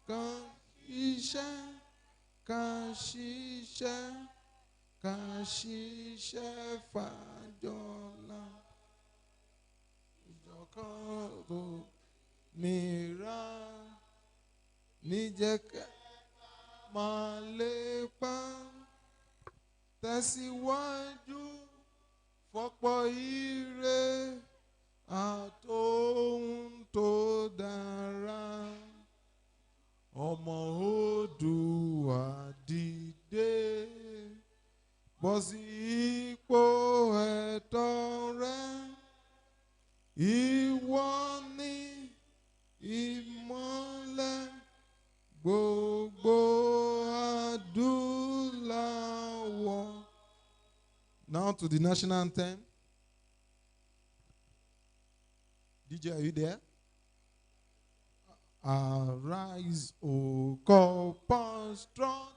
ká ṣiṣẹ́ ká ṣiṣẹ́ ká ṣiṣẹ́ fàjọlá ìjọkan ò mìíràn níjẹ́kẹ́ máa lépa tẹ̀síwájú fọ́pọ̀ ire àtòhun tó dára ọmọ Oòduà dìde bọ́ sí ipò ẹ̀tọ́ rẹ ìwọ ni ìmọ́lẹ̀ gbogbo adúláwọ̀. Now to the national anthem. DJ, are you there? Arise, O corpus strong.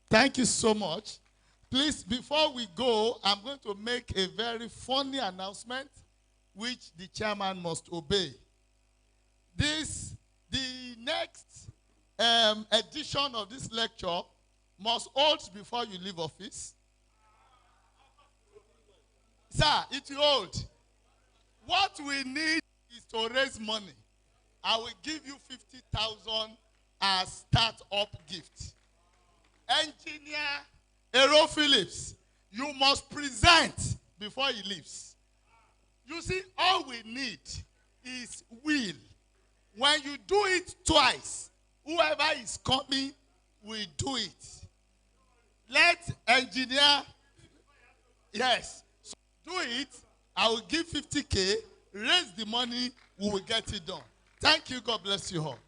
Thank you so much. Please, before we go, I'm going to make a very funny announcement which the chairman must obey. The next edition of this lecture must hold before you leave office. Sir, it will hold. What we need is to raise money. I will give you 50,000 as start-up gift. Engineer Aero Phillips, you must present before he leaves. You see, all we need is will. When you do it twice, whoever is coming will do it. Let engineer, yes, so do it. I will give 50K, raise the money, we will get it done. Thank you. God bless you all.